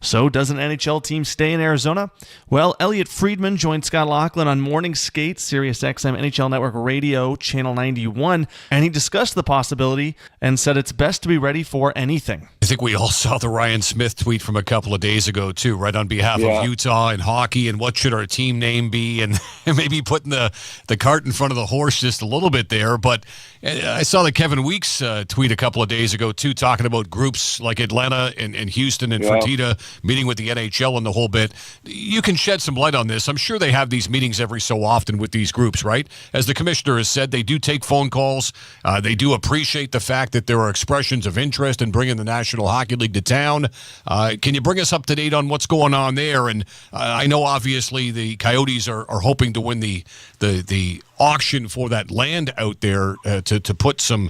So, does an NHL team stay in Arizona? Well, Elliot Friedman joined Scott Laughlin on Morning Skate, Sirius XM NHL Network Radio, Channel 91, and he discussed the possibility and said it's best to be ready for anything. I think we all saw the Ryan Smith tweet from a couple of days ago, too, right, on behalf of Utah and hockey, and what should our team name be, and maybe putting the cart in front of the horse just a little bit there. But I saw the Kevin Weeks tweet a couple of days ago, too, talking about groups like Atlanta and Houston and Fertitta meeting with the NHL and the whole bit. You can shed some light on this. I'm sure they have these meetings every so often with these groups, right? As the commissioner has said, they do take phone calls. They do appreciate the fact that there are expressions of interest in bringing the National Hockey League to town. Can you bring us up to date on what's going on there? And I know, obviously, the Coyotes are hoping to win the auction for that land out there to put some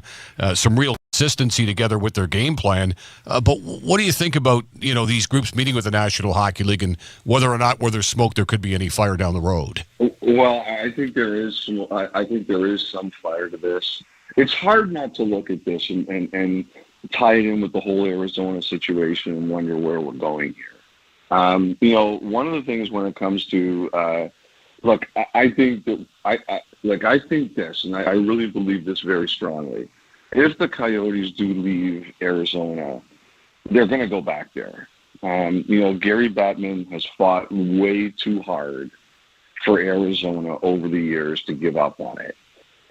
real consistency together with their game plan. But what do you think about these groups meeting with the National Hockey League, and whether or not where there's smoke there could be any fire down the road? Well, I think there is some. I think there is some fire to this. It's hard not to look at this and tie it in with the whole Arizona situation and wonder where we're going here. One of the things when it comes to look, I think that I think this, and I really believe this very strongly. If the Coyotes do leave Arizona, they're going to go back there. Gary Bettman has fought way too hard for Arizona over the years to give up on it.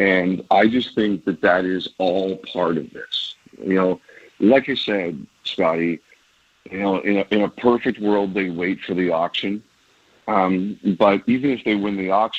And I just think that is all part of this. Like I said, Scotty, in a perfect world, they wait for the auction. But even if they win the auction,